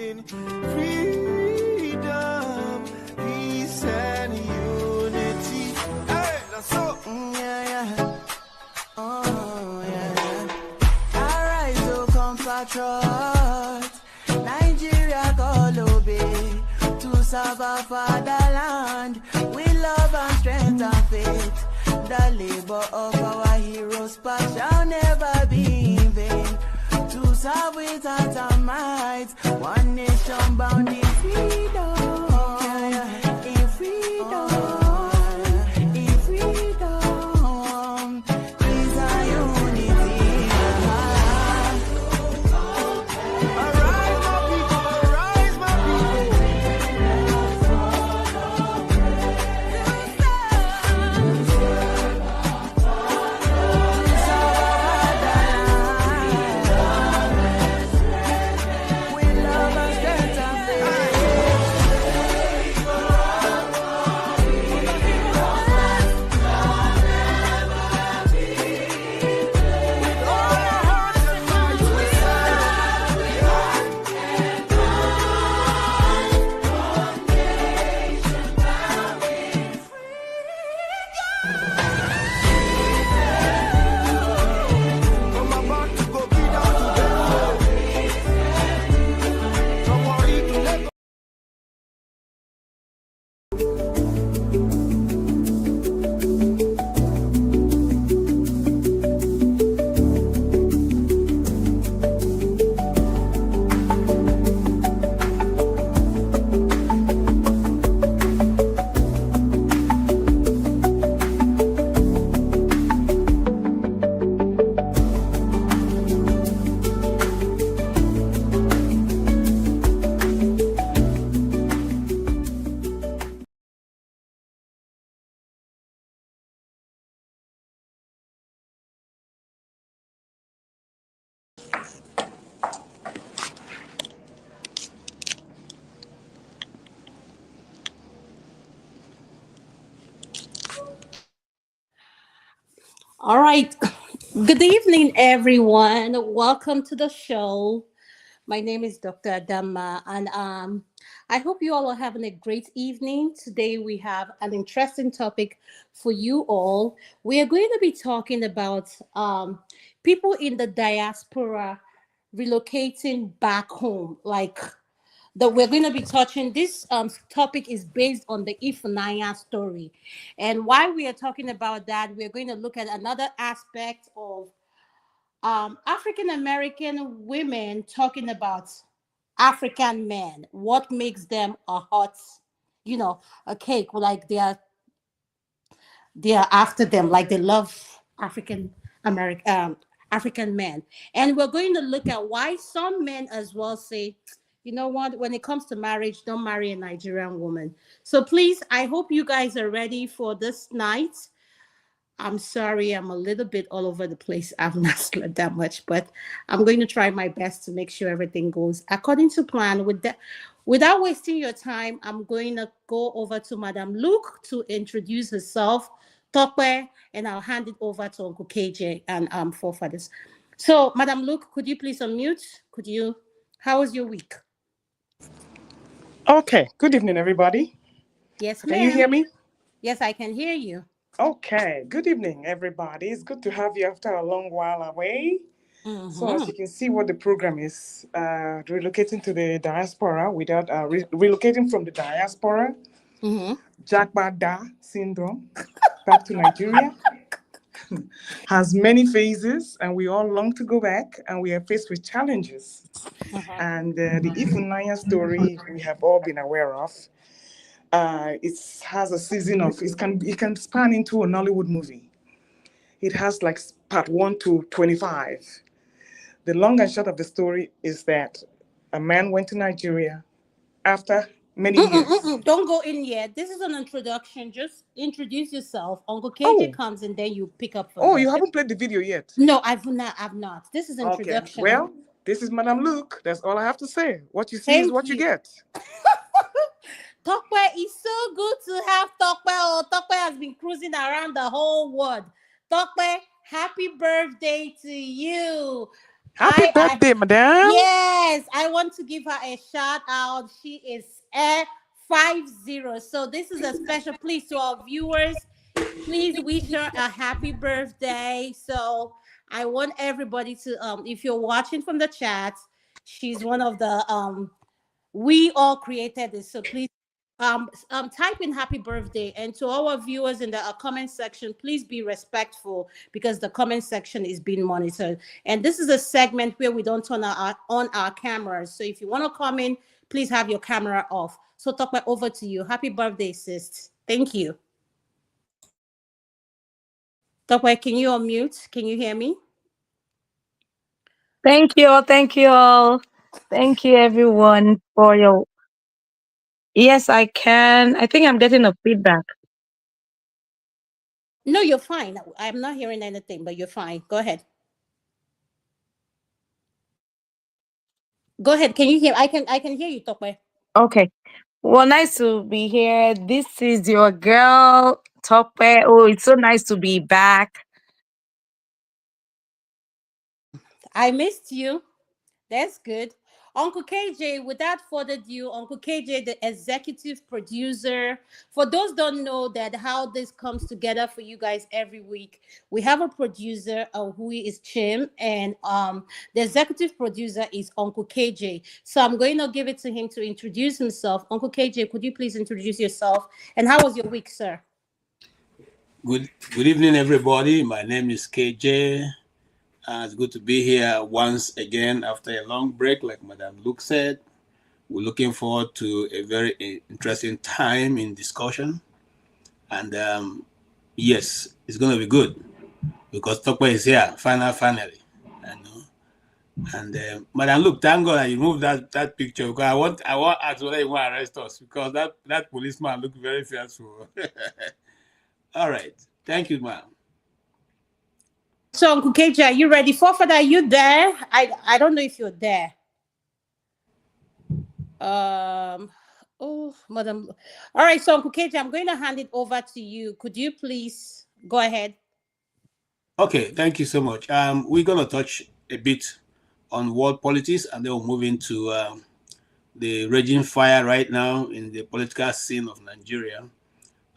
in freedom, peace and unity. Hey, that's so. Oh, yeah. Arise, oh, compatriots. Nigeria call obey to serve our fatherland with love and strength and faith. The labor of our heroes past shall never be in vain. To serve with heart and might, one nation bound in freedom, in freedom, in freedom, peace and unity. Arise, my people, arise, my people. All right. Good evening, everyone. Welcome to the show. My name is Dr. Adama, and I hope you all are having a great evening. Today, we have an interesting topic for you all. We are going to be talking about people in the diaspora relocating back home, like that we're going to be touching. This topic is based on the Ifunanya story. And while we are talking about that, we're going to look at another aspect of African American women talking about African men. What makes them a hot, a cake? Like they are after them, like they love African men. And we're going to look at why some men as well say, you know what, when it comes to marriage, don't marry a Nigerian woman. So please, I hope you guys are ready for this night. I'm sorry, I'm a little bit all over the place. I've not slept that much, but I'm going to try my best to make sure everything goes according to plan. Without wasting your time, I'm going to go over to Madam Luke to introduce herself, Tokwe, and I'll hand it over to Uncle KJ and forefathers. So, Madam Luke, could you please unmute? How was your week? Okay, good evening, everybody. Yes, ma'am. Can you hear me? Yes, I can hear you. Okay, good evening, everybody. It's good to have you after a long while away. Mm-hmm. So as you can see what the program is, relocating to the diaspora without relocating from the diaspora, Jagbada syndrome, back to Nigeria, has many phases, and we all long to go back, and we are faced with challenges. And the Ifunanya story we have all been aware of. It has a season of it can span into a Nollywood movie. It has like part 1 to 25. The long and short of the story is that a man went to Nigeria after many years. Don't go in yet. This is an introduction. Just introduce yourself. Uncle KJ comes and then you pick up. You haven't played the video yet? No, I've not. This is introduction. Okay. Well, this is Madam Luke. That's all I have to say. What you see is what you get. Tokwe, it's so good to have Tokwe. Tokwe has been cruising around the whole world. Tokwe, happy birthday to you. Happy birthday, madam. Yes, I want to give her a shout out. She is a 50. So this is a special please to our viewers. Please wish her a happy birthday. So I want everybody to if you're watching from the chat, she's one of the we all created this. So please type in happy birthday, and to our viewers in the comment section, please be respectful because the comment section is being monitored, and this is a segment where we don't turn on our cameras. So if you want to comment, please have your camera off. So Tokwe, over to you. Happy birthday, sis. Thank you. Tokwe, can you unmute? Can you hear me? Thank you all. Thank you all. Thank you everyone for your. Yes, I can. I think I'm getting a feedback. No, you're fine. I'm not hearing anything, but you're fine. Go ahead. Go ahead. Can you hear? I can hear you, Tokwe. Okay. Well, nice to be here. This is your girl, Tope. Oh, it's so nice to be back. I missed you. That's good. Uncle KJ, without further ado, Uncle KJ, the executive producer. For those don't know that how this comes together for you guys every week, we have a producer who is Chim, and the executive producer is Uncle KJ. So I'm going to give it to him to introduce himself. Uncle KJ, could you please introduce yourself? And how was your week, sir? Good evening, everybody. My name is KJ. It's good to be here once again after a long break, like Madam Luke said. We're looking forward to a very interesting time in discussion. And yes, it's going to be good because Tokwe is here, finally. And Madam Luke, thank God that you moved that picture because I want ask whether you want to arrest us because that policeman looked very fearful. All right. Thank you, ma'am. So Uncle KJ, are you ready? Forfeit, are you there? I don't know if you're there. Oh, madam. All right, so Uncle KJ, I'm going to hand it over to you. Could you please go ahead? Okay, thank you so much. We're going to touch a bit on world politics and then we'll move into the raging fire right now in the political scene of Nigeria.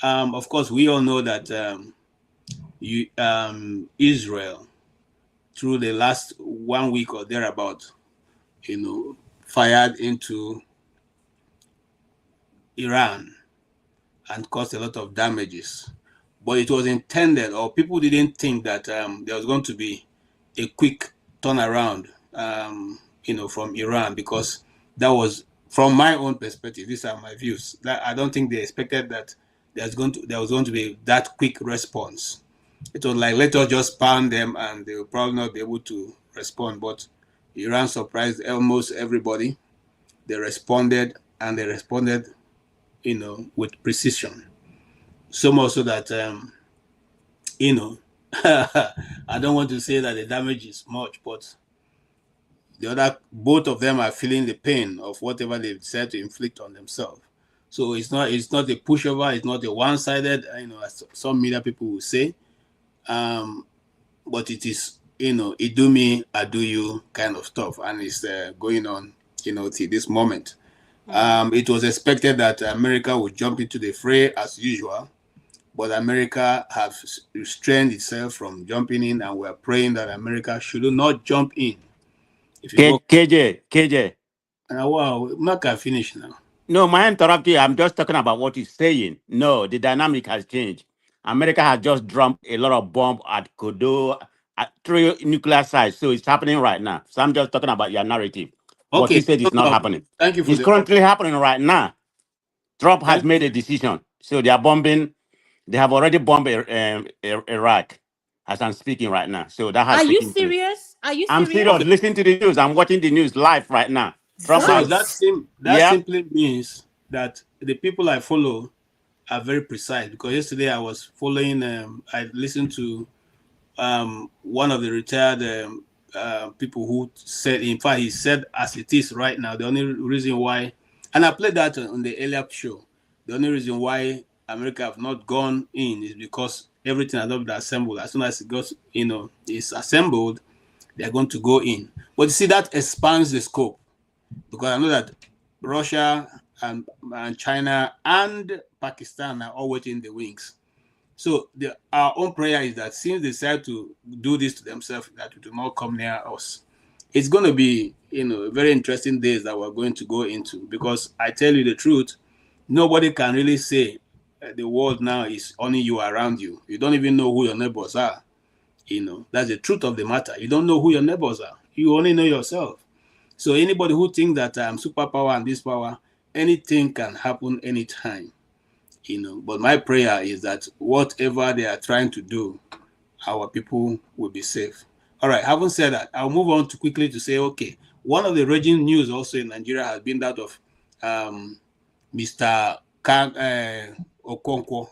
Of course, we all know that Israel, through the last 1 week or thereabout, fired into Iran and caused a lot of damages. But it was intended, or people didn't think that there was going to be a quick turnaround, from Iran, because that was, from my own perspective, these are my views, that I don't think they expected that there was going to be that quick response. It was like, let us just pound them and they will probably not be able to respond. But Iran surprised almost everybody. They responded, and they responded, with precision. So much so that, I don't want to say that the damage is much, but both of them are feeling the pain of whatever they've decided to inflict on themselves. So it's not a pushover, it's not a one-sided, as some media people will say, but it is, it do me, I do you kind of stuff, and it's going on, till this moment. It was expected that America would jump into the fray as usual, but America has restrained itself from jumping in, and we're praying that America should not jump in. If you KJ. Wow, I'm not gonna finish now. No, my interrupt you. I'm just talking about what he's saying. No, the dynamic has changed. America has just dropped a lot of bomb at Kodo, at 3 nuclear sites. So it's happening right now. So I'm just talking about your narrative. What he Okay, said no is not problem. happening. Thank you for It's currently happening right now. Trump has Thank made a decision. So they are bombing. They have already bombed Iraq as I'm speaking right now. So that has Are you taken place. serious? Are you I'm serious? serious. Listen to the news. I'm watching the news live right now. Trump So God. has, that simply means that the people I follow are very precise, because yesterday I was following, I listened to one of the retired people who said, in fact, he said as it is right now, the only reason why, and I played that on the earlier show, the only reason why America have not gone in is because everything has not been assembled. As soon as it goes, is assembled, they are going to go in. But you see, that expands the scope, because I know that Russia and China and Pakistan are all waiting in the wings. So our own prayer is that since they decide to do this to themselves, that it will not come near us. It's going to be, very interesting days that we're going to go into, because I tell you the truth, nobody can really say the world now is only you around you. You don't even know who your neighbors are. That's the truth of the matter. You don't know who your neighbors are. You only know yourself. So anybody who thinks that superpower and this power, anything can happen anytime. But my prayer is that whatever they are trying to do, our people will be safe. All right, having said that, I'll move on quickly to say, okay, one of the raging news also in Nigeria has been that of Mr. Kenneth Okonkwo,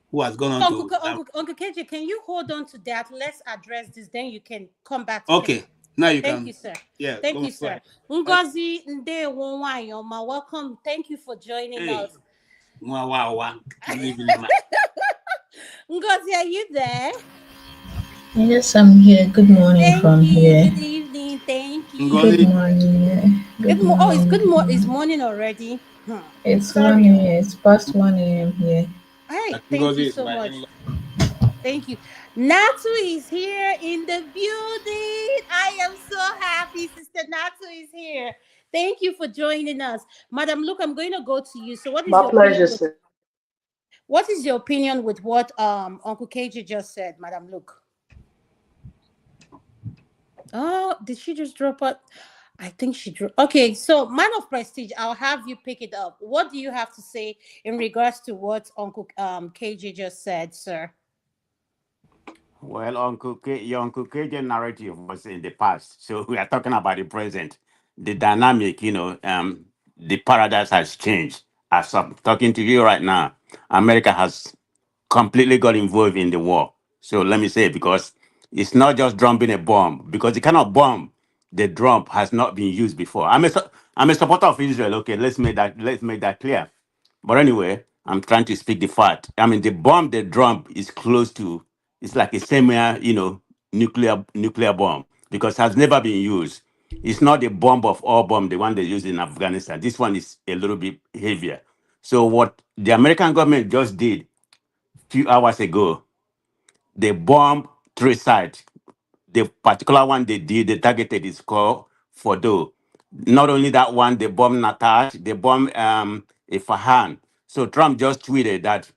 who has gone on to... Uncle KJ, can you hold on to that? Let's address this, then you can come back to Okay, now you Thank can... you, sir. Yeah, Thank you, sir. Ngozi Ndewonwayoma, welcome. Thank you for joining us. Good evening, ma. Ngozi, are you there? Yes, I'm here. Good morning from here. Good evening. Thank you. Ngozi. Good morning. Good morning. Oh, it's good morning. It's morning already. It's Sorry. 1 a.m. It's past 1 a.m. here. Hey, thank you so much. Thank you. Natu is here in the building. I am so happy Sister Natu is here. Thank you for joining us. Madam Luke, I'm going to go to you. So what is your opinion with, what is your opinion with what Uncle KJ just said, Madam Luke? Oh, did she just drop out? I think she drew. Okay, so man of prestige, I'll have you pick it up. What do you have to say in regards to what Uncle KJ just said, sir? Well, your Uncle KJ narrative was in the past, so we are talking about the present. The dynamic, the paradise has changed. As I'm talking to you right now, America has completely got involved in the war. So let me say, because it's not just dropping a bomb, because the kind of bomb the drum has not been used before. I'm a supporter of Israel. Okay, let's make that clear. But anyway, I'm trying to speak the fact. I mean, the bomb they drop is close to. It's like a semi, nuclear bomb, because it has never been used. It's not the bomb of all bomb, the one they used in Afghanistan. This one is a little bit heavier. So what the American government just did few hours ago, they bombed three sites. The particular one they targeted is called Fordo. Not only that one, they bombed Natash, they bombed Ifahan. So Trump just tweeted that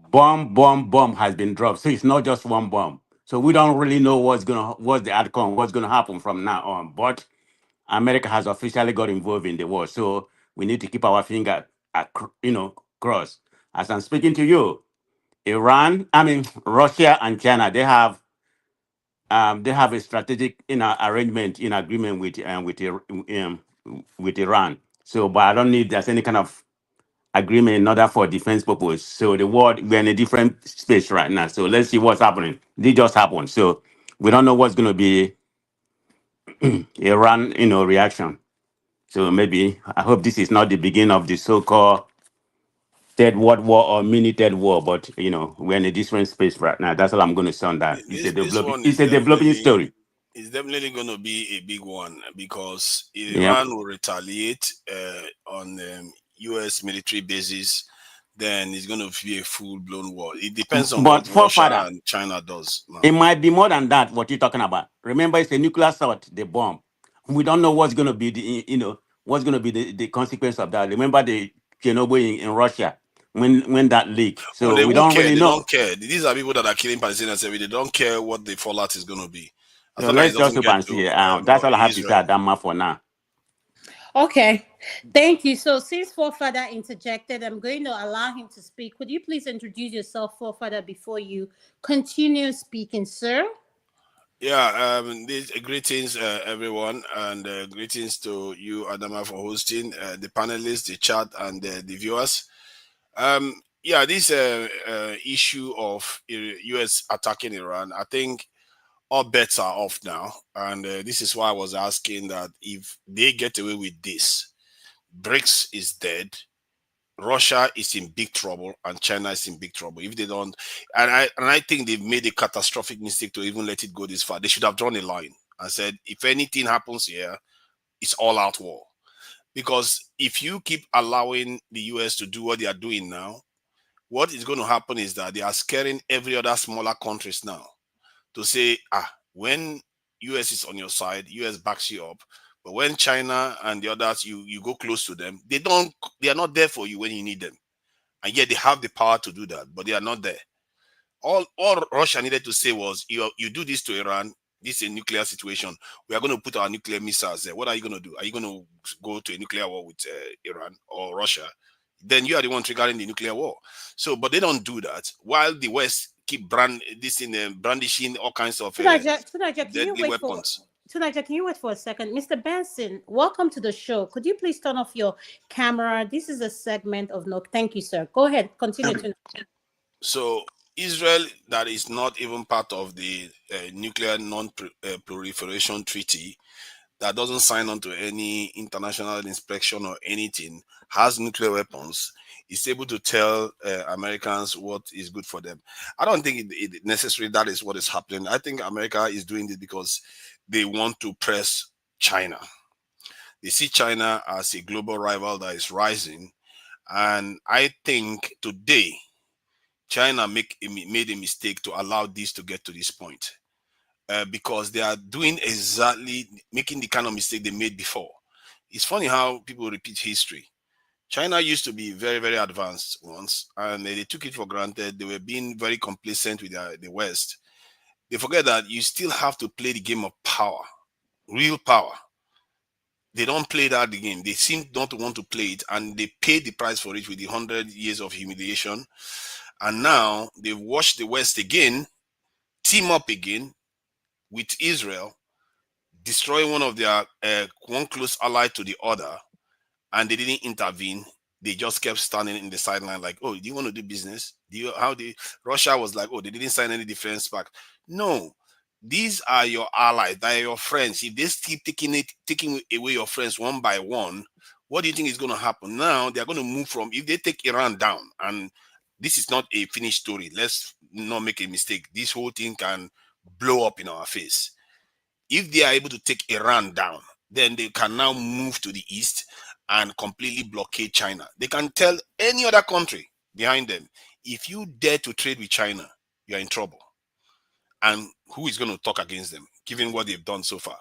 bomb has been dropped. So it's not just one bomb. So we don't really know what's the outcome, what's gonna happen from now on. But America has officially got involved in the war. So we need to keep our finger crossed. As I'm speaking to you, Russia and China, they have a strategic arrangement in agreement with Iran. So, but I don't need there's any kind of agreement in order for defense purpose. So the world, we're in a different space right now. So let's see what's happening. This just happened. So we don't know what's going to be Iran, reaction. So maybe I hope this is not the beginning of the so-called third world war or mini third war, but we're in a different space right now. That's all I'm going to say on that. It's a developing story. It's definitely going to be a big one, because Yep. Iran will retaliate on U.S. military bases. Then it's going to be a full-blown war. It depends on But what Russia forefather, and China does now. it might be more than that. What you're talking about? Remember, it's a nuclear assault, the bomb. We don't know what's going to be the consequence of that. Remember the Chernobyl in Russia when that leak. Well, So they we won't don't care. really They know. don't care. These are people that are killing Palestinians every day. They don't care what the fallout is going to be, as So long as it let's just doesn't hope get and to see. That's all I have to say, Israel. Adama, for now. Okay, thank you. So since Forefather interjected, I'm going to allow him to speak. Could you please introduce yourself, Forefather, before you continue speaking, sir? Yeah, greetings, everyone, and greetings to you, Adama, for hosting the panelists, the chat, and the viewers. Yeah, this issue of U.S. attacking Iran, I think all bets are off now, and this is why I was asking that if they get away with this, BRICS is dead, Russia is in big trouble and China is in big trouble if they don't. And I think they've made a catastrophic mistake to even let it go this far. They should have drawn a line and said, if anything happens here, it's all out war. Because if you keep allowing the US to do what they are doing now, what is going to happen is that they are scaring every other smaller countries now to say, when US is on your side, US backs you up. But when China and the others, you go close to them, they are not there for you when you need them. And yet they have the power to do that, but they are not there. All Russia needed to say was, you do this to Iran, this is a nuclear situation. We are going to put our nuclear missiles there. What are you going to do? Are you going to go to a nuclear war with Iran or Russia? Then you are the one triggering the nuclear war. So, but they don't do that. While the West keep brandishing all kinds of deadly weapons. Tunaja, can you wait for a second? Mr. Benson, welcome to the show. Could you please turn off your camera? This is a segment of no. Thank you, sir. Go ahead. Continue. So Israel, that is not even part of the nuclear non-proliferation treaty, that doesn't sign on to any international inspection or anything, has nuclear weapons, is able to tell Americans what is good for them. I don't think it necessarily that is what is happening. I think America is doing this because they want to press China. They see China as a global rival that is rising. And I think today, China made a mistake to allow this to get to this point. Because they are doing making the kind of mistake they made before. It's funny how people repeat history. China used to be very, very advanced once, and they took it for granted. They were being very complacent with the West. They forget that you still have to play the game of power, real power. They don't play that game. They seem not to want to play it, and they paid the price for it with the 100 years of humiliation. And now they've watched the West again, team up again with Israel, destroying one of their one close ally to the other, and they didn't intervene. They just kept standing in the sideline like, oh, do you want to do business? Russia was like, oh, they didn't sign any defense pact. No, these are your allies, they are your friends. If they keep taking away your friends one by one, what do you think is going to happen? Now they're going to move from, if they take Iran down, and this is not a finished story, let's not make a mistake. This whole thing can blow up in our face. If they are able to take Iran down, then they can now move to the east and completely blockade China. They can tell any other country behind them, if you dare to trade with China, you're in trouble. And who is going to talk against them, given what they've done so far?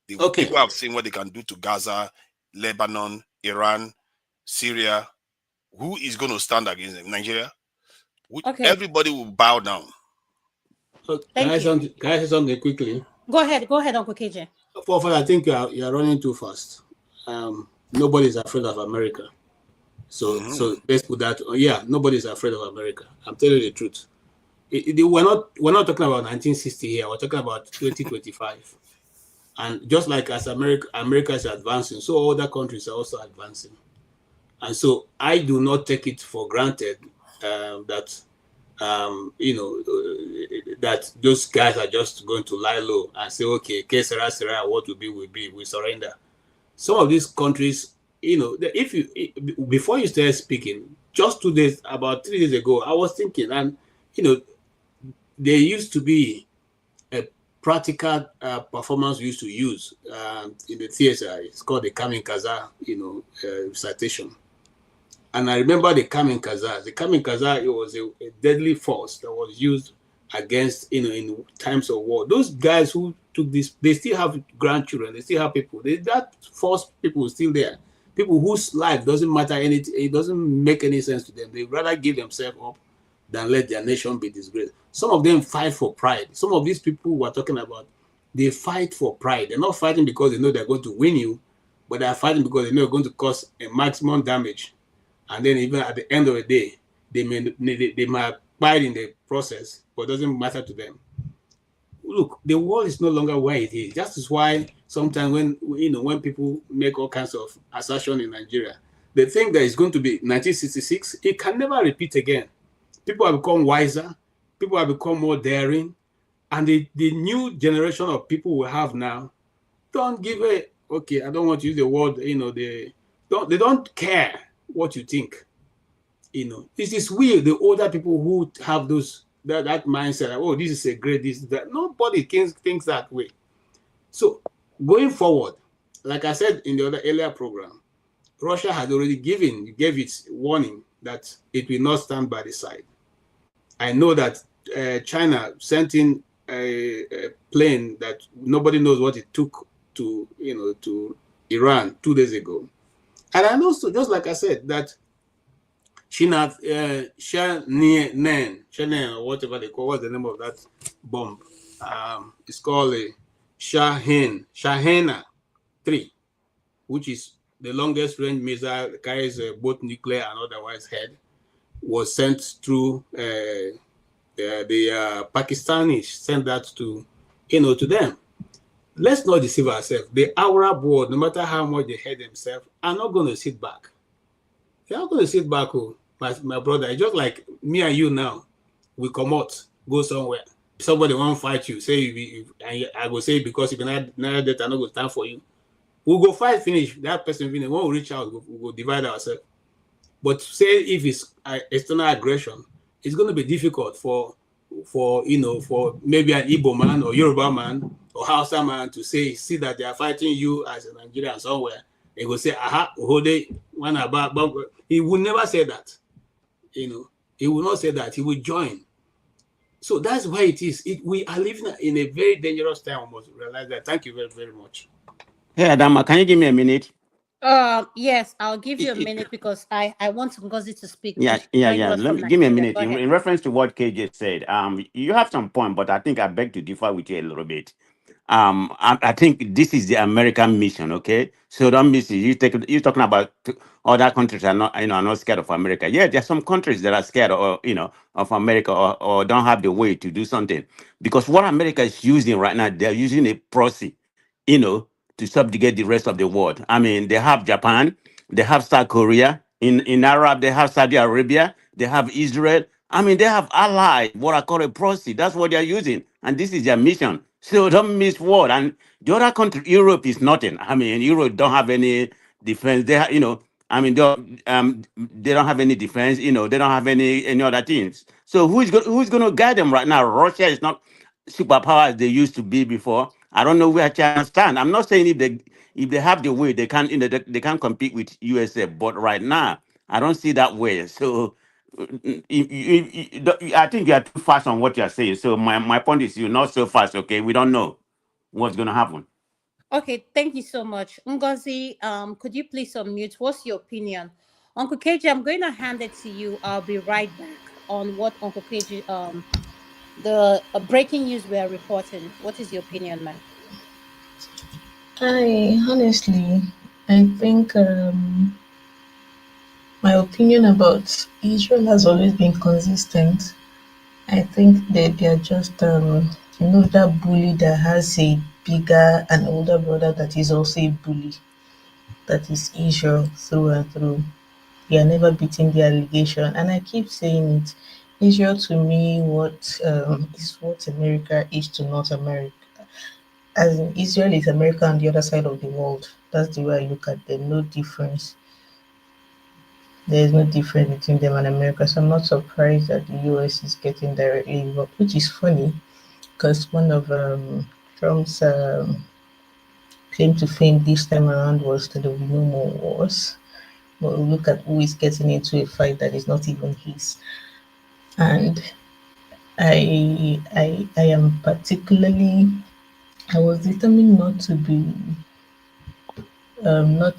People have seen what they can do to Gaza, Lebanon, Iran, Syria. Who is going to stand against them? Nigeria? Everybody will bow down. Can I say something quickly? Go ahead, Uncle KJ. I think you are running too fast. Nobody's afraid of America. So let's put that. Yeah, nobody's afraid of America. I'm telling you the truth. We're not talking about 1960 here. We're talking about 2025. And just like as America is advancing, so other countries are also advancing. And so I do not take it for granted that that those guys are just going to lie low and say, okay, Sarah, what will be, we surrender. Some of these countries, before you started speaking, just about 3 days ago, I was thinking, and there used to be a practical performance we used to use in the theater. It's called the kamikaze, recitation. And I remember the kamikaze. The kamikaze, it was a deadly force that was used against, in times of war. Those guys who took this, they still have grandchildren, they still have people. That force people still there. People whose life doesn't matter anything, it doesn't make any sense to them. They rather give themselves up than let their nation be disgraced. Some of them fight for pride. Some of these people we're talking about, they fight for pride. They're not fighting because they know they're going to win you, but they're fighting because they know they're going to cause a maximum damage. And then even at the end of the day, they might fight in the process, but it doesn't matter to them. Look, the world is no longer where it is. That is why sometimes when people make all kinds of assertions in Nigeria, they think that it's going to be 1966. It can never repeat again. People have become wiser. People have become more daring. And the new generation of people we have now don't give a, okay, I don't want to use the word, they don't care what you think. It is we, the older people, who have that mindset. Like, oh, this is a great, this, that. Nobody thinks that way. So going forward, like I said in the earlier program, Russia had already gave its warning that it will not stand by the side. I know that China sent in a plane that nobody knows what it took to Iran 2 days ago. And I know, so just like I said, that Shenen, or whatever they call, what's the name of that bomb? It's called a Shahena 3, which is the longest range missile that carries both nuclear and otherwise head, was sent through the Pakistanis, sent that to them. Let's not deceive ourselves. The Arab world, no matter how much they hate themselves, are not going to sit back. They're not going to sit back, my brother. It's just like me and you now. We come out, go somewhere. Somebody won't fight you. Say, I will say, because if you're not that, I'm not going to stand for you. We'll go fight, finish. That person finish. When we reach out, we'll divide ourselves. But say if it's external aggression, it's going to be difficult for maybe an Igbo man or Yoruba man or Hausa man to see that they are fighting you as a Nigerian somewhere. They will say, aha, one about. He will never say that. He will not say that. He will join. So that's why it is. We are living in a very dangerous time. We must realize that. Thank you very, very much. Hey, Adama, can you give me a minute? Yes, I'll give you a minute because I want Ngozi to speak. Yeah. Let me give me a minute in reference to what KJ said. You have some point, but I think I beg to differ with you a little bit. I think this is the American mission. Okay, so don't miss it. You're talking about other countries are not scared of America. Yeah, there are some countries that are scared of America, or don't have the way to do something, because what America is using right now, they're using a proxy, to subjugate the rest of the world. I mean, they have Japan, they have South Korea, in Arab, they have Saudi Arabia, they have Israel. I mean, they have allied, what I call a proxy. That's what they're using. And this is their mission. So don't miss word. And the other country, Europe, is nothing. I mean, Europe don't have any defense. They I mean, they don't have any defense. They don't have any other things. So who's going to guide them right now? Russia is not superpower as they used to be before. I don't know where China stand. I'm not saying if they have the way, they can they can compete with USA. But right now, I don't see that way. So I think you are too fast on what you are saying. So my point is, you're not so fast. Okay, we don't know what's going to happen. Okay, thank you so much. Ngozi, could you please unmute? What's your opinion? Uncle KJ, I'm going to hand it to you. I'll be right back on what Uncle KJ, the breaking news we are reporting. What is your opinion, ma'am? I think my opinion about Israel has always been consistent. I think that they are just that bully that has a bigger and older brother that is also a bully. That is Israel through and through. They are never beating the allegation, and I keep saying it. Israel to me, is what America is to North America. As in, Israel is America on the other side of the world. That's the way I look at them. No difference. There is no difference between them and America. So I'm not surprised that the US is getting directly involved, which is funny because one of Trump's claim to fame this time around was that there will be no more wars. But look at who is getting into a fight that is not even his. And I am particularly, I was determined not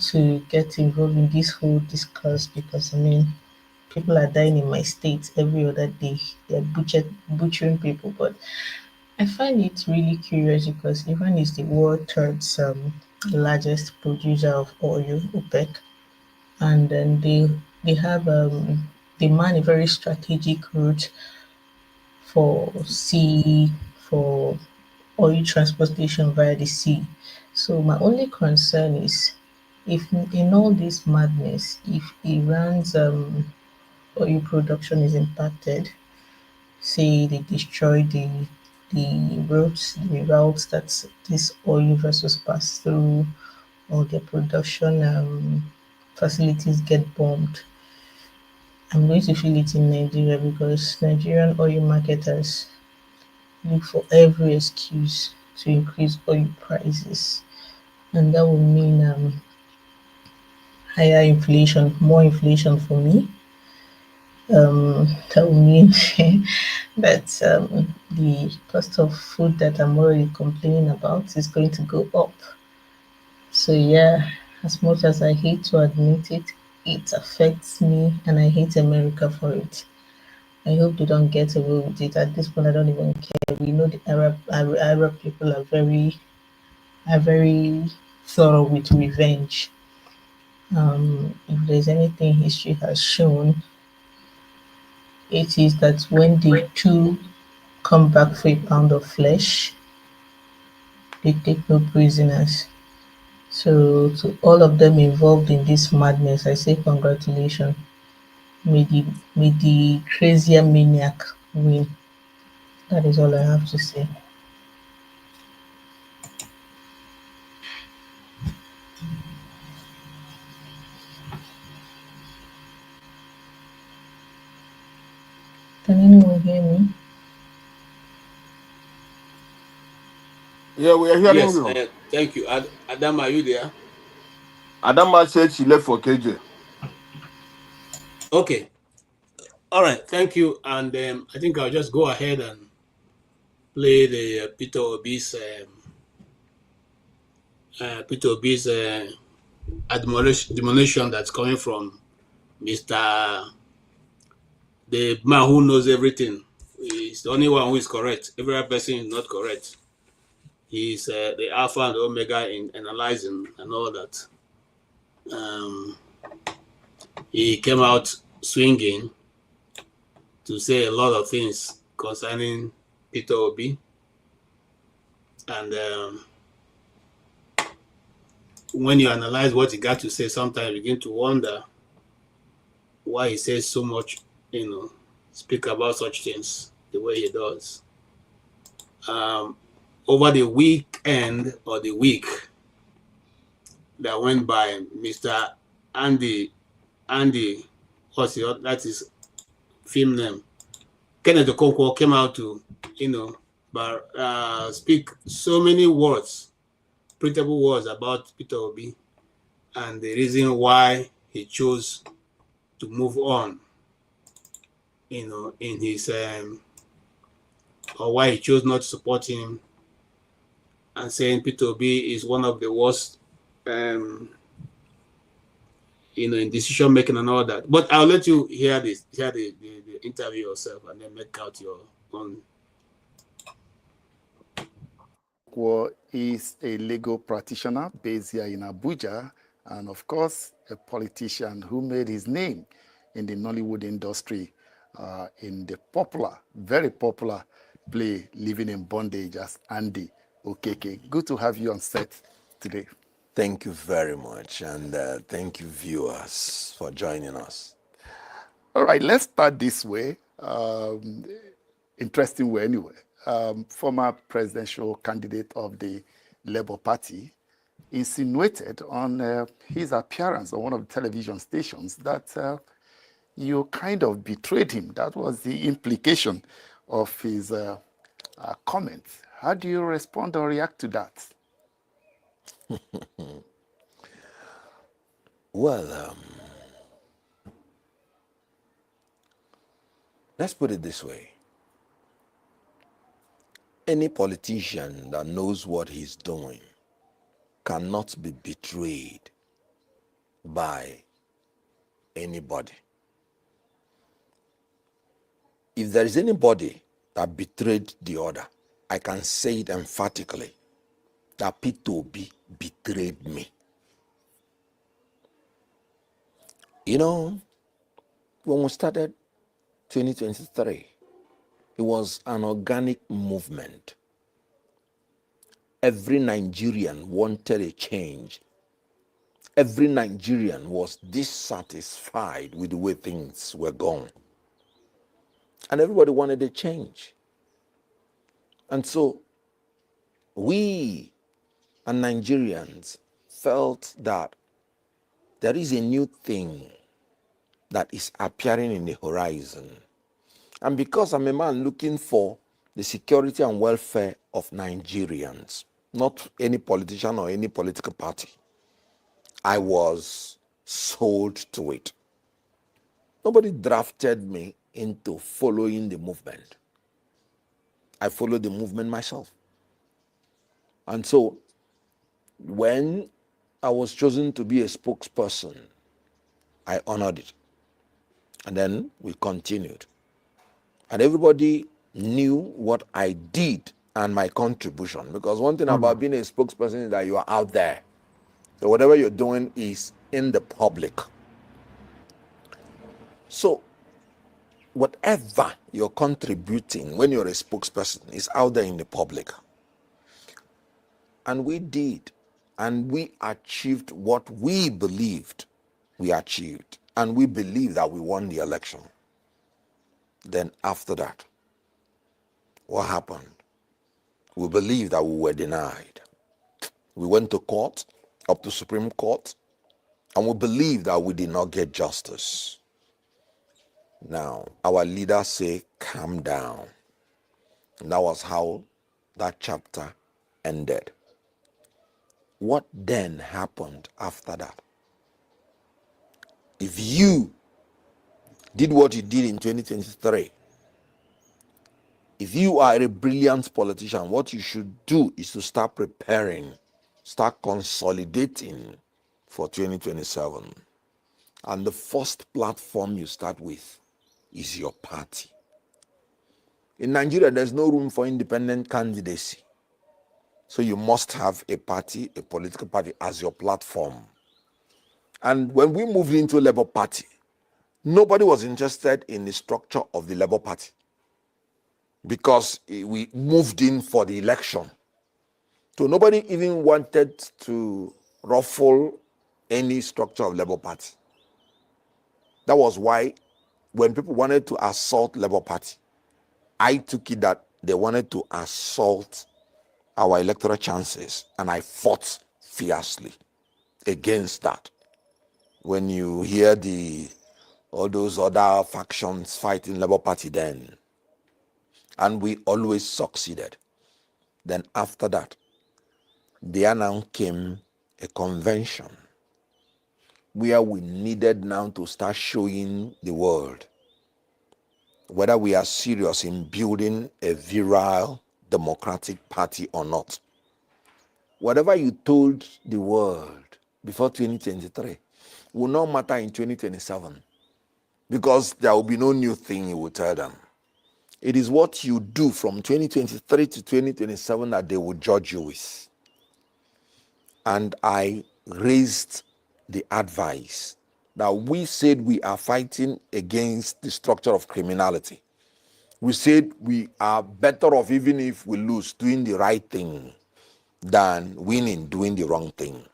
to get involved in this whole discourse because I mean people are dying in my state every other day. They're butchering people, but I find it really curious because Iran is the world third largest producer of oil, OPEC, and then they have they man a very strategic route for sea for oil transportation via the sea. So my only concern is if in all this madness, if Iran's oil production is impacted, say they destroy the routes that this oil vessels pass through, or their production facilities get bombed, I'm going to feel it in Nigeria because Nigerian oil marketers look for every excuse to increase oil prices, and that will mean higher inflation, more inflation for me. That will mean that the cost of food that I'm already complaining about is going to go up. So yeah, as much as I hate to admit it, it affects me, and I hate America for it. I hope they don't get away with it. At this point, I don't even care. We know the Arab people are very thorough with revenge. If there's anything history has shown, it is that when the two come back for a pound of flesh, they take no prisoners. So to all of them involved in this madness, I say congratulations. May the crazier maniac win. That is all I have to say. Can anyone hear me? Yeah, we are hearing Yes, you. thank you. Adam, are you there? Adama said she left for KJ. Okay. All right. Thank you. And I think I'll just go ahead and play the Peter Obi's admonition that's coming from Mr. the man who knows everything. He's the only one who is correct. Every other person is not correct. He's the alpha and omega in analyzing and all that. Um, he came out swinging to say a lot of things concerning Peter Obi. And when you analyze what he got to say, sometimes you begin to wonder why he says so much, speak about such things the way he does. Over the weekend or the week that went by, Mr. Andy, that is film name, Kenneth Okonkwo came out to, speak so many words, printable words about Peter Obi and the reason why he chose to move on, in his, or why he chose not to support him, and saying Peter Obi is one of the worst, in decision making and all that. But I'll let you hear the interview yourself and then make out your own. Is a legal practitioner based here in Abuja, and of course, a politician who made his name in the Nollywood industry in the popular, very popular play Living in Bondage as Andy Okeke. Good to have you on set today. Thank you very much, and thank you, viewers, for joining us. All right, let's start this way. Interesting way, anyway. Former presidential candidate of the Labour Party insinuated on his appearance on one of the television stations that you kind of betrayed him. That was the implication of his comments. How do you respond or react to that? Well, let's put it this way. Any politician that knows what he's doing cannot be betrayed by anybody. If there is anybody that betrayed the other, I can say it emphatically that Peter Obi betrayed me. When we started 2023, it was an organic movement. Every Nigerian wanted a change. Every Nigerian was dissatisfied with the way things were going. And everybody wanted a change. And so we and Nigerians felt that there is a new thing that is appearing in the horizon. And because I'm a man looking for the security and welfare of Nigerians, not any politician or any political party, I was sold to it. Nobody drafted me into following the movement. I followed the movement myself. And so when I was chosen to be a spokesperson, I honored it. And then we continued. And everybody knew what I did and my contribution. Because one thing about being a spokesperson is that you are out there. So whatever you're doing is in the public. So whatever you're contributing when you're a spokesperson is out there in the public. And we did. And we achieved what we believed we achieved. And we believe that we won the election. Then after that, what happened? We believed that we were denied. We went to court, up to Supreme Court, and we believed that we did not get justice. Now, our leaders say, calm down. And that was how that chapter ended. What then happened after that? If you did what you did in 2023, if you are a brilliant politician, what you should do is to start preparing, start consolidating for 2027. And the first platform you start with is your party. In Nigeria, there's no room for independent candidacy. So you must have a party, a political party as your platform. And when we moved into Labour Party, nobody was interested in the structure of the Labour Party because we moved in for the election. So nobody even wanted to ruffle any structure of Labour Party. That was why when people wanted to assault Labour Party, I took it that they wanted to assault our electoral chances, and I fought fiercely against that. When you hear all those other factions fighting Labour Party then, and we always succeeded. Then after that, there now came a convention where we needed now to start showing the world whether we are serious in building a virile democratic party or not. Whatever you told the world before 2023 will not matter in 2027 because there will be no new thing you will tell them. It is what you do from 2023 to 2027 that they will judge you with. And I raised the advice that we said we are fighting against the structure of criminality. We said we are better off even if we lose doing the right thing than winning doing the wrong thing.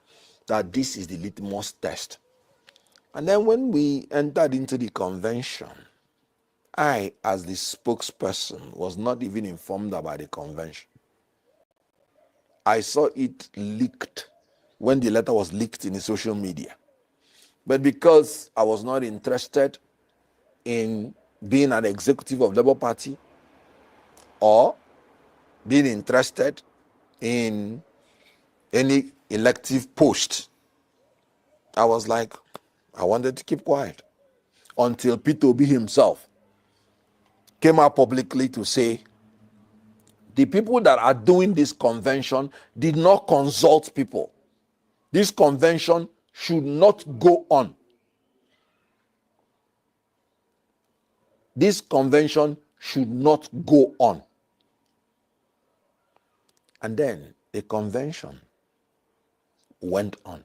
That this is the litmus test. And then when we entered into the convention, I, as the spokesperson, was not even informed about the convention. I saw it leaked when the letter was leaked in the social media. But because I was not interested in being an executive of Labour Party or being interested in any elective post, I was like, I wanted to keep quiet until Peter Obi himself came out publicly to say the people that are doing this convention did not consult people. This convention should not go on. This convention should not go on. And then the convention went on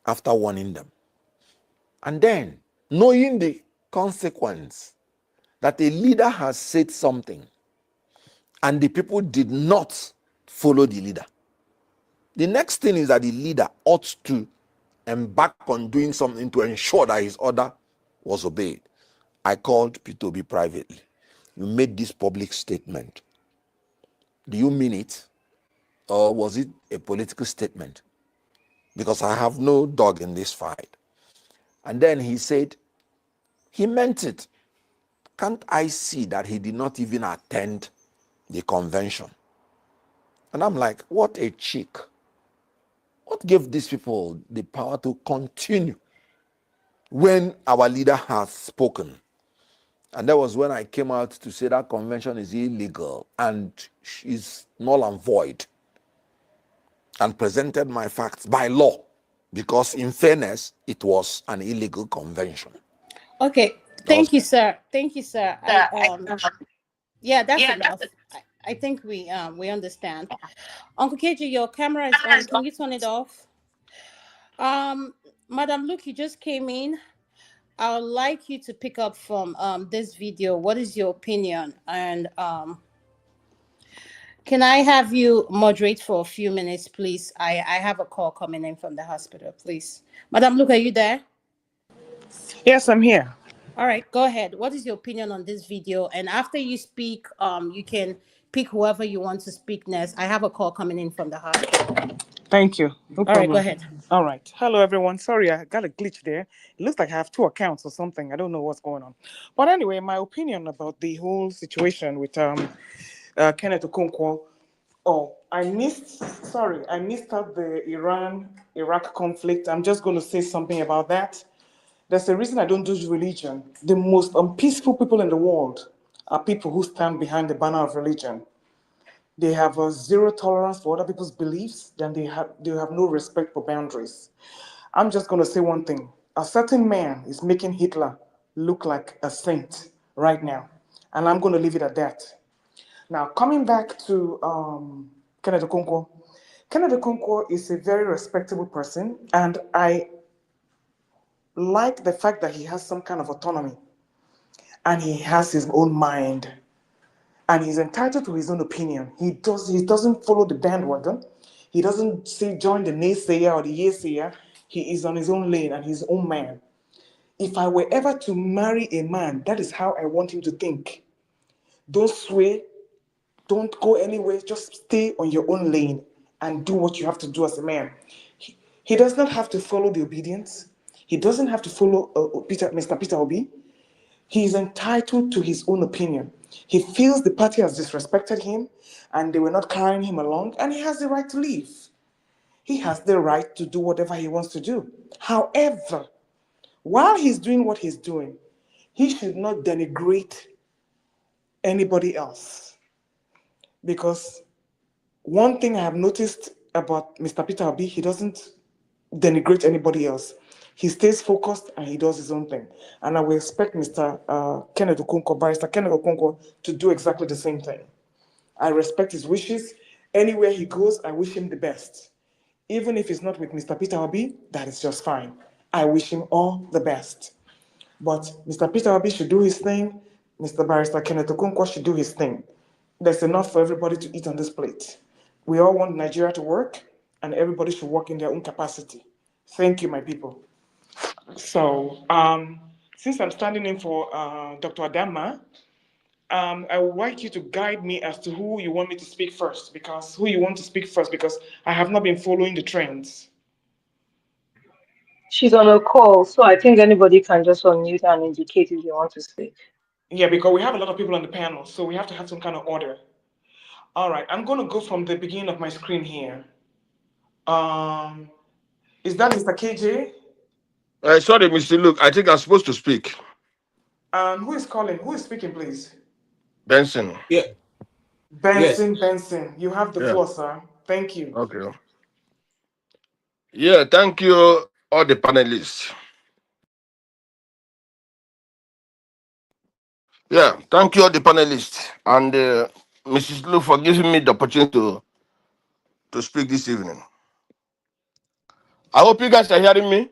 after warning them. And then, knowing the consequence that a leader has said something and the people did not follow the leader, the next thing is that the leader ought to embark on doing something to ensure that his order was obeyed. I called Peter Obi privately. You made this public statement. Do you mean it? Or was it a political statement? Because I have no dog in this fight. And then he said, he meant it. Can't I see that he did not even attend the convention? And I'm like, what a cheek. What gave these people the power to continue when our leader has spoken? And that was when I came out to say that convention is illegal and is null and void, and presented my facts by law, because in fairness, it was an illegal convention. Okay. That was Thank you, sir. Thank you, sir. Yeah, that's enough. I think we understand. Uncle KJ, your camera is on. Can you turn it off? Um, Madam Luke, you just came in. I would like you to pick up from this video. What is your opinion? And can I have you moderate for a few minutes, please? I have a call coming in from the hospital, please. Madam Luke, are you there? Yes, I'm here. All right, go ahead. What is your opinion on this video? And after you speak, you can pick whoever you want to speak next. I have a call coming in from the hospital. Thank you. No All right, go problem. ahead. All right. Hello, everyone. Sorry, I got a glitch there. It looks like I have two accounts or something. I don't know what's going on. But anyway, my opinion about the whole situation with Kenneth Okonkwo. Oh, I missed out the Iran-Iraq conflict. I'm just going to say something about that. There's a reason I don't do religion. The most unpeaceful people in the world are people who stand behind the banner of religion. They have a zero tolerance for other people's beliefs, then they have no respect for boundaries. I'm just going to say one thing. A certain man is making Hitler look like a saint right now. And I'm going to leave it at that. Now, coming back to Kenneth Okonkwo. Kenneth Okonkwo is a very respectable person, and I like the fact that he has some kind of autonomy and he has his own mind and he's entitled to his own opinion. He doesn't follow the bandwagon. He doesn't say join the naysayer or the yaysayer. He is on his own lane and his own man. If I were ever to marry a man, that is how I want him to think. Don't sway, don't go anywhere, just stay on your own lane and do what you have to do as a man. He does not have to follow the obedience. He doesn't have to follow Mr. Peter Obi. He is entitled to his own opinion. He feels the party has disrespected him and they were not carrying him along, and he has the right to leave. He has the right to do whatever he wants to do. However, while he's doing what he's doing, he should not denigrate anybody else. Because one thing I have noticed about Mr. Peter Obi, he doesn't denigrate anybody else. He stays focused and he does his own thing. And I will expect Mr. Kenneth Okonkwo, Barrister Kenneth Okonkwo, to do exactly the same thing. I respect his wishes. Anywhere he goes, I wish him the best. Even if it's not with Mr. Peter Obi, that is just fine. I wish him all the best. But Mr. Peter Obi should do his thing. Mr. Barrister Kenneth Okonkwo should do his thing. There's enough for everybody to eat on this plate. We all want Nigeria to work, and everybody should work in their own capacity. Thank you, my people. So, since I'm standing in for Dr. Adama, I would like you to guide me as to who you want me to speak first, because I have not been following the trends. She's on a call, so I think anybody can just unmute and indicate if you want to speak. Yeah, because we have a lot of people on the panel, so we have to have some kind of order. All right, I'm going to go from the beginning of my screen here. Is that Mr. KJ? Sorry, Mr. Luke. I think I'm supposed to speak. Who is calling? Who is speaking, please? Benson. Yeah. Benson, Yes. Benson. You have the floor, sir. Thank you. Okay. Yeah, thank you, all the panelists. Yeah, thank you, all the panelists. And Mrs. Luke for giving me the opportunity to speak this evening. I hope you guys are hearing me.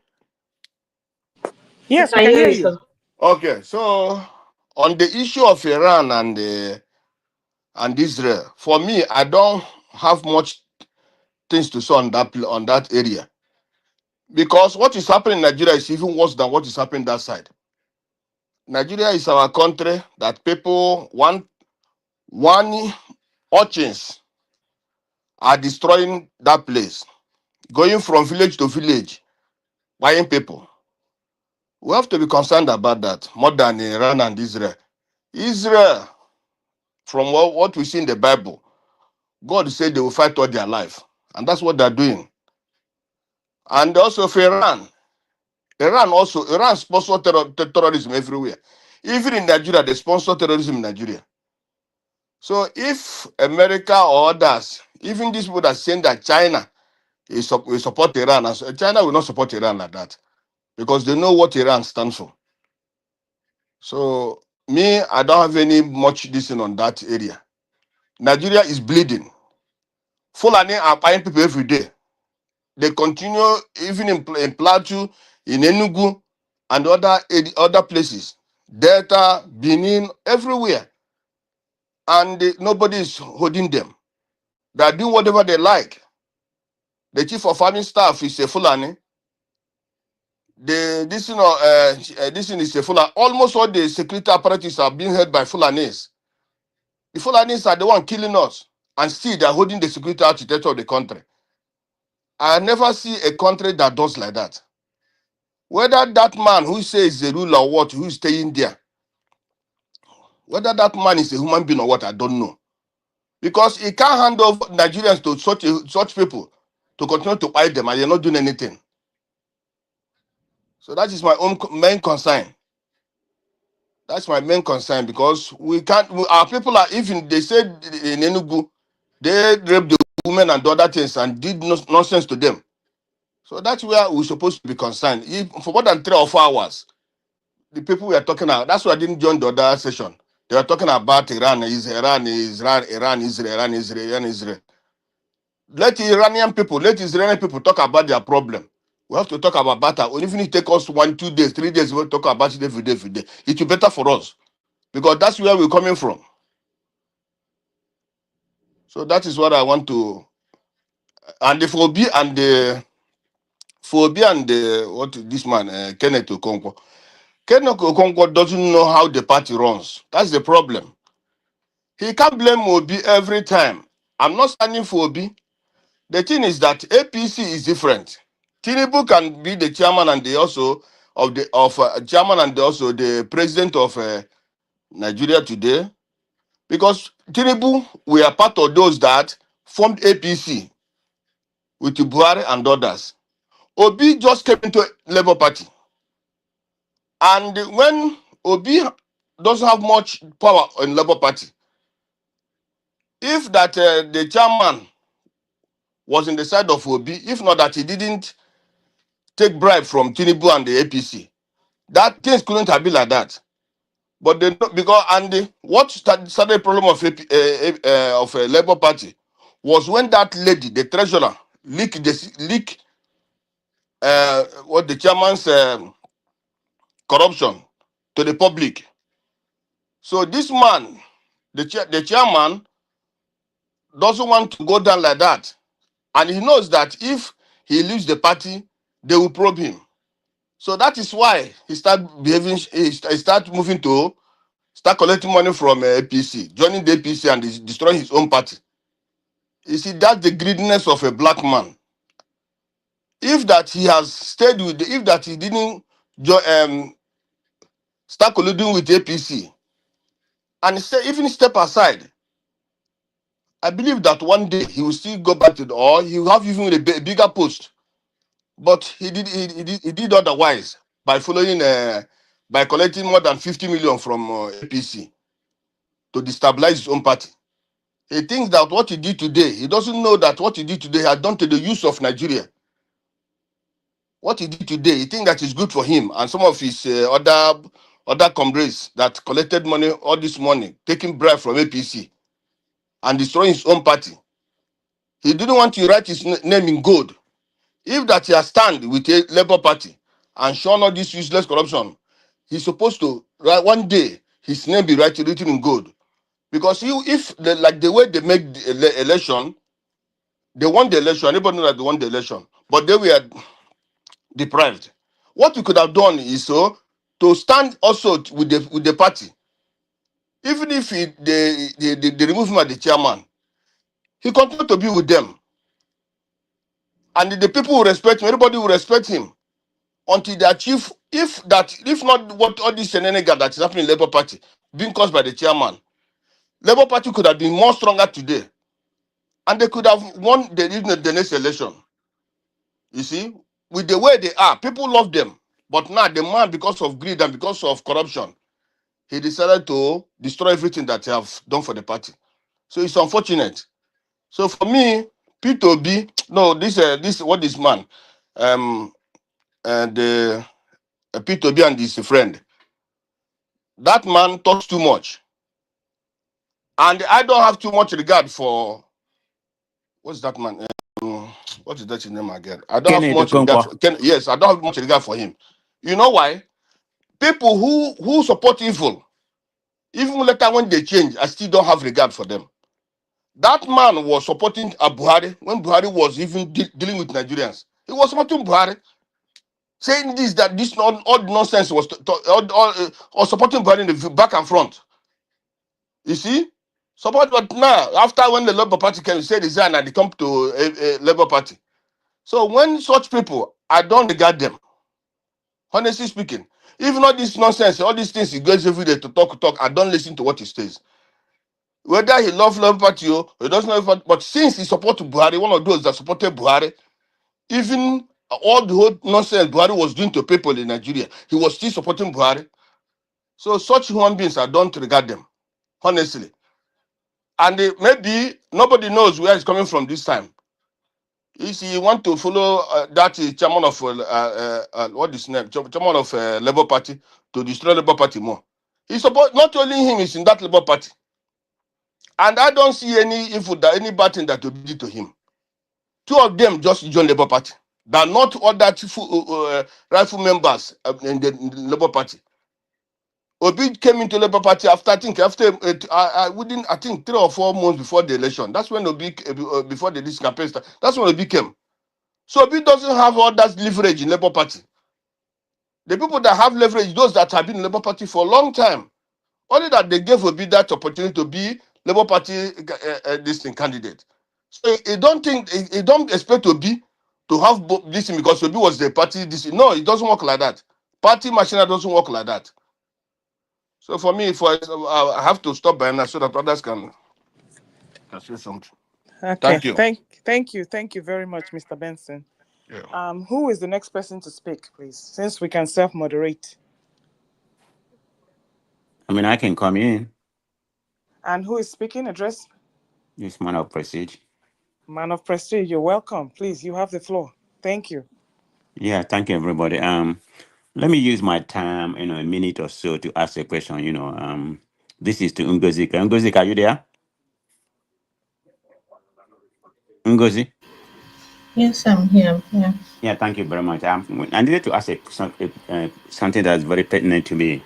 Yes, we I can hear hear you, you. sir. Okay, so on the issue of Iran and Israel, for me, I don't have much things to say on that area, because what is happening in Nigeria is even worse than what is happening that side. Nigeria is our country that people one urchins are destroying that place, going from village to village, buying people. We have to be concerned about that more than Iran and Israel. Israel, from what we see in the Bible, God said they will fight all their life. And that's what they're doing. And also for Iran, Iran sponsor terrorism everywhere. Even in Nigeria, they sponsor terrorism in Nigeria. So if America or others, even these people that saying that China will support Iran, China will not support Iran like that because they know what Iran stands for. So me, I don't have any much listen on that area. Nigeria is bleeding. Fulani are buying people every day. They continue even in Plateau, in Enugu, and other places. Delta, Benin, everywhere. And nobody is holding them. They are doing whatever they like. The chief of army staff is a Fulani. This thing is a Fulani. Almost all the security apparatus are being held by Fulanis. The Fulanis are the one killing us. And still they are holding the security architecture of the country. I never see a country that does like that. Whether that man who says the ruler or what, who is staying there, whether that man is a human being or what, I don't know. Because he can't hand over Nigerians to such people to continue to fight them and they're not doing anything. So that is my own main concern. That's my main concern because we can't, our people are, even they said in Enugu, they raped the women and other things and did nonsense to them. So that's where we're supposed to be concerned. For more than 3 or 4 hours, the people we are talking about, that's why I didn't join the other session. They were talking about Iran, Israel. Let Iranian people, let Israeli people talk about their problem. We have to talk about better. Even if it take us 1, 2 days, 3 days, we'll talk about it every day. It will be better for us because that's where we're coming from. So that is what I want to. And the phobia and the what this man Kenneth Okonkwo. Kenneth Okonkwo doesn't know how the party runs. That's the problem. He can't blame Obi every time. I'm not standing for Obi. The thing is that APC is different. Tinubu can be the chairman and the also of the chairman and also the president of Nigeria today, because Tinubu we are part of those that formed APC with Buhari and others. Obi just came into Labour Party, and when Obi doesn't have much power in Labour Party, if that the chairman was in the side of Obi, if not that he didn't take bribe from Tinubu and the APC, that things couldn't have been like that. But they know because what started the problem of Labour Party was when that lady, the treasurer, leak what the chairman's corruption to the public. So this man, the chairman, doesn't want to go down like that, and he knows that if he leaves the party, they will probe him. So that is why he start behaving. He start moving to start collecting money from APC, joining the APC and destroying his own party. You see, that's the greediness of a black man. If that he has stayed with, if that he didn't start colluding with APC and even step aside, I believe that one day he will still go back to or he will have even a bigger post. But he did otherwise by following by collecting more than 50 million from APC to destabilize his own party. He thinks that what he did today, he doesn't know that what he did today has done to the use of Nigeria. What he did today, he thinks that is good for him and some of his other comrades that collected money all this money, taking bribe from APC and destroying his own party. He didn't want to write his name in gold. If that he has stand with a Labour Party and shown all this useless corruption, he's supposed to one day his name be written in gold. Because like the way they make the election, they won the election. Anybody know that they won the election, but they were deprived. What we could have done is to stand also with the party. Even if they remove him as the chairman, he continued to be with them, and the people will respect him. Everybody will respect him until they achieve, if not what all this shenanigan that is happening in Labour Party being caused by the chairman, Labour Party could have been more stronger today, and they could have won the next election. You see, with the way they are, people love them. But now the man, because of greed and because of corruption, he decided to destroy everything that they have done for the party. So it's unfortunate. So for me, P2B, no, this what this man, the P2B and his friend, that man talks too much, and I don't have too much regard for what's that man? What is that his name again? I don't have Kenneth much regard Okonkwo. for yes, I don't have much regard for him. You know why? People who support evil, even later when they change, I still don't have regard for them. That man was supporting Buhari when Buhari was even dealing with Nigerians. He was supporting Buhari, saying this all nonsense was or supporting Buhari in the back and front. You see, support. But now, after when the Labour Party came, he said resign and they come to a Labour Party. So when such people, I don't regard them. Honestly speaking, even all this nonsense, all these things he goes every day to talk, I don't listen to what he says. Whether he loves Labour Party or he doesn't know, but since he supported Buhari, one of those that supported Buhari, even all the whole nonsense Buhari was doing to people in Nigeria, he was still supporting Buhari. So such human beings, I don't regard them, honestly. And maybe nobody knows where it's coming from this time. If you want to follow that chairman of what is his name, chairman of Labour Party to destroy Labour Party more. He support not only him is in that Labour Party, and I don't see any evil that any bad thing that will be to him. Two of them just joined Labour Party. They're not other rifle members in the Labour Party. Obi came into Labour Party after within 3 or 4 months before the election. That's when Obi before this campaign started. That's when Obi came. So Obi doesn't have all that leverage in Labour Party. The people that have leverage, those that have been in Labour Party for a long time, only that they gave Obi that opportunity to be Labour Party candidate. So he don't expect Obi to have this thing because Obi was the party. No, it doesn't work like that. Party machinery doesn't work like that. So for me, I have to stop by now so that others can say something. Okay. Thank you. Thank you very much, Mr. Benson. Yeah. Who is the next person to speak, please? Since we can self-moderate. I mean, I can come in. And who is speaking? Address. This man of prestige. Man of Prestige, you're welcome. Please, you have the floor. Thank you. Yeah, thank you, everybody. Let me use my time, a minute or so to ask a question. This is to Ngozika. Ngozika, are you there? Ngozi? Yes, I'm here. I'm here. Yeah, thank you very much. I needed to ask something that's very pertinent to me.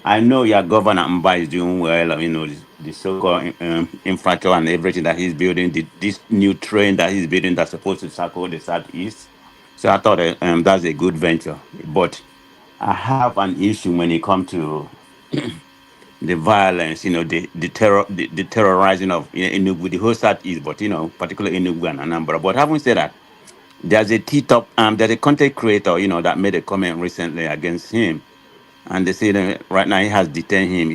I know your governor Mba is doing well, the so-called infrastructure and everything that he's building, this new train that he's building that's supposed to circle the southeast. So I thought that's a good venture. But I have an issue when it comes to the violence, the terrorizing of Enugu, the whole southeast, but particularly Enugu and Anambra. But having said that, there's a content creator, that made a comment recently against him, and they say that right now he has detained him.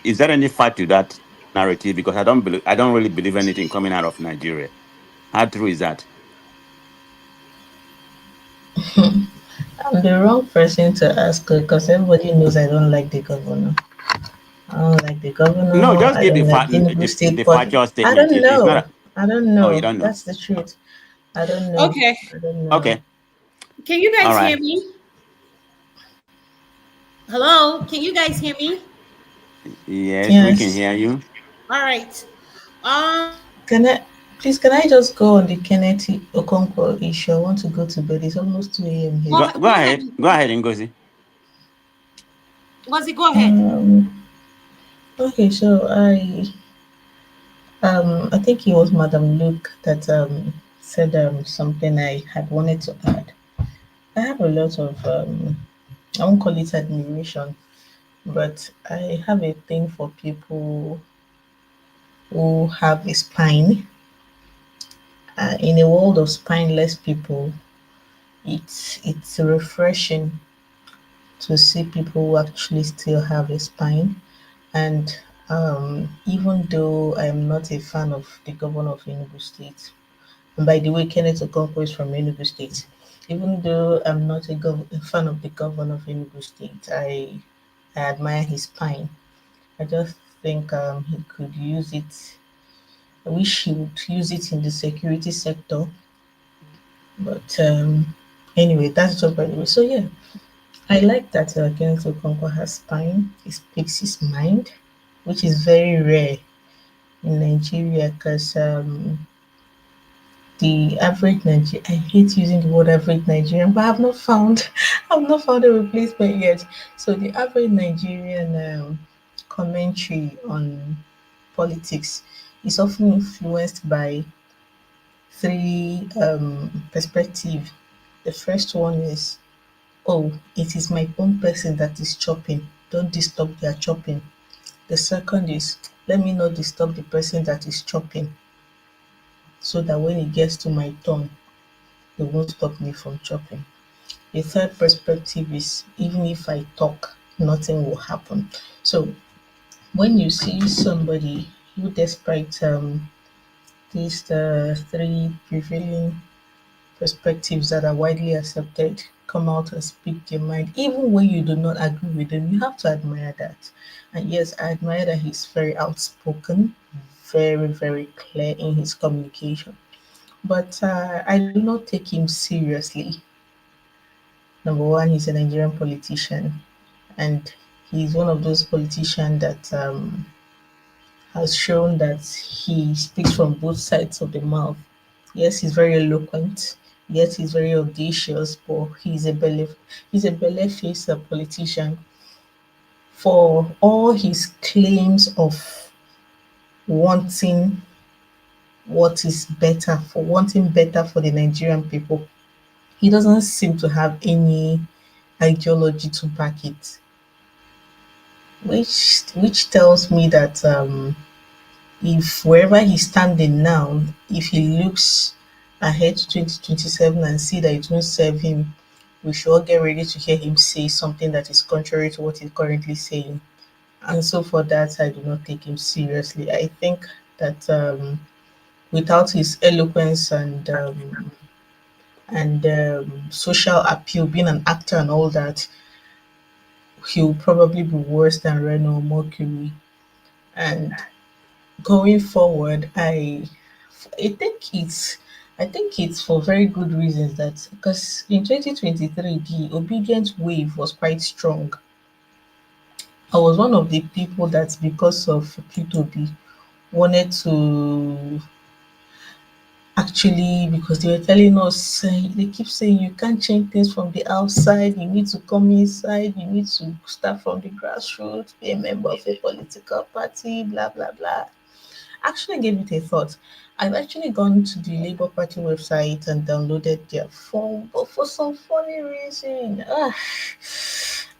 Is there any fact to that narrative? Because I don't really believe anything coming out of Nigeria. How true is that? I'm the wrong person to ask because everybody knows I don't like the governor. I don't like the No, governor. just I give the don't like fact, Enugu the State, but factual I statement. don't It's not. know. I don't Oh, you know. don't know. That's the truth. I don't know. Okay. I don't know. Okay. Can you All guys hear right. me? Hello? Can you guys hear me? Yes, we can Yes. hear you. All right. Um, Can I please can I just go on the Kennedy Okonkwo issue? I want to go to bed. It's almost 2 a.m. here. Go go ahead. ahead. Go ahead, Ngozi. Was it? Go ahead. Um okay, so I think it was Madam Luke that said something I had wanted to add. I have a lot of I won't call it admiration, but I have a thing for people who have a spine. In a world of spineless people, It's refreshing to see people who actually still have a spine. And even though I'm not a fan of the governor of Enugu State, and by the way, Kenneth Okonkwo is from Enugu State. Even though I'm not a fan of the governor of Enugu State, I admire his spine. I just think he could use it. I wish he would use it in the security sector. But anyway, that's just by the way. So yeah, I like that Kenneth Okonkwo has spine. He speaks his mind, which is very rare in Nigeria because the average Nigerian, I hate using the word average Nigerian, but I've not found a replacement yet. So the average Nigerian commentary on politics is often influenced by three perspectives. The first one is, oh, it is my own person that is chopping. Don't disturb their chopping. The second is, let me not disturb the person that is chopping so that when it gets to my turn, they won't stop me from chopping. The third perspective is, even if I talk, nothing will happen. So when you see somebody who, despite these three prevailing perspectives that are widely accepted, come out and speak their mind, even when you do not agree with them, you have to admire that. And yes, I admire that he's very outspoken, very, very clear in his communication. But I do not take him seriously. Number one, he's a Nigerian politician, and he's one of those politicians that has shown that he speaks from both sides of the mouth. Yes, he's very eloquent. Yes, he's very audacious, but he's a belly-faced politician. For all his claims of wanting wanting better for the Nigerian people, he doesn't seem to have any ideology to back it, which tells me that if wherever he's standing now, if he looks ahead to 2027 and see that it won't serve him, we should all get ready to hear him say something that is contrary to what he's currently saying. And so for that, I do not take him seriously. I think that without his eloquence and social appeal, being an actor and all that, he'll probably be worse than Reno or Mercury. And going forward, I think it's for very good reasons, that because in 2023 the obedient wave was quite strong. I was one of the people that, because of P2B, wanted to actually, because they were telling us, they keep saying you can't change things from the outside, you need to come inside, you need to start from the grassroots, be a member of a political party, blah blah blah. Actually gave it a thought. I've actually gone to the Labour Party website and downloaded their form, but for some funny reason,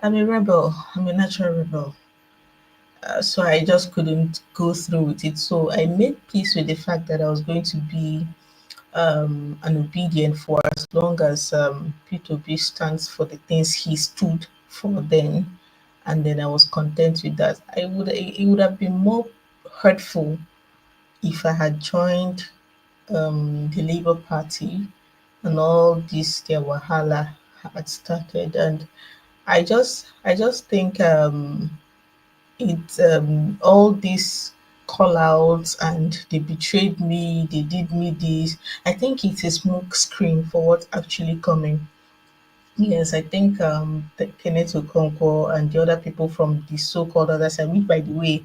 I'm a rebel. I'm a natural rebel. So I just couldn't go through with it. So I made peace with the fact that I was going to be an obedient for as long as P2B stands for the things he stood for then. And then I was content with that. It would have been more hurtful if I had joined the Labour Party and all this their wahala had started. And I just think it all these call outs and they betrayed me, they did me this. I think it's a smoke screen for what's actually coming. Yes, I think that Kenneth Okonkwo and the other people from the so-called other side, which by the way,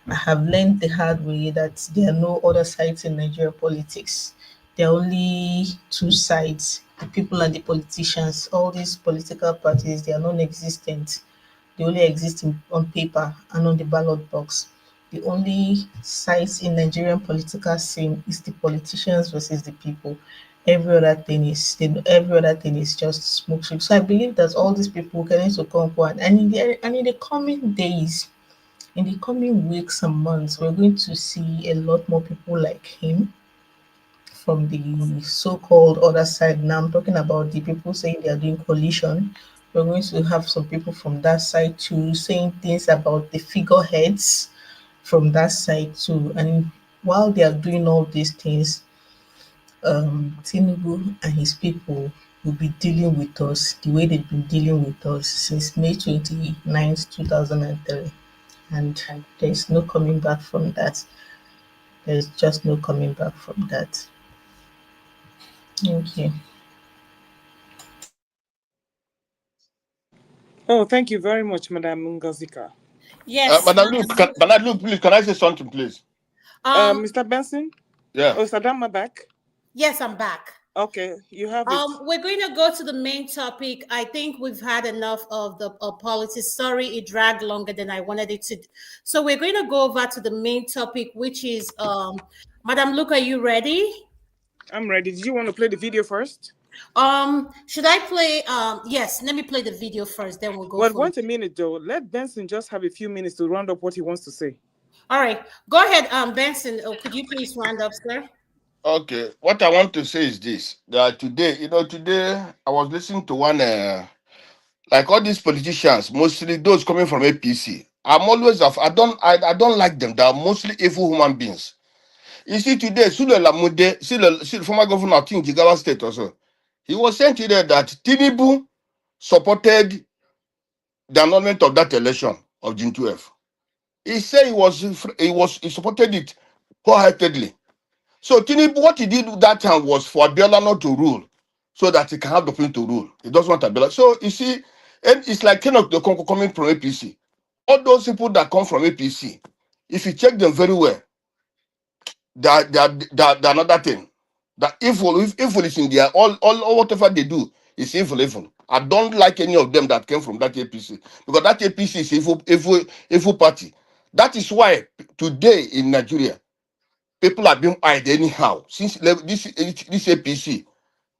I have learned the hard way that there are no other sides in Nigeria politics. There are only two sides, the people and the politicians. All these political parties, they are non-existent. They only exist on paper and on the ballot box. The only sides in Nigerian political scene is the politicians versus the people. Every other thing is just smoke. So I believe that all these people can to come forward, and in the coming days, in the coming weeks and months, we're going to see a lot more people like him from the so-called other side. Now I'm talking about the people saying they are doing coalition. We're going to have some people from that side too saying things about the figureheads from that side too. And while they are doing all these things, Tinubu and his people will be dealing with us the way they've been dealing with us since May 29th, 2003. And there's no coming back from that. There's just no coming back from that. Thank you. Oh, thank you very much, Madam Ngazika. Yes. Madam Luke, please, can I say something, please? Um. Mr. Benson? Yeah. Oh, Sadama back? Yes, I'm back. Okay, you have it. We're going to go to the main topic. I think we've had enough of the politics. Sorry, it dragged longer than I wanted it to. So we're going to go over to the main topic, which is Madam Luke, are you ready? I'm ready. Did you want to play the video first? Should I play? Yes, let me play the video first, then we'll go Well, from. wait a minute though. Let Benson just have a few minutes to round up what he wants to say. All right, go ahead, Benson. Oh, could you please round up, sir? Okay. What I want to say is this: that today, today I was listening to one, like all these politicians, mostly those coming from APC. I don't like them. They are mostly evil human beings. You see, today, Sule Lamude, see the former governor of King Jigawa State also, he was saying today that Tinubu supported the annulment of that election of June 12. He said he supported it wholeheartedly. So Tinubu, what he did that time was for Abiola not to rule, so that he can have the opportunity to rule. He doesn't want Abiola. So you see, and it's like kind of the coming from APC. All those people that come from APC, if you check them very well, they're another thing. The evil, if evil is in there, all whatever they do is evil. I don't like any of them that came from that APC, because that APC is evil party. That is why today in Nigeria, people are being eyed anyhow. Since this APC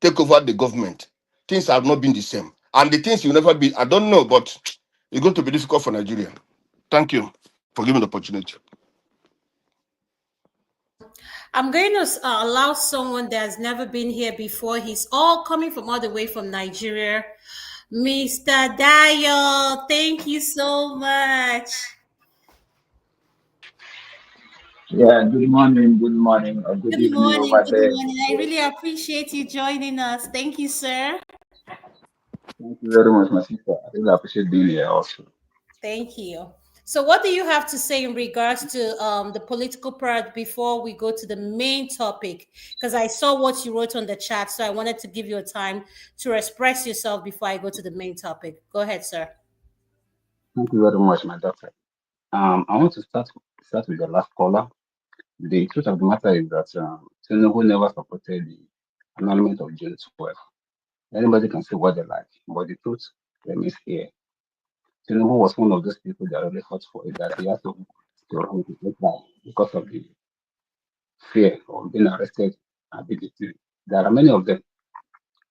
take over the government, things have not been the same. And the things will never be, I don't know, but it's going to be difficult for Nigeria. Thank you for giving the opportunity. I'm going to allow someone that has never been here before. He's all coming from all the way from Nigeria. Mr. Dayo, thank you so much. Yeah, good morning, or good Good evening morning. over Good there. morning. I really appreciate you joining us. Thank you, sir. Thank you very much, my sister. I really appreciate being here also. Thank you. So, what do you have to say in regards to the political part before we go to the main topic? Because I saw what you wrote on the chat, so I wanted to give you a time to express yourself before I go to the main topic. Go ahead, sir. Thank you very much, my doctor. I want to start with the last caller. The truth of the matter is that Tinubu never supported the annulment of June 12. Anybody can say what they like, but the truth remains here. Tinubu was one of those people that really fought for it, that he had to run to get back because of the fear of being arrested and being detained. There are many of them.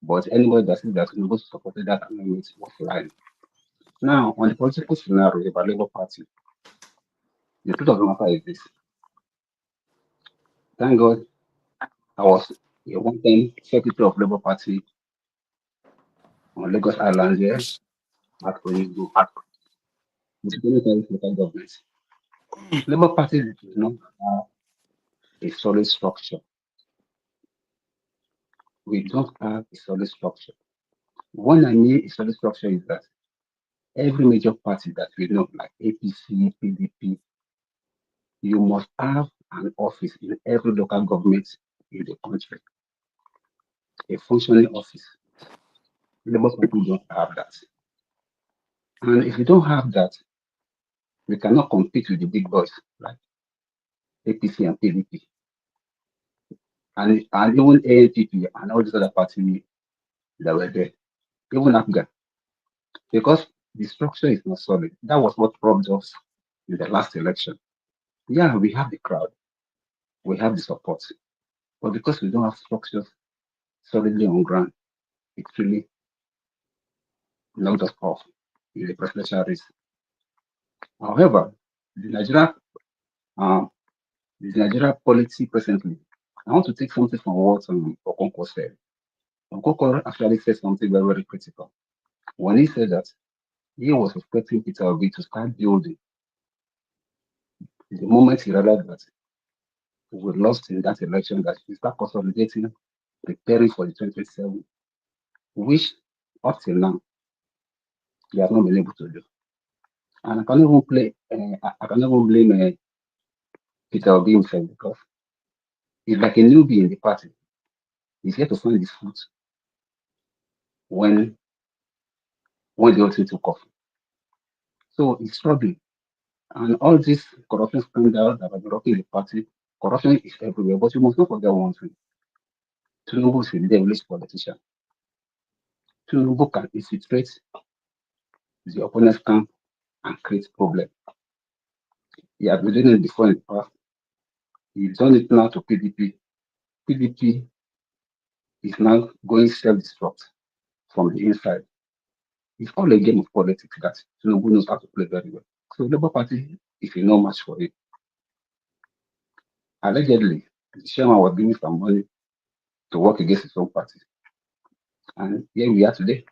But anybody that says that Tinubu supported that amendment was lying. Now, on the political scenario about Labour Party, the truth of the matter is this. Thank God I was a one-time secretary of Labour Party on Lagos Island here at Oyibo, the Democratic local government. Labour Party does not have a solid structure. We don't have a solid structure. When I mean a solid structure is that every major party that we know, like APC, PDP, you must have an office in every local government in the country, a functioning office. Labour Party don't have that. And if you don't have that, we cannot compete with the big boys like APC and PDP and even ANPP and all these other parties that were there, even Afghan, because the structure is not solid. That was what robbed us in the last election. Yeah, we have the crowd, we have the support, but because we don't have structures solidly on ground, it really knocked us off in the presidential race. However, the Nigeria, um, the Nigeria policy presently I want to take something from what Okonkwo said. Okonkwo actually said something very, very critical. When he said that he was expecting Peter Obi to start building the moment he realized that we lost in that election, that he start consolidating, preparing for the 2027, which up till now he has not been able to do. And I can even I can even blame Peter Obi himself because he's like a newbie in the party. He's here to find his foot when the whole thing took off. So he's struggling. And all this corruption scandals that have been rocking the party, corruption is everywhere. But you must not forget one thing. Tinubu is a devilish politician. Tinubu can infiltrate the opponent's camp and create problem. He has been doing it before in the past. He's done it now to PDP. PDP is now going self-destruct from the inside. It's all a game of politics that Tinubu knows how to play very well. So Labour Party is a no match for him. Allegedly, the chairman was giving some money to work against his own party. And here we are today.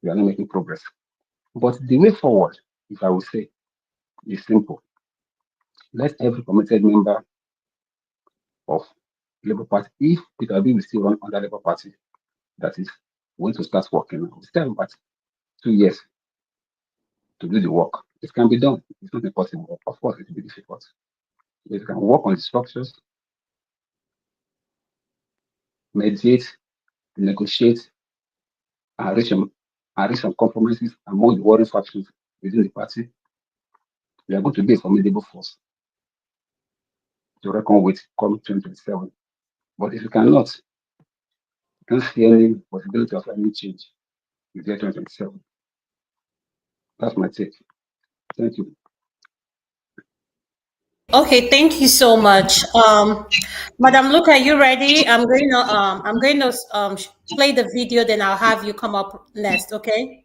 We are not making progress. But the way forward, if I would say, is simple. Let every committed member of Labour Party, if Peter Obi will still run under Labour Party, that is going to start working now. We still have about 2 years to do the work. It can be done. It's not impossible. Of course, it will be difficult. If you can work on the structures, mediate, negotiate, and reach some compromises among the warring factions within the party, we are going to be a formidable force to reckon with come 2027. But if you cannot, you can't see any possibility of any change in the year 2027. That's my take. Thank you. Okay, thank you so much. Madam Luke, are you ready? I'm going to play the video, then I'll have you come up next, okay?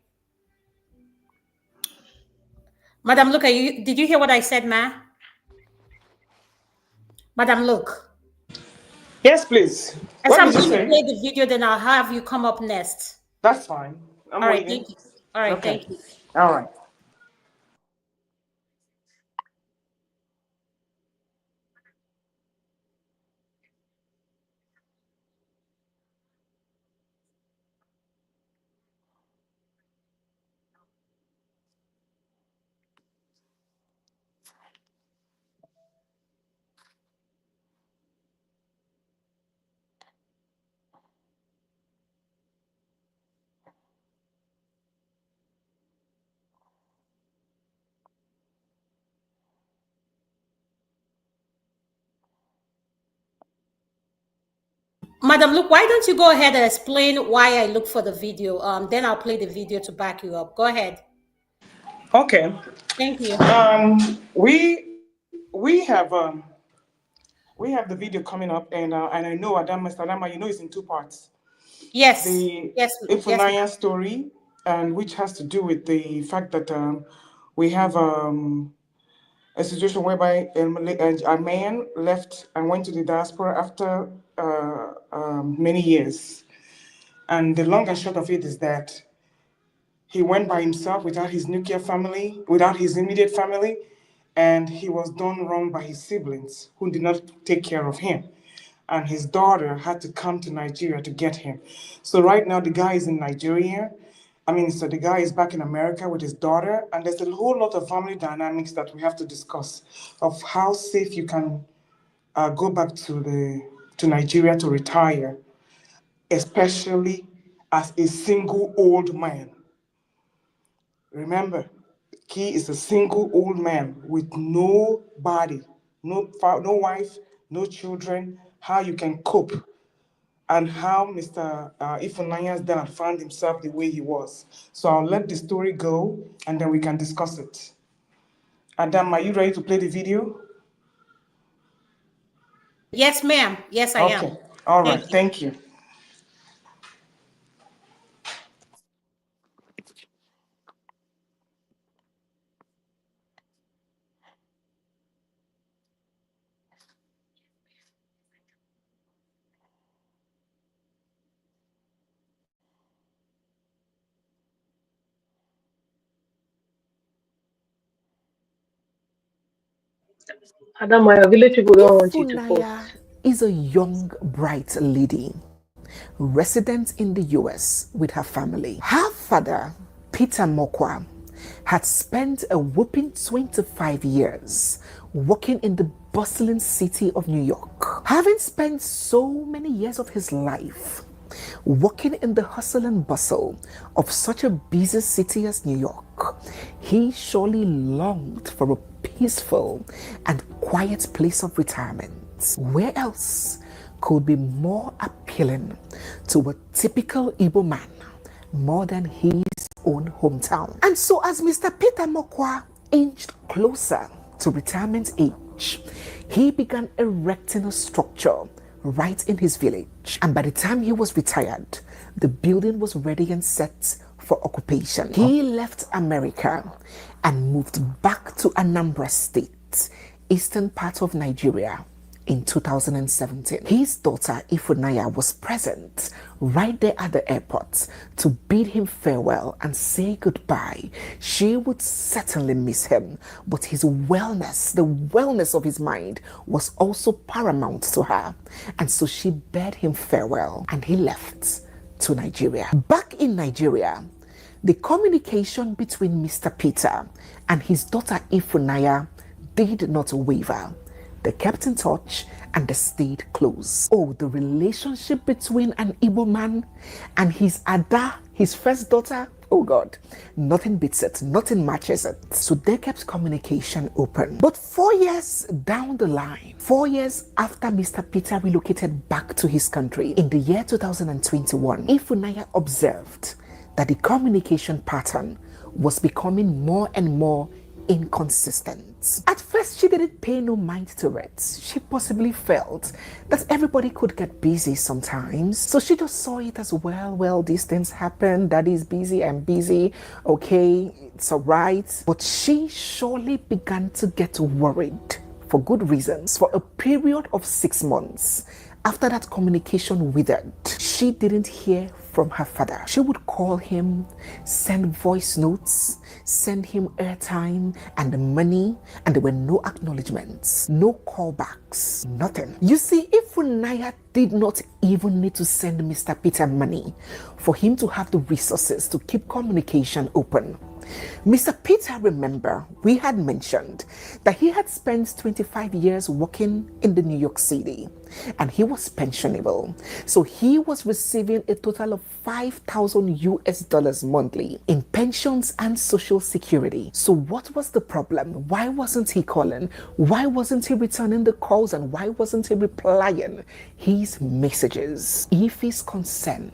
Madam Luke, did you hear what I said, ma? Madam Luke. Yes, please. I said What I'm did you going to say? play the video, then I'll have you come up next. That's fine. I'm All right, waiting. thank you. All right, Okay. thank you. All right. Madam Luke, why don't you go ahead and explain why I look for the video? Then I'll play the video to back you up. Go ahead. Okay. Thank you. We have the video coming up, and I know Adam, Mr. Adama, you know it's in two parts. Yes, The yes, yes, Ifunanya story, and which has to do with the fact that we have a situation whereby a man left and went to the diaspora after many years. And the long and short of it is that he went by himself without his nuclear family, without his immediate family, and he was done wrong by his siblings who did not take care of him. And his daughter had to come to Nigeria to get him. So right now the guy is in Nigeria. So the guy is back in America with his daughter, and there's a whole lot of family dynamics that we have to discuss of how safe you can go back to Nigeria to retire, especially as a single old man. Remember, he is a single old man with no body, no wife, no children. How you can cope, and how Mr. Ifunanya's dad found himself the way he was. So I'll let the story go, and then we can discuss it. Adam, are you ready to play the video? yes, ma'am. Yes, I am. Okay. All Thank right. you. Thank you. Adama, village people don't want you to Ifunaya post. is a young, bright lady resident in the US with her family. Her father, Peter Mokwa, had spent a whopping 25 years working in the bustling city of New York. Having spent so many years of his life working in the hustle and bustle of such a busy city as New York, he surely longed for a peaceful and quiet place of retirement. Where else could be more appealing to a typical Igbo man more than his own hometown? And so as Mr. Peter Mokwa inched closer to retirement age, he began erecting a structure right in his village. And by the time he was retired, the building was ready and set for occupation. He left America and moved back to Anambra State, eastern part of Nigeria, in 2017. His daughter Ifunaya was present right there at the airport to bid him farewell and say goodbye. She would certainly miss him, but his wellness, the wellness of his mind, was also paramount to her. And so she bade him farewell and he left to Nigeria. Back in Nigeria, the communication between Mr. Peter and his daughter Ifunaya did not waver. They kept in touch and they stayed close. Oh, the relationship between an Igbo man and his Ada, his first daughter, oh God, nothing beats it, nothing matches it. So they kept communication open. But 4 years down the line, 4 years after Mr. Peter relocated back to his country in the year 2021, Ifunaya observed that the communication pattern was becoming more and more inconsistent. At first, she didn't pay no mind to it. She possibly felt that everybody could get busy sometimes. So she just saw it as, well, these things happen. Daddy's busy, I'm busy. Okay, it's all right. But she surely began to get worried for good reasons. For a period of 6 months, after that communication withered, she didn't hear from her father. She would call him, send voice notes, send him airtime and money, and there were no acknowledgements, no callbacks, nothing. You see, Ifunaya did not even need to send Mr. Peter money for him to have the resources to keep communication open. Mr. Peter, remember, we had mentioned that he had spent 25 years working in the New York City and he was pensionable. So he was receiving a total of 5,000 US dollars monthly in pensions and social security. So what was the problem? Why wasn't he calling? Why wasn't he returning the calls? And why wasn't he replying his messages? If his concern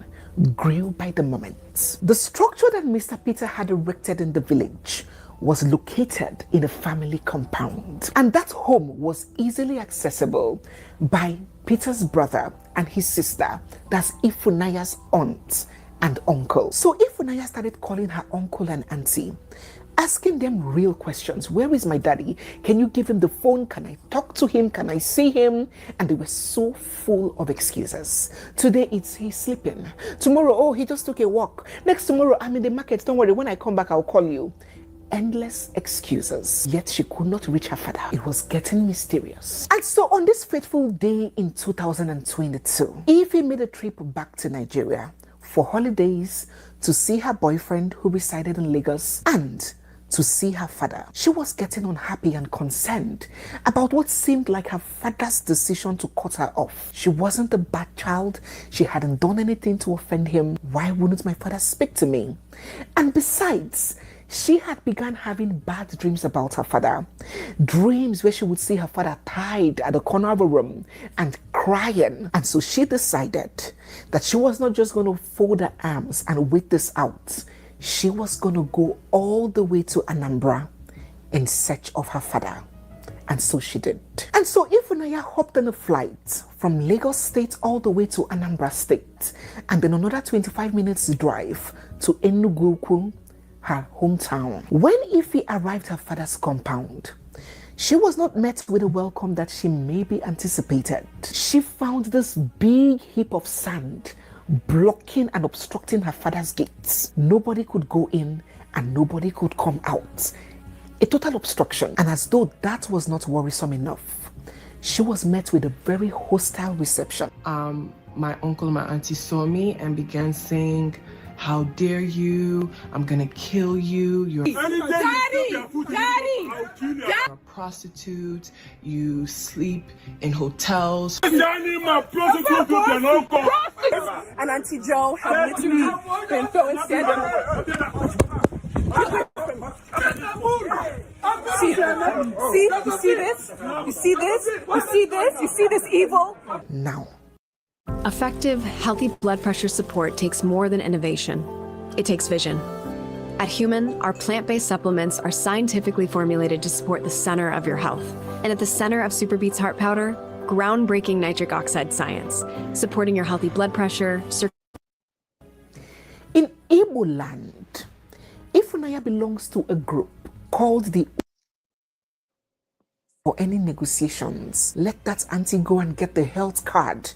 grew by the moment. The structure that Mr. Peter had erected in the village was located in a family compound, and that home was easily accessible by Peter's brother and his sister, that's Ifunaya's aunt and uncle. So Ifunaya started calling her uncle and auntie, asking them real questions. Where is my daddy? Can you give him the phone? Can I talk to him? Can I see him? And they were so full of excuses. Today he's sleeping. Tomorrow, oh, he just took a walk. Next tomorrow, I'm in the market. Don't worry, when I come back, I'll call you. Endless excuses. Yet she could not reach her father. It was getting mysterious. And so on this fateful day in 2022, Ify made a trip back to Nigeria for holidays to see her boyfriend who resided in Lagos and to see her father. She was getting unhappy and concerned about what seemed like her father's decision to cut her off. She wasn't a bad child. She hadn't done anything to offend him. Why wouldn't my father speak to me? And besides, she had begun having bad dreams about her father. Dreams where she would see her father tied at the corner of a room and crying. And so she decided that she was not just going to fold her arms and wait this out. She was going to go all the way to Anambra in search of her father. And so she did. And so Ifunaya hopped on a flight from Lagos State all the way to Anambra State, and then another 25 minutes drive to Enugu, her hometown. When Ify arrived at her father's compound, she was not met with a welcome that she maybe anticipated. She found this big heap of sand blocking and obstructing her father's gates. Nobody could go in and nobody could come out. a total obstruction. And as though that was not worrisome enough, she was met with a very hostile reception. My uncle and my auntie saw me and began saying, "How dare you? I'm gonna kill you. You're a prostitute. You sleep in hotels." And Auntie Joe have literally been throwing sand. See, you see this? You see this? You see this? You see this evil? Now, effective, healthy blood pressure support takes more than innovation. It takes vision. At Human, our plant-based supplements are scientifically formulated to support the center of your health. And at the center of Superbeats Heart Powder, groundbreaking nitric oxide science, supporting your healthy blood pressure. In Igbo land, Ifunanya belongs to a group called the for any negotiations. Let that auntie go and get the health card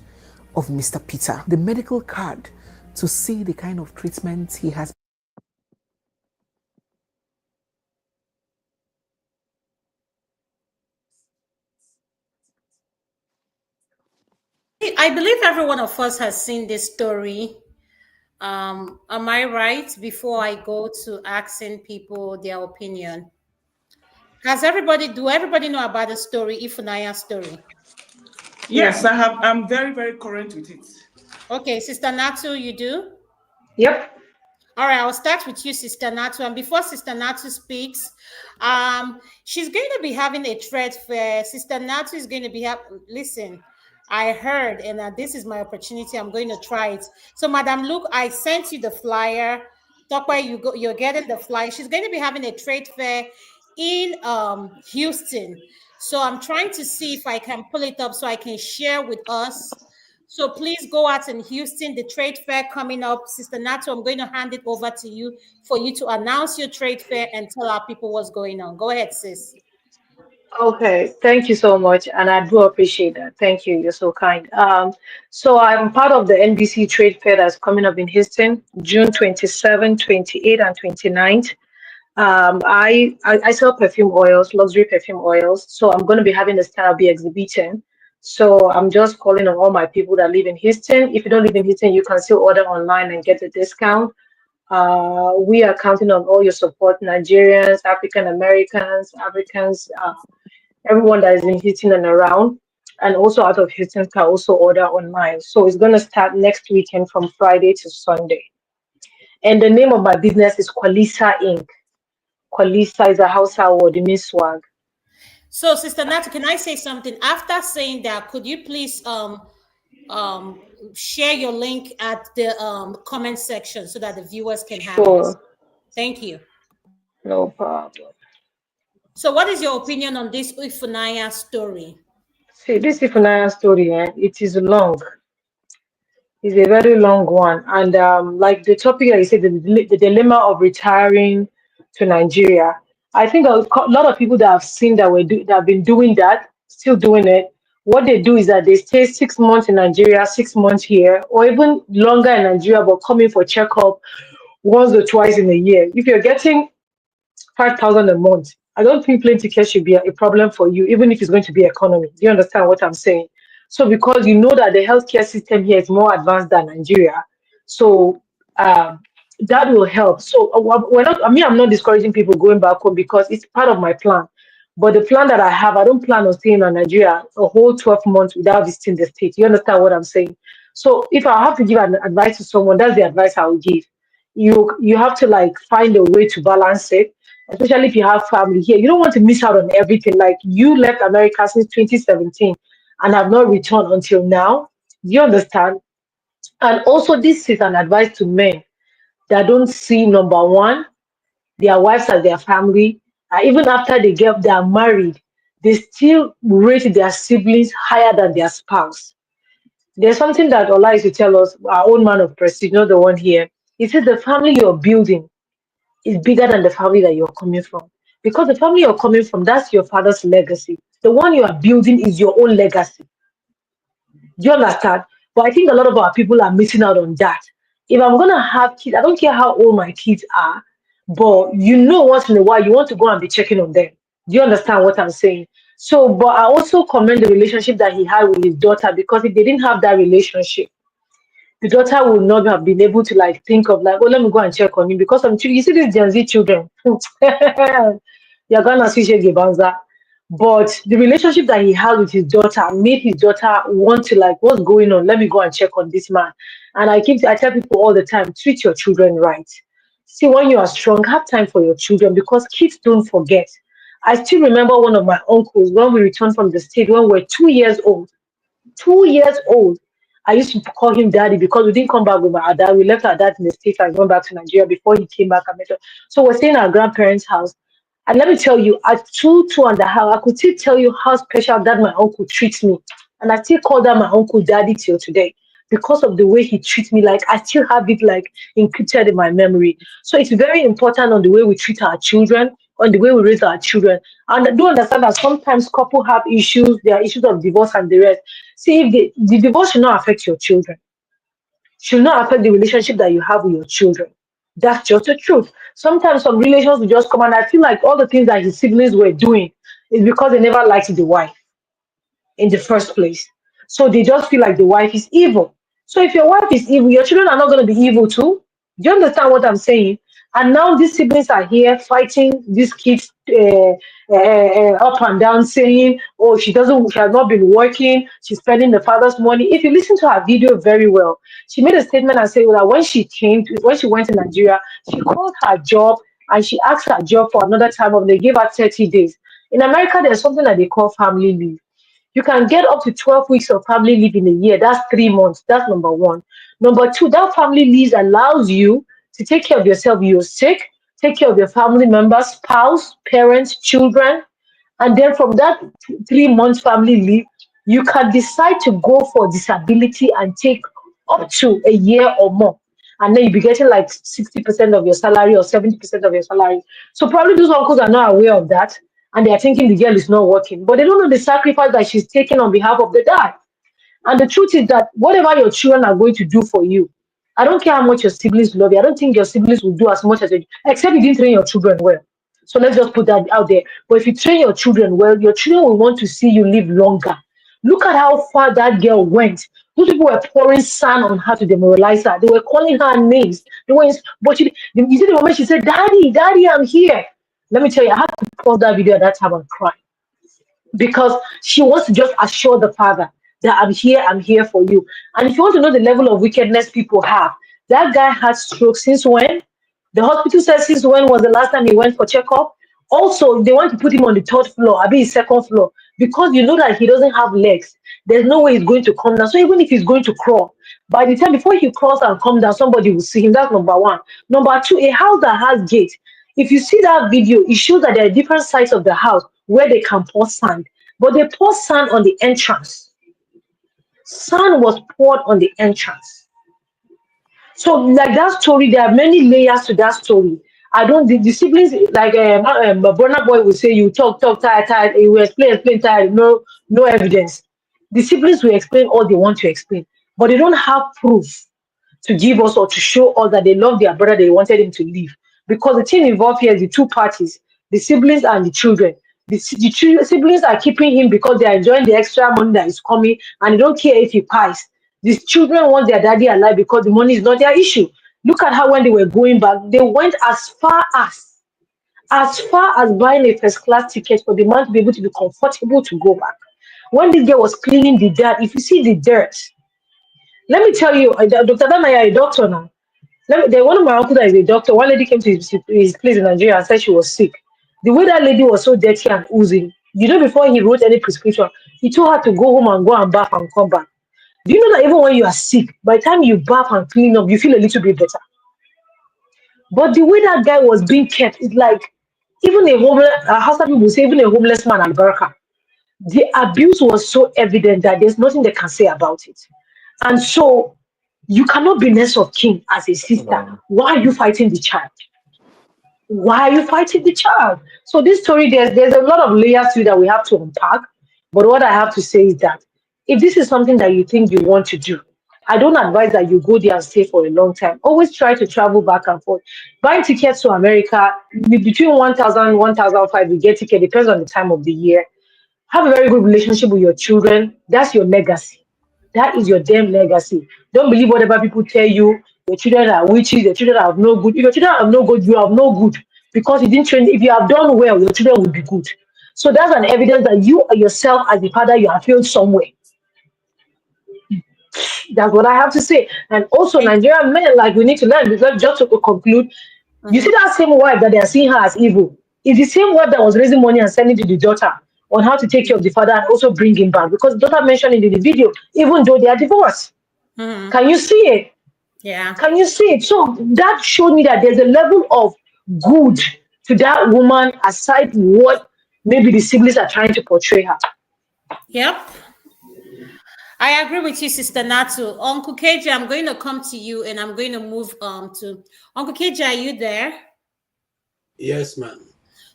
of Mr. Peter, the medical card, to see the kind of treatment he has. I believe every one of us has seen this story. Am I right? Before I go to asking people their opinion, do everybody know about the story, Ifunanya story? Yes, I have. I'm very, very current with it. Okay, Sister Natu, you do? Yep. All right, I'll start with you, Sister Natu. And before Sister Natu speaks, she's going to be having a trade fair. Sister Natu is going to be listen, I heard, and this is my opportunity. I'm going to try it. So, Madam Luke, I sent you the flyer. Talk where you're getting the flyer. She's going to be having a trade fair in Houston. So I'm trying to see if I can pull it up so I can share with us. So please go out in Houston, the trade fair coming up. Sister Nato, I'm going to hand it over to you for you to announce your trade fair and tell our people what's going on. Go ahead, sis. Okay, thank you so much, and I do appreciate that. Thank you, you're so kind. So I'm part of the NBC Trade Fair that's coming up in Houston, June 27, 28, and 29th. I sell perfume oils, luxury perfume oils. So I'm going to be having the stand, I'll be exhibiting. So I'm just calling on all my people that live in Houston. If you don't live in Houston, you can still order online and get a discount. We are counting on all your support, Nigerians, African Americans, Africans, everyone that is in Houston and around, and also out of Houston can also order online. So it's going to start next weekend from Friday to Sunday. And the name of my business is Kwalisa Inc. Kwalisa is a Hausa word, it means swag. So, Sister Nata, can I say something? After saying that, could you please share your link at the comment section so that the viewers can have it? Thank you. No problem. So, what is your opinion on this Ifunanya story? See, this Ifunanya story, it is long. It's a very long one. And like the topic that you said, the dilemma of retiring to Nigeria. I think a lot of people that have seen that that have been doing that, still doing it. What they do is that they stay 6 months in Nigeria, 6 months here, or even longer in Nigeria, but coming for checkup once or twice in a year. If you're getting 5,000 a month, I don't think plane ticket should be a problem for you, even if it's going to be economy. Do you understand what I'm saying? So because you know that the healthcare system here is more advanced than Nigeria, so that will help. So we're not. I mean, I'm not discouraging people going back home because it's part of my plan. But the plan that I have, I don't plan on staying in Nigeria a whole 12 months without visiting the state. You understand what I'm saying? So if I have to give an advice to someone, that's the advice I would give. You have to like find a way to balance it, especially if you have family here. You don't want to miss out on everything. Like you left America since 2017 and have not returned until now. Do you understand? And also, this is an advice to men that don't see number one, their wives as their family. Even after they are married, they still rate their siblings higher than their spouse. There's something that Ola used to tell us, our own man of prestige, not the one here. He said the family you're building is bigger than the family that you're coming from. Because the family you're coming from, that's your father's legacy. The one you are building is your own legacy. Do you understand? But I think a lot of our people are missing out on that. If I'm going to have kids, I don't care how old my kids are, But once in a while, you want to go and be checking on them. Do you understand what I'm saying? So, but I also commend the relationship that he had with his daughter, because if they didn't have that relationship, the daughter would not have been able to like think of like, oh, let me go and check on him, because you see these Gen Z children, you're gonna see Shege Banza. But the relationship that he had with his daughter made his daughter want to like, what's going on? Let me go and check on this man. And I tell people all the time, treat your children right. See, when you are strong, have time for your children, because kids don't forget. I still remember one of my uncles when we returned from the state when we were 2 years old. 2 years old. I used to call him daddy because we didn't come back with our dad. We left our dad in the States and went back to Nigeria before he came back. And met us. So we're staying at our grandparents' house. And let me tell you, at two and a half, I could still tell you how special that my uncle treats me. And I still call that my uncle daddy till today because of the way he treats me. Like, I still have it like encrypted in my memory. So it's very important on the way we treat our children, on the way we raise our children. And I do understand that sometimes couples have issues, there are issues of divorce and the rest. See, if the divorce should not affect your children, should not affect the relationship that you have with your children. That's just the truth. Sometimes some relations will just come, and I feel like all the things that his siblings were doing is because they never liked the wife in the first place. So they just feel like the wife is evil. So if your wife is evil, your children are not going to be evil too. Do you understand what I'm saying? And now these siblings are here fighting these kids up and down, saying, "Oh, she has not been working. She's spending the father's money." If you listen to her video very well, she made a statement and said that when she went to Nigeria, she called her job and she asked her job for another time off. They gave her 30 days. In America, there's something that they call family leave. You can get up to 12 weeks of family leave in a year. That's 3 months. That's number one. Number two, that family leave allows you to take care of yourself. You're sick, take care of your family members, spouse, parents, children. And then from that 3 months family leave, you can decide to go for disability and take up to a year or more. And then you'll be getting like 60% of your salary or 70% of your salary. So probably those uncles are not aware of that. And they are thinking the girl is not working. But they don't know the sacrifice that she's taking on behalf of the dad. And the truth is that whatever your children are going to do for you, I don't care how much your siblings love you. I don't think your siblings will do as much as you, except you didn't train your children well. So let's just put that out there. But if you train your children well, your children will want to see you live longer. Look at how far that girl went. Those people were pouring sand on her to demoralize her. They were calling her names. But you see the moment she said, "Daddy, Daddy, I'm here." Let me tell you, I had to pause that video at that time and cry because she wants to just assure the father that I'm here for you. And if you want to know the level of wickedness people have, that guy had stroke since when? The hospital said since when was the last time he went for checkup? Also, they want to put him on the third floor, I mean second floor, because you know that he doesn't have legs. There's no way he's going to come down. So even if he's going to crawl, by the time before he crawls and come down, somebody will see him. That's number one. Number two, a house that has gate. If you see that video, it shows that there are different sides of the house where they can pour sand, but they pour sand on the entrance. Sand was poured on the entrance. So, like that story, there are many layers to that story. I don't, the siblings, like Burna Boy will say, you talk, tired, you will explain, tired, no evidence. The siblings will explain all they want to explain, but they don't have proof to give us or to show us that they love their brother, they wanted him to leave. Because the thing involved here is the two parties, the siblings and the children. The siblings are keeping him because they are enjoying the extra money that is coming and they don't care if he pays. These children want their daddy alive because the money is not their issue. Look at how when they were going back, they went as far as buying a first class ticket for the man to be able to be comfortable to go back. When this girl was cleaning the dirt, if you see the dirt, let me tell you, Dr. Danaya, a doctor now. One of my uncles that is a doctor, one lady came to his place in Nigeria and said she was sick. The way that lady was so dirty and oozing, before he wrote any prescription, he told her to go and bath and come back. Do you know that even when you are sick, by the time you bath and clean up, you feel a little bit better? But the way that guy was being kept is like, even a homeless, how some people say, even a homeless man, Alberca, the abuse was so evident that there's nothing they can say about it. And so you cannot be next of kin as a sister. Why are you fighting the child? Why are you fighting the child? So this story, there's a lot of layers to it that we have to unpack. But what I have to say is that if this is something that you think you want to do, I don't advise that you go there and stay for a long time. Always try to travel back and forth. Buying tickets to America, between 1,000, 1,500, you get ticket, depends on the time of the year. Have a very good relationship with your children. That's your legacy. That is your damn legacy. Don't believe whatever people tell you. Your children are witches, your children are no good. If your children have no good, you have no good. Because you didn't train. If you have done well, your children will be good. So that's an evidence that you yourself, as the father, you have failed somewhere. That's what I have to say. And also, Nigerian men, like, we need to learn, because just to conclude, you see that same wife that they are seeing her as evil. It's the same wife that was raising money and sending to the daughter on how to take care of the father and also bring him back. Because the daughter mentioned it in the video, even though they are divorced. Can you see it? Yeah. Can you see it? So that showed me that there's a level of good to that woman aside from what maybe the siblings are trying to portray her. Yep. I agree with you, Sister Natu. Uncle KJ, I'm going to come to you and I'm going to move to Uncle KJ. Are you there? Yes, ma'am.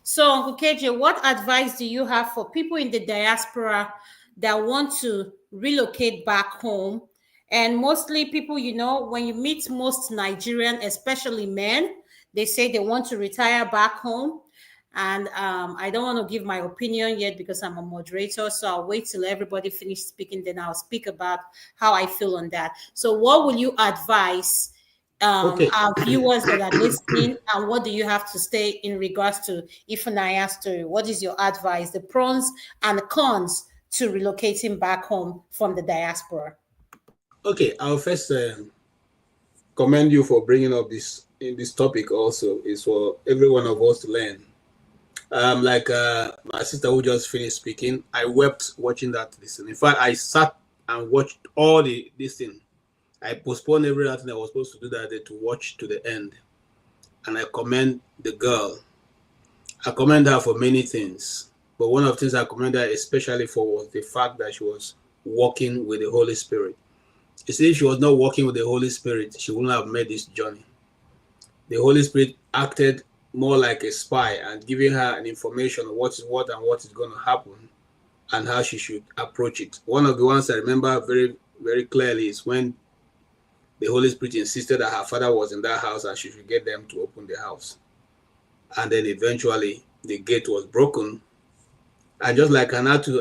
So, Uncle KJ, what advice do you have for people in the diaspora that want to relocate back home? And mostly people, you know, when you meet most Nigerian, especially men, they say they want to retire back home. And I don't want to give my opinion yet because I'm a moderator. So I'll wait till everybody finish speaking. Then I'll speak about how I feel on that. So what will you advise our viewers that are listening? And what do you have to say in regards to Ifunaya's story? What is your advice, the pros and the cons to relocating back home from the diaspora? Okay, I'll first commend you for bringing up this topic. Also, is for every one of us to learn. Like my sister who just finished speaking, I wept watching that listen. In fact, I sat and watched all this thing. I postponed every other thing I was supposed to do that day to watch to the end. And I commend the girl. I commend her for many things. But one of the things I commend her especially for was the fact that she was walking with the Holy Spirit. You see, if she was not walking with the Holy Spirit, she wouldn't have made this journey. The Holy Spirit acted more like a spy and giving her an information of what is what and what is going to happen and how she should approach it. One of the ones I remember very, very clearly is when the Holy Spirit insisted that her father was in that house and she should get them to open the house. And then eventually the gate was broken. And just like Tattoo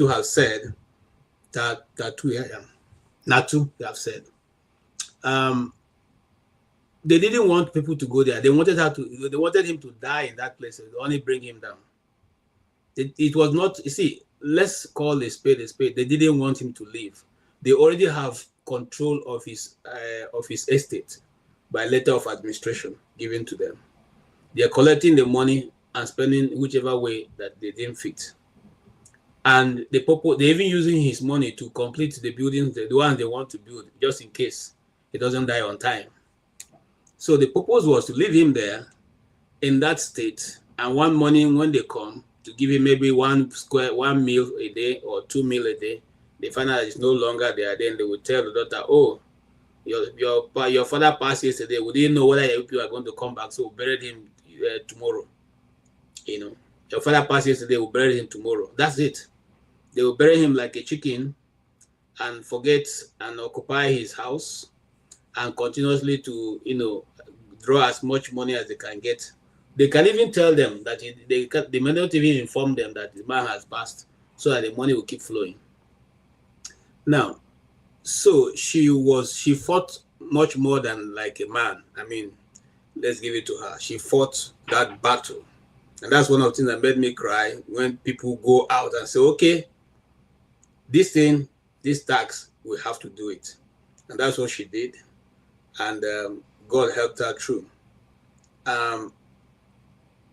have said, Natu have said, they didn't want people to go there. They wanted him to die in that place. They only bring him down. It was not, you see, let's call a spade a spade. They didn't want him to leave. They already have control of his estate by letter of administration given to them. They are collecting the money and spending whichever way that they didn't fit. And they're even using his money to complete the buildings, the ones they want to build, just in case he doesn't die on time. So the purpose was to leave him there in that state, and one morning when they come to give him maybe one meal a day or 2 meals a day, they find out it's no longer there. Then they will tell the daughter, "Oh, your father passed yesterday. We didn't know whether you are going to come back, so we buried him tomorrow. You know, your father passed yesterday. We buried him tomorrow. That's it. They will bury him like a chicken, and forget and occupy his house, and continuously to draw as much money as they can get. They can even tell them that they may not even inform them that the man has passed, so that the money will keep flowing. Now, so she fought much more than like a man. I mean, let's give it to her. She fought that battle, and that's one of the things that made me cry when people go out and say, "Okay, this tax, we have to do it," and that's what she did. And God helped her through.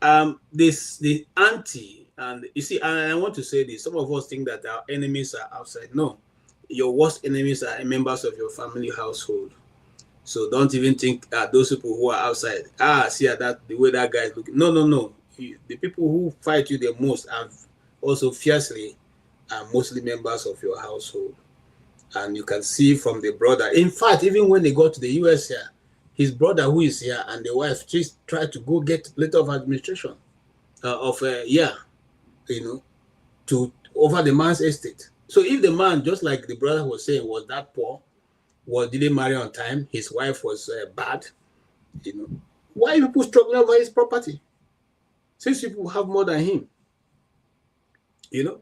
The anti, and you see, and I want to say this, some of us think that our enemies are outside. No, your worst enemies are members of your family household. So don't even think those people who are outside, see that the way that guy is looking. No. The people who fight you the most and also fiercely are mostly members of your household. And you can see from the brother. In fact, even when they got to the US here, his brother who is here and the wife just tried to go get letter of administration to over the man's estate. So if the man, just like the brother was saying, was that poor, didn't marry on time, his wife was bad, why are people struggling over his property? Since people have more than him, you know.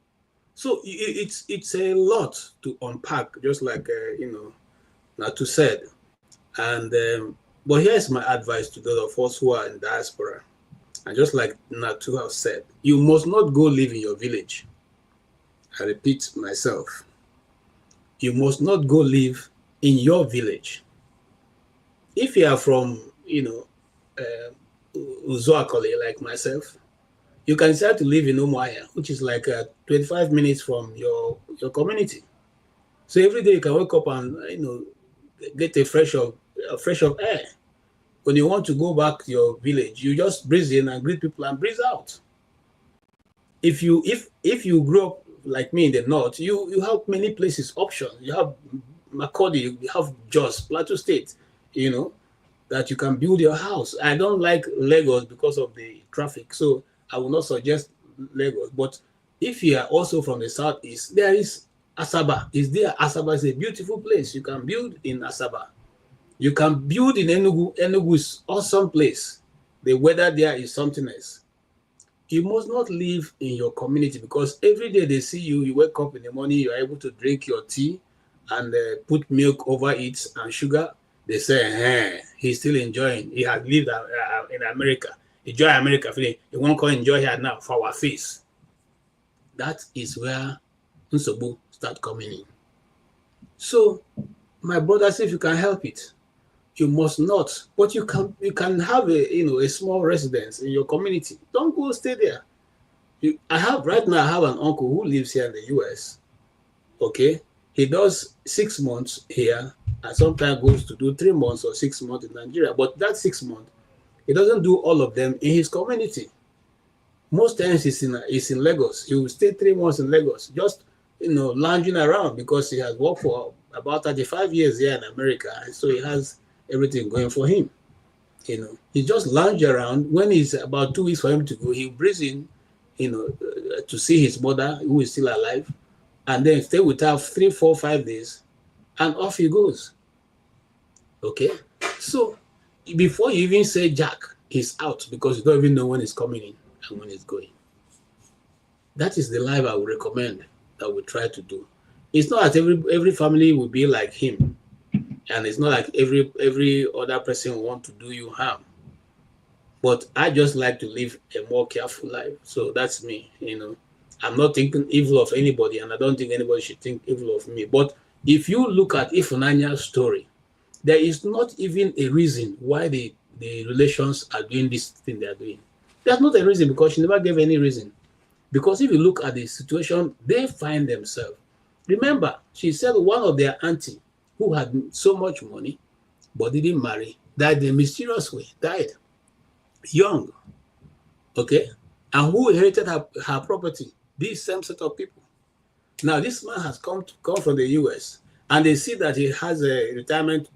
So it's a lot to unpack, just like Natu said. And but here's my advice to those of us who are in diaspora. And just like Natu have said, you must not go live in your village. I repeat myself. You must not go live in your village. If you are from, Uzoakole, like myself, you can decide to live in Umuahia, which is like 25 minutes from your community. So every day you can wake up and get a fresh of air. When you want to go back to your village, you just breathe in and greet people and breathe out. If you grew up like me in the north, you have many places options. You have Makurdi, you have Jos, Plateau State, that you can build your house. I don't like Lagos because of the traffic, so I will not suggest Lagos. But if you are also from the southeast, there is Asaba. Is there? Asaba is a beautiful place. You can build in Asaba. You can build in Enugu. Enugu is awesome place. The weather there is something else. You must not live in your community because every day they see you, you wake up in the morning, you are able to drink your tea and put milk over it and sugar. They say, hey, he's still enjoying. He has lived in America. Enjoy America. He won't come enjoy here now for our face. That is where Nsobu start coming in. So, my brothers, if you can help it, you must not. But you can have a small residence in your community. Don't go stay there. I have an uncle who lives here in the US. Okay, he does 6 months here, and sometimes goes to do 3 months or 6 months in Nigeria. But that 6 months, he doesn't do all of them in his community. Most times he's in Lagos. He will stay 3 months in Lagos, just lounging around because he has worked for about 35 years here in America, and so he has everything going for him. He just lounge around. When it's about 2 weeks for him to go, he brings in, to see his mother who is still alive, and then stay with her 3, 4, 5 days, and off he goes. Okay, so before you even say Jack, he's out because you don't even know when he's coming in and when he's going. That is the life I would recommend that we try to do. It's not that every family will be like him, and it's not like every other person will want to do you harm. But I just like to live a more careful life. So that's me. I'm not thinking evil of anybody, and I don't think anybody should think evil of me. But if you look at Ifunanya's story, there is not even a reason why the relations are doing this thing they are doing. There's not a reason because she never gave any reason. Because if you look at the situation they find themselves, remember, she said one of their auntie who had so much money but didn't marry, died in a mysterious way, died young, okay? And who inherited her property? This same set of people. Now, this man has come from the US, and they see that he has a retirement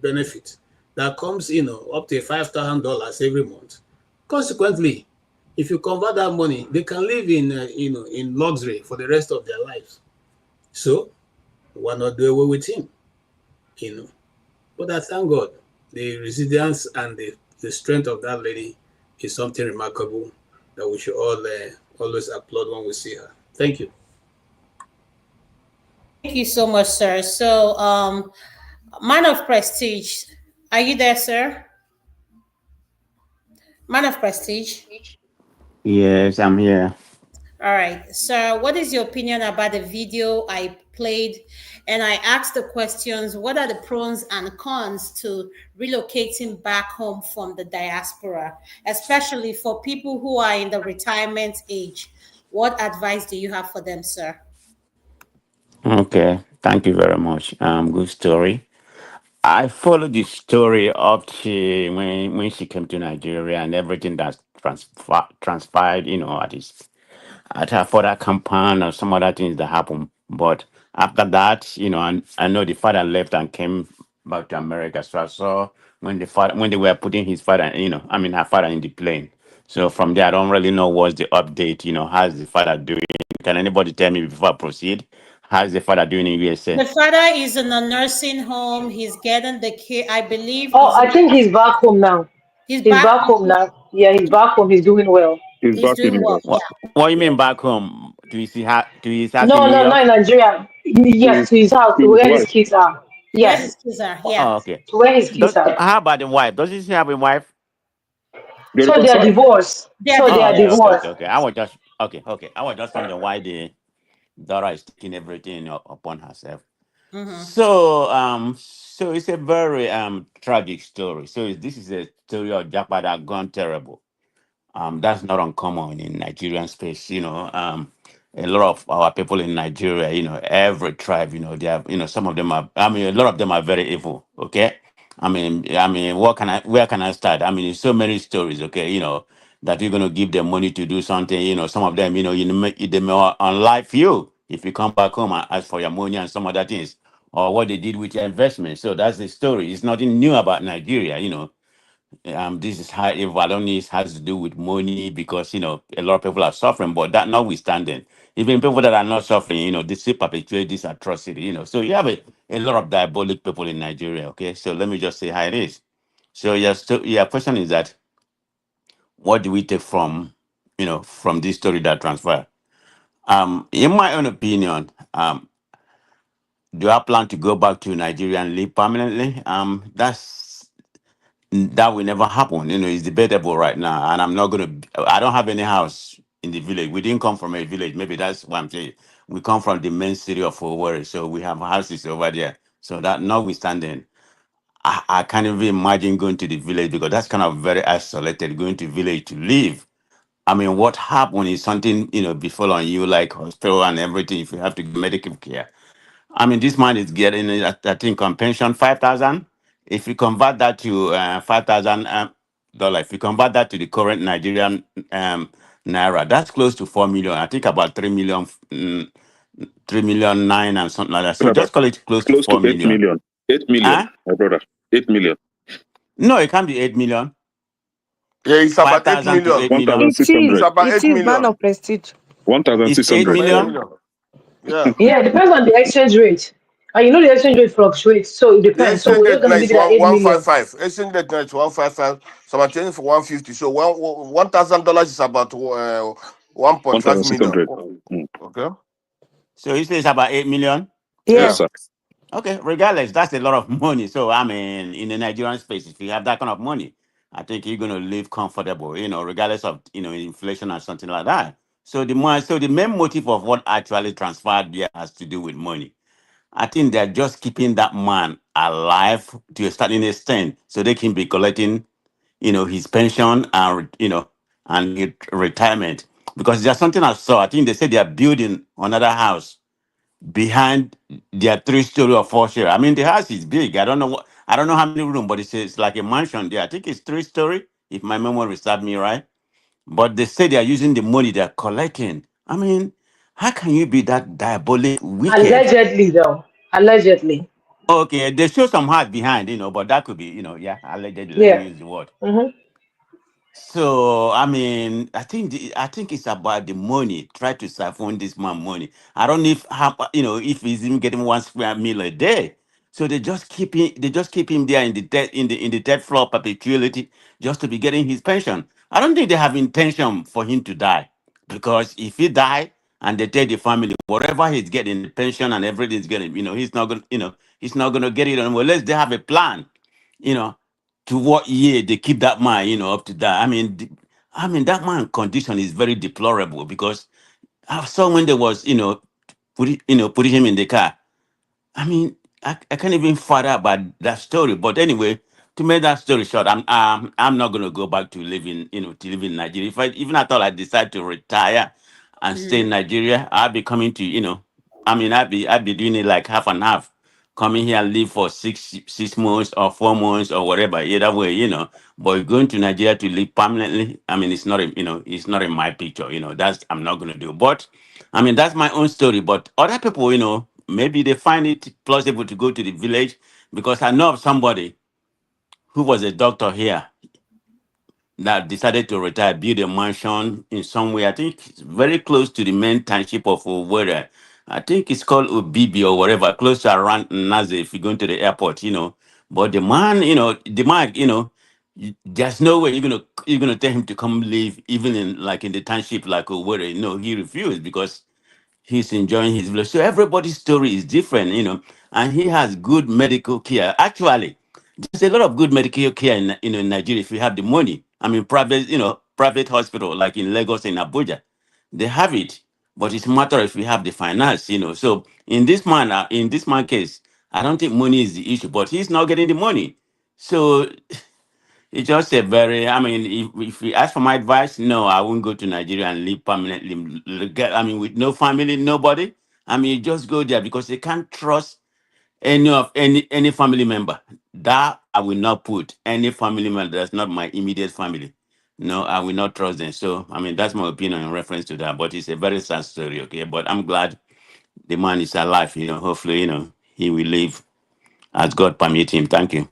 benefit that comes, up to $5,000 every month. Consequently, if you convert that money, they can live in luxury for the rest of their lives. So, why not do away with him? But I thank God, the resilience and the strength of that lady is something remarkable that we should all always applaud when we see her. Thank you. Thank you so much, sir. So, man of prestige, are you there, sir? Man of prestige. Yes, I'm here. All right, sir, what is your opinion about the video I played? And I asked the questions, what are the pros and cons to relocating back home from the diaspora, especially for people who are in the retirement age? What advice do you have for them, sir? Okay, thank you very much. Good story. I followed the story up to when she came to Nigeria and everything that transpired, at her father compound or some other things that happened. But after that, I know the father left and came back to America. So I saw when they were putting his father, her father in the plane. So from there, I don't really know what's the update. How's the father doing? Can anybody tell me before I proceed? How's the father doing in USA? The father is in a nursing home. He's getting the care. I believe Oh, I think he's back home now. he's He's back back home home. now. Yeah, he's back home. He's doing well. He's He's back in doing US. well. What Yeah. What you mean Yeah. back home? To his house in No, New no, not York? in Nigeria. To his, Yes, to his house, to to his where his wife. kids are. Where his Yes, kids are. Yeah. Oh, okay. to where his kids are. How about the wife? Doesn't she have a wife? They So they are reconciled. divorced. They are So they Oh, are okay, divorced. okay, okay, divorced. okay. I was just wondering why the daughter is taking everything upon herself. Mm-hmm. So it's a very tragic story. So this is a story of Japa that gone terrible. That's not uncommon in Nigerian space. A lot of our people in Nigeria, every tribe, they have, some of them are. I mean, a lot of them are very evil. Okay, I mean, where can I start? I mean, there's so many stories. Okay, that you're gonna give them money to do something. Some of them, they may unlife you if you come back home and ask for your money and some other things, or what they did with your investment. So that's the story. It's nothing new about Nigeria. This is how Valonies has to do with money because a lot of people are suffering, but that notwithstanding, even people that are not suffering, they still perpetuate this atrocity. So you have a lot of diabolic people in Nigeria. Okay, so let me just say how it is. So your question is that what do we take from this story that transpired? In my own opinion, do I plan to go back to Nigeria and live permanently? That will never happen. It's debatable right now, and I'm not gonna. I don't have any house in the village. We didn't come from a village. Maybe that's what I'm saying. We come from the main city of Owerri, so we have houses over there. So that notwithstanding, I can't even imagine going to the village because that's kind of very isolated. Going to village to live. I mean, what happened is something befall on you, like hospital and everything. If you have to get medical care, I mean, this man is getting, I think, on pension 5,000. If you convert that to $5,000, if you convert that to the current Nigerian naira, that's close to 4 million. I think about 3 million, 3 million nine and something like that. So About just call it close to close to 8 4 million. million. 8 million, Huh? my brother. 8 million. No, it can't be 8 million. Yeah, it's about 8 5,000 to million. 8 million. It is. It's 1,600. about 8 It is man million. of prestige. It's eight $1,600. About 8 million. million. Yeah. Yeah, it depends on the exchange rate. And you know the exchange rate fluctuates, so it The depends. So exchange we're just rate now gonna leave is it at 8 million. 155. Exchange rate now is 155. So I'm trading for 150. So $1,000 is about 1.5 million. 1,600. Mm. Okay. So he says about 8 million. Yes, Yeah. Yes. sir. Okay, regardless, that's a lot of money. So I mean, in the Nigerian space, if you have that kind of money, I think you're gonna live comfortable, regardless of inflation or something like that. So the main motive of what actually transferred there has to do with money. I think they're just keeping that man alive to a certain extent, so they can be collecting, his pension and retirement. Because there's something I saw. I think they said they are building another house behind their 3 story or 4 story. I mean, the house is big. I don't know how many rooms, but it's like a mansion there. I think it's 3 story, if my memory serves me right. But they say they are using the money they're collecting. I mean, how can you be that diabolic wicked? Allegedly, though. Allegedly. Okay, they show some heart behind, but that could be, yeah, allegedly. Let me Yeah. use the word. Mm-hmm. So I mean, I think it's about the money. Try to siphon this man money. I don't know if he's even getting 1 square meal a day. So they just keep him there in the third floor perpetuity just to be getting his pension. I don't think they have intention for him to die because if he die and they tell the family whatever he's getting pension and everything he's getting, he's not gonna get it unless they have a plan. You know, to what year they keep that man, up to that. I mean that man condition is very deplorable because I saw when there was, putting him in the car. I mean, I can't even find out about that story. But anyway, to make that story short, I'm not gonna go back to living, to live in Nigeria. Even I thought I decide to retire and stay in Nigeria, I'll be coming to, I'll be doing it like half and half. Coming here and live for 6 months or 4 months or whatever. Either way, But going to Nigeria to live permanently, I mean, it's not in my picture. That's I'm not gonna do. But I mean, that's my own story. But other people, maybe they find it plausible to go to the village because I know of somebody who was a doctor here that decided to retire, build a mansion in somewhere. I think it's very close to the main township of Owerri. I think it's called Ubibi or whatever, close to around Nazi if you're going to the airport, But the man, there's no way you're gonna tell him to come live even in the township like Owerri. No, he refused because he's enjoying his village. So everybody's story is different, and he has good medical care. Actually, there's a lot of good medical care in Nigeria if you have the money. I mean, private hospital like in Lagos and Abuja, they have it, but it's a matter if we have the finance. So in this man case, I don't think money is the issue, but he's not getting the money. So it's just a very, I mean, if you ask for my advice, no, I won't go to Nigeria and live permanently. I mean, with no family, nobody. I mean, you just go there because they can't trust any family member. That I will not put any family member that's not my immediate family. No, I will not trust them. So, I mean, that's my opinion in reference to that. But it's a very sad story, okay? But I'm glad the man is alive. Hopefully, he will live as God permit him. Thank you.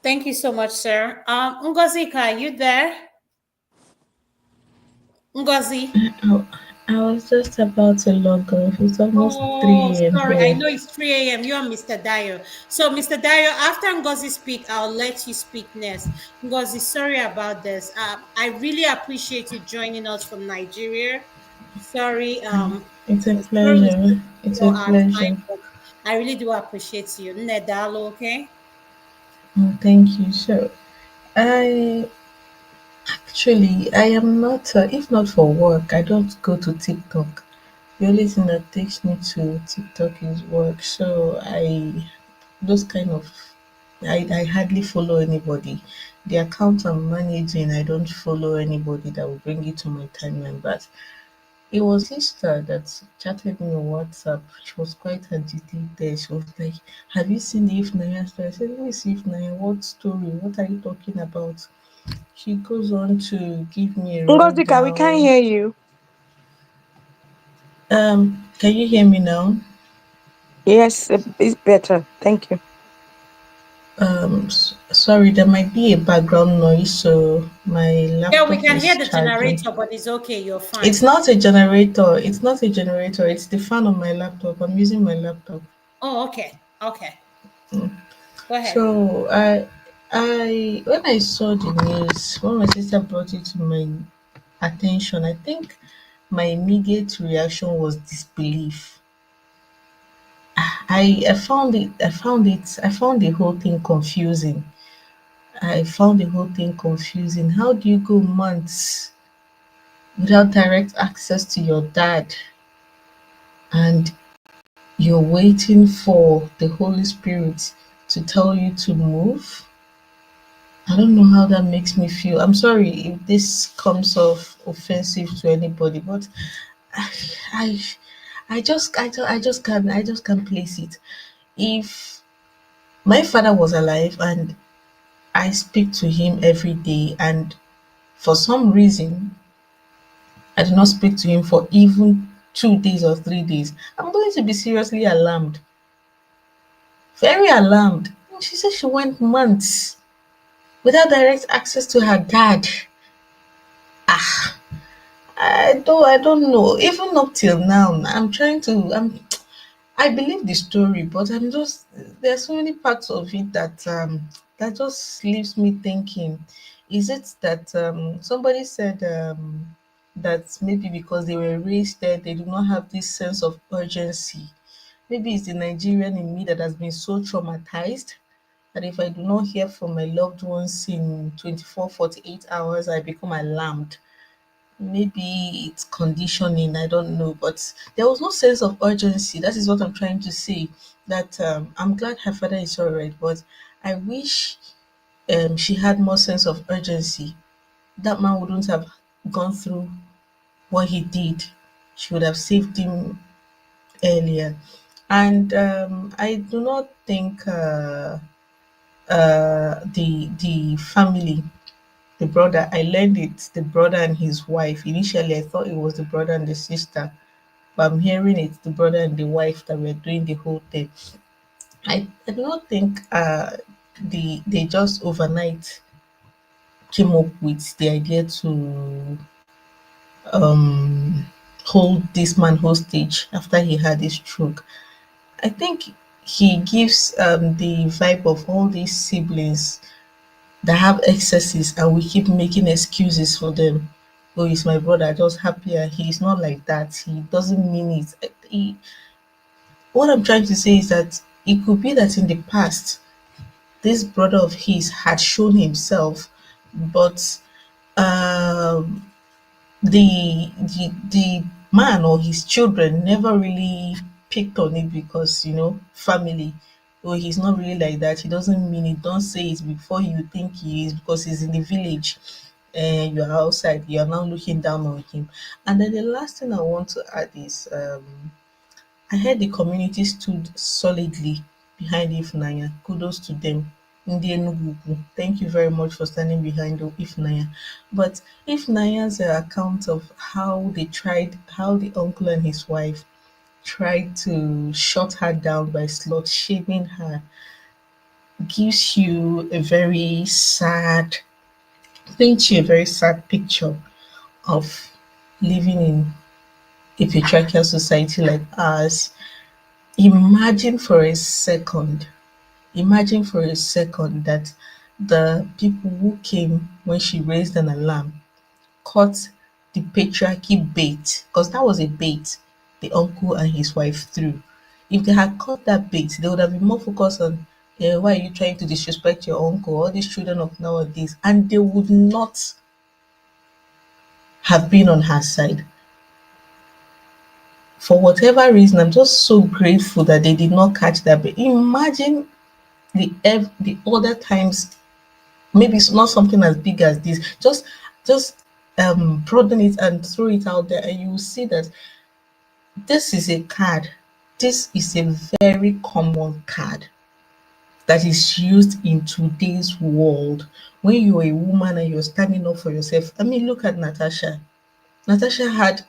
Thank you so much, sir. Ngozika, are you there? Ngozi. Oh, I was just about to log off. It's almost Oh, 3 a.m. sorry. I here. know it's 3 a.m. You're Mr. Dio. So, Mr. Dio, after Ngozi speak, I'll let you speak next. Ngozi, sorry about this. I really appreciate you joining us from Nigeria. Sorry, It's a sorry we pleasure. took It's a more our time, pleasure. but I really do appreciate you. Nedalo, okay? Oh, thank you. So, I actually, I am not, if not for work, I don't go to TikTok. The only thing that takes me to TikTok is work. So, those kind of, I hardly follow anybody. The account I'm managing, I don't follow anybody that will bring it to my timeline. But it was sister that chatted me on WhatsApp. She was quite agitated. She was like, "Have you seen the If Naya story?" I said, "Let me see If Naya. What story? What are you talking about?" She goes on to give me a Ngozika, we can't rundown. hear you. Can you hear me now? Yes, it's better. Thank you. Sorry, there might be a background noise, so my Yeah, we laptop can hear is the charging. generator, but it's okay. You're It's fine. not a generator. It's not a generator. It's the fan on my laptop. I'm using my laptop. Oh, okay. Okay. Go ahead. So when I saw the news, when my sister brought it to my attention, I think my immediate reaction was disbelief. I found the whole thing confusing. I found the whole thing confusing. How do you go months without direct access to your dad and you're waiting for the Holy Spirit to tell you to move? I don't know how that makes me feel. I'm sorry if this comes off offensive to anybody, but I, I, I just can't place it. If my father was alive and I speak to him every day, and for some reason I do not speak to him for even 2 days or 3 days, I'm going to be seriously alarmed, very alarmed. She said she went months without direct access to her dad. Ah, I don't know. Even up till now, I believe the story, but there's so many parts of it that just leaves me thinking. Is it that somebody said that maybe because they were raised there, they do not have this sense of urgency? Maybe it's the Nigerian in me that has been so traumatized that if I do not hear from my loved ones in 24, 48 hours, I become alarmed. Maybe it's conditioning, I don't know, but there was no sense of urgency. That is what I'm trying to say. That I'm glad her father is all right, but I wish she had more sense of urgency. That man wouldn't have gone through what he did. She would have saved him earlier. And I do not think the family, the brother, I learned it's the brother and his wife. Initially I thought it was the brother and the sister, but I'm hearing it's the brother and the wife that were doing the whole thing. I do not think they just overnight came up with the idea to hold this man hostage after he had his stroke. I think he gives the vibe of all these siblings that have excesses and we keep making excuses for them. Oh, he's my brother, just happier. He's not like that. He doesn't mean it. What I'm trying to say is that it could be that in the past, this brother of his had shown himself, but um, the man or his children never really picked on it because family. Oh, he's not really like that. He doesn't mean it. Don't say it before you think he is because he's in the village and you're outside. You're now looking down on him. And then the last thing I want to add is I heard the community stood solidly behind Ifnaya. Kudos to them. Ndị Enugu Ukwu, thank you very much for standing behind Ifnaya. But Ifnaya's account of how the uncle and his wife tried to shut her down by slut shaming her, gives you a very sad, paints you a very sad picture of living in a patriarchal society like ours. Imagine for a second Imagine for a second that the people who came when she raised an alarm caught the patriarchy bait, because that was a bait the uncle and his wife threw. If they had caught that bait, they would have been more focused on why are you trying to disrespect your uncle, all these children of nowadays, and they would not have been on her side. For whatever reason, I'm just so grateful that they did not catch that bait. Imagine the other times, maybe it's not something as big as this, just broaden it and throw it out there and you will see that this is a card, this is a very common card that is used in today's world. When you're a woman and you're standing up for yourself, I mean, look at Natasha had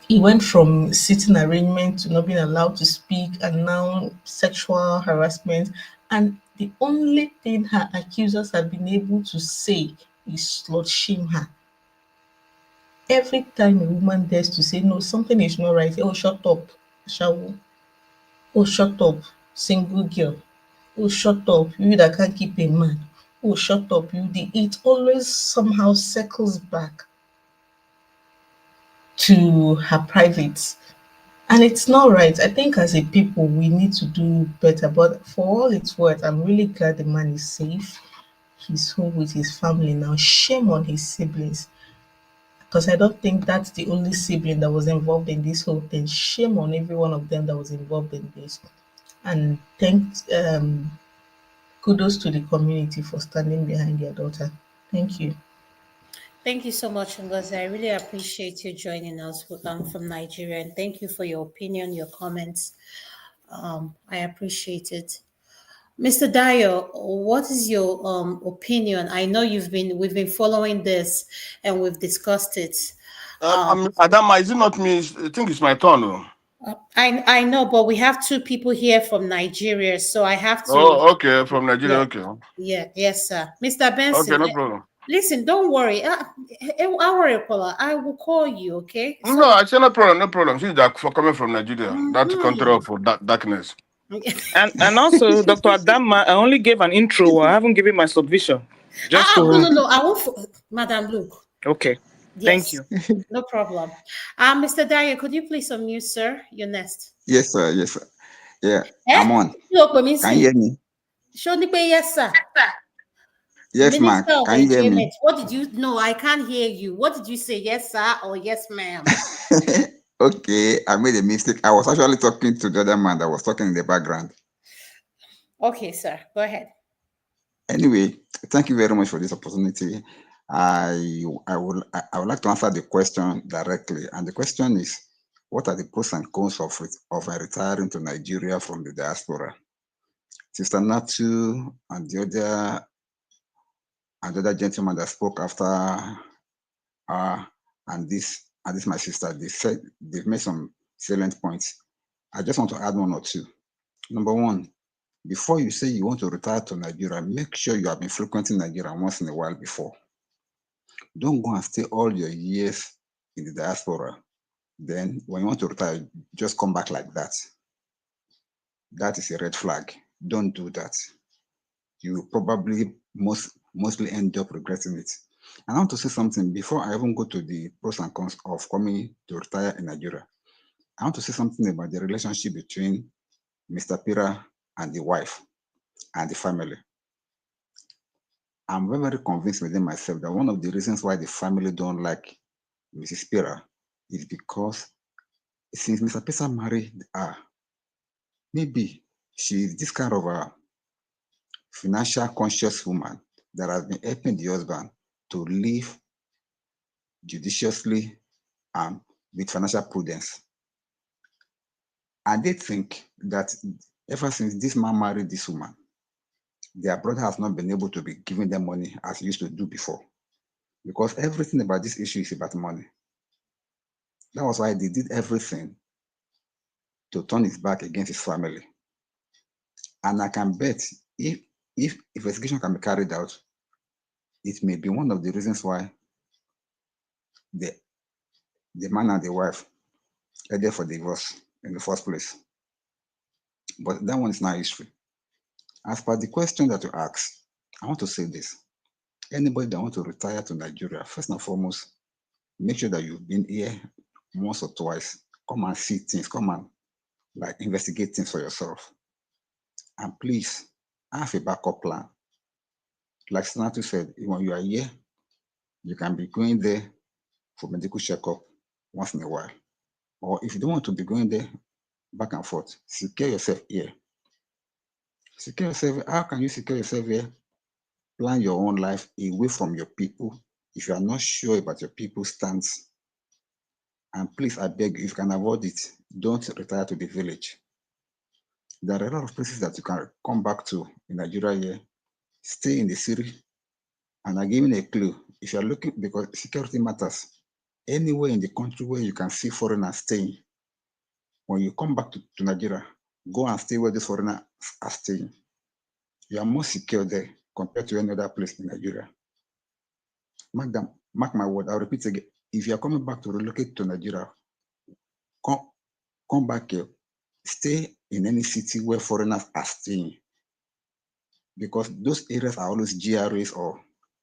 he went from sitting arrangement to not being allowed to speak and now sexual harassment. And the only thing her accusers have been able to say is slut shame her. Every time a woman dares to say no, something is not right. Oh, shut up, Shawu. Oh, shut up, single girl. Oh, shut up, you that can't keep a man. Oh, shut up, you. It always somehow circles back to her privates. And it's not right. I think as a people, we need to do better. But for all it's worth, I'm really glad the man is safe. He's home with his family now. Shame on his siblings. Because I don't think that's the only sibling that was involved in this whole thing. Shame on every one of them that was involved in this. And kudos to the community for standing behind their daughter. Thank you. Thank you so much, Ngozi. I really appreciate you joining us from Nigeria, and thank you for your opinion, your comments. I appreciate it. Mr. Dio, what is your opinion? I know we've been following this and we've discussed it. Adama, is it not me? I think it's my turn. Oh. I know, but we have two people here from Nigeria, so I have to. Oh, okay, from Nigeria. Okay. Yeah, yes, sir. Mr. Benson. Okay, no problem. Listen, don't worry. I will call you, okay? So, no, I say no problem, no problem. She's that for coming from Nigeria, that country of darkness. And also, Dr. Adama, I only gave an intro. I haven't given my submission. Just no. I won't. Madam Luke. Okay. Yes. Thank you. No problem. Mr. Daya, could you please unmute, sir? You're next. Yes, sir. Yes, sir. Yeah, I'm on. Can you hear me? Yes, sir. Yes, ma'am. Can you hear me? What did you? No, I can't hear you. What did you say? Yes, sir, or yes, ma'am? Okay, I made a mistake. I was actually talking to the other man that was talking in the background. Okay, sir. Go ahead. Anyway, thank you very much for this opportunity. I would like to answer the question directly, and the question is, what are the pros and cons of retiring to Nigeria from the diaspora? Sister Natu and the other gentleman that spoke after and this my sister, they've made some salient points. I just want to add one or two. Number one, before you say you want to retire to Nigeria, make sure you have been frequenting Nigeria once in a while before. Don't go and stay all your years in the diaspora then when you want to retire, just come back like that. That is a red flag. Don't do that. You will probably mostly end up regretting it. And I want to say something before I even go to the pros and cons of coming to retire in Nigeria. I want to say something about the relationship between Mr. Pira and the wife and the family. I'm very, very convinced within myself that one of the reasons why the family don't like Mrs. Pira is because since Mr. Pira married her, maybe she is this kind of a financial conscious woman that has been helping the husband to live judiciously and with financial prudence. And they think that ever since this man married this woman, their brother has not been able to be giving them money as he used to do before. Because everything about this issue is about money. That was why they did everything to turn his back against his family. And I can bet if investigation can be carried out, it may be one of the reasons why the man and the wife headed for divorce in the first place. But that one is not history. As per the question that you asked, I want to say this. Anybody that wants to retire to Nigeria, first and foremost, make sure that you've been here once or twice. Come and see things, come and like investigate things for yourself. And please have a backup plan. Like Senator said, when you are here, you can be going there for medical checkup once in a while. Or if you don't want to be going there back and forth, secure yourself here. Secure yourself. How can you secure yourself here? Plan your own life away from your people. If you are not sure about your people's stance, and please, I beg you, if you can avoid it, don't retire to the village. There are a lot of places that you can come back to in Nigeria here. Stay in the city. And I'm giving a clue. If you're looking, because security matters, anywhere in the country where you can see foreigners staying, when you come back to Nigeria, go and stay where these foreigners are staying. You are more secure there compared to any other place in Nigeria. Mark my word, I'll repeat again. If you are coming back to relocate to Nigeria, come back here. Stay in any city where foreigners are staying. Because those areas are always GRAs or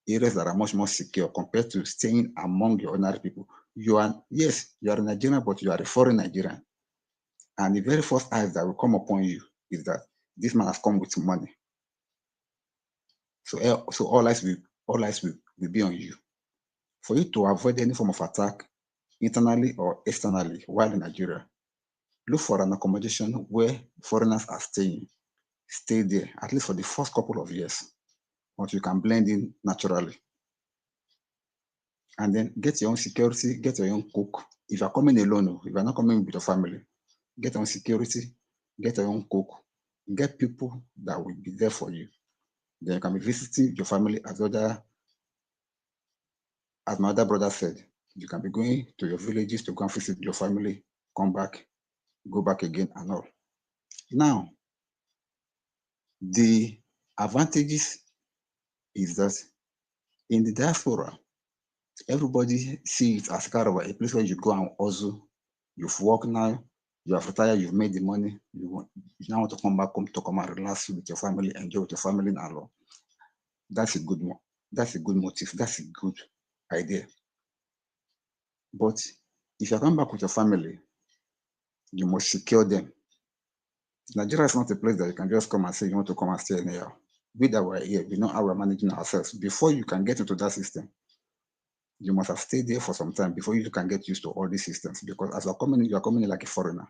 areas that are much more secure compared to staying among your ordinary people. You are a Nigerian, but you are a foreign Nigerian. And the very first eyes that will come upon you is that this man has come with money. So all eyes will be on you. For you to avoid any form of attack, internally or externally, while in Nigeria, look for an accommodation where foreigners are staying. Stay there, at least for the first couple of years, until you can blend in naturally. And then get your own security, get your own cook. If you're coming alone, if you're not coming with your family, get your own security, get your own cook, get people that will be there for you. Then you can be visiting your family as my other brother said. You can be going to your villages to go and visit your family, come back, go back again and all. Now, the advantages is that in the diaspora, everybody sees it as kind of a place where you go and hustle. You've worked now, you have retired, you've made the money, you now want to come back home to come and relax with your family, enjoy with your family and all. That's a good one. That's a good motive. That's a good idea. But if you come back with your family, you must secure them. Nigeria is not a place that you can just come and say you want to come and stay anyhow. We that were here, we know how we're managing ourselves. Before you can get into that system, you must have stayed there for some time before you can get used to all these systems. Because as you are coming in like a foreigner.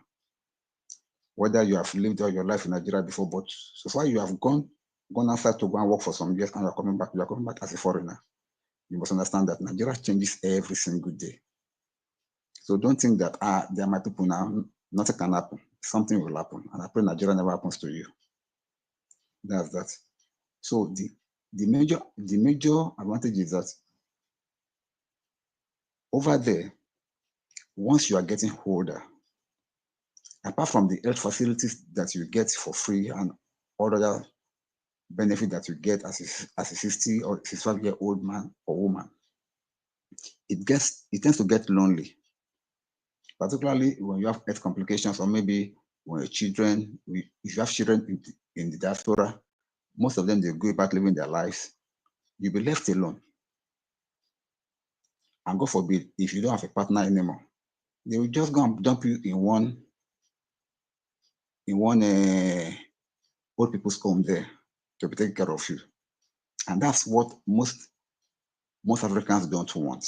Whether you have lived all your life in Nigeria before, but so far you have gone outside to go and work for some years and you are coming back as a foreigner. You must understand that Nigeria changes every single day. So don't think that they are my people now, nothing can happen. Something will happen. And I pray Nigeria never happens to you. That's that. So the major advantage is that over there, once you are getting older, apart from the health facilities that you get for free and all other benefit that you get as a 60 or 65-year-old man or woman, it tends to get lonely. particularly when you have health complications, or maybe when your children, if you have children in the diaspora, most of them, they go about living their lives. You'll be left alone. And God forbid, if you don't have a partner anymore, they will just go and dump you in one old people's home there to be taken care of you. And that's what most Africans don't want.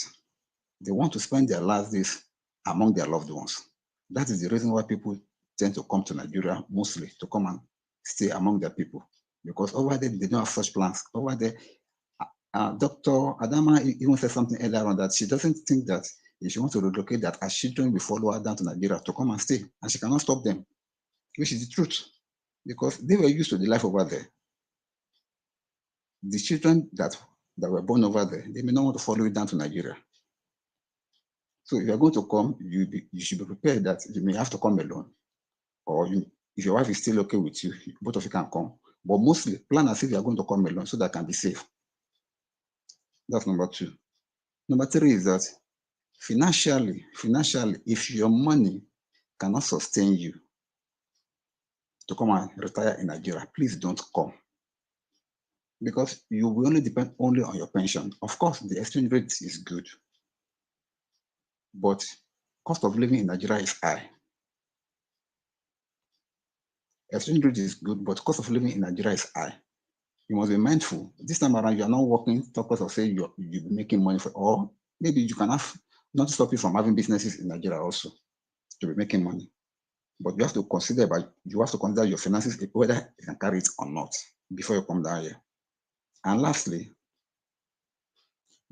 They want to spend their last days among their loved ones. That is the reason why people tend to come to Nigeria mostly, to come and stay among their people. Because over there, they don't have such plans. Over there, Dr. Adama even said something earlier on, that she doesn't think that if she wants to relocate, that her children will follow her down to Nigeria to come and stay, and she cannot stop them, which is the truth, because they were used to the life over there. The children that were born over there, they may not want to follow you down to Nigeria. So if you're going to come, you should be prepared that you may have to come alone, or if your wife is still okay with you, both of you can come. But mostly plan as if you're going to come alone, so that can be safe. That's number 2. Number 3 is that financially, if your money cannot sustain you to come and retire in Nigeria, please don't come. Because you will only depend only on your pension. Of course, the exchange rate is good, but cost of living in Nigeria is high. Exchange rate is good, but cost of living in Nigeria is high. You must be mindful. This time around, you are not working purpose of saying you'll be making money for, or maybe you can have, not stop you from having businesses in Nigeria also to be making money. But you have to consider your finances, whether you can carry it or not, before you come down here. And lastly,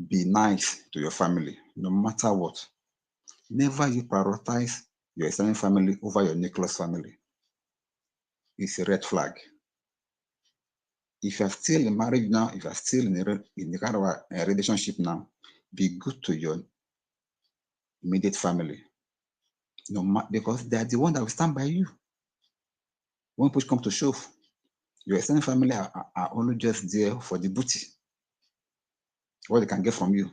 be nice to your family, no matter what. Never you prioritize your extended family over your nucleus family. It's a red flag. If you're still in marriage now, if you're still in the kind of a relationship now, be good to your immediate family. Because they are the one that will stand by you. When push comes to shove, your extended family are only just there for the booty, what they can get from you.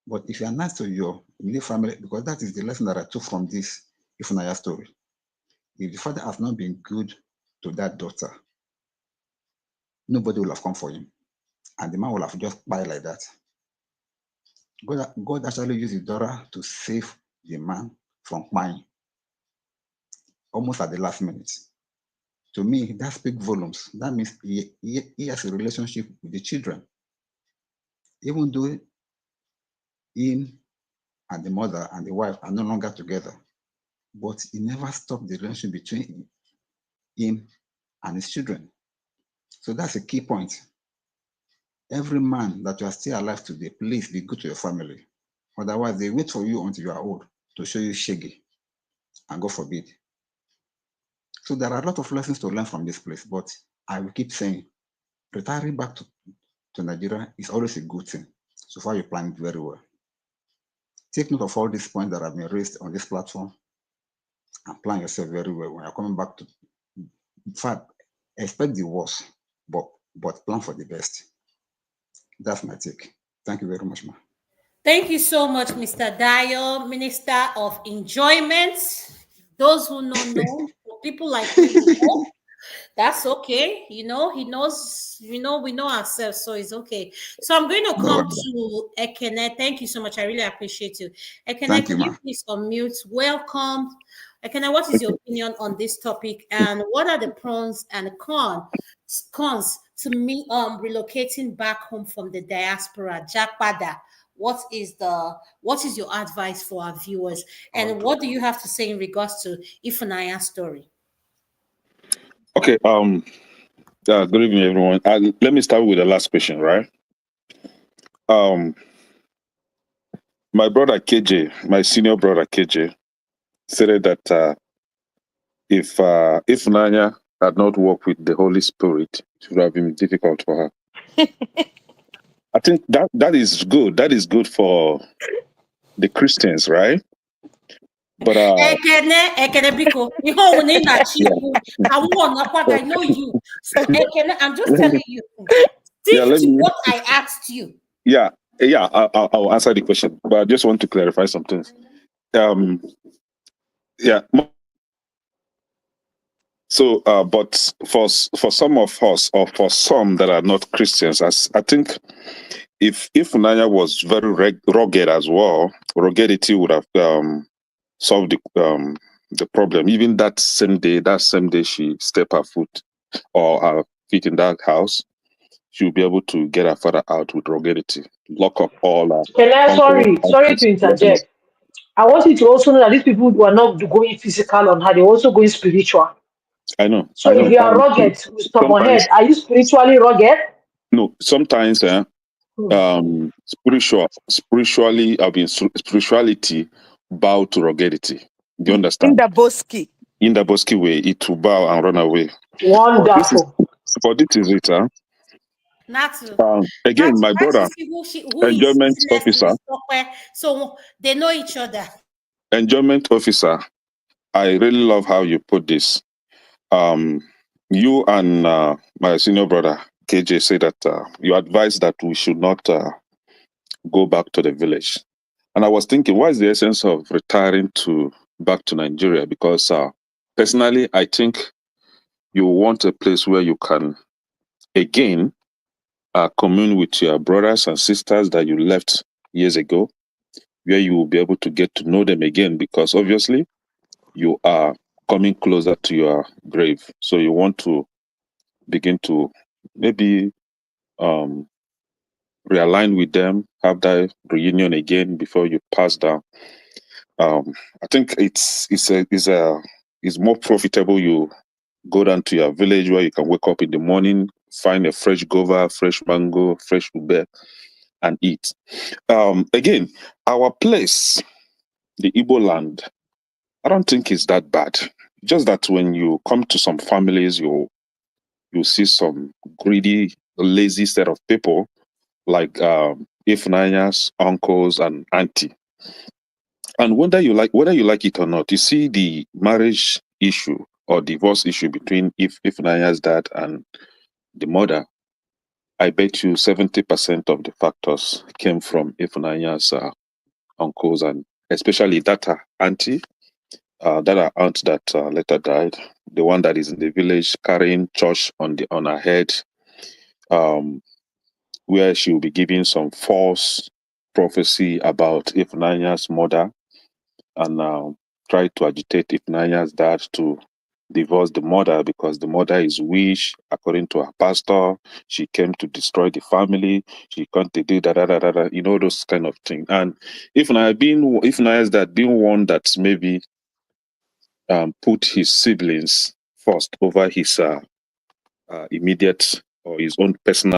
But if you are nice to your immediate family, because that is the lesson that I took from this Ifunanya story. If the father has not been good to that daughter, nobody will have come for him. And the man will have just died like that. God actually used his daughter to save the man from crying, almost at the last minute. To me, that speaks volumes. That means he has a relationship with the children. Even though him and the mother and the wife are no longer together, but he never stopped the relationship between him and his children. So that's a key point. Every man that you are still alive today, please be good to your family. Otherwise, they wait for you until you are old to show you shaggy, and God forbid. So there are a lot of lessons to learn from this place, but I will keep saying, retiring back to Nigeria is always a good thing, so far you plan it very well. Take note of all these points that have been raised on this platform and plan yourself very well when you're coming back to. In fact, expect the worst, but plan for the best. That's my take. Thank you very much, ma. Thank you so much, Mr. Dio, Minister of Enjoyment. Those who don't know, for people like me, that's okay. He knows, we know ourselves, so it's okay. So I'm going to come to Ekene. Thank you so much. I really appreciate you. Ekene, can you please unmute? Welcome. Ekene, what is your opinion on this topic, and what are the pros and cons to me relocating back home from the diaspora? Jakpada. What is your advice for our viewers, and what do you have to say in regards to Ifunaya's story? Okay. Good evening, everyone. Let me start with the last question, right? My brother KJ, my senior brother KJ, said that if Nanya had not worked with the Holy Spirit, it would have been difficult for her. I think that is good. That is good for the Christians, right? But Ekene Biko, I know you. So Ekene, I'm just telling you. Stick to what I asked you. Yeah, I'll answer the question, but I just want to clarify some things. Yeah. So, but for some of us, or for some that are not Christians, as I think, if Nanya was very rugged as well, ruggedity would have solved the problem. Even that same day she step her foot or her feet in that house, she'll be able to get her father out with ruggedity, lock up all her Can I, uncles, sorry aunties, to lock them up. interject. I want you to also know that these people were not going physical on her, they're also going spiritual. I know, So I if know. you are rugged with stubborn head, Sometimes, are you spiritually rugged? no, sometimes, Hmm. spiritually, I mean, spirituality bow to ruggedity. Do you In understand? the bosky. In the bosky way, it will bow and run away. But Wonderful. this is it, huh? Natu. Again, Natu, my why brother, who is enjoyment sitting next to officer, this software so they know each other. enjoyment officer. I really love how you put this. Um, you and my senior brother KJ say that you advise that we should not go back to the village. And I was thinking, what is the essence of retiring to back to Nigeria? Because personally, I think you want a place where you can again commune with your brothers and sisters that you left years ago, where you will be able to get to know them again. Because obviously, you are coming closer to your grave, so you want to begin to maybe um, realign with them, have that reunion again before you pass down. I think it's more profitable. You go down to your village where you can wake up in the morning, find a fresh guava, fresh mango, fresh ube, and eat. Again, our place, the Igbo land, I don't think it's that bad. Just that when you come to some families, you see some greedy, lazy set of people like Ifnaya's uncles and auntie. And whether you like it or not, you see the marriage issue or divorce issue between Ifnaya's dad and the mother. I bet you 70% of the factors came from Ifnaya's uncles and especially that auntie, that aunt that later died, the one that is in the village carrying church on her head, um, where she will be giving some false prophecy about Ifnaya's mother and try to agitate Ifnaya's dad to divorce the mother because the mother is witch, according to her pastor. She came to destroy the family. She can't do da da da da da. You know those kind of things. And Ifnaya's dad being one that maybe put his siblings first over his immediate or his own personal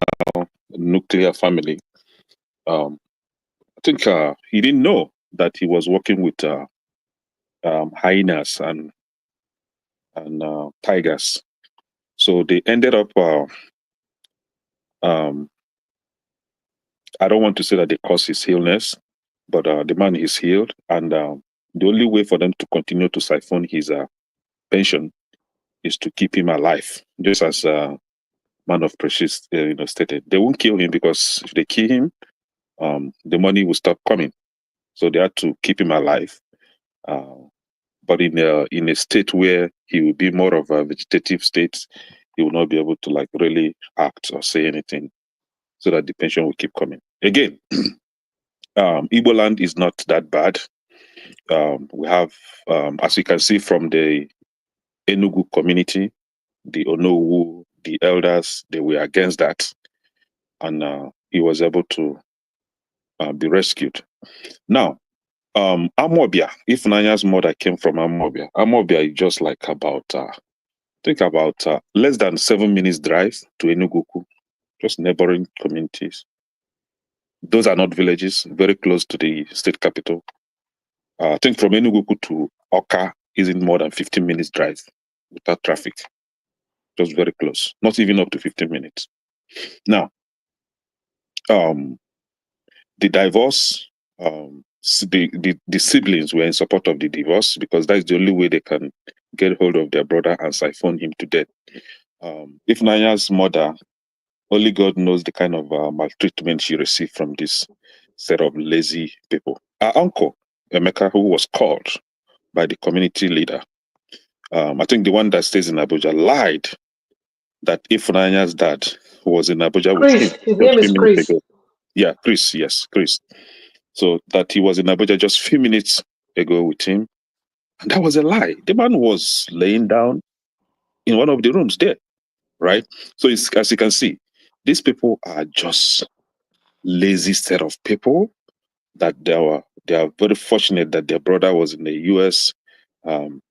nuclear family. I think he didn't know that he was working with hyenas and tigers. So they ended up. Um, I don't want to say that they caused his illness, but the man is healed, and the only way for them to continue to siphon his pension is to keep him alive, just as Man of Precious stated. They won't kill him because if they kill him, the money will stop coming. So they had to keep him alive. But in a state where he will be more of a vegetative state, he will not be able to like really act or say anything, so that the pension will keep coming. Again, Igbo land is not that bad. We have, as you can see from the Enugu community, the Onowu, the elders, they were against that, and he was able to be rescued. Now, Amobia, if Nanya's mother came from Amobia is just like about think about less than 7 minutes drive to Enugu, just neighboring communities. Those are not villages, very close to the state capital. I think from Enugu to Oka isn't more than 15 minutes drive without traffic. Just very close, not even up to 15 minutes. Now, um, the divorce, the siblings were in support of the divorce because that's the only way they can get hold of their brother and siphon him to death. If Nanya's mother, only God knows the kind of maltreatment she received from this set of lazy people. Her uncle, Emeka, who was called, by the community leader. I think the one that stays in Abuja lied that Ifunanya's dad was in Abuja with him Chris, his just a name few is minutes Chris. ago. Yeah, Chris, yes, Chris. So that he was in Abuja just a few minutes ago with him. And that was a lie. The man was laying down in one of the rooms there, right? So it's, as you can see, these people are just lazy set of people that they are very fortunate that their brother was in the US,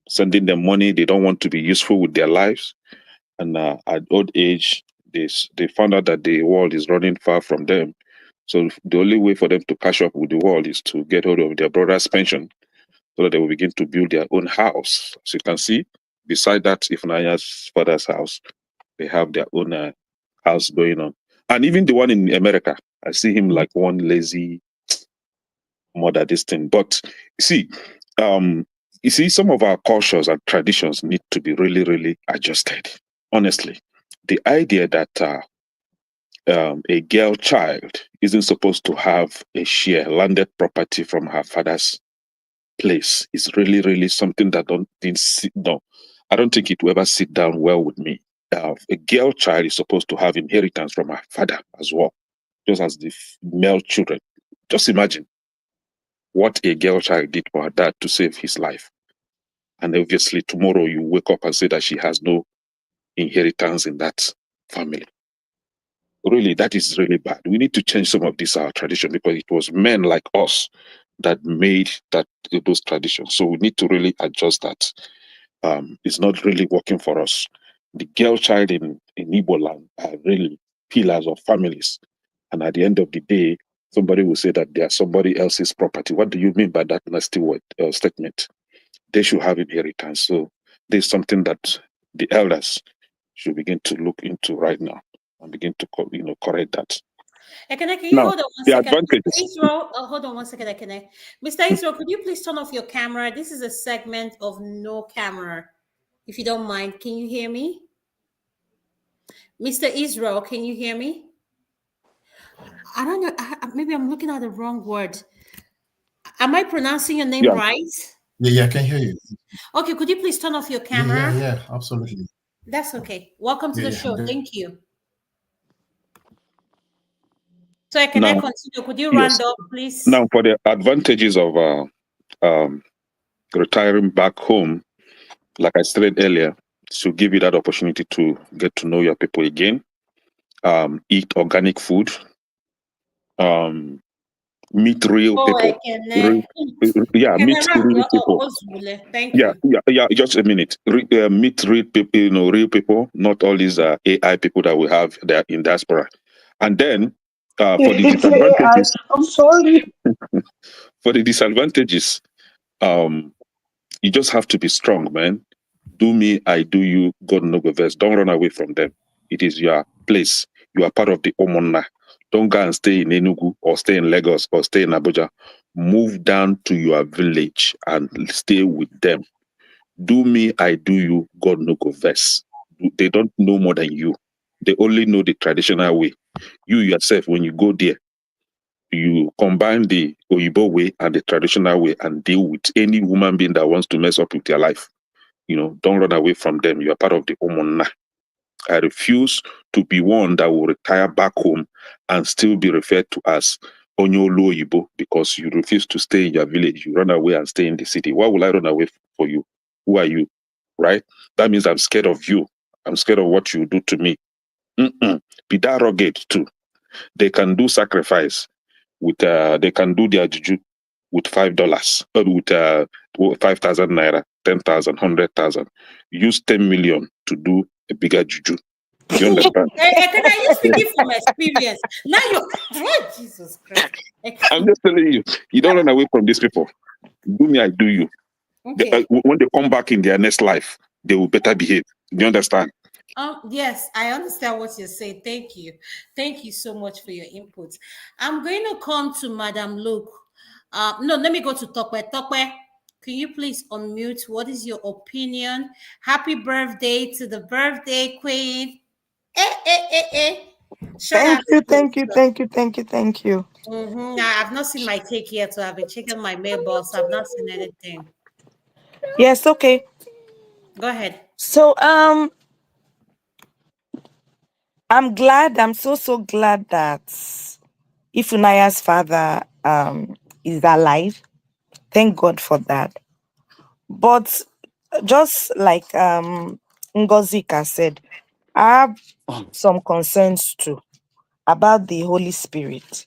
sending them money. They don't want to be useful with their lives. And at old age, they found out that the world is running far from them. So the only way for them to catch up with the world is to get hold of their brother's pension so that they will begin to build their own house. As you can see, beside that, Ifnaya's father's house, they have their own house going on. And even the one in America, I see him like one lazy mother, this thing. But you see, some of our cultures and traditions need to be really, really adjusted. Honestly, the idea that a girl child isn't supposed to have a share landed property from her father's place is really, really something that I don't think it will ever sit down well with me. A girl child is supposed to have inheritance from her father as well, just as the male children. Just imagine what a girl child did for her dad to save his life. And obviously tomorrow you wake up and say that she has no inheritance in that family. Really, that is really bad. We need to change some of this our tradition because it was men like us that made those traditions. So we need to really adjust that. It's not really working for us. The girl child in Igbo land are really pillars of families. And at the end of the day, somebody will say that they are somebody else's property. What do you mean by that nasty word statement? They should have inheritance. So there's something that the elders should begin to look into right now and begin to correct that. Ekene, can you Now, hold on one the second? Mr. advantages. Israel, hold on one second, Ekene. Mr. Israel, could you please turn off your camera? This is a segment of no camera. If you don't mind, can you hear me? Mr. Israel, can you hear me? I don't know. Maybe I'm looking at the wrong word. Am I pronouncing your name Yeah. right? Yeah, I can hear you. Okay, could you please turn off your camera? Yeah, absolutely. That's okay. Welcome to the show. Thank you. So can I continue? Could you round up, please? Now, for the advantages of retiring back home, like I stated earlier, to give you that opportunity to get to know your people again, eat organic food, meet real people. Meet real people. Thank you. Yeah. Just a minute. Meet real people. Real people, not all these AI people that we have there in diaspora. And then for the disadvantages, I'm sorry. for the disadvantages, you just have to be strong, man. Do me, I do you. God no go verse. Don't run away from them. It is your place. You are part of the Omona. Don't go and stay in Enugu or stay in Lagos or stay in Abuja. Move down to your village and stay with them. Do me, I do you. God no go verse. They don't know more than you. They only know the traditional way. You yourself, when you go there, you combine the Oyibo way and the traditional way and deal with any human being that wants to mess up with your life. Don't run away from them. You are part of the Omona. I refuse to be one that will retire back home and still be referred to as Onyolo Oyibo because you refuse to stay in your village. You run away and stay in the city. Why will I run away for you? Who are you? Right? That means I'm scared of you. I'm scared of what you do to me. Be that rugged too. They can do sacrifice with they can do their juju with $5 with 5,000 naira, 10,000, 100,000. Use 10 million to do a bigger juju. You understand? Can I you speaking from experience? Now you're Jesus Christ. I'm just telling you, you don't run away from these people. Do me, I do you. Okay. When they come back in their next life, they will better behave. Do you understand? Yes, I understand what you're saying. Thank you. Thank you so much for your input. I'm going to come to Madam Luke. No, let me go to Tokwe. Tokwe, can you please unmute? What is your opinion? Happy birthday to the birthday queen. Thank you. I've not seen my cake yet, so I've been checking my mailbox. I've not seen anything. Yes, okay. Go ahead. So I'm so glad that Ifunaya's father is alive. Thank God for that. But just like Ngozika said, I have some concerns too about the Holy Spirit.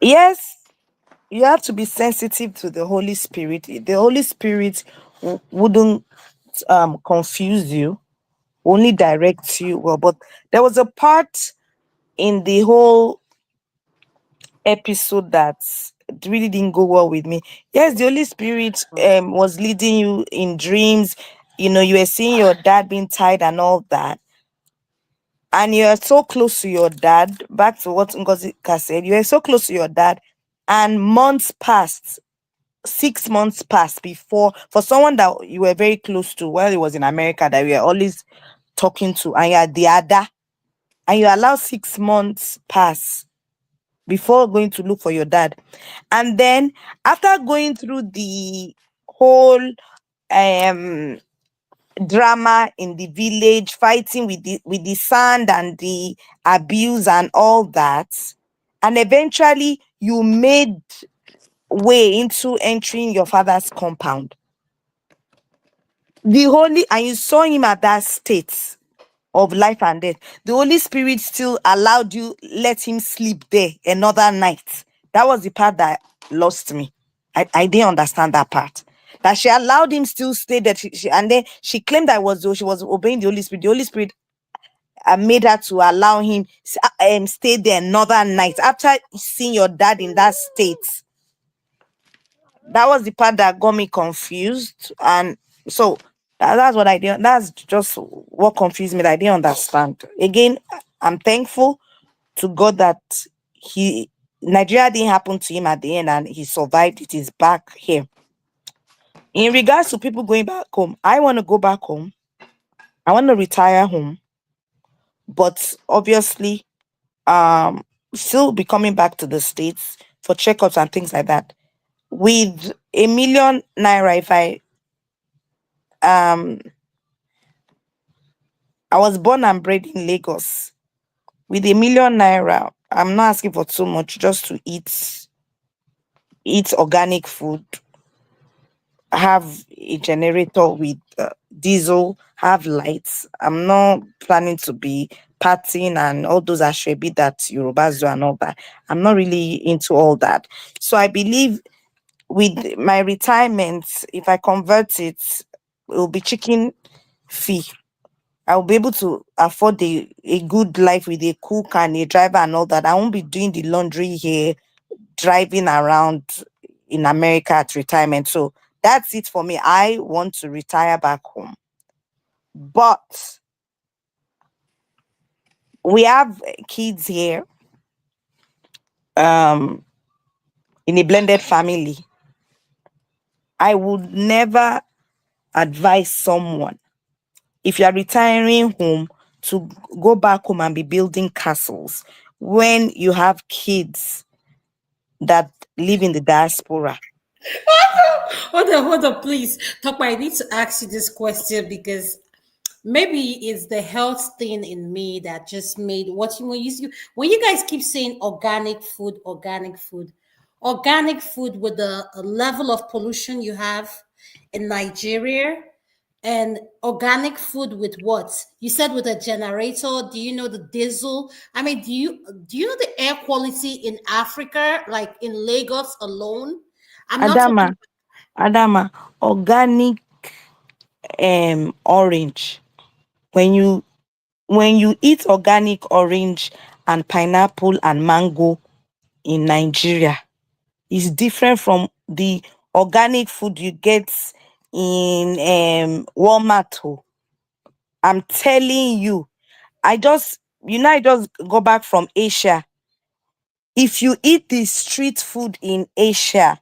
Yes, you have to be sensitive to the Holy Spirit. The Holy Spirit wouldn't confuse you, only direct you well. But there was a part in the whole episode that really didn't go well with me. Yes, the Holy Spirit was leading you in dreams. You know, you were seeing your dad being tied and all that. And you're so close to your dad. Back to what Ngozika said, you were so close to your dad, and months passed. 6 months passed before, for someone that you were very close to while he was in America, that we were always talking to, and you're the other, and you allow 6 months pass before going to look for your dad. And then after going through the whole drama in the village, fighting with the sand and the abuse and all that, and eventually you made way into entering your father's compound, and you saw him at that state of life and death, the Holy Spirit still allowed you, let him sleep there another night. That was the part that lost me. I didn't understand that part. That she allowed him still stay there, and then she claimed that she was obeying the Holy Spirit. The Holy Spirit made her to allow him stay there another night after seeing your dad in that state. That was the part that got me confused, and so that's what I did. That's just what confused me, that I didn't understand. Again, I'm thankful to God that Nigeria didn't happen to him at the end, and he survived. It is back here. In regards to people going back home, I want to go back home. I want to retire home, but obviously, still be coming back to the States for checkups and things like that. With ₦1 million, if I was born and bred in Lagos. With ₦1 million, I'm not asking for too much, just to eat organic food, have a generator with diesel, have lights. I'm not planning to be partying and all those ashwebi that Yorubas do and all that. I'm not really into all that. So I believe with my retirement, if I convert it, it will be chicken fee. I'll be able to afford a good life with a cook and a driver and all that. I won't be doing the laundry here, driving around in America at retirement. So that's it for me. I want to retire back home. But we have kids here in a blended family. I would never advise someone, if you are retiring home, to go back home and be building castles when you have kids that live in the diaspora. Hold on, please. Talk. I need to ask you this question because maybe it's the health thing in me that just made when you guys keep saying organic food with the level of pollution you have in Nigeria, and organic food with what you said, with a generator. Do you know the diesel? I mean, do you know the air quality in Africa, like in Lagos alone? I'm not talking. Adama, organic orange. When you eat organic orange and pineapple and mango in Nigeria, is different from the organic food you get in Walmart. I'm telling you, I just go back from Asia. If you eat the street food in Asia,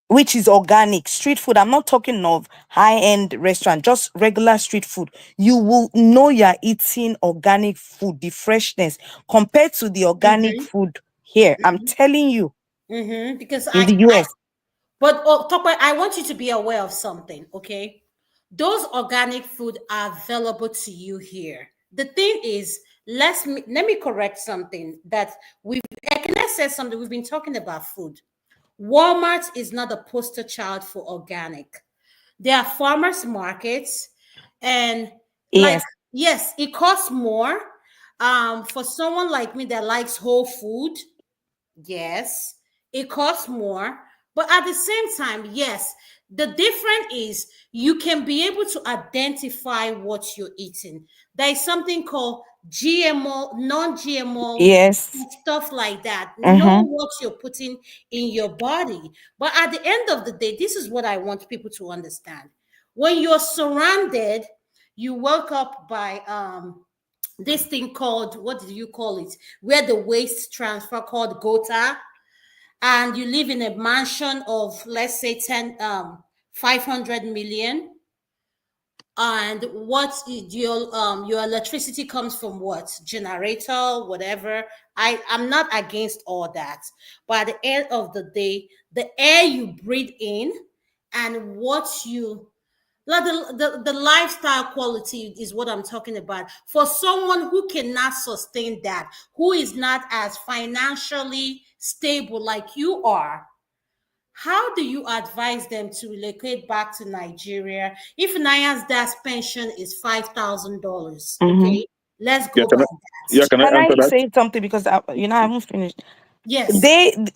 which is organic street food, I'm not talking of high-end restaurant, just regular street food, you will know you're eating organic food, the freshness compared to the organic food here. I'm telling you, Because in the US. But Tokwe, I want you to be aware of something, okay? Those organic food are available to you here. The thing is, let me correct something that Ekene said something. We've been talking about food. Walmart is not a poster child for organic. There are farmers markets, and like Yes. yes, it costs more. For someone like me that likes whole food, yes, it costs more, but at the same time, yes, the difference is you can be able to identify what you're eating. There is something called GMO, non-GMO, Yes. stuff like that. Know Mm-hmm. what you're putting in your body. But at the end of the day, this is what I want people to understand. When you're surrounded, you woke up by this thing called, what did you call it, where the waste transfer, called gota, and you live in a mansion of, let's say, 500 million, and your electricity comes from what, generator, whatever. I'm not against all that, but at the end of the day, the air you breathe in and what you, like, the lifestyle quality is what I'm talking about. For someone who cannot sustain that, who is not as financially stable like you are, how do you advise them to relocate back to Nigeria if Naya's dad's pension is $5,000? Mm-hmm. Okay, let's Yeah, go by that. can I Can answer I that? say something, because I haven't finished. Yes.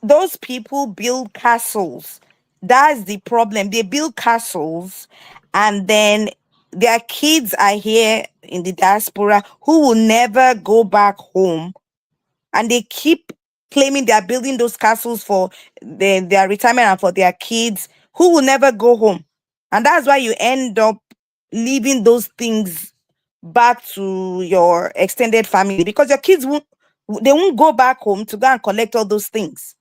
Those people build castles. That's the problem. They build castles, and then their kids are here in the diaspora who will never go back home, and they keep claiming they are building those castles for their retirement and for their kids who will never go home. And that's why you end up leaving those things back to your extended family, because your kids won't go back home to go and collect all those things.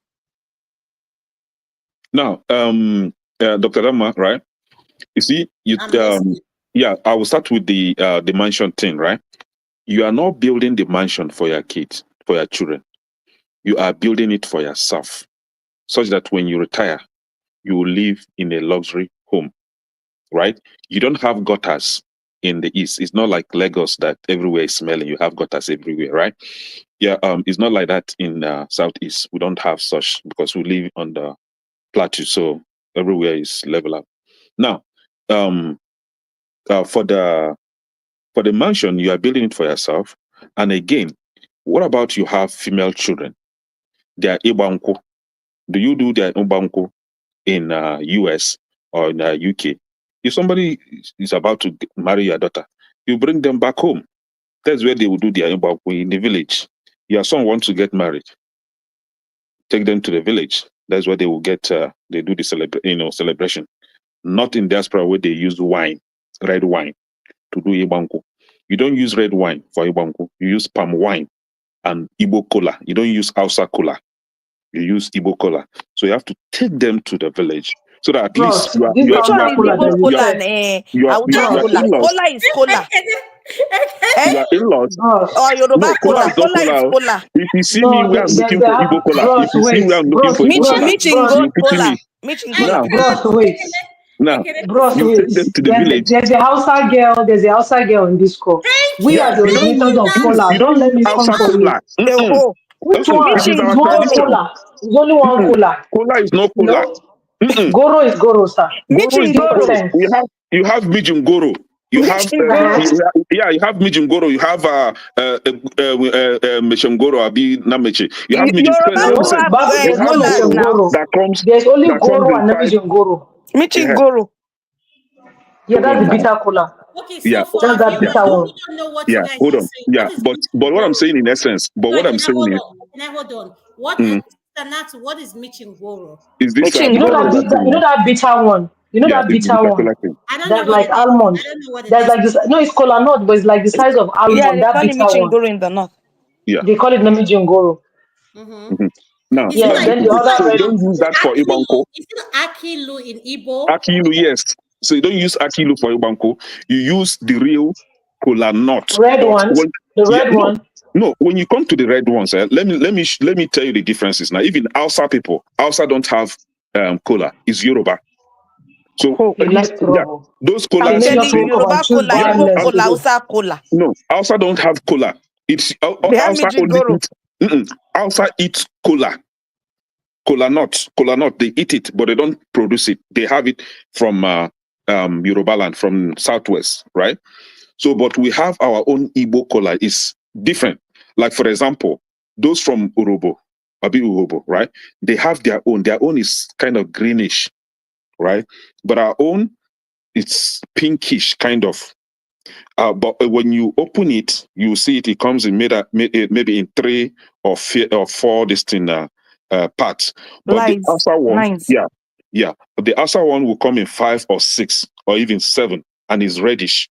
Now, Dr. Rama, right? You see, I'm listening. yeah, I will start with the mansion thing, right? You are not building the mansion for your kids, for your children. You are building it for yourself, such that when you retire, you will live in a luxury home, right? You don't have gutters in the east. It's not like Lagos that everywhere is smelling. You have gutters everywhere, right? Yeah, it's not like that in southeast. We don't have such because we live on the plateau, so everywhere is level up. Now, for the mansion, you are building it for yourself. And again, what about you have female children? They are Ibanko. Do you do their Ibanko in US or in UK? If somebody is about to marry your daughter, you bring them back home. That's where they will do their Ibanko, in the village. Your son wants to get married. Take them to the village. That's where they will get. They do the celebration. Not in diaspora where they use wine, red wine, to do Ibanko. You don't use red wine for Ibanko. You use palm wine and Igbo cola. You don't use Hausa cola. You use Igbo cola. So you have to take them to the village so that at least Bros, this Which one Hausa is cola Igbo that you cola said, and you Hausa are cola? in-laws. Cola is cola. Eh? You are in-laws. bros, Or Yoruba No, cola is cola. bros. not Cola is cola. cola. If you see me No, where I'm looking there's for Igbo a cola, if bros. you see Wait, where I'm looking bros, for Igbo bros, cola, Michin bros, gold you pity cola. me. Michin I gold Now, cola. bros. Wait, now, bros. you take Wait. them to the There's village. there's a Hausa girl. There's a Hausa girl in this call. thank We Yeah, are the you don't originators use of cola. you Don't don't let use me come Hausa for you. cola. Mm-mm. Which It is one? our It's one tradition. cola. It's only one Mm-mm. cola. Cola is not cola. No, Mm-mm. Goro is Goro, sir. Goro is Michin not goro. Goro. 6%. You have Mijum Goro. You have Michin goro. you have Mijum Goro. You have Mesham Goro Abi Namechi. You have Mijum. Yoruba Let me No, too say have but you there's no have colas Goro Mesham now. Goro. that There's only comes Goro in and five. Namijin Goro. Michin Yeah, goro. Yeah, hold that's on the now. bitter cola. Okay, Yeah, so for That's our that yeah, viewers bitter who one. don't know what you yeah. guys Hold are on. saying, Yeah, what is but Michin what I'm Goro? saying in essence, but No, what I'm can I saying hold is, on? Can I hold on? What mm, Tanatu, what is Michin Goro? is this Michin You know that goro. particular bitter. You know thing? that bitter one. You know Yeah, that it's the bitter one. particular thing. I don't know That's what like it is. I almond. don't know what it That's is. like this. No, it's cola nut, but it's like the size of Yeah, almond. they That call it bitter michin one. goro in the north. Yeah. They call it Namijin Goro. Mm-hmm. Mhm. Now, Is it Yes. like, Then listen the to this. So other you red. don't use that for Ibanko. Is it Akilu in Igbo? Akilu, yes. So you don't use Akilu for Ibanko. You use the real cola nut. Red But one. when The yeah, red no, one. no. When you come to the red ones, let me tell you the differences. Now, even Hausa people, Hausa don't have cola is Yoruba. So Oh, you like yeah, trouble. those So I'm colas major you telling say you, problem Yoruba and choose cola, yeah. Igbo violence cola, today. Hausa cola. No, Hausa don't have cola. It's They have Hausa only Mijigoro. eat. Hausa eats cola. Cola nut. They eat it, but they don't produce it. They have it from Yoruba land, from Southwest, right? So, but we have our own Igbo cola. It's different. Like for example, those from Urobo, Abi Urobo, right? They have their own. Their own is kind of greenish, right? But our own, it's pinkish, kind of. But when you open it, you see it. It comes in maybe in three or four distinct parts. But the Lies. outside one, Lines. yeah. But the outside one will come in 5 or 6 or even 7, and is reddish,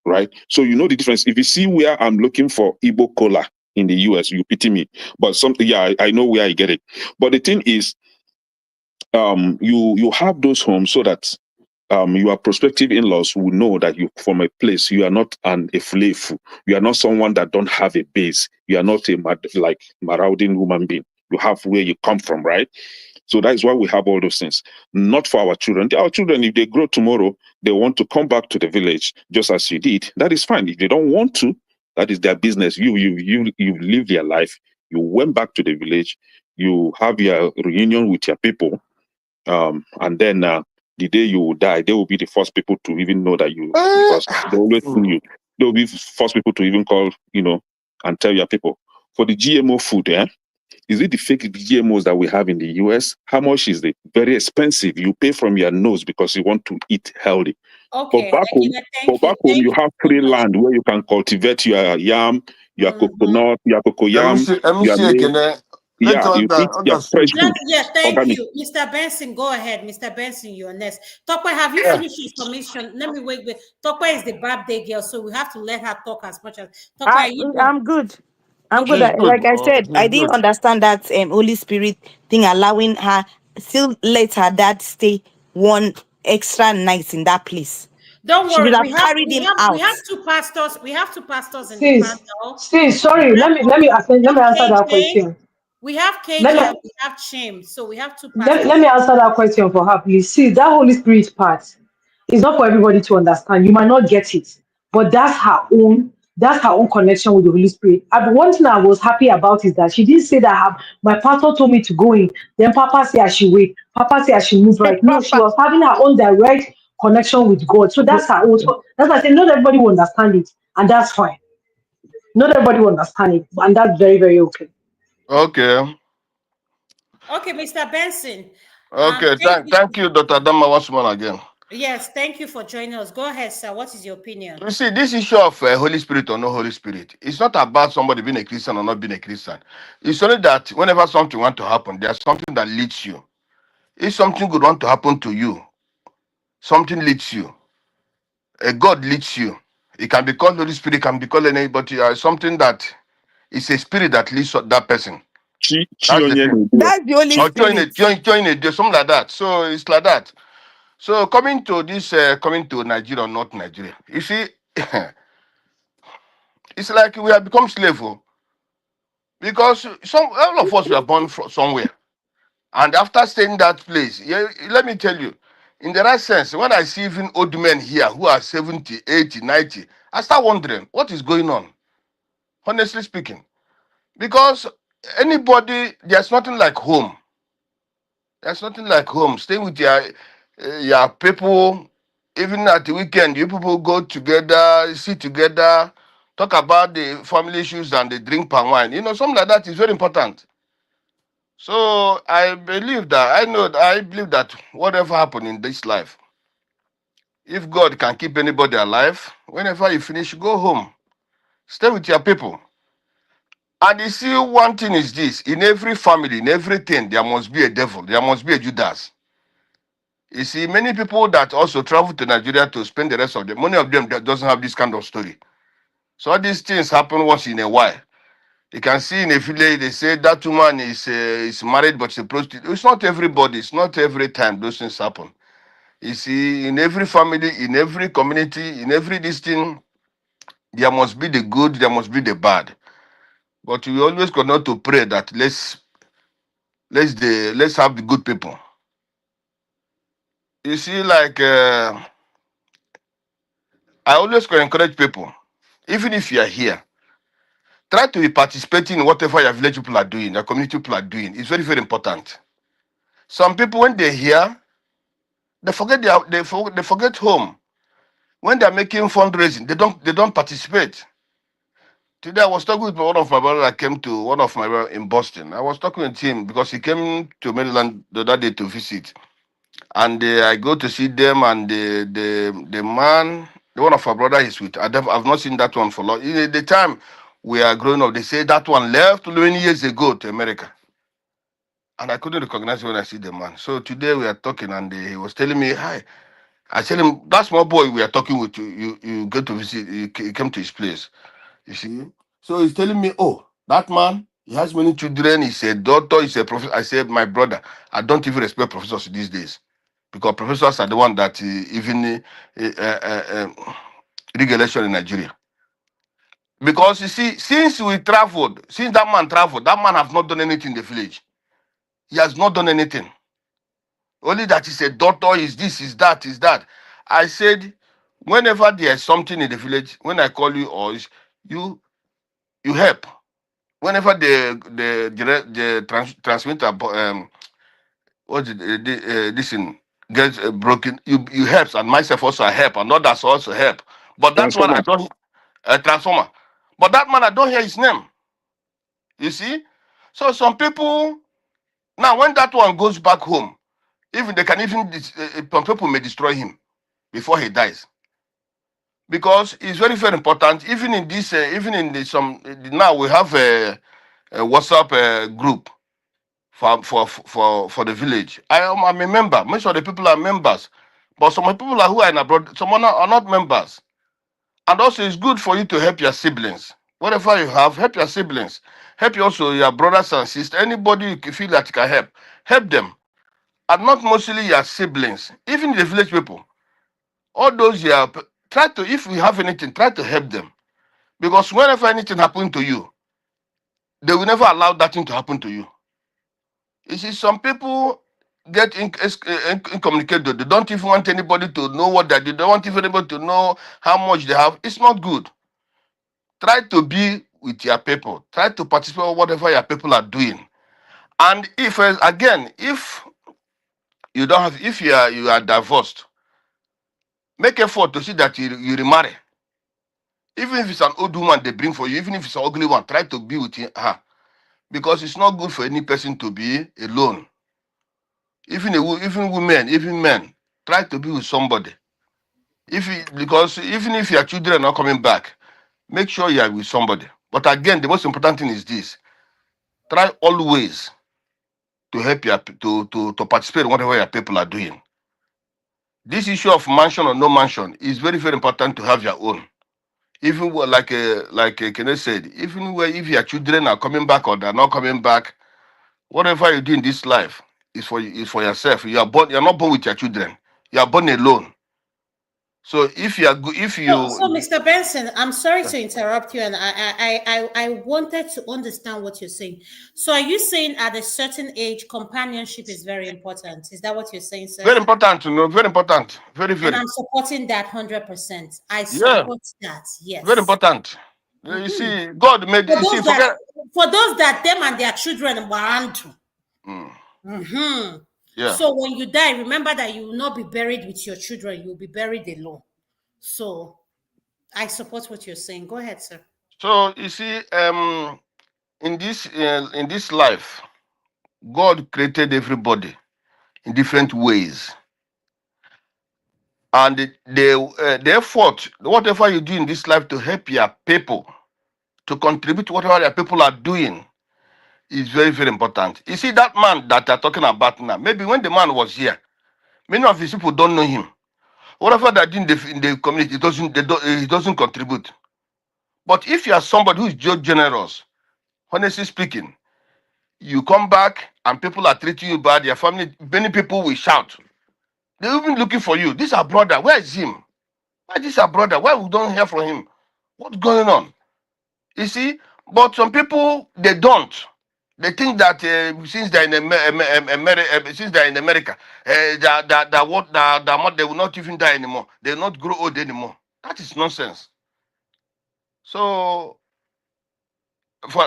right? So you know the difference. If you see where I'm looking for Igbo cola in the US, you pity me. But something, yeah, I know where I get it. But the thing is, you have those homes so that your prospective in-laws will know that you from a place. You are not a flayfu. You are not someone that don't have a base. You are not like marauding human being. You have where you come from, right? So that is why we have all those things. Not for our children. Our children, if they grow tomorrow, they want to come back to the village just as you did. That is fine. If they don't want to, that is their business. You live their life. You went back to the village. You have your reunion with your people, and then the day you will die, they will be the first people to even know that you, because they always knew you. They will be first people to even call, and tell your people. For the GMO food, is it the fake GMOs that we have in the US? How much is it? Very expensive. You pay from your nose because you want to eat healthy. But Okay, back home, thank you you have so free much. land where you can cultivate your yam, your coconut, your cocoyam, Let me your see maize. again. Let Yeah, you eat your us fresh speak. Let, food, yeah, thank organic. you. Mr. Benson, go ahead. Mr. Benson, you're next. Tope, have you Yeah. finished your submission? Let me wait. Tope is the birthday girl, so we have to let her talk as much as Tope, are I, you done? I'm good. I'm good. Okay. He's good. Like I said, I He's didn't good. understand that Holy Spirit thing, allowing her, still let her dad stay one extra night in that place. Don't She would worry. have We have carried we him have we out. have two pastors. We have two pastors in the Sis, panel. sorry, let me answer that KJ. question. We have Let KJ me and we have Chim. So we have two let pastors. me answer that question for her, please. See, that Holy Spirit part is not for everybody to understand. You might not get it, but that's her own connection with the Holy Spirit. And one thing I was happy about is that she didn't say that my pastor told me to go in, then Papa said I should wait, Papa said I should move right. No, she Papa. was having her own direct connection with God. So that's her own. So that's why I said not everybody will understand it, and that's fine. Not everybody will understand it, and that's very, very okay. Okay. Okay, Mr. Benson. Okay. Thank Thank you. you, Dr. Dama, once more again. Yes, thank you for joining us. Go ahead, sir. What is your opinion? You see, this issue of Holy Spirit or no Holy Spirit, it's not about somebody being a Christian or not being a Christian. It's only that whenever something want to happen, there's something that leads you. If something good want to happen to you, something leads you. A God leads you. It can be called Holy Spirit, can be called anybody. Something that is a spirit that leads that person. That's the thing. That's the Holy Or Spirit. join a day, something like that. So it's like that. So coming to this, coming to Nigeria, not Nigeria. You see, it's like we have become slave, because all of us were born from somewhere, and after staying that place, yeah, let me tell you, in the right sense, when I see even old men here who are 70, 80, 90, I start wondering what is going on. Honestly speaking, because anybody, there's nothing like home. There's nothing like home. Staying with your people, even at the weekend, you people go together, sit together, talk about the family issues and they drink palm wine. Something like that is very important. So I believe that whatever happened in this life, if God can keep anybody alive, whenever you finish, go home. Stay with your people. And you see, one thing is this: in every family, in everything, there must be a devil, there must be a Judas. You see, many people that also travel to Nigeria to spend the rest of many of them that doesn't have this kind of story. So all these things happen once in a while. You can see in a village, they say that woman is married, but she's a prostitute. It's not everybody, it's not every time those things happen. You see, in every family, in every community, in every this thing, there must be the good, there must be the bad. But we always continue to pray that let's have the good people. You see, like I always encourage people, even if you are here, try to be participating in whatever your village people are doing, your community people are doing. It's very, very important. Some people, when they're here, they forget they forget home. When they're making fundraising, they don't participate. Today I was talking with one of my brother that came to one of my brother in Boston. I was talking with him because he came to Maryland the other day to visit. And I go to see them, and the man, the one of our brother is with. I've not seen that one for long. In the time we are growing up, they say that one left many years ago to America. And I couldn't recognize when I see the man. So today we are talking, and he was telling me, hi. I tell him, that small boy we are talking with, you go to visit, you came to his place. You see? So he's telling me, oh, that man, he has many children, he's a doctor, he's a professor. I said, my brother, I don't even respect professors these days. Because professors are the one that even rig election in Nigeria. Because you see, since that man traveled, that man have not done anything in the village. He has not done anything. Only that he's a doctor, is this, is that, is that. I said, whenever there's something in the village, when I call you, you you help. Whenever the transmitter what this thing gets broken, you help, and myself also I help, and others also help. But that one I Transformer. don't transformer. But that man I don't hear his name. You see, so some people now when that one goes back home, even they can even some people may destroy him before he dies, because it's very, very important. Even in this, even in the, some now we have a WhatsApp group for the village. I'm a member. Most of the people are members, but some people who are in abroad, some are not members. And also, it's good for you to help your siblings. Whatever you have, help your siblings. Help you also your brothers and sisters. Anybody you feel that you can help them. And not mostly your siblings, even the village people. All those you are, try to, if you have anything, try to help them. Because whenever anything happens to you, they will never allow that thing to happen to you. You see, some people get incommunicated. They don't even want anybody to know what they do. They don't want even anybody to know how much they have. It's not good. Try to be with your people. Try to participate in whatever your people are doing. And if again, if you don't have, if you are divorced, make effort to see that you remarry. Even if it's an old woman they bring for you, even if it's an ugly one, try to be with her, because it's not good for any person to be alone. Even women, even men, try to be with somebody. Because even if your children are not coming back, make sure you are with somebody. But again, the most important thing is this: try always to help to participate in whatever your people are doing. This issue of mansion or no mansion is very, very important to have your own. Even like Kenneth said, even where if your children are coming back or they're not coming back, whatever you do in this life is for yourself. You're not born with your children. You are born alone. So if you are if So, you Mr. Benson, I'm sorry to interrupt you, and I wanted to understand what you're saying. So, are you saying at a certain age, companionship is very important? Is that what you're saying, sir? very important to know, very important, very, And very. I'm supporting that 100%. I Yeah, support that. very Yes. important. You Mhm. see, God made, For you see, those that, forget. them and their children want. Mm, yeah. So when you die, remember that you will not be buried with your children. You'll be buried alone. So I support what you're saying. Go ahead, sir. So you see, in this life, God created everybody in different ways, and the effort, whatever you do in this life to help your people, to contribute to whatever your people are doing, is very, very important. You see, that man that they're talking about now, maybe when the man was here, many of his people don't know him. Whatever they do in the community, he doesn't contribute. But if you are somebody who is just generous, honestly speaking, you come back and people are treating you bad, your family, many people will shout. They're even looking for you. This our brother, where is him? Why this our brother? Why we don't hear from him? What's going on? You see, but some people they don't. They think that since they're in since they're in America, they will not even die anymore. They will not grow old anymore. That is nonsense. So for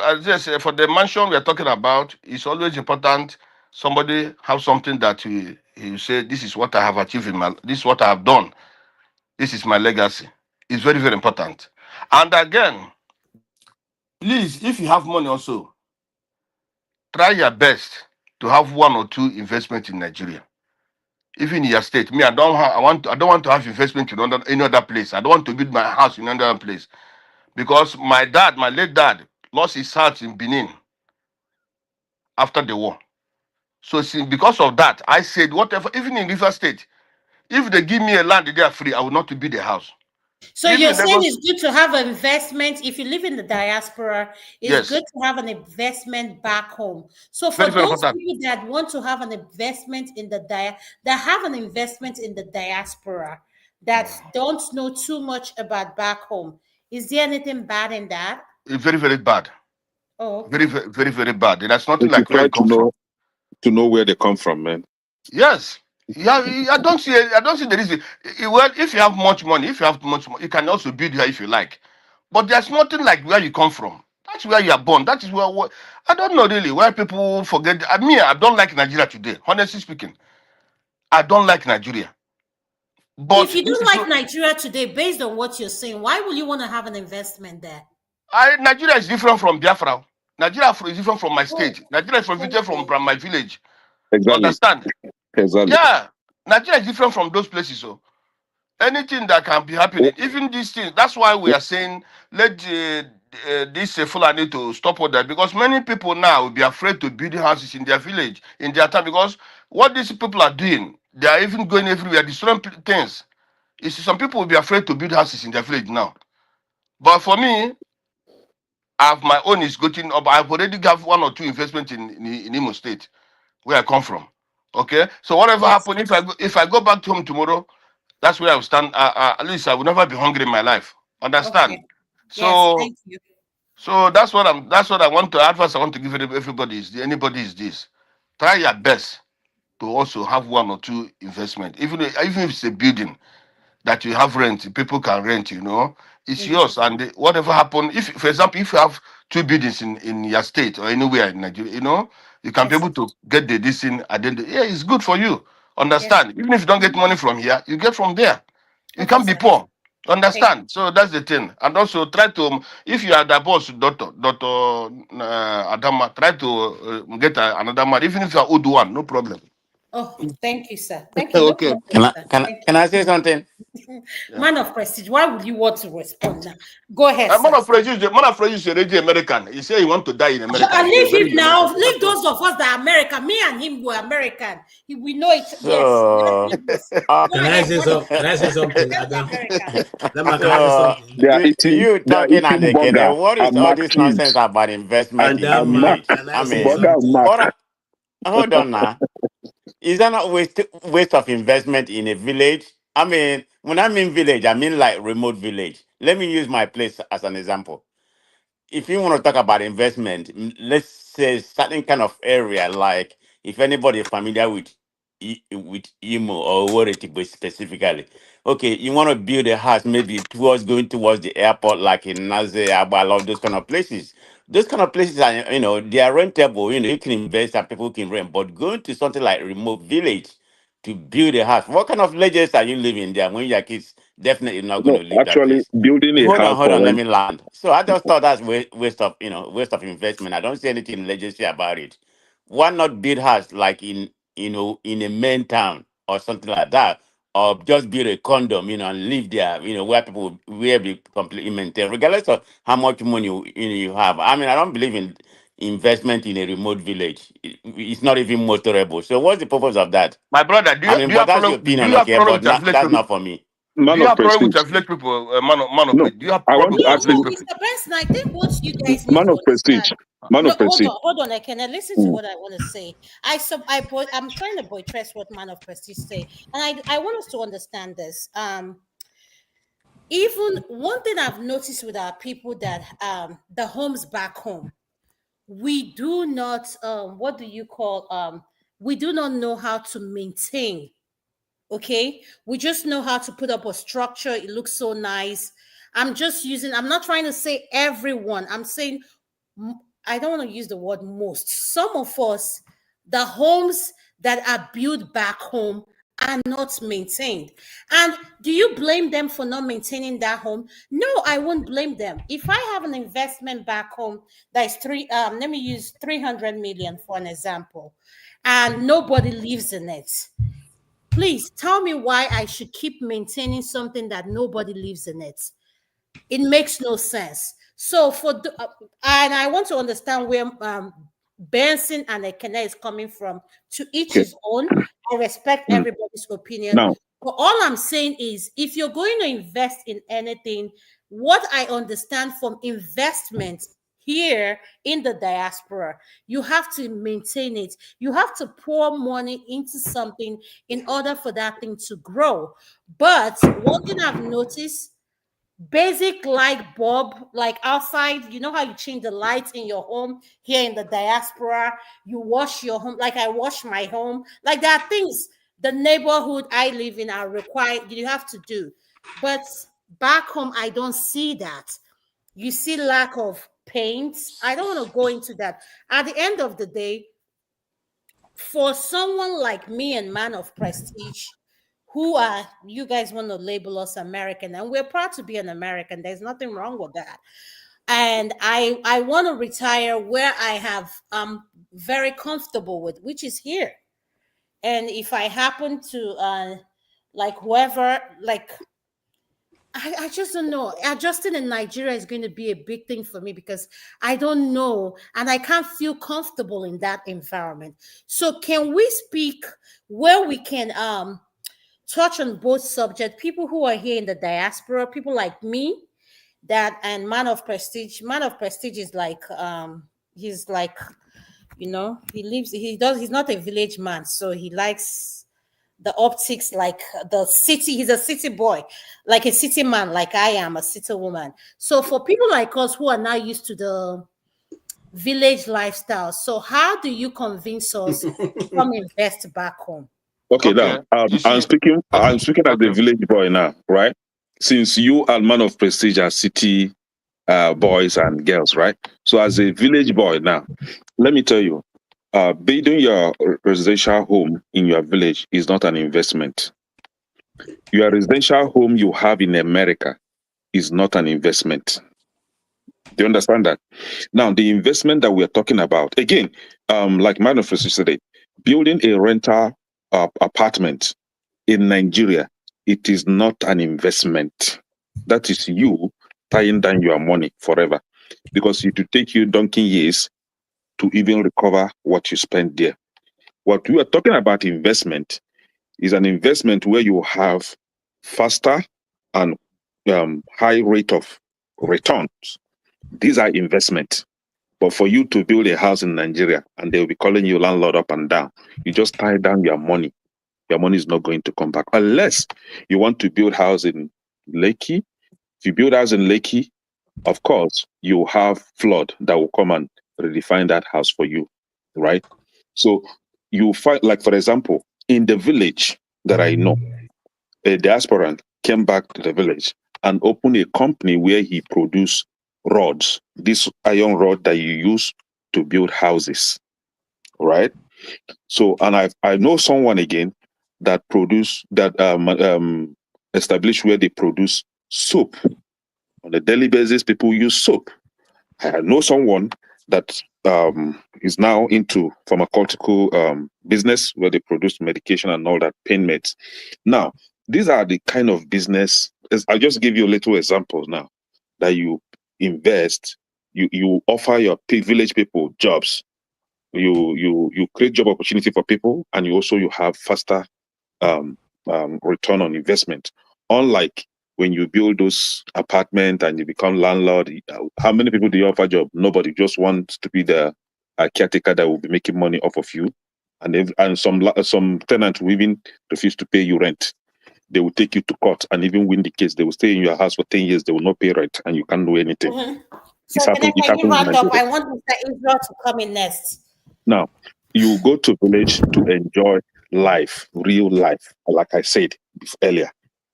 for the mansion we are talking about, it's always important somebody have something that he say, this is what I have achieved in my, this is what I have done. This is my legacy. It's very, very important. And again, please, if you have money also, try your best to have one or two investments in Nigeria. Even in your state. Me, I don't want to have investment in any other place. I don't want to build my house in another place. Because my dad, my late dad, lost his house in Benin after the war. So see, because of that, I said whatever, even in River State, if they give me a land they are free, I will not to build a house. So Even you're in saying Lagos, it's good to have an investment if you live in the diaspora. It's yes, good to have an investment back home. So for very, very those important. people that want to have an investment in the that have an investment in the diaspora that don't know too much about back home, is there anything bad in that? It's very, very bad. Oh, Very, okay. very, very, very bad. There's nothing They should like where try you come from. to know where they come from, man. Yes. Yeah, I don't see the reason. Well, if you have much money, you can also build here if you like. But there's nothing like where you come from. That's where you are born. That is where I don't know really why people forget. I don't like Nigeria today. Honestly speaking, I don't like Nigeria. If But you this don't is like Nigeria today, based on what you're saying, why will you want to have an investment there? Nigeria is different from Biafra. Nigeria is different from my Oh, state. Nigeria is different okay. from my village. Exactly. Understand? Exactly. Yeah, Nigeria is different from those places. So anything that can be happening, even these things. That's why we are saying let this Fulani to stop all that, because many people now will be afraid to build houses in their village, in their town, because what these people are doing, they are even going everywhere, destroying things. You see, some people will be afraid to build houses in their village now. But for me, I have my own is getting up. I've already got one or two investments in Imo State, where I come from. Okay, so whatever Yes. happen, if I go back to home tomorrow, that's where I will stand. At least I will never be hungry in my life. Understand? Okay. Yes. So, Thank you. so that's what I want to advise. I want to give everybody is anybody is this. Try your best to also have one or two investment, even if it's a building that you have rent, people can rent. It's Mhm. yours. And whatever happen, if for example, if you have two buildings in your state or anywhere in Nigeria, you can be Yes. able to get this thing at the end. Yeah, it's good for you. Yes. Understand? Even if you don't get Mhm. money from here, you get from there. You Okay, can't be sir. poor. Thank Understand? So that's the thing. And also try to, if you are the boss, Doctor Adama, try to get another man, even if you are old one, no problem. Oh, thank you, sir. Thank you. No Okay. problem, sir. Thank Can I say you. something? Yeah. Man of prestige, why would you want to respond now? Go ahead, sir. Man of Praise is already American. He say he want to die in America. I He's leave very him now. American. Leave those of us that are American. Me and him were American. We know it. Yes. So, Leave those. Go Can I ahead, say man of some? Can I say prestige. something, Let's be Adam? American. Lama, can I say so something? you They are talking and eating burger again, what is and all mac this nonsense cheese about investment in a and mac Adama, village? can I I say mean, burger and something? mac. what? Hold on now. Is that not waste of investment in a village? I mean, when I mean village, I mean like remote village. Let me use my place as an example. If you want to talk about investment, let's say certain kind of area, like if anybody familiar with with Imo or Waretibo specifically, okay, you want to build a house maybe going towards the airport, like in Naze, Abala, those kind of places. Those kind of places are, they are rentable. You can invest and people can rent. But going to something like remote village to build a house, what kind of villages are you living there when your kids definitely not going No, to leave that actually, place? building a house Hold for on, let rent. me land. So I just thought that's waste of waste of investment. I don't see anything legacy about it. Why not build house like in a main town or something like that, or just build a condom, and live there, where people will be completely maintained, regardless of how much money you have. I mean, I don't believe in investment in a remote village. It's not even motorable. So what's the purpose of that? My brother, I mean, but that's your do opinion, you have okay? problem But with your not, village that's people? not for me. Do Man you of have problem with prestige. your village people, man of No, it? Do you have I want problem to with your No, ask village no, him, people? Mr. Benson, I think what you guys need man to of prestige, understand. man No, of prestige. hold on, I cannot listen to Mm. what I want to say. I'm trying to buttress what Man of Prestige say, and I want us to understand this. Even one thing I've noticed with our people that the homes back home, we do not what do you call we do not know how to maintain. Okay, we just know how to put up a structure. It looks so nice. I'm not trying to say everyone, I'm saying I don't want to use the word most. Some of us, the homes that are built back home are not maintained. And do you blame them for not maintaining that home? No, I won't blame them. If I have an investment back home that is let me use 300 million for an example, and nobody lives in it, please tell me why I should keep maintaining something that nobody lives in it. It makes no sense. So and I want to understand where Benson and Ekene is coming from. To each Okay. his own. I respect Mm. everybody's opinion. Now, But all I'm saying is, if you're going to invest in anything, what I understand from investment here in the diaspora, you have to maintain it. You have to pour money into something in order for that thing to grow. But one thing I've noticed, basic light bulb, like outside, you know how you change the lights in your home here in the diaspora, you wash your home, like I wash my home, like there are things the neighborhood I live in are required, you have to do. But back home, I don't see that. You see lack of paint. I don't want to go into that. At the end of the day, for someone like me and man of prestige, who are, you guys want to label us American, and we're proud to be an American, there's nothing wrong with that. And I want to retire where I have very comfortable with, which is here. And if I happen to like whoever, like I just don't know. Adjusting in Nigeria is going to be a big thing for me because I don't know and I can't feel comfortable in that environment. So can we speak where we can touch on both subjects? People who are here in the diaspora, people like me, that and man of prestige. Man of prestige is like he's like, he's not a village man, so he likes the optics, like the city. He's a city boy, like a city man, like I am a city woman. So for people like us who are now used to the village lifestyle, so how do you convince us to come invest back home? okay, Okay. now You I'm see, speaking. I'm speaking as a okay. village boy now, right? Since you are man of prestige are city boys and girls, right? So as a village boy now, let me tell you, building your residential home in your village is not an investment. Your residential home you have in America is not an investment. Do you understand that? Now, the investment that we're talking about, again, like man of prestige said, building a rental apartment in Nigeria, it is not an investment. That is you tying down your money forever, because it will take you donkey years to even recover what you spend there. What we are talking about investment is an investment where you have faster and high rate of returns. These are investment. But for you to build a house in Nigeria and they'll be calling you landlord up and down, you just tie down your money. Your money is not going to come back unless you want to build house in Lekki. If you build house in Lekki, of course, you have flood that will come and redefine that house for you, right? So you find, like for example, in the village that I know, a diasporan came back to the village and opened a company where he produced rods, this iron rod that you use to build houses, right? So, and I know someone again that established where they produce soap on a daily basis. People use soap. I know someone that is now into pharmaceutical business where they produce medication and all that, pain meds. Now, these are the kind of business. I'll just give you a little example now that you invest, you offer your village people jobs. You create job opportunity for people, and you have faster return on investment. Unlike when you build those apartments and you become landlord, how many people do you offer job? Nobody. Just wants to be the caretaker that will be making money off of you, and some tenants will even refuse to pay you rent. They will take you to court and even win the case. They will stay in your house for 10 years. They will not pay rent, and you can't do anything. Mhm. So It's can happened. It you happened in round up? Nigeria. I want Mr. Israel to come in next. Now, you go to village to enjoy life, real life, like I said earlier.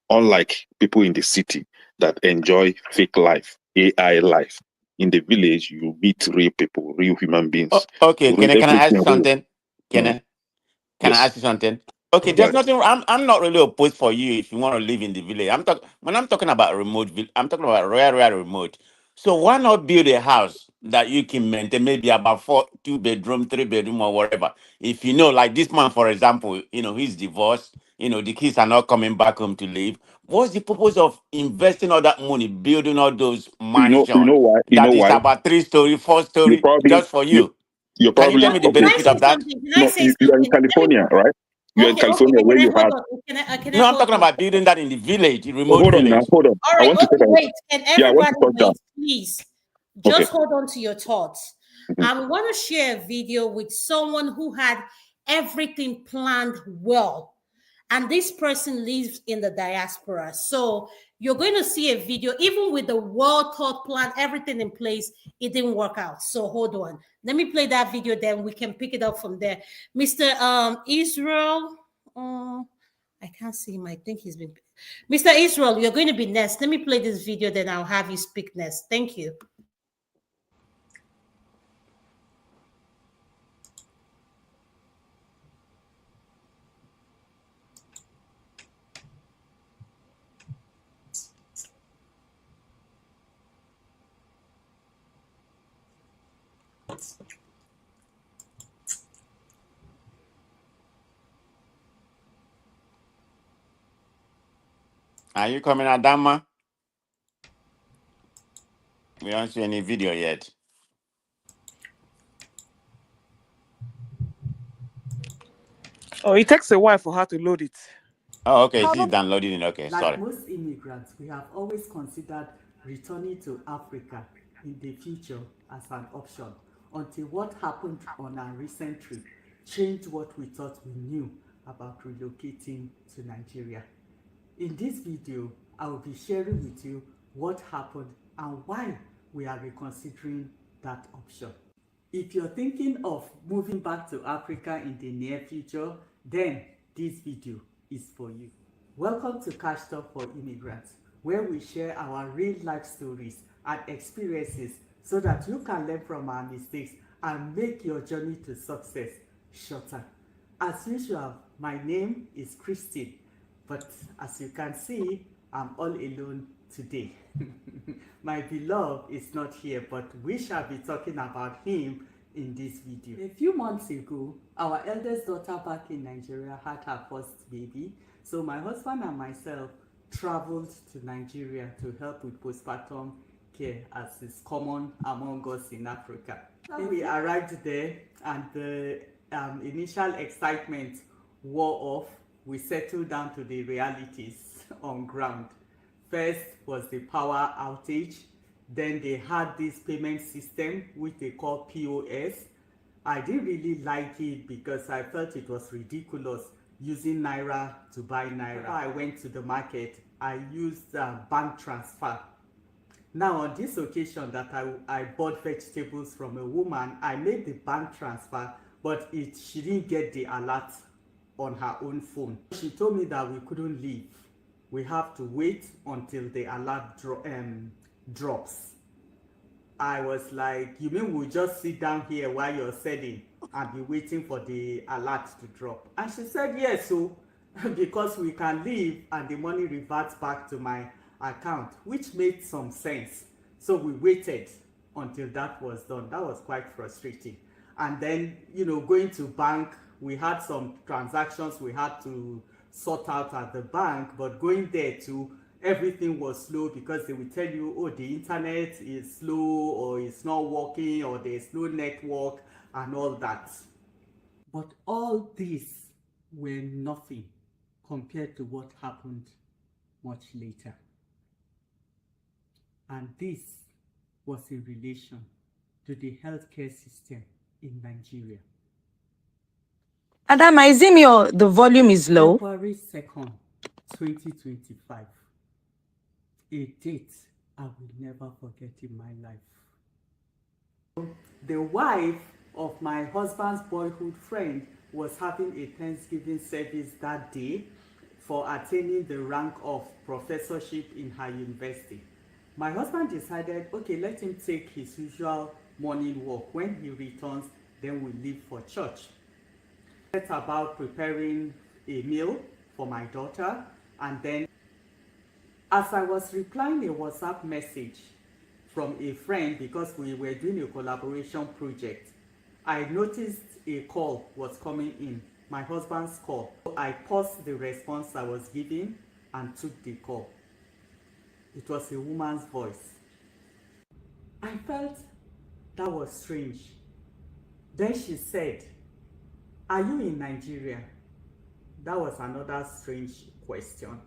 Unlike people in the city that enjoy fake life, AI life. In the village, you meet real people, real human beings. Okay, Real can I ask you everything real. something? Can I can I Yes. ask you something? Okay, Go there's ahead. nothing. I'm not really opposed for you if you want to live in the village. When I'm talking about I'm talking about rare remote. So why not build a house that you can maintain, maybe about 2 bedroom, 3 bedroom, or whatever. If you know, like this man, for example, he's divorced. The kids are not coming back home to live. What's the purpose of investing all that money, building all those You mansions know why? You that know is why? about 3 story, 4 You story, probably just for you you? you're Can you probably tell me the okay. Can I benefit say of that? something? Can I No, say you are in something? California, right? You're in Okay, okay. California where Can I you hold have. on? Can I No, I'm hold talking on? about building that in the village, Oh, remote hold on now. village. Hold on. All I right, want to okay, talk. wait. Can Yeah, I want to everybody touch down. wait, please? Okay. Just hold on to your thoughts. Mhm. I want to share a video with someone who had everything planned well. And this person lives in the diaspora. So you're going to see a video, even with the well thought plan, everything in place, it didn't work out. So hold on. Let me play that video, then we can pick it up from there. Mr. Israel. I can't see him. I think he's been. Mr. Israel, you're going to be next. Let me play this video, then I'll have you speak next. Thank you. Are you coming, Adama? We don't see any video yet. Oh, it takes a while for her to load it. Oh, okay. She's downloading it. Okay, Like sorry. most immigrants, we have always considered returning to Africa in the future as an option until what happened on our recent trip changed what we thought we knew about relocating to Nigeria. In this video, I will be sharing with you what happened and why we are reconsidering that option. If you're thinking of moving back to Africa in the near future, then this video is for you. Welcome to Cash Talk for Immigrants, where we share our real life stories and experiences so that you can learn from our mistakes and make your journey to success shorter. As usual, my name is Christine, but as you can see, I'm all alone today. My beloved is not here, but we shall be talking about him in this video. A few months ago, our eldest daughter back in Nigeria had her first baby, so my husband and myself traveled to Nigeria to help with postpartum care, as is common among us in Africa. We arrived there and the initial excitement wore off. We settled down to the realities on ground. First was the power outage. Then they had this payment system which they call POS. I didn't really like it because I felt it was ridiculous using Naira to buy Naira. Before I went to the market, I used bank transfer. Now on this occasion that I bought vegetables from a woman, I made the bank transfer, but she didn't get the alert on her own phone. She told me that we couldn't leave. We have to wait until the alert drops. I was like, you mean we'll just sit down here while you're selling and be waiting for the alert to drop? And she said, yes, so because we can leave and the money reverts back to my account, which made some sense. So we waited until that was done. That was quite frustrating. And then, going to bank, we had some transactions we had to sort out at the bank, but going there too, everything was slow because they will tell you, oh, the internet is slow or it's not working or there's no network and all that. But all these were nothing compared to what happened much later. And this was in relation to the healthcare system in Nigeria. Adama, is it the volume is low? February 2nd, 2025. A date I will never forget in my life. The wife of my husband's boyhood friend was having a Thanksgiving service that day for attaining the rank of professorship in her university. My husband decided, okay, let him take his usual morning walk. When he returns, then we leave for church. Set about preparing a meal for my daughter, and then as I was replying a WhatsApp message from a friend, because we were doing a collaboration project, I noticed a call was coming in, my husband's call. I paused the response I was giving and took the call. It was a woman's voice. I felt that was strange. Then she said, "Are you in Nigeria?" That was another strange question.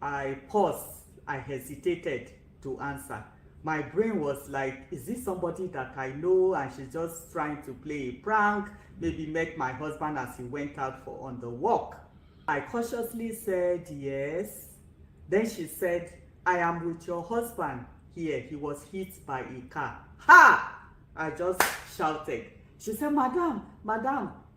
I paused, I hesitated to answer. My brain was like, is this somebody that I know and she's just trying to play a prank, maybe met my husband as he went out on the walk? I cautiously said yes. Then she said, "I am with your husband here. He was hit by a car." Ha! I just shouted. She said, Madam,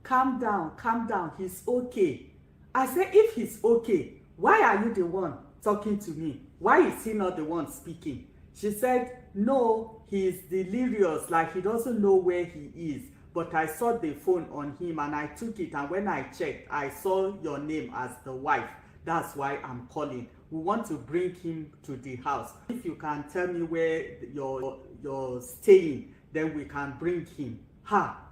calm down, he's okay." I said, if he's okay, why are you the one talking to me? Why is he not the one speaking? She said, no, he is delirious, like he doesn't know where he is. But I saw the phone on him and I took it, and when I checked, I saw your name as the wife. That's why I'm calling. We want to bring him to the house. If you can tell me where you're staying, then we can bring him.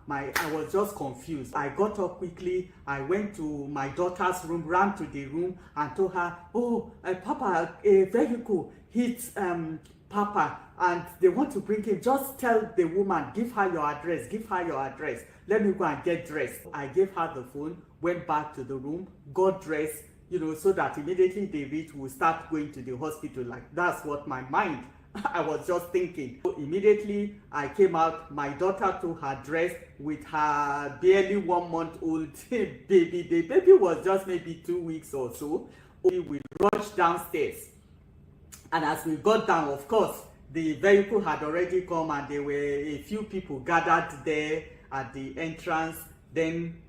I was just confused. I got up quickly. I went to my daughter's room, ran to the room and told her, Papa, a vehicle hit Papa and they want to bring him. Just tell the woman, give her your address. Let me go and get dressed. I gave her the phone, went back to the room, got dressed, so that immediately they reach, we'll start going to the hospital. Like, that's what my mind, I was just thinking. So immediately I came out, my daughter took her dress with her barely 1 month old baby. The baby was just maybe 2 weeks or so. We rushed downstairs. And as we got down, of course, the vehicle had already come and there were a few people gathered there at the entrance. Then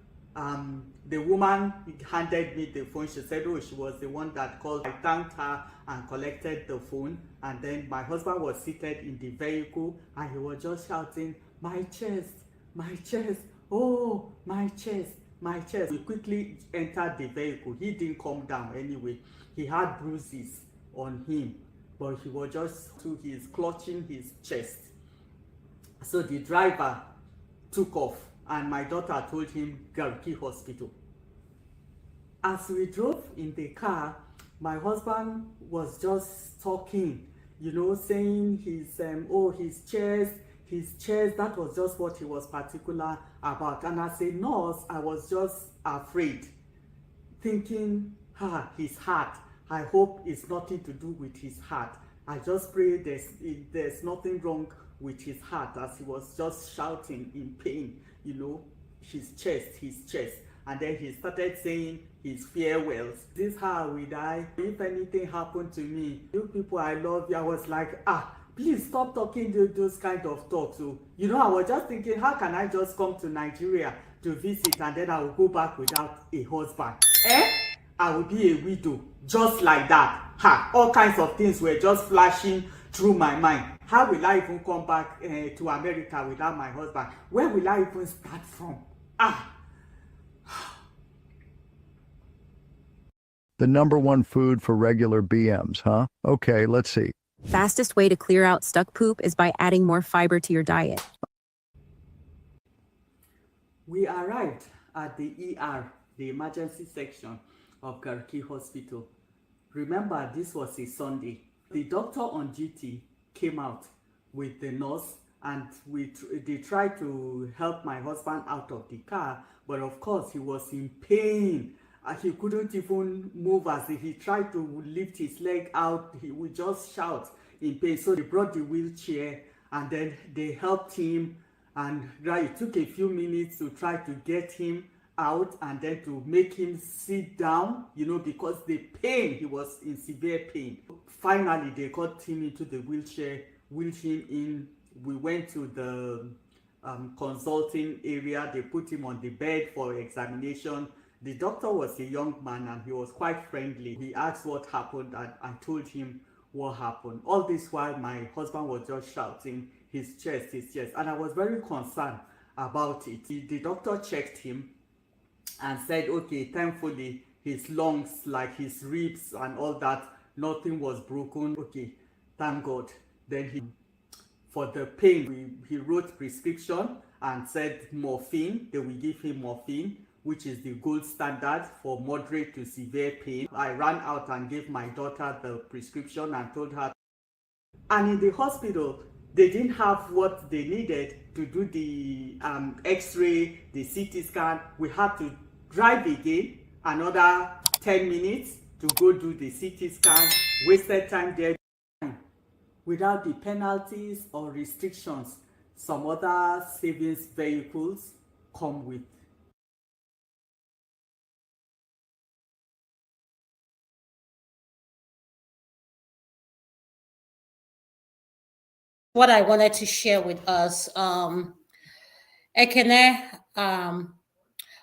the woman handed me the phone. She said, she was the one that called. I thanked her and collected the phone. And then my husband was seated in the vehicle and he was just shouting, my chest, oh, my chest. We quickly entered the vehicle. He didn't come down anyway. He had bruises on him, but he was just clutching his chest. So the driver took off and my daughter told him, Garki Hospital. As we drove in the car, my husband was just talking, saying his chest, that was just what he was particular about. And as a nurse, I was just afraid, thinking, his heart. I hope it's nothing to do with his heart. I just pray there's nothing wrong with his heart, as he was just shouting in pain, his chest. And then he started saying his farewells. This is how I will die. If anything happened to me, you people, I love you. I was like, please stop talking those kind of talks. So, I was just thinking, how can I just come to Nigeria to visit and then I will go back without a husband? I will be a widow, just like that. All kinds of things were just flashing through my mind. How will I even come back to America without my husband? Where will I even start from? The number one food for regular BMs, huh? Okay, let's see. Fastest way to clear out stuck poop is by adding more fiber to your diet. We arrived at the ER, the emergency section of Garki Hospital. Remember, this was a Sunday. The doctor on duty came out with the nurse and they tried to help my husband out of the car, but of course he was in pain. He couldn't even move. As he tried to lift his leg out, he would just shout in pain. So they brought the wheelchair and then they helped him, and it took a few minutes to try to get him out and then to make him sit down, because the pain, he was in severe pain. Finally, they got him into the wheelchair, wheeled him in We went to the consulting area. They put him on the bed for examination. The doctor was a young man and he was quite friendly. He asked what happened and I told him what happened. All this while my husband was just shouting his chest, and I was very concerned about it. The doctor checked him and said, okay, thankfully his lungs, like his ribs and all that, nothing was broken. Okay, thank God. Then for the pain, he wrote prescription and said morphine. They will give him morphine, which is the gold standard for moderate to severe pain. I ran out and gave my daughter the prescription and told her. And in the hospital, they didn't have what they needed to do the x-ray, the CT scan. We had to drive again another 10 minutes to go do the CT scan. Wasted time there. Without the penalties or restrictions some other savings vehicles come with. What I wanted to share with us. Ekene,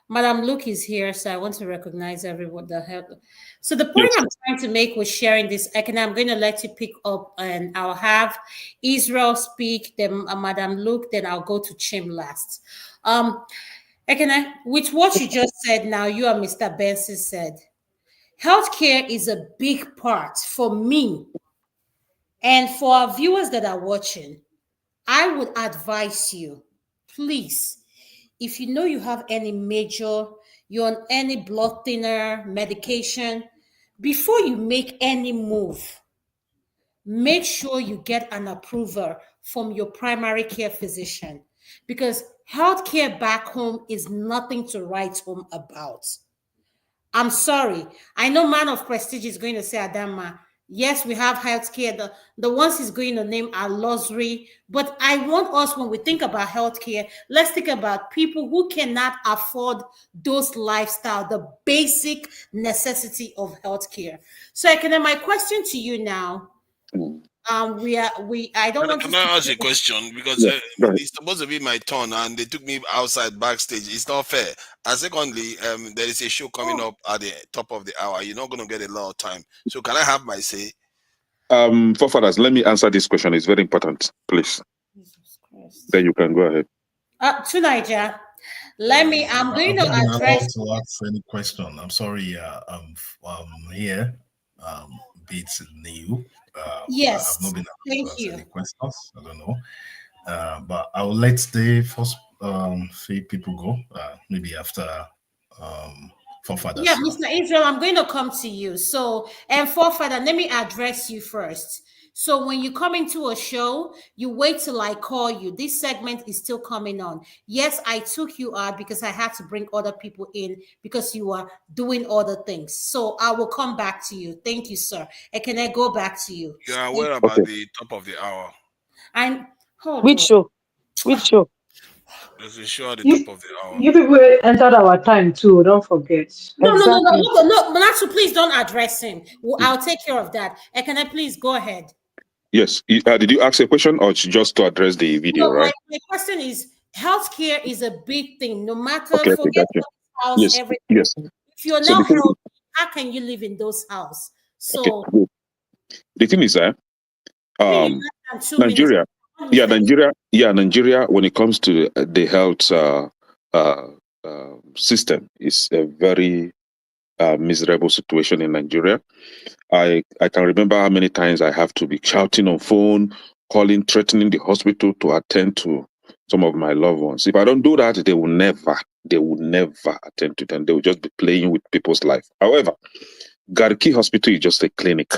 Madam Luke is here, so I want to recognize everyone that helped. So the point I'm trying to make with sharing this, Ekene, I'm going to let you pick up, and I'll have Israel speak, then Madam Luke, then I'll go to Chim last. Ekene, with what you just said now, you and Mr. Benson said, healthcare is a big part for me. And for our viewers that are watching, I would advise you, please, if you know you have any major, you're on any blood thinner, medication, before you make any move, make sure you get an approval from your primary care physician, because healthcare back home is nothing to write home about. I'm sorry. I know Man of Prestige is going to say, Adama, yes, we have healthcare. The ones he's going to name are luxury. But I want us, when we think about healthcare, let's think about people who cannot afford those lifestyle, the basic necessity of healthcare. So, my question to you now. I don't want to. Can I ask a question? Because it's supposed to be my turn, and they took me outside backstage. It's not fair. And secondly, there is a show coming up at the top of the hour. You're not going to get a lot of time. So can I have my say? Forefathers, let me answer this question. It's very important, please. Then you can go ahead. To Niger, I'm going to address. To ask any question. I'm sorry. Here, it's new. Yes. I've not been Thank able to you. answer any questions. I don't know. But I will let the first few people go. Maybe after Forefathers. Yeah, Mr. Israel, I'm going to come to you. So, and Forefather, let me address you first. So when you come into a show, you wait till I call you. This segment is still coming on. Yes, I took you out because I had to bring other people in because you are doing other things. So I will come back to you. Thank you, sir. And can I go back to you? You are aware about the top of the hour. Which show? Which show? There's a show at the top of the hour. You people entered our time too. Don't forget. No, Manasu, please don't address him. I'll take care of that. And can I please go ahead? Yes. Did you ask a question or just to address the video, right? My question is, healthcare is a big thing. No matter, forget house, everything. Yes. If you're not healthy, how can you live in those houses? So the thing is that Nigeria, Nigeria, when it comes to the health system, is a very miserable situation in Nigeria. I can remember how many times I have to be shouting on phone, calling, threatening the hospital to attend to some of my loved ones. If I don't do that, they will never attend to them. They will just be playing with people's life. However, Garki Hospital is just a clinic.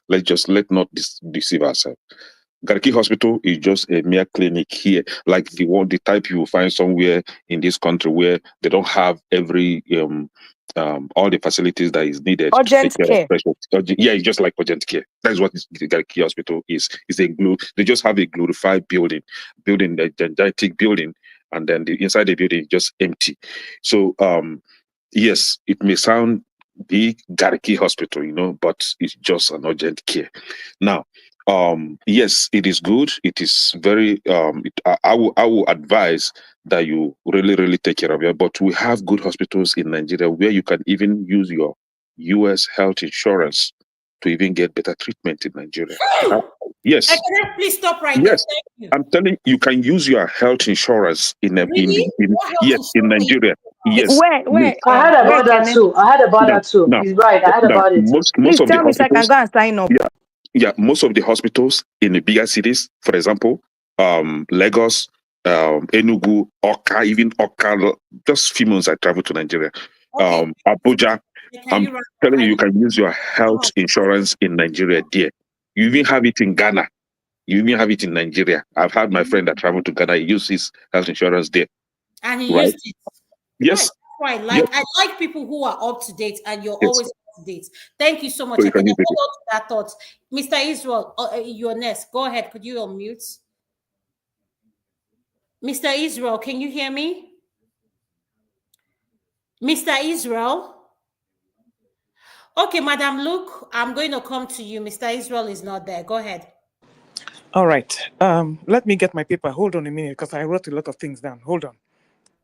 Let's not deceive ourselves. Garki Hospital is just a mere clinic here, like the type you will find somewhere in this country where they don't have every all the facilities that is needed. Urgent care. Yeah, it's just like urgent care. That's what the Garki Hospital is. They just have a glorified building, the gigantic building, and then inside the building is just empty. So yes, it may sound big, Garki Hospital, but it's just an urgent care. Now, Yes, it is good. It is very. I will advise that you really take care of it. But we have good hospitals in Nigeria where you can even use your U.S. health insurance to even get better treatment in Nigeria. Yes, Please stop right there. yes. Thank you. I'm telling you, you can use your health insurance Really? What health yes, in insurance? Nigeria. Yes. Where, I heard about that Kene? too. I heard about Now, that too. now, He's right. I heard now, about it. most Please of the tell me so I can hospitals. go and sign up. Yeah, most of the hospitals in the bigger cities, for example, Lagos, Enugu, Oka, even Oka, just few months I traveled to Nigeria. Abuja. I'm telling you, you can use your health insurance in Nigeria, dear. You even have it in Ghana. You even have it in Nigeria. I've had my friend that traveled to Ghana, he used his health insurance there. And he Right? used it. Yes. Right. Yes. I like people who are up to date, and you're Yes. always up to date. Thank you so much. So you I can can use it. hold on to that thought. Mr. Israel, you're next. Go ahead. Could you unmute? Mr. Israel, can you hear me? Mr. Israel? Okay, Madam Luke, I'm going to come to you. Mr. Israel is not there. Go ahead. All right. Let me get my paper. Hold on a minute, because I wrote a lot of things down. Hold on.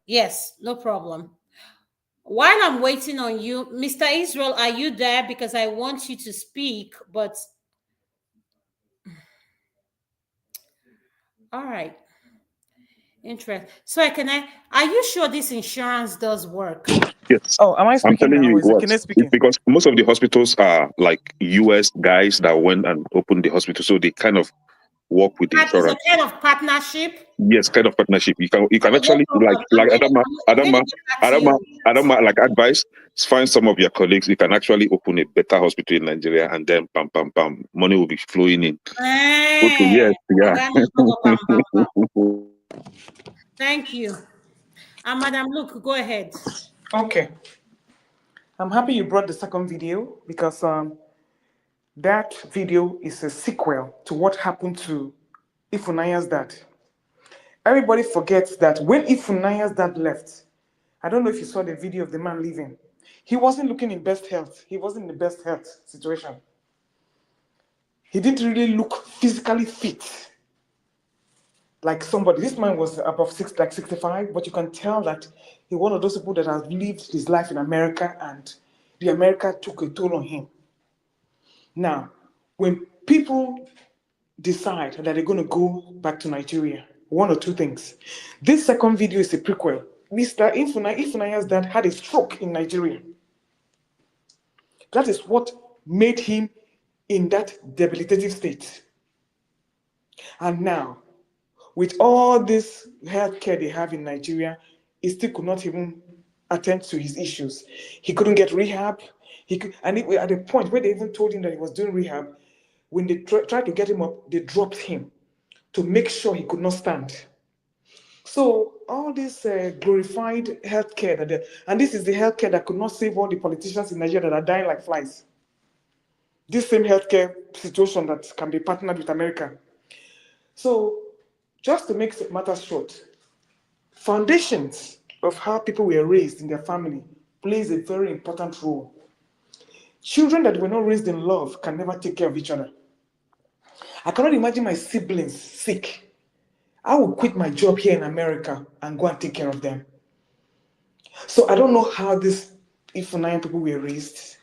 Yes, no problem. While I'm waiting on you, Mr. Israel, are you there? Because I want you to speak, but all right. Interesting. So are you sure this insurance does work? Yes. Oh, am I I'm speaking telling now? you Or it is it works. Kene speaking? Because most of the hospitals are like US guys that went and opened the hospital. So they kind of work with the That is a insurance. kind of partnership. Yes, kind of partnership. You can No actually problem. like I'm gonna get back to you. Adama like advice. Find some of your colleagues. You can actually open a better hospital in Nigeria, and then money will be flowing in. Okay, yes, yeah. Thank you. And Madam Luke, go ahead. Okay. I'm happy you brought the second video, because that video is a sequel to what happened to Ifunaya's dad. Everybody forgets that when Ifunaya's dad left, I don't know if you saw the video of the man leaving. He wasn't looking in best health. He wasn't in the best health situation. He didn't really look physically fit like somebody. This man was above 65, but you can tell that he's one of those people that has lived his life in America, and the America took a toll on him. Now, when people decide that they're going to go back to Nigeria, one or two things. This second video is a prequel. Mr. Ifunaya's dad had a stroke in Nigeria. That is what made him in that debilitative state. And now, with all this healthcare they have in Nigeria, he still could not even attend to his issues. He couldn't get rehab. At the point where they even told him that he was doing rehab, when they tried to get him up, they dropped him to make sure he could not stand. So all this glorified healthcare, and this is the healthcare that could not save all the politicians in Nigeria that are dying like flies. This same healthcare situation that can be partnered with America. So just to make matters short, foundations of how people were raised in their family plays a very important role. Children that were not raised in love can never take care of each other. I cannot imagine my siblings sick. I will quit my job here in America and go and take care of them. So I don't know how these Ifunayan people were raised.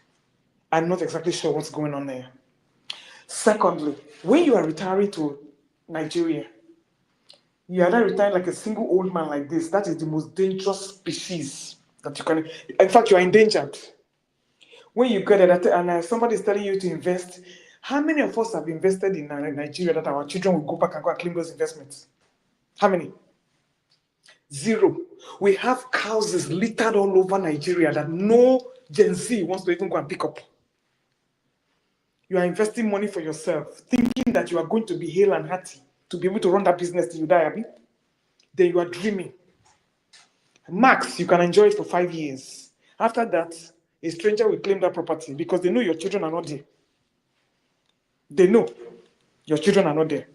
I'm not exactly sure what's going on there. Secondly, when you are retiring to Nigeria, you are not retiring like a single old man like this. That is the most dangerous species that you can. In fact, you are endangered. When you get it, and somebody is telling you to invest, how many of us have invested in Nigeria that our children will go back and go and claim those investments? How many? Zero. We have houses littered all over Nigeria that no Gen Z wants to even go and pick up. You are investing money for yourself, thinking that you are going to be hale and hearty to be able to run that business till you die, Abi. Then you are dreaming. Max, you can enjoy it for 5 years. After that, a stranger will claim that property because they know your children are not there. They know your children are not there.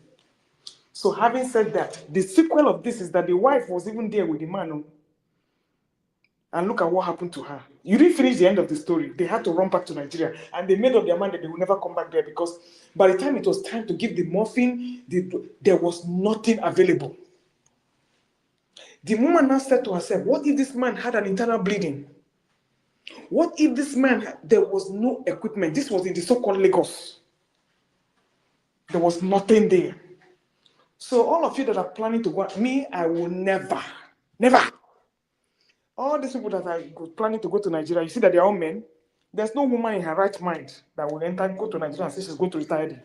So having said that, the sequel of this is that the wife was even there with the man. And look at what happened to her. You didn't finish the end of the story. They had to run back to Nigeria. And they made up their mind that they will never come back there because by the time it was time to give the morphine, there was nothing available. The woman now said to herself, what if this man had an internal bleeding? What if this man, there was no equipment? This was in the so-called Lagos. There was nothing there. So all of you that are planning to go, me, I will never. All these people that are planning to go to Nigeria, you see that they're all men. There's no woman in her right mind that will go to Nigeria and say she's going to retire there.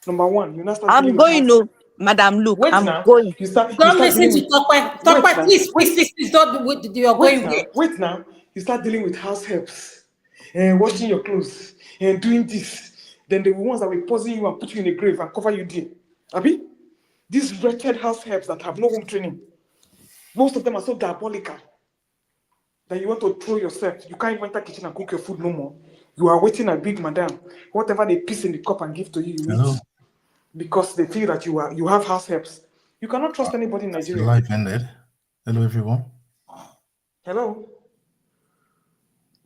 Number one, you now start I'm going, no, Madam, look, wait I'm now. going. Don't listen to Tokwe. Please, don't. You're going there. Wait now. You start dealing with house helps, and washing your clothes, and doing this. Then the ones that will poison you and put you in a grave and cover you there. Abi? These wretched house helps that have no home training. Most of them are so diabolical that you want to throw yourself. You can't even enter the kitchen and cook your food no more. You are waiting a big madam. Whatever they piece in the cup and give to you, you eat. Because they feel that you have house helps. You cannot trust anybody in Nigeria. Life ended. Hello, everyone. Hello.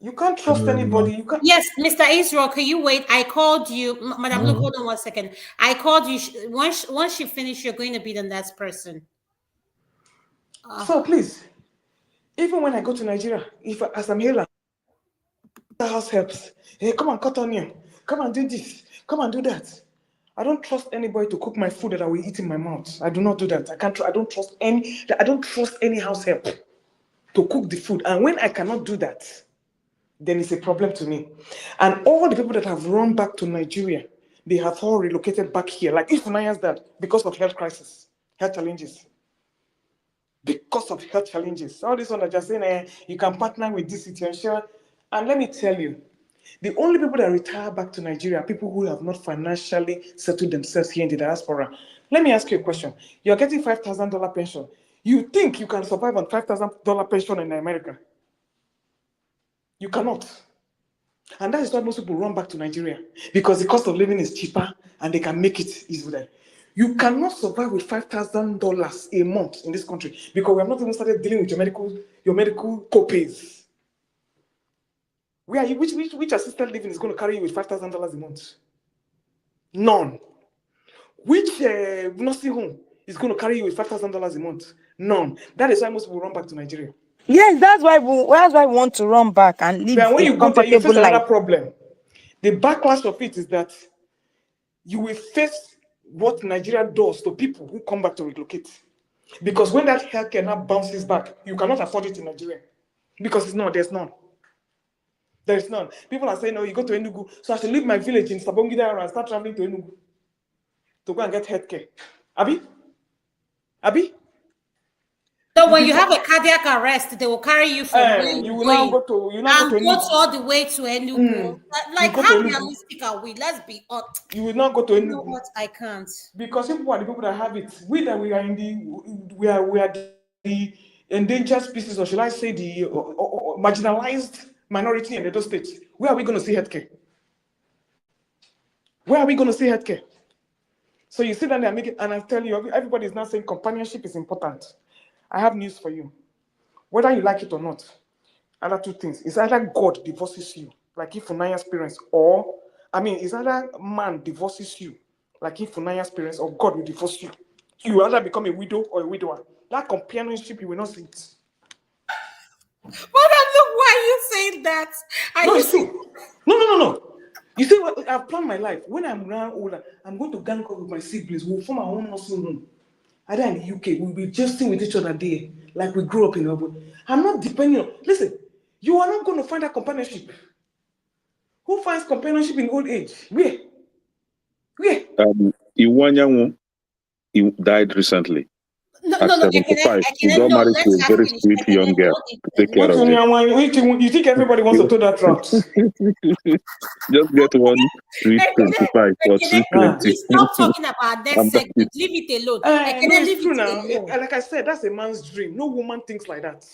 You can't trust anybody. You can't. Yes, Mr. Israel, can you wait? I called you. Madam, look, hold on 1 second. I called you. Once you finish, you're going to be the next person. So please, even when I go to Nigeria, as I'm here, the house helps. Hey, come and cut onion. Come and do this. Come and do that. I don't trust anybody to cook my food that I will eat in my mouth. I do not do that. I don't trust any house help to cook the food. And when I cannot do that, then it's a problem to me. And all the people that have run back to Nigeria, they have all relocated back here. Like if Naya's dad, because of health crisis, health challenges. Because of health challenges. All this one are just saying, you can partner with this situation. And let me tell you, the only people that retire back to Nigeria are people who have not financially settled themselves here in the diaspora. Let me ask you a question. You're getting $5,000 pension. You think you can survive on $5,000 pension in America? You cannot. And that is why most people run back to Nigeria, because the cost of living is cheaper and they can make it easier. You cannot survive with $5,000 a month in this country because we have not even started dealing with your medical co-pays. Which assisted living is going to carry you with $5,000 a month? None. Which nursing home is going to carry you with $5,000 a month? None. That is why most people run back to Nigeria. Yes, that's why we want to run back and live But when a you go there, you face comfortable another life. problem. The backlash of it is that you will face what Nigeria does to people who come back to relocate. Because when that healthcare now bounces back, you cannot afford it in Nigeria. Because there's none. There is none. People are saying, no, you go to Enugu. So I should leave my village in Sabongida and start traveling to Enugu to go and get healthcare. Abi? So when you have a cardiac arrest, they will carry you from where you will now go to all the way to Enugu. Like, how realistic are we? Let's be honest. You will not go to Enugu. You know what? I can't. Because people are the people that have it. We are the endangered species, or should I say the marginalized minority in those states. Where are we going to see healthcare? Where are we going to see healthcare? So you sit down there and make it, and I tell you, everybody is now saying companionship is important. I have news for you. Whether you like it or not, other two things. It's either God divorces you, like if Funaya's parents, it's either man divorces you, like if Funaya's parents, or God will divorce you. You will either become a widow or a widower. That companionship, you will not see it. Madam, look, why are you saying that? It's true. No. You see, I've planned my life. When I'm around older, I'm going to gang up with my siblings. We'll form our own nursing home. Either in the UK, we'll be just staying with each other there, like we grew up in Melbourne. I'm not depending on. Listen, you are not going to find that companionship. Who finds companionship in old age? Where? Iwanyanwu, he died recently. At 75, he got married to a very sweet young girl to take care of him. You think everybody wants to do that route? Just get one sweet 25 or sweet 20. Stop talking about that segment. Leave it alone. It's true now. Like I said, that's a man's dream. No woman thinks like that.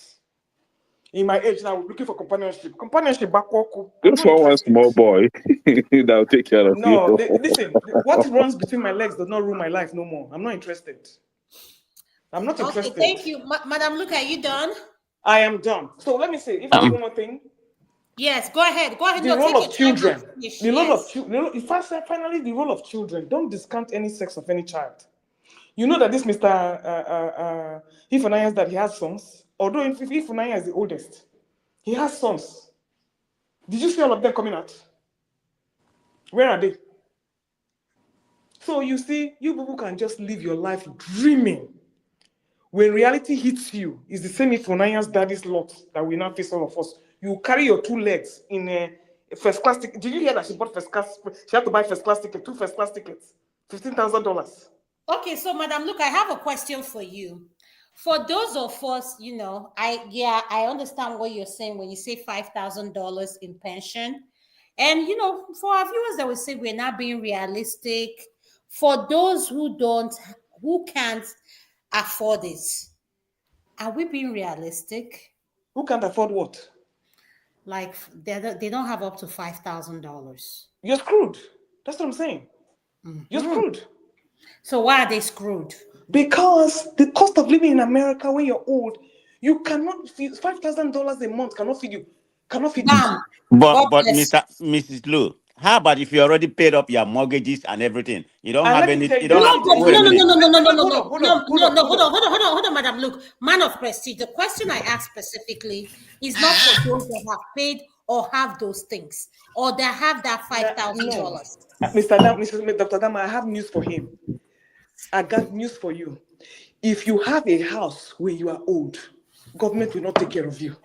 In my age now, we're looking for companionship. Companionship back walk. Just for one small boy that'll take care of you. No, listen. What runs between my legs does not rule my life no more. I'm not interested. I'm not interested. Thank you, Madam. Look, are you done? I am done. So let me say, if I say one more thing. Yes, go ahead. Go ahead. The No, role take of your time children. and finish. The role Yes. of children. If I say finally the role of children, don't discount any sex of any child. You know that this Mr. Ifunanya, that he has sons. Although Ifunanya is the oldest, he has sons. Did you see all of them coming out? Where are they? So you see, you people can just live your life dreaming. When reality hits you, it's the same Ifunanya's daddy's lot that we now face all of us. You carry your 2 legs in a first class ticket. Did you hear that she bought first class? She had to buy first class ticket, 2 first class tickets, $15,000. Okay, so Madam, look, I have a question for you. For those of us, I understand what you're saying when you say $5,000 in pension. And for our viewers that will say we're not being realistic, for those who can't afford it, are we being realistic? Who can't afford what? Like they don't have up to $5,000. You're screwed. That's what I'm saying. You're screwed. So why are they screwed? Because the cost of living in America when you're old, you cannot feed $5,000 a month cannot feed you. Cannot feed you. But Mrs. Lou, how about if you already paid up your mortgages and everything? You don't have any. You don't have. Wait a minute. Hold on, Madam. Look, man of prestige. The question I asked specifically is not for those that have paid or have those things or that have that $5,000. Dr. Dama, I have news for him. I got news for you. If you have a house when you are old, government will not take care of you.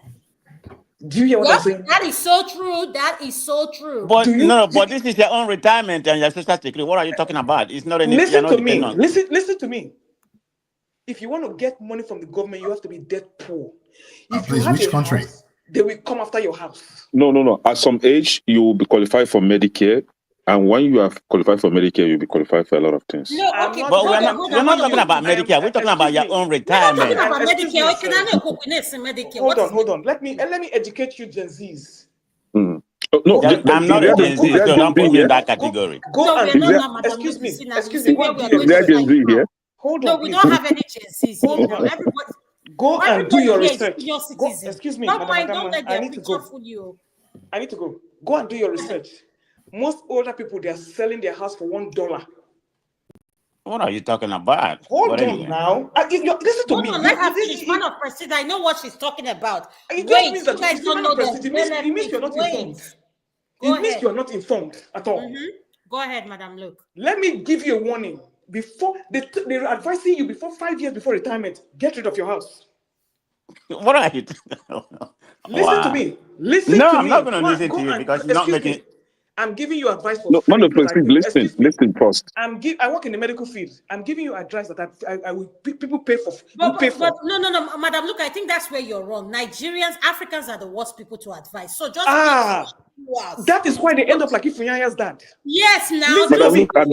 Do you hear what I'm saying? That is so true. That is so true. But but this is your own retirement and your social security. What are you talking about? It's not any. Listen to me. Listen to me. If you want to get money from the government, you have to be debt poor. If please, which country? House, they will come after your house. No. At some age, you will be qualified for Medicare. And when you are qualified for Medicare, you'll be qualified for a lot of things. No, okay, but we're not talking about Medicare. We're talking about your own retirement. We're not talking about Medicare. Hold on. Let me educate you, Gen Zs. No, I'm not a Gen Z, so don't put me in that category. Excuse me. Hold on. No, we don't have any Gen Zs here. Go and do your research. Excuse me, don't let their picture fool you. I need to go. Go and do your research. Most older people, they are selling their house for $1. What are you talking about? Hold on now. Listen to me. Let her finish. Man of prestige, I know what she's talking about. It just means that you guys don't know that. It means you're not informed. It means you're not informed at all. Go ahead, Madam Luke. Let me give you a warning. Before they're advising you before 5 years before retirement, get rid of your house. What are you? Listen to me. Listen to me. I'm not going to listen to you because you're not making. I'm giving you advice for free. Listen first. I work in the medical field. I'm giving you advice that I will people pay for. No, Madam, look, I think that's where you're wrong. Nigerians, Africans are the worst people to advise. So just that is why they end up like Ifunyanya's dad. Yes, now you still have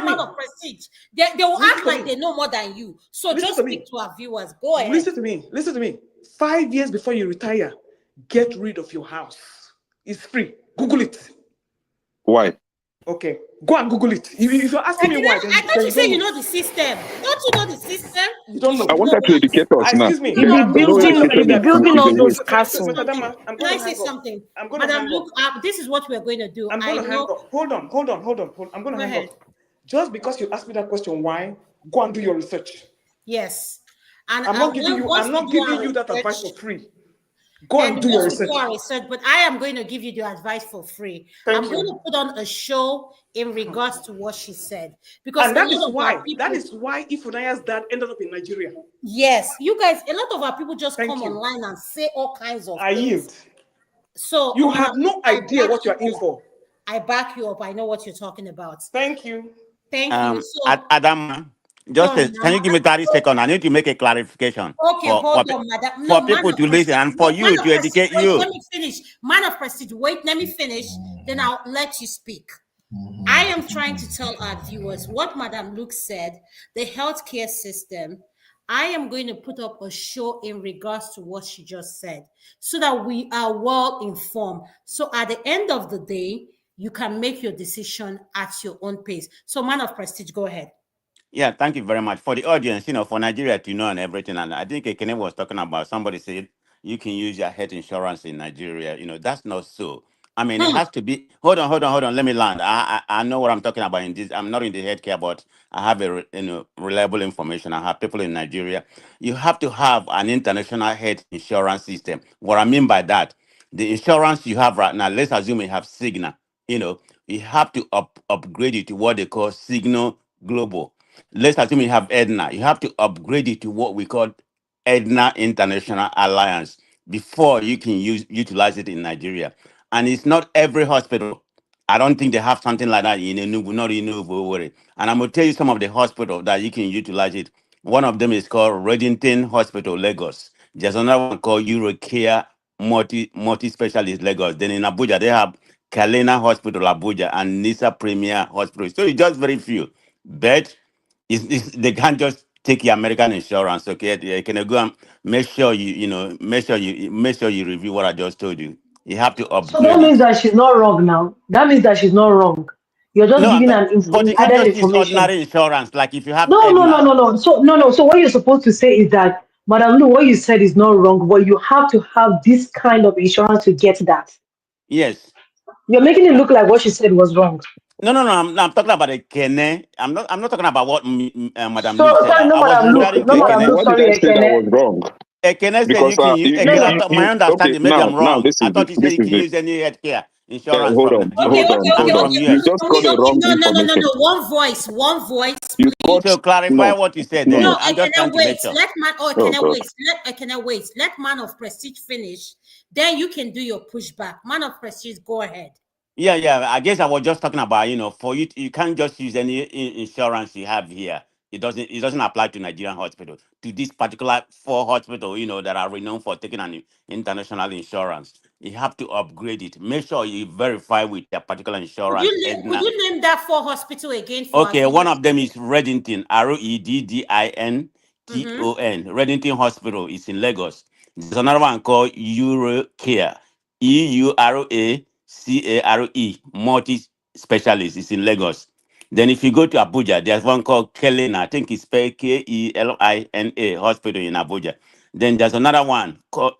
man of prestige. They will act like they know more than you. So just speak to our viewers. Go ahead. Listen to me. 5 years before you retire, get rid of your house. It's free. Google it. Why? Okay. Go and Google it. If you're asking me why, I thought you said you know the system. Don't you know the system? You don't know. I want to educate us now. Excuse me. Building all those castles. Can I say something? Madam Luke, this is what we're going to do. I'm going to hang up. Hold on. I'm going to hang up. Just because you asked me that question, why? Go and do your research. Yes. And I'm not giving you that advice for free. Go and do your research. But I am going to give you the advice for free. I'm going to put on a show in regards to what she said. Because that is why Ifunanya's dad ended up in Nigeria. Yes, you guys, a lot of our people just come online and say all kinds of things. Yield. So you have no idea what you're in for. I back you up. I know what you're talking about. Thank you. Thank you. Adam, can you give me 30 seconds? I need to make a clarification. Okay, hold on, Madam. For people to listen and for you to educate you. Let me finish. Man of prestige, wait, let me finish. Then I'll let you speak. I am trying to tell our viewers what Madam Luke said, the healthcare system. I am going to put up a show in regards to what she just said so that we are well informed. So at the end of the day, you can make your decision at your own pace. So, man of prestige, go ahead. Yeah, thank you very much. For the audience, for Nigeria to know and everything, and I think Ekene was talking about, somebody said you can use your health insurance in Nigeria. That's not so. I mean, it has to be. Hold on. Let me land. I know what I'm talking about in this. I'm not in the healthcare, but I have reliable information. I have people in Nigeria. You have to have an international health insurance system. What I mean by that, the insurance you have right now, let's assume you have Cigna. You have to upgrade it to what they call Signal Global. Let's assume you have Edna. You have to upgrade it to what we call Edna International Alliance before you can utilize it in Nigeria. And it's not every hospital. I don't think they have something like that in Enugu, not in Enugu. And I'm going to tell you some of the hospitals that you can utilize it. One of them is called Reddington Hospital, Lagos. There's another one called Eurocare Multi-Specialist Lagos. Then in Abuja, they have Kalena Hospital, Abuja, and Nisa Premier Hospital. So it's just very few. But they can't just take your American insurance, okay? They can go and make sure you review what I just told you. You have to So that upgrade means it. that she's not wrong now. That means that she's not wrong. You're just No, giving but you can't added just use information. ordinary insurance. Like if you have No, no, no, Edna, no, no. So no. So what you're supposed to say is that, Madam Lu, what you said is not wrong, but you have to have this kind of insurance to get that. yes. You're making it look like what she said was wrong. No. I'm talking about a Kene. I'm not talking about what Madam Lee So said. sorry, I was referring to no, a Madam Kene. Lu, Why did sorry, I say that was Ekene. wrong? Ekene said Because you can use. No, Ekene, no. my okay, understanding, maybe I'm now wrong. this I is thought you said you can it. use any healthcare insurance Hold from on, Nigeria and hold from on. You US. just got a wrong information. No. One voice, You please. got So clarify no, what you said no, then. No, no. I I'm just trying cannot to make wait. sure. Let man. Oh, Oh can I God. wait? I cannot wait. Let man of prestige finish. Then you can do your pushback. Man of prestige, go ahead. Yeah. I guess I was just talking about, for you can't just use any insurance you have here. It doesn't apply to Nigerian hospitals. To this particular 4 hospital, that are renowned for taking an international insurance. You have to upgrade it. Make sure you verify with their particular insurance, Would Edna. you name that 4 hospital again for our Okay, one viewers? of them is Reddington, Reddington, Mm-hmm. Reddington Hospital is in Lagos. There's another one called Eurocare, EURACARE, multi-specialist, is in Lagos. Then if you go to Abuja, there's one called Kelena, I think it's spelled Kelina Hospital in Abuja. Then there's another one called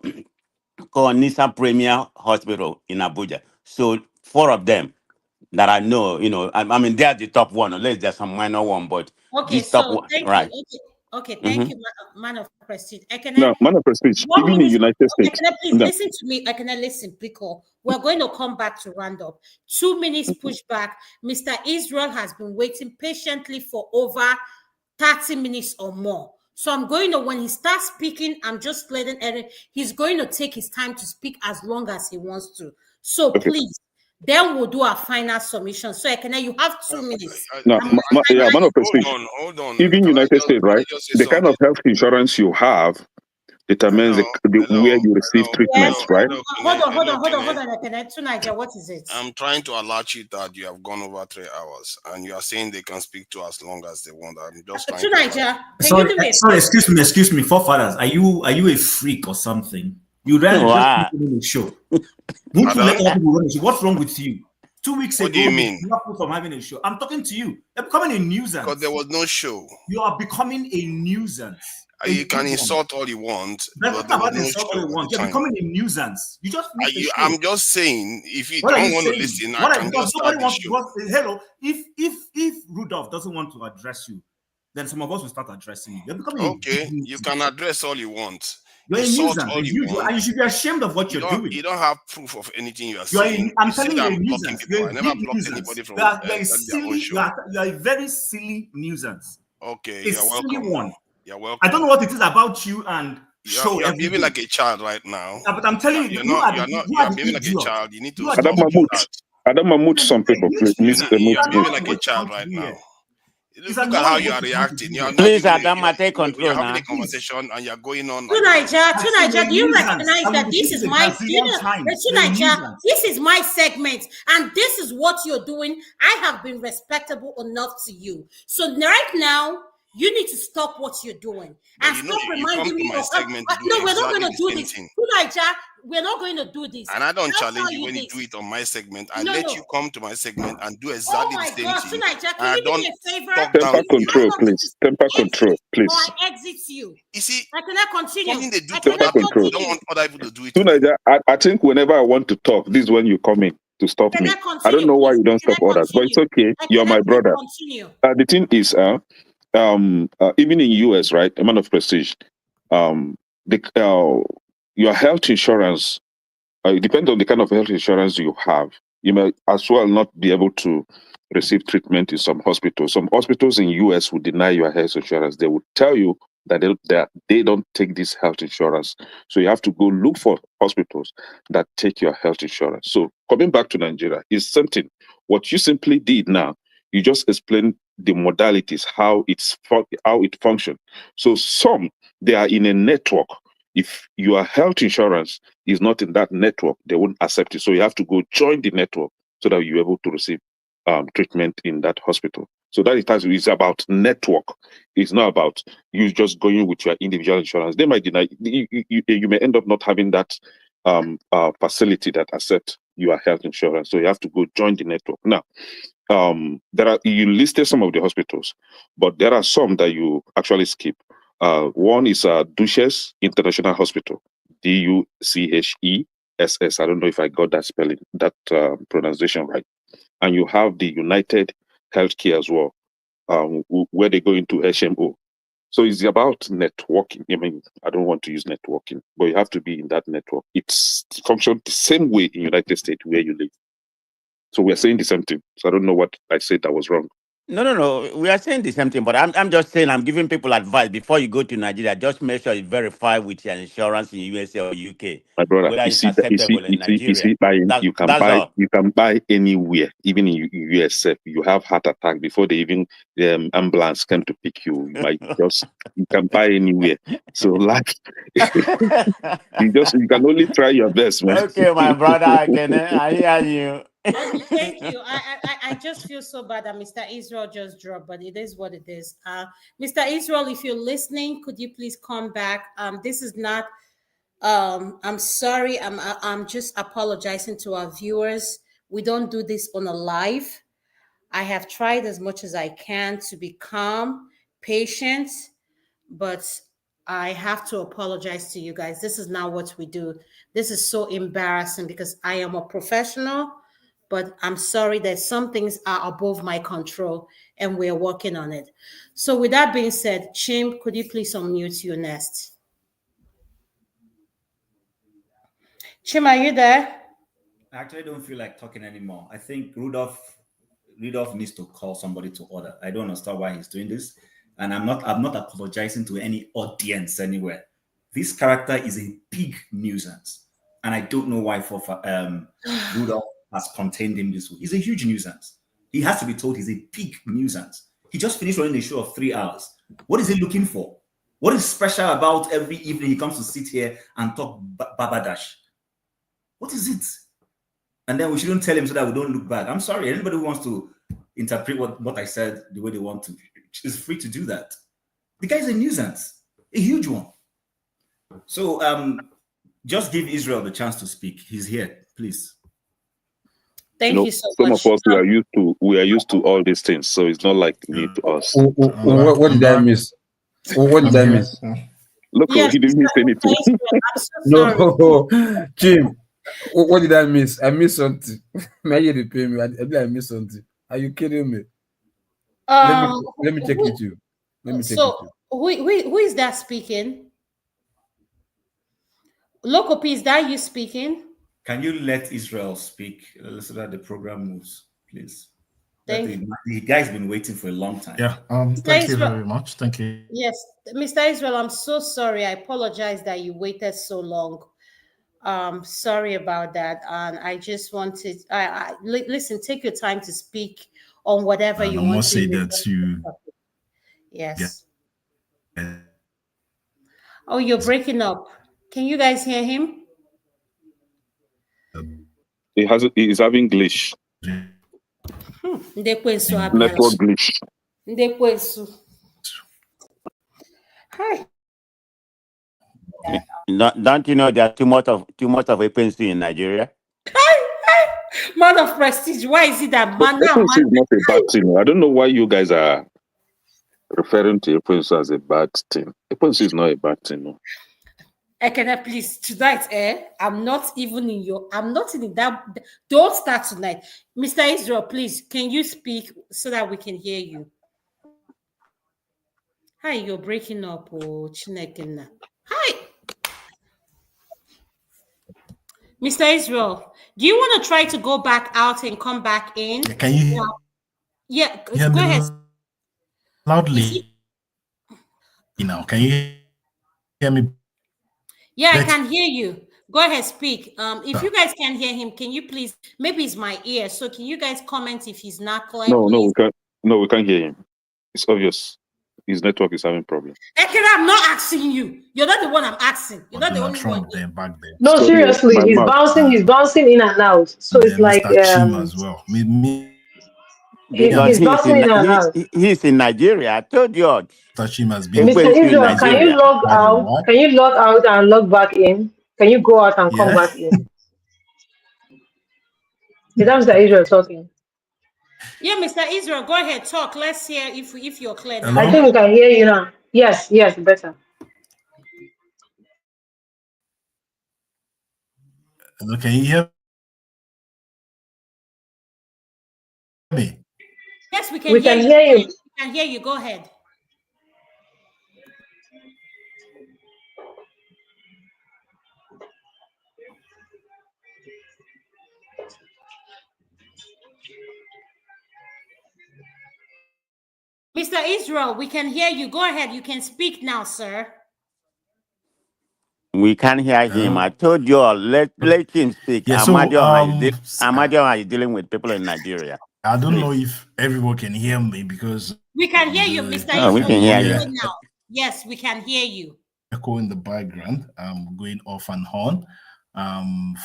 Nisa Premier Hospital in Abuja. So 4 of them that I know, I mean, they're the top one, unless there's some minor one, but Okay, this top so one, thank you. right? Okay, thank Mm-hmm. you, man of prestige. Now, man of prestige, 1 even in minute. United States. Please No. listen to me. Listen, because we're going to come back to round up. 2 minutes pushback. Mr. Israel has been waiting patiently for over 30 minutes or more. So I'm going to, when he starts speaking, I'm just letting Eric, he's going to take his time to speak as long as he wants to. So Okay. please, then we'll do our final submission. So you have 2 minutes. Now, man of prestige. Hold on. Even United States, Can I right? just say The kind something? of health insurance you have determines where you receive treatments, right? Hold on. Tonight, what is it? I'm trying to alert you that you have gone over 3 hours, and you are saying they can speak to as long as they want. I'm just trying to. Sorry, excuse me, forefathers. Are you a freak or something? You ran Wow. a show. Don't you let other people run a show? What's wrong with you? 2 weeks What ago, do you mean? you blocked me from having a show. I'm talking to you. You're becoming a nuisance. Because there was no show. You are becoming a nuisance. You can insult all you want. But there was no show. You're becoming a nuisance. You just missed the show. I'm just saying, if you don't want to listen, I can just start the show. Hello, if Rudolph doesn't want to address you, then some of us will start addressing you. You're becoming you can address all you want. You're insult a nuisance. all you want. And you should be ashamed of what you're doing. You don't have proof of anything you are saying. I'm telling you, I'm blocking people. I never blocked anybody from you're a very silly nuisance. Okay, you're welcome. One. You're welcome. I don't know what it is about you and show. You're behaving like a child right now. But I'm telling you, you're behaving like a child. You need to stop that. Adam Mahmoud, some people, please. You're behaving like a child right now. Look at how you are reacting. You are Please, Adam, take control You're now. having a conversation and you're going on. Tonight, do you recognize that this is my this is my segment, and this is what you're doing? I have been respectable enough to you. So right now, You need to stop what you're doing and you know, stop you come reminding to me my of. segment to do No, we're not exactly going to the do same this. thing. Tonight, we're not going to do this. And I don't That's challenge how you when you did. do it on my segment. I No, let no. you come to my segment and do Oh exactly my the same gosh, thing. tonight, can And I you do don't me a favor? talk down Temper to you. control, please. Temper control, please. Or I exit you. You see, I cannot continue. something they do I to cannot other people, control. you don't want other people to do it to Tonight, them. I think whenever I want to talk, this is when you come in to stop Can me. I I continue, don't know why please? you don't Can I stop others, but it's continue? okay. You're Can I my please brother. continue? The thing is, even in US, right, a man of prestige, your health insurance, it depends on the kind of health insurance you have. You may as well not be able to receive treatment in some hospitals. Some hospitals in US will deny your health insurance. They will tell you that they don't take this health insurance. So you have to go look for hospitals that take your health insurance. So coming back to Nigeria is something. What you simply did now, you just explained the modalities, how it functions. So some, they are in a network. If your health insurance is not in that network, they won't accept it. So you have to go join the network so that you're able to receive treatment in that hospital. So that is about network. It's not about you just going with your individual insurance. They might deny. You may end up not having that facility that accept your health insurance. So you have to go join the network. Now, you listed some of the hospitals, but there are some that you actually skip. One is Duchess International Hospital, Duchess. I don't know if I got that spelling, that pronunciation right. And you have the United Healthcare as well, where they go into HMO. So it's about networking. I mean, I don't want to use networking, but you have to be in that network. It's functions the same way in United States where you live. So we're saying the same thing. So I don't know what I said that was wrong. No. We are saying the same thing, but I'm just saying I'm giving people advice before you go to Nigeria. Just make sure you verify with your insurance in USA or UK My brother, whether you it's see that acceptable in Nigeria. buying. That's all. You can buy anywhere, even in US. You have heart attack before they even ambulance come to pick you. You can buy anywhere. So life, you can only try your best, man. Okay, my brother, I hear you. Okay, thank you. I just feel so bad that Mr. Israel just dropped, but it is what it is. Mr. Israel, if you're listening, could you please come back? This is not. I'm sorry. I'm just apologizing to our viewers. We don't do this on a live. I have tried as much as I can to be calm, patient, but I have to apologize to you guys. This is not what we do. This is so embarrassing because I am a professional, but I'm sorry that some things are above my control and we're working on it. So with that being said, Chim, could you please unmute your nest? Chim, are you there? I actually don't feel like talking anymore. I think Rudolph needs to call somebody to order. I don't understand why he's doing this. And I'm not apologizing to any audience anywhere. This character is a big nuisance. And I don't know why Rudolph has contained him this way. He's a huge nuisance. He has to be told he's a big nuisance. He just finished running a show of 3 hours. What is he looking for? What is special about every evening he comes to sit here and talk babadash? What is it? And then we shouldn't tell him so that we don't look back. I'm sorry. Anybody who wants to interpret what I said the way they want to is free to do that. The guy's a nuisance, a huge one. So just give Israel the chance to speak. He's here, please. Thank you so some much. of us we are used to all these things, so it's not like new to us. What did I miss? What did I miss? Look, Yes, he didn't miss anything. I'm so sorry. No, Jim. What did I miss? I missed something. May you repay me? I missed something. Are you kidding me? Let me check with you. Let me check with you. Who is that speaking? Local P, is that you speaking? Can you let Israel speak so that the program moves, please? The guy's been waiting for a long time. Yeah. Thank you very much. Thank you. Yes, Mr. Israel, I'm so sorry. I apologize that you waited so long. Sorry about that. And I just wanted, listen, take your time to speak on whatever you want to. I must say that you. Yes. Yeah. Oh, you're breaking up. Can you guys hear him? He's having glitch. Network glitch. Don't you know there's too much of agency in Nigeria? Man of prestige, why is it that man now? Agency is not a bad thing. I don't know why you guys are referring to agency as a bad thing. Agency is not a bad thing. No. Ekene, please, tonight, I'm not in that. Don't start tonight. Mr. Israel, please, can you speak so that we can hear you? Hi, you're breaking up, Chinekena. Hi. Mr. Israel, do you want to try to go back out and come back in? Can you Yeah, go me ahead. loudly now? Can you hear me? Yeah, I can hear you. Go ahead, speak. If you guys can hear him, can you please, maybe it's my ear, so can you guys comment if he's not clear, please? We can't hear him. It's obvious. His network is having problem. Ekene, I'm not asking you. You're not the one I'm asking. You're not the only one. Back there. No, seriously, he's bouncing in and out. So it's like Chima as well. Because he's bouncing in and out. He's in Nigeria. I told you. Tachima has been Mr. Israel, can you log out? Can you log out and log back in? Can you go out and come back in? Is that Mr. Israel talking? Yeah, Mr. Israel, go ahead, talk. Let's hear if you're clear now. I think we can hear you now. Yes, better. Hello, can you hear me? Yes, we can We hear can you. hear you. We can hear you. Go ahead. Mr. Israel, we can hear you. Go ahead. You can speak now, sir. We can't hear him. I told you all, let him speak. Yeah, so, Amadioma is dealing with people in Nigeria. I don't know if everyone can hear me because we can hear you, Mr. Israel. We can hear you now. Yes, we can hear you. Echo in the background, going off and on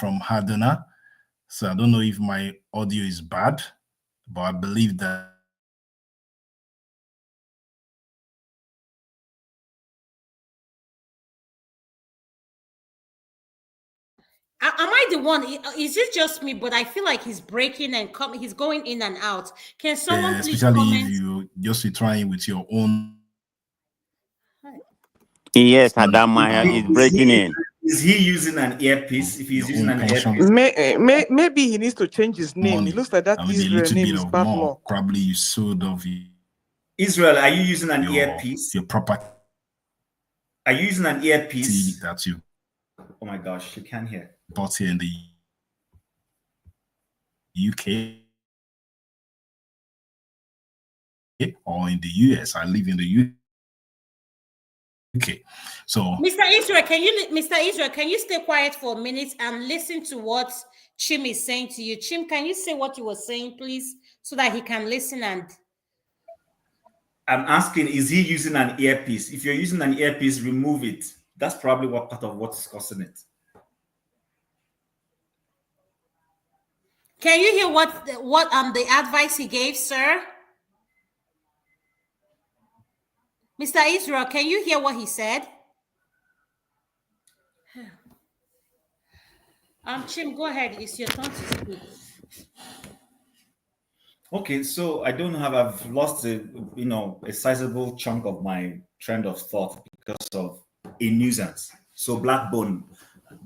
from Haduna. So I don't know if my audio is bad, but I believe that Am I the one? Is it just me? But I feel like he's breaking and he's going in and out. Can someone please especially comment? if you just trying with your own. Yes, Adama is breaking in. Is he using an earpiece? If he's using an earpiece, maybe he needs to change his name. It looks like that Israel name is bad luck. Probably you sold of Israel. Are you using an earpiece? Your proper. Are you using an earpiece? That's you. Oh my gosh, you can't hear. Bought here in the UK or in the US. I live in the UK. So Mr. Israel, can you stay quiet for a minute and listen to what Chim is saying to you? Chim, can you say what you were saying, please, so that he can listen? And I'm asking, is he using an earpiece? If you're using an earpiece, remove it. That's probably what part of what's causing it. Can you hear what the advice he gave, sir? Mr. Israel, can you hear what he said? Chim, go ahead. It's your turn to speak. Okay, so I don't have. I've lost a sizable chunk of my trend of thought because of a nuisance. So Blackbone,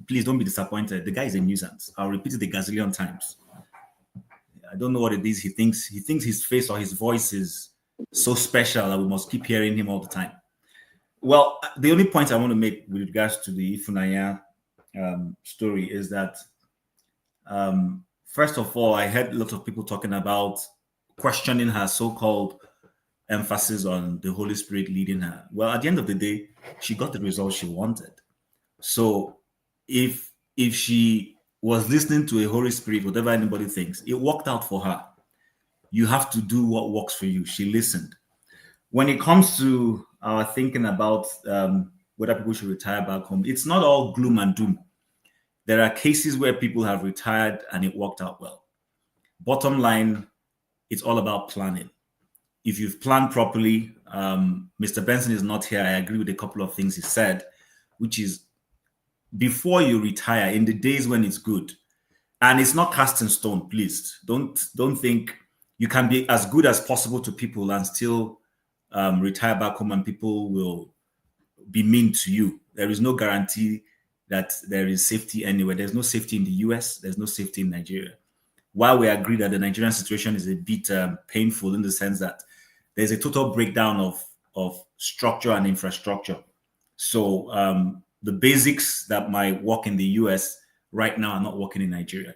please don't be disappointed. The guy is a nuisance. I'll repeat it a gazillion times. I don't know what it is. He thinks his face or his voice is so special that we must keep hearing him all the time. Well, the only point I want to make with regards to the Ifunanya story is that, first of all, I heard a lot of people talking about questioning her so-called emphasis on the Holy Spirit leading her. Well, at the end of the day, she got the result she wanted. So if she was listening to a Holy Spirit, whatever anybody thinks, it worked out for her. You have to do what works for you. She listened. When it comes to our thinking about whether people should retire back home, it's not all gloom and doom. There are cases where people have retired and it worked out well. Bottom line, it's all about planning. If you've planned properly Mr. Benson is not here. I agree with a couple of things he said, which is before you retire, in the days when it's good, and it's not cast in stone, please. Don't think you can be as good as possible to people and still retire back home and people will be mean to you. There is no guarantee that there is safety anywhere. There's no safety in the US. There's no safety in Nigeria. While we agree that the Nigerian situation is a bit painful in the sense that there's a total breakdown of structure and infrastructure. So the basics that might work in the US right now are not working in Nigeria.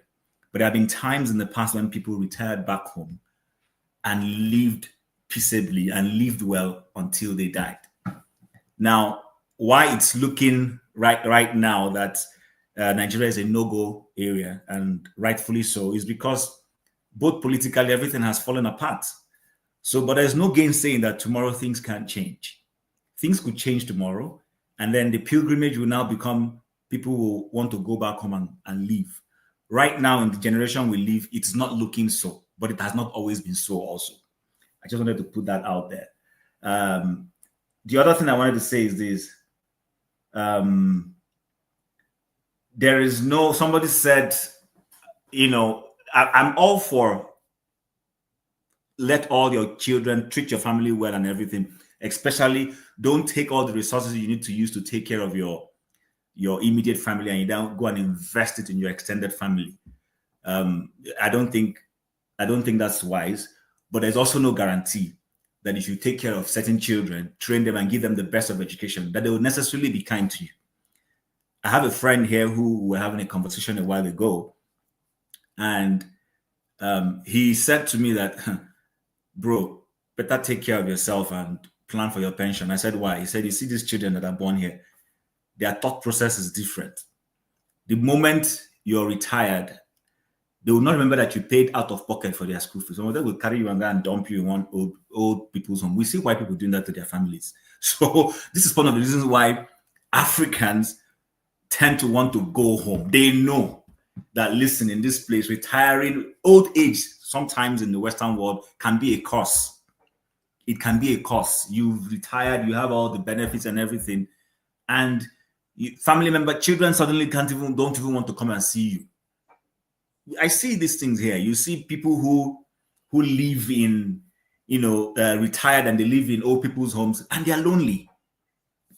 But there have been times in the past when people retired back home and lived peaceably and lived well until they died. Now, why it's looking right now that Nigeria is a no-go area, and rightfully so, is because both politically everything has fallen apart. So, but there's no gainsaying that tomorrow things can't change. Things could change tomorrow, and then the pilgrimage will now become people will want to go back home and leave. Right now, in the generation we live, it's not looking so, but it has not always been so also. I just wanted to put that out there. The other thing I wanted to say is this. There is no, somebody said, I'm all for let all your children treat your family well and everything, especially don't take all the resources you need to use to take care of your immediate family and you don't go and invest it in your extended family. I don't think that's wise, but there's also no guarantee that if you take care of certain children, train them and give them the best of education, that they will necessarily be kind to you. I have a friend here who were having a conversation a while ago, and he said to me that, bro, better take care of yourself and plan for your pension. I said, why? He said, you see these children that are born here, their thought process is different. The moment you're retired, they will not remember that you paid out of pocket for their school fees. Some of them will carry you and go and dump you in one old people's home. We see white people doing that to their families. So this is one of the reasons why Africans tend to want to go home. They know that, listen, in this place, retiring, old age, sometimes in the Western world, can be a curse. It can be a curse. You've retired, you have all the benefits and everything, and family member, children suddenly don't even want to come and see you. I see these things here. You see people who live in, retired and they live in old people's homes and they are lonely.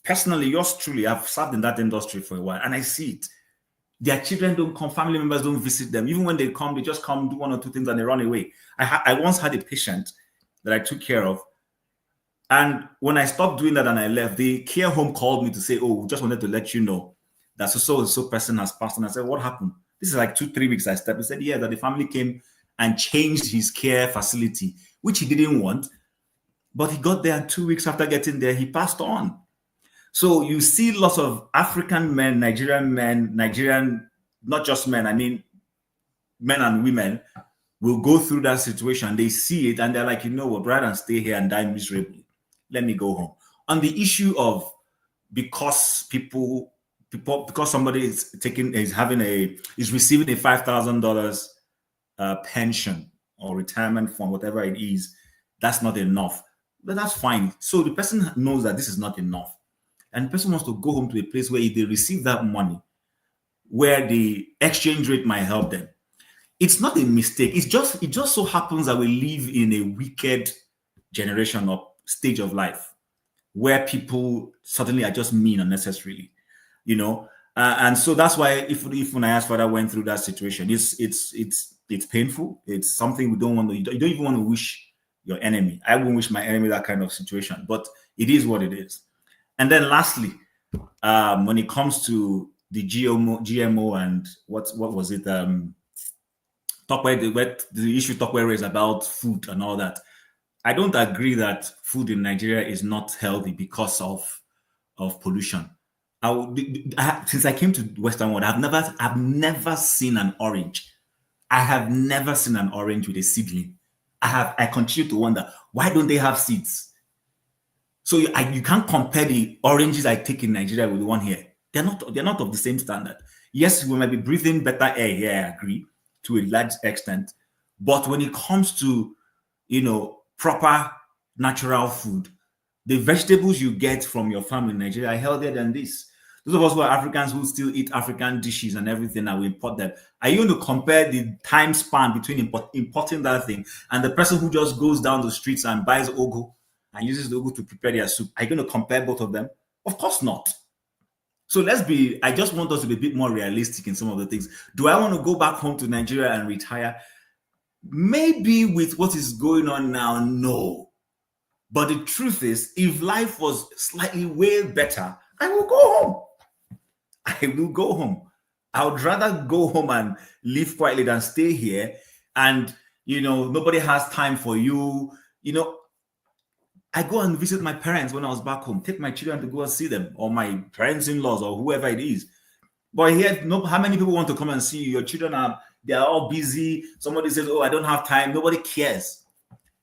Personally, yours truly, I've served in that industry for a while and I see it. Their children don't come, family members don't visit them. Even when they come, they just come, do one or two things and they run away. I once had a patient that I took care of. And when I stopped doing that and I left, the care home called me to say, oh, we just wanted to let you know that so person has passed. And I said, what happened? This is like 2-3 weeks I stepped. He said, yeah, that the family came and changed his care facility, which he didn't want. But he got there and 2 weeks after getting there, he passed on. So you see lots of African men, Nigerian, not just men, I mean, men and women will go through that situation. They see it and they're like, you know what, rather than stay here and die miserably, let me go home. On the issue of because somebody is receiving a $5,000 pension or retirement fund, whatever it is, that's not enough. But that's fine. So the person knows that this is not enough. And the person wants to go home to a place where if they receive that money, where the exchange rate might help them. It's not a mistake. It just so happens that we live in a wicked generation or stage of life where people suddenly are just mean unnecessarily, and so that's why if when I asked father went through that situation, it's painful. It's something we don't want to. You don't even want to wish your enemy. I wouldn't wish my enemy that kind of situation, but it is what it is. And then lastly, when it comes to the GMO and what was it? The issue Tokwe raised about food and all that. I don't agree that food in Nigeria is not healthy because of pollution. Since I came to Western world, I've never seen an orange. I have never seen an orange with a seedling. I continue to wonder, why don't they have seeds? So you can't compare the oranges I take in Nigeria with the one here. They're not of the same standard. Yes, we might be breathing better air here, I agree, to a large extent. But when it comes to, proper natural food, The vegetables you get from your farm in Nigeria are healthier than this. Those of us who are Africans who still eat African dishes and everything, and we import them. Are you going to compare the time span between importing that thing and the person who just goes down the streets and buys ugu and uses the ugu to prepare their soup? Are you going to compare both of them? Of course not. So I just want us to be a bit more realistic in some of the things. Do I want to go back home to Nigeria and retire? Maybe with what is going on now, no. But the truth is, if life was slightly way better, I will go home. I will go home. I would rather go home and live quietly than stay here. And, nobody has time for you. I go and visit my parents when I was back home, take my children to go and see them, or my parents-in-laws, or whoever it is. But here, how many people want to come and see you? Your children they're all busy. Somebody says, oh, I don't have time. Nobody cares.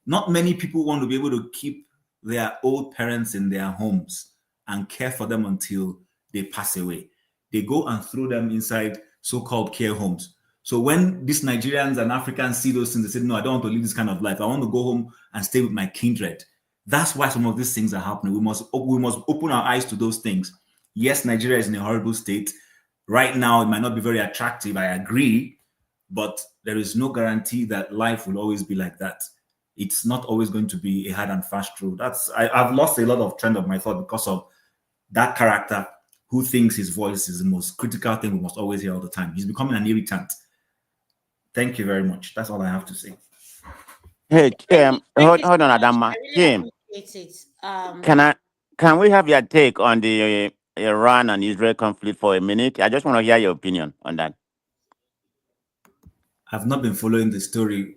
Not many people want to be able to keep their old parents in their homes and care for them until they pass away. They go and throw them inside so-called care homes. So when these Nigerians and Africans see those things, they say, no, I don't want to live this kind of life. I want to go home and stay with my kindred. That's why some of these things are happening. We must open our eyes to those things. Yes, Nigeria is in a horrible state. Right now, it might not be very attractive, I agree, but there is no guarantee that life will always be like that. It's not always going to be a hard and fast rule. I've lost a lot of trend of my thought because of that character who thinks his voice is the most critical thing we must always hear all the time. He's becoming an irritant. Thank you very much. That's all I have to say. Hey, hold on, Adama. Kim, can we have your take on the Iran and Israel conflict for a minute? I just want to hear your opinion on that. I've not been following the story.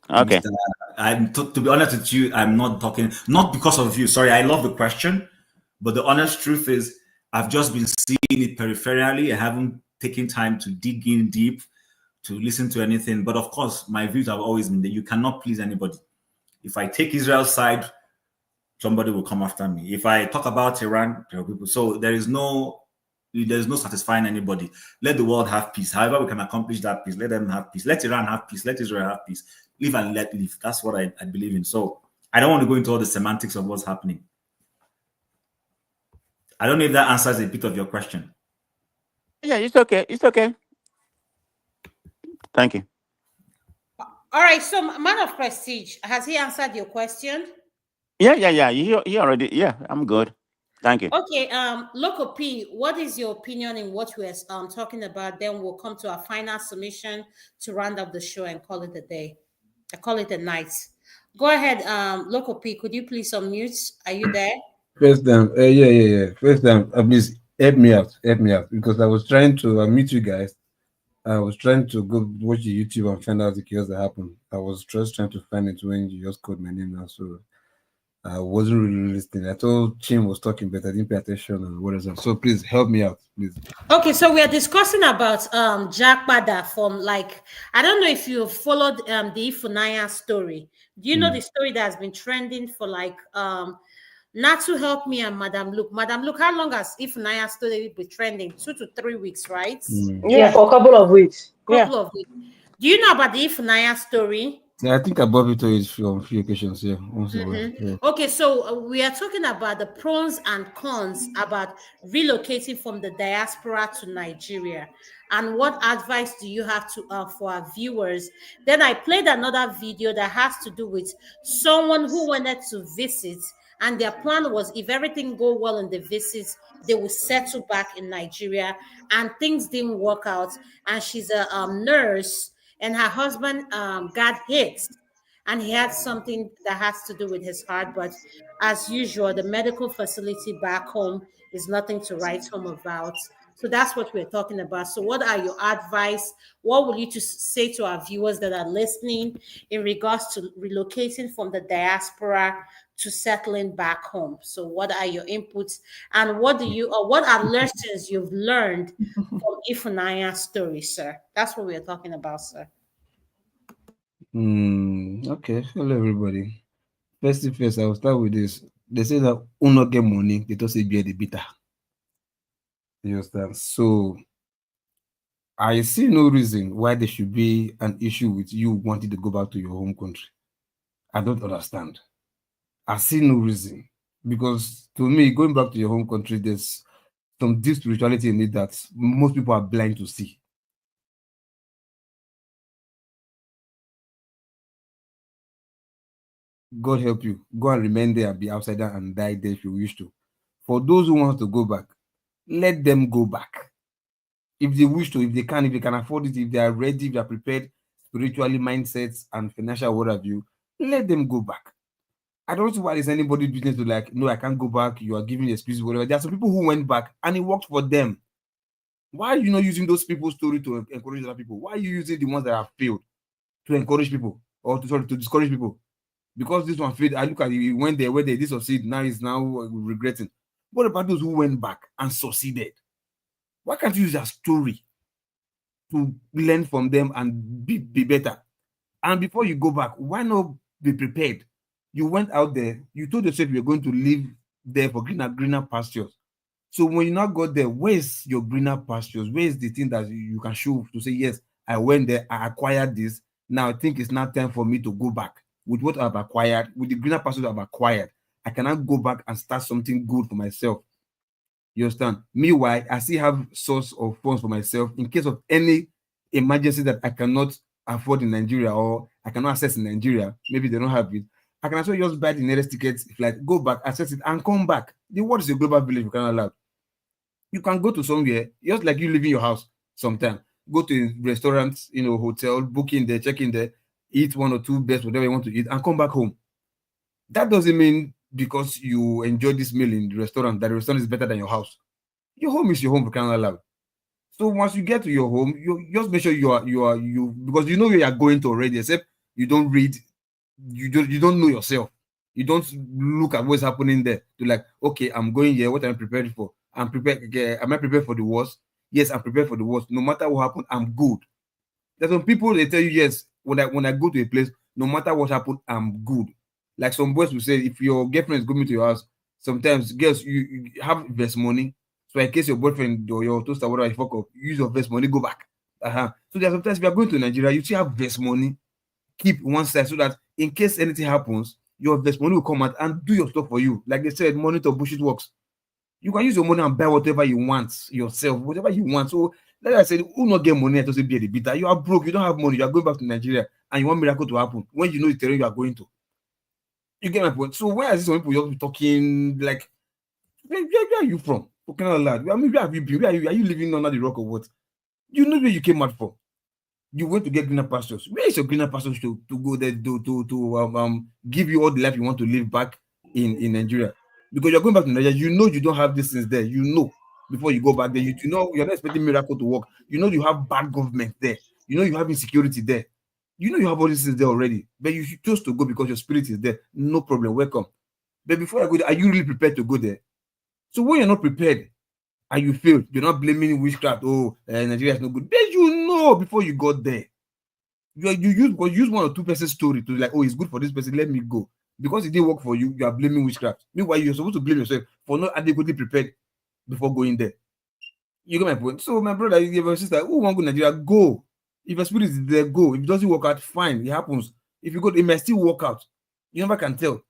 Okay. To be honest with you, I'm not talking, not because of you. Sorry, I love the question, but the honest truth is I've just been seeing it peripherally. I haven't taken time to dig in deep, to listen to anything. But of course, my views have always been that you cannot please anybody. If I take Israel's side, somebody will come after me. If I talk about Iran, there are people. So there's no satisfying anybody. Let the world have peace. However we can accomplish that peace, let them have peace. Let Iran have peace. Let Israel have peace. Live and let live. That's what I believe in. So I don't want to go into all the semantics of what's happening. I don't know if that answers a bit of your question. Yeah, it's okay. It's okay. Thank you. All right. So, man of prestige, has he answered your question? Yeah. He already. Yeah, I'm good. Thank you. Okay. Local P, what is your opinion in what we're talking about? Then we'll come to our final submission to round up the show and call it a day. I call it a night. Go ahead, Local P. Could you please unmute? Are you there? First time, yeah. First time, please help me out, because I was trying to meet you guys. I was trying to go watch the YouTube and find out the chaos that happened. I was just trying to find it when you just called my name now, so I wasn't really listening. I thought Chin was talking, but I didn't pay attention and what is that. So please help me out, please. Okay, so we are discussing about Jack Bada from I don't know if you followed the Ifunanya story. Do you know the story that has been trending for Natu help me and Madam Luke? Madam Luke, how long has Ifunanya story been trending? 2 to 3 weeks, right? Yeah, for a couple of weeks. Couple of weeks. Do you know about the Ifunanya story? Yeah, I think I brought it to it on a few occasions. Yeah. Yeah. Okay, so we are talking about the pros and cons about relocating from the diaspora to Nigeria, and what advice do you have to for our viewers? Then I played another video that has to do with someone who wanted to visit, and their plan was if everything go well in the visits, they will settle back in Nigeria, and things didn't work out. And she's a nurse, and her husband got hit, and he had something that has to do with his heart. But as usual, the medical facility back home is nothing to write home about. So that's what we're talking about. So what are your advice? What will you say to our viewers that are listening in regards to relocating from the diaspora to settling back home? So what are your inputs, and what are lessons you've learned from Ifunaya's story, sir? That's what we're talking about, sir. Okay. Hello, everybody. First, I will start with this. They say that who not get money, they don't say bear the bitter. You understand? So I see no reason why there should be an issue with you wanting to go back to your home country. I don't understand. I see no reason. Because to me, going back to your home country, there's some deep spirituality in it that most people are blind to see. God help you. Go and remain there and be outside there and die there if you wish to. For those who want to go back, let them go back. If they wish to, if they can afford it, if they are ready, if they are prepared spiritually, mindsets, and financial what have you, let them go back. I don't see why there's anybody's business to like, no, I can't go back. You are giving excuses, whatever. There are some people who went back and it worked for them. Why are you not using those people's story to encourage other people? Why are you using the ones that have failed to encourage people or to discourage people? Because this one failed, I look at it, he went there, where they did succeed, now he's now regretting. What about those who went back and succeeded? Why can't you use their story to learn from them and be better? And before you go back, why not be prepared? You went out there, you told yourself you're going to live there for greener pastures. So when you now got there, where's your greener pastures? Where's the thing that you can show to say, yes, I went there, I acquired this. Now I think it's now time for me to go back with what I've acquired, with the greener pastures I've acquired. I cannot go back and start something good for myself. You understand? Meanwhile, I still have source of funds for myself in case of any emergency that I cannot afford in Nigeria or I cannot access in Nigeria. Maybe they don't have it. I can also just buy the nearest tickets, like go back, access it, and come back. The world is a global village, you cannot allow. You can go to somewhere, just like you leave in your house sometime. Go to a restaurant, hotel, book in there, check in there, eat one or two best, whatever you want to eat, and come back home. That doesn't mean because you enjoy this meal in the restaurant that the restaurant is better than your house. Your home is your home, you cannot allow. So once you get to your home, you just make sure you because you know where you are going to already, except you don't read, you don't know yourself. You don't look at what's happening there to like, okay, I'm going here, what am I prepared for? I'm prepared. Okay, am I prepared for the worst? Yes, I'm prepared for the worst. No matter what happens, I'm good. There's some people, they tell you, yes, when I go to a place, no matter what happens, I'm good. Like some boys will say, if your girlfriend is coming to your house, sometimes girls, you have invest money. So in case your boyfriend or your toaster, whatever you fuck up, use your vest money, go back. So there's sometimes if you're going to Nigeria, you still have vest money, keep one side so that in case anything happens, your vest money will come out and do your stuff for you. Like they said, money to bullshit works. You can use your money and buy whatever you want yourself, whatever you want. So, like I said, who not get money to be a bitter? You are broke, you don't have money, you are going back to Nigeria and you want miracle to happen when you know the terrain you are going to. You get my point? So, why are some people just talking like, where are you from? Okay, lad. I mean, where have you been? Where are you? Are you living under the rock or what? You know where you came out from. You went to get greener pastures. Where is your greener pastures to go there to give you all the life you want to live back in Nigeria? Because you're going back to Nigeria, you know you don't have these things there. You know before you go back there, you know you're not expecting miracle to work. You know you have bad government there. You know you have insecurity there. You know you have all these things there already. But you choose to go because your spirit is there. No problem. Welcome. But before I go there, are you really prepared to go there? So when you're not prepared and you failed, you're not blaming witchcraft. Oh, Nigeria is no good. But you know before you got there. You use one or two person's story to like, oh, it's good for this person, let me go. Because it didn't work for you, you are blaming witchcraft. Meanwhile, you're supposed to blame yourself for not adequately prepared before going there. You get my point? So, my brother, your sister, who want to go to Nigeria, go. If your spirit is there, go. If it doesn't work out, fine, it happens. If you go, it may still work out. You never can tell.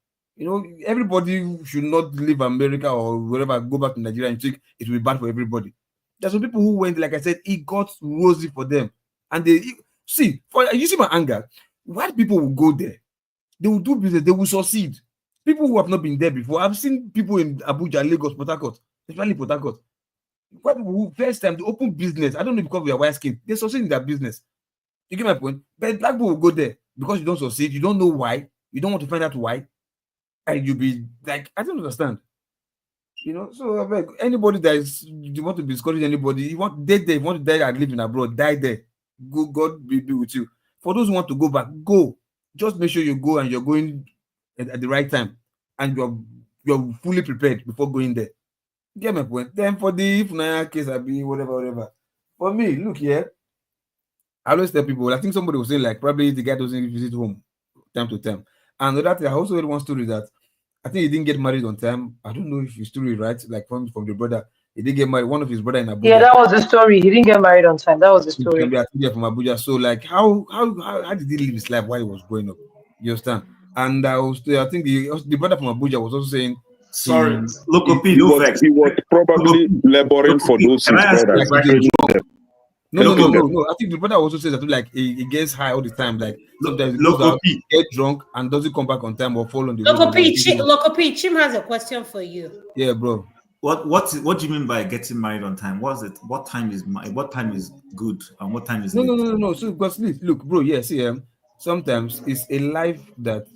Everybody should not leave America or wherever, go back to Nigeria and think it will be bad for everybody. There's some people who went, like I said, it got rosy for them. And you see my anger. White people will go there. They will do business. They will succeed. People who have not been there before. I've seen people in Abuja, Lagos, Port Harcourt, especially Port Harcourt. White people who first time to open business. I don't know because we are white skin. They succeed in their business. You get my point? But black people will go there because you don't succeed. You don't know why. You don't want to find out why. And you'll be like, I don't understand. So anybody that you want to discourage anybody, you want to die and live in abroad, die there. Go, God be with you. For those who want to go back, go. Just make sure you go and you're going at the right time and you're fully prepared before going there. Get my point? Then for the if Naya case, I be whatever. For me, look here. I always tell people, I think somebody was saying like probably the guy doesn't visit home time to time. And another thing, I also heard one story that I think he didn't get married on time. I don't know if his story is right, like from the brother. He didn't get married. One of his brother in Abuja. Yeah, that was the story. He didn't get married on time. That was the story. From Abuja. So like, how did he live his life while he was growing up? You understand? And I think the brother from Abuja was also saying Sorry, he Loco P, He no was vex. he was probably laboring for those Can his I ask you a brothers, question? training them, helping them. No. I think the brother also says that like he gets high all the time. Like sometimes he goes Loco out, P. get drunk, and doesn't come back on time or fall on the road. And Loco P, Chim has a question for you. Yeah, bro. What do you mean by getting married on time? What is it? What time is good and what time is late? No. So because look, bro, yes, sometimes it's a life that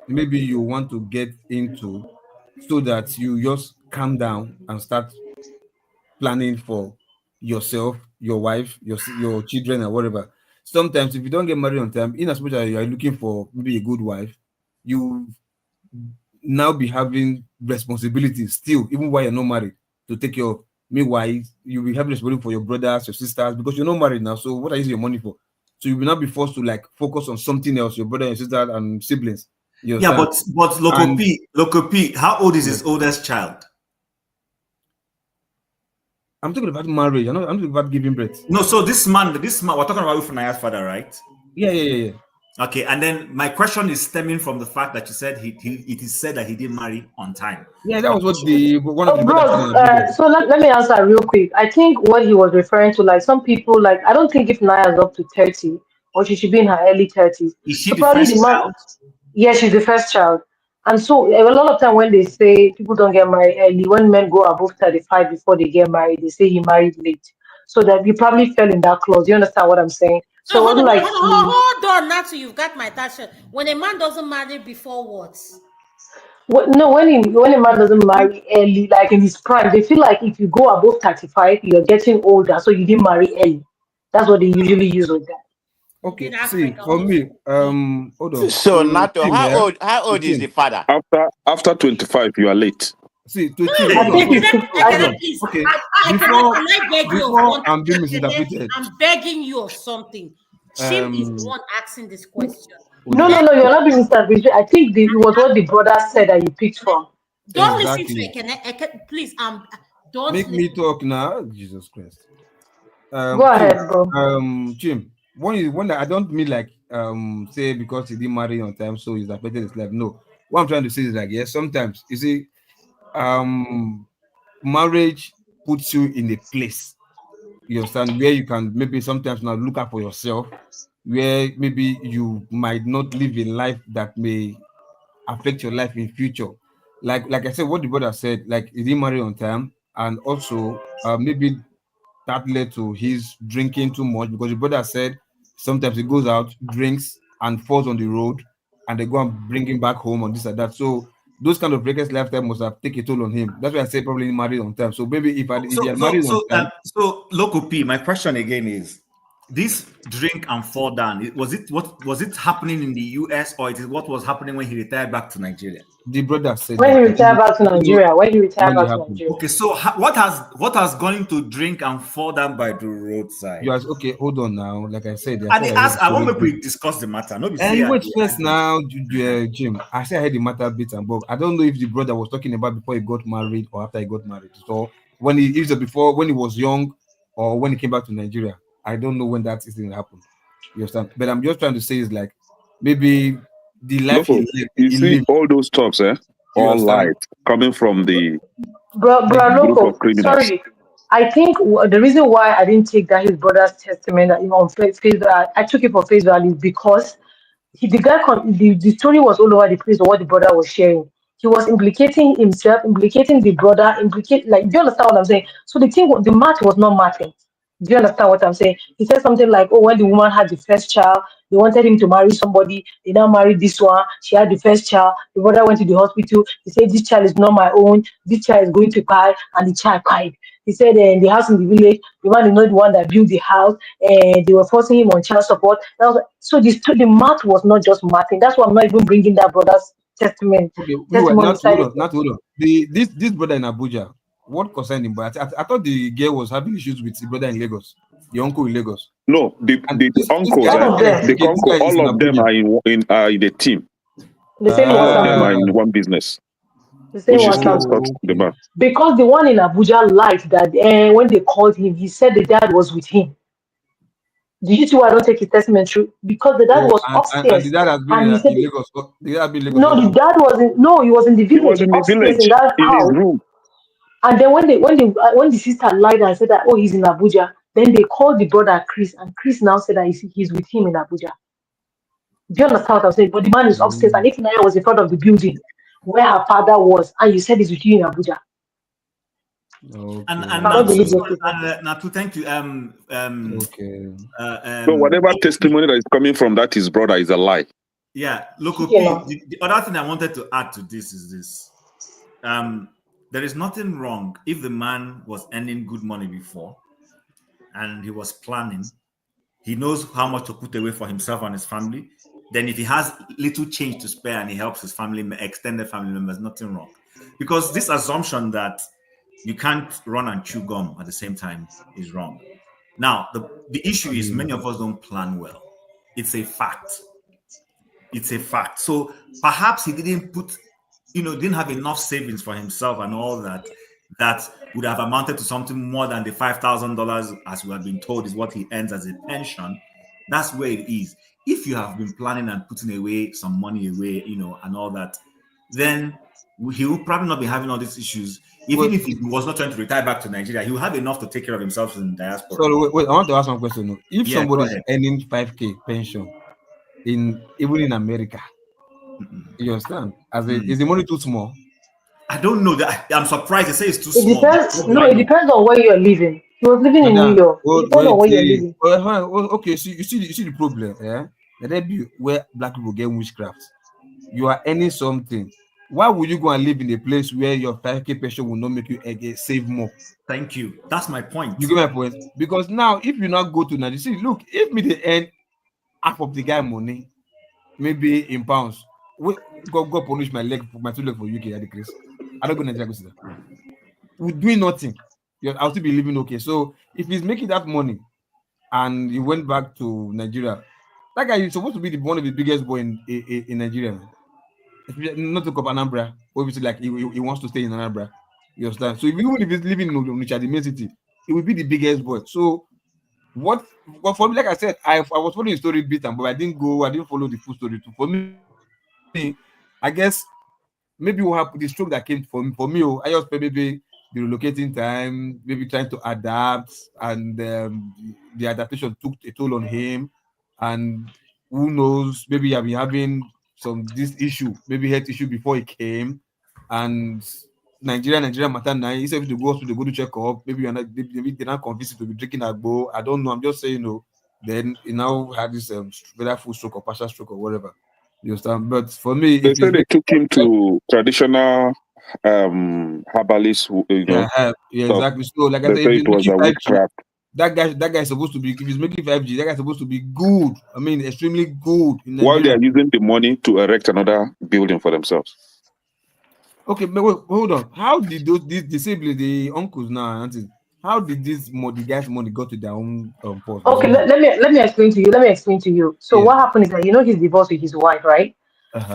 maybe you want to get into so that you just calm down and start planning for yourself, your wife, your children, or whatever. Sometimes if you don't get married on time, in as much as you are looking for maybe a good wife, you now be having responsibilities still, even while you're not married, to take care of. Meanwhile, you'll be having responsibility for your brothers, your sisters, because you're not married now. So what are you using your money for? So you will not be forced to like focus on something else, your brother, your sister, and siblings. You Yeah, understand? but Loco P, how old is his oldest child? I'm talking about marriage. I'm talking about giving birth. No, so this man, we're talking about Ufunaya's father, right? Yeah. Okay, and then my question is stemming from the fact that you said it is said that he didn't marry on time. Yeah, that was what one of the Bros, so let me answer real quick. I think what he was referring to, like some people, like I don't think if Naya's up to 30 or she should be in her early 30s. Is she So the probably first the man, child? yeah, she's the first child. And so a lot of time when they say people don't get married early, when men go above 35 before they get married, they say he married late. So that you probably fell in that clause. You understand what I'm saying? So it wasn't like Hold on, Natsu, you've got my attention. When a man doesn't marry before what? No, when a man doesn't marry early, like in his prime, they feel like if you go above 35, you're getting older, so you didn't marry early. That's what they usually use with that. Okay, see, for me, hold on. So Nato, how old is Tim. the father? After 25, you are late. See, to Tim, I think it's hold on. Okay, before I'm being misinterpreted. I'm begging you of something. Chim is the one asking this question. No, you're not being misinterpreted. I think it was what the brother said that you picked from. Don't listen to it. Please, don't make me talk now. Jesus Christ. Go ahead, bro. Jim, one that I don't mean like say because he didn't marry on time, so he's affected his life. No, what I'm trying to say is like, yes, sometimes you see, marriage puts you in a place, you understand, where you can maybe sometimes now look out for yourself, where maybe you might not live a life that may affect your life in future. Like I said, what the brother said, like he didn't marry on time, and also maybe that led to his drinking too much, because the brother said sometimes he goes out, drinks, and falls on the road, and they go and bring him back home on this and that. So those kind of reckless lifestyle must have taken a toll on him. That's why I say probably married on time. So maybe if he had married on time. So Loco P, my question again is, this drink and fall down, was it happening in the US, or it is what was happening when he retired back to Nigeria? The brother said when he retired back to Nigeria. Okay, so what has gone into drink and fall down by the roadside? Yes, okay, hold on now. Like I said, I want to discuss the matter. No, wait first now, Jim. I said I heard the matter bit and bob. I don't know if the brother was talking about before he got married or after he got married. So when he was young or when he came back to Nigeria. I don't know when that thing happened. You understand? But I'm just trying to say is like maybe the life he lived. All those talks, all light coming from the bro, group of criminals. Sorry, I think the reason why I didn't take that his brother's testament on face value, I took it for face value because the story was all over the place of what the brother was sharing. He was implicating himself, implicating the brother, do you understand what I'm saying? So the math was not mathing. Do you understand what I'm saying? He said something like, oh, when the woman had the first child, they wanted him to marry somebody. They now married this one. She had the first child. The brother went to the hospital. He said, this child is not my own. This child is going to cry. And the child cried. He said, in the house in the village, the man is not the one that built the house. And they were forcing him on child support. So the math was not just mathing. That's why I'm not even bringing that brother's testament. Okay, hold on. This brother in Abuja, what concerned him? But I thought the girl was having issues with the brother in Lagos, the uncle in Lagos. No, the uncles, all of them are in the team. The same all of them are in one business. The same WhatsApp. Because the one in Abuja lied that when they called him, he said the dad was with him. Do you see why I don't take his testimony true? Because the dad Oh, was and the upstairs dad has been and he said, in Lagos. The dad has been in Lagos no, the also. dad wasn't, no, he was in the He was village, in the upstairs in village that in his house. room. And then when the sister lied and said that, oh, he's in Abuja, then they called the brother Chris, and Chris now said that he's with him in Abuja. Do you understand what I'm saying? But the man is upstairs, and if Naya was in front of the building where her father was, and you said he's with you in Abuja. Okay. And I cannot believe those people. Natu, thank you. Okay. So whatever testimony that is coming from that his brother is a lie. Yeah, local You know. the other thing I wanted to add to this is this. There is nothing wrong if the man was earning good money before and he was planning. He knows how much to put away for himself and his family. Then if he has little change to spare and he helps his family, extended family members, nothing wrong. Because this assumption that you can't run and chew gum at the same time is wrong. Now, the issue is many of us don't plan well. It's a fact. It's a fact. So perhaps he didn't didn't have enough savings for himself and all that would have amounted to something more than the $5,000, as we have been told, is what he earns as a pension. That's where it is. If you have been planning and putting away some money away, and all that, then he will probably not be having all these issues. Even if he was not trying to retire back to Nigeria, he will have enough to take care of himself in diaspora. So wait, I want to ask one question. If somebody is earning 5K pension even in America, you understand? Is the money too small? I don't know. I'm surprised. They say it's too It small. depends. No, it depends on where you're living. He was living in New York. It depends on where you're living. Okay, so you see the problem, yeah? That be where black people get witchcraft. You are earning something. Why would you go and live in a place where your 5K pension will not make you save more? Thank you. That's my point. You get my point? Because now, if you not go to Nigeria, see, look, if me they earn half of the guy money, maybe in pounds, go punish my 2 legs for UK at the Chris. I don't go to Nigeria. We're doing nothing. I'll still be living okay. So if he's making that money and he went back to Nigeria, that guy is supposed to be one of the biggest boy in Nigeria, man. Not to come Anambra, obviously, like he wants to stay in Anambra. You understand? So even if he's living in Onitsha, the main city, it will be the biggest boy. So what for me, like I said, I was following the story bit, but I didn't follow the full story too. For me, I guess maybe what happened, the stroke that came for me, I just spent maybe the relocating time, maybe trying to adapt, and the adaptation took a toll on him. And who knows, maybe I've been having this issue, maybe health issue before he came, and Nigeria matter now. He said to go to go to check up. Maybe they're not convinced to be drinking agbo. I don't know. I'm just saying, then he now had this whether full stroke or partial stroke or whatever. You understand? But for me, they said they took him to traditional herbalists. Yeah, exactly. So, like I said, it was a witchcraft. That guy is supposed to be, if he's making 5G, that guy's supposed to be good. I mean, extremely good. While they are using the money to erect another building for themselves. Okay, but wait, hold on. How did these siblings, the uncles now, aunties, how did the guys' money go to their own post? Okay, let me explain to you. So what happened is that he's divorced with his wife, right?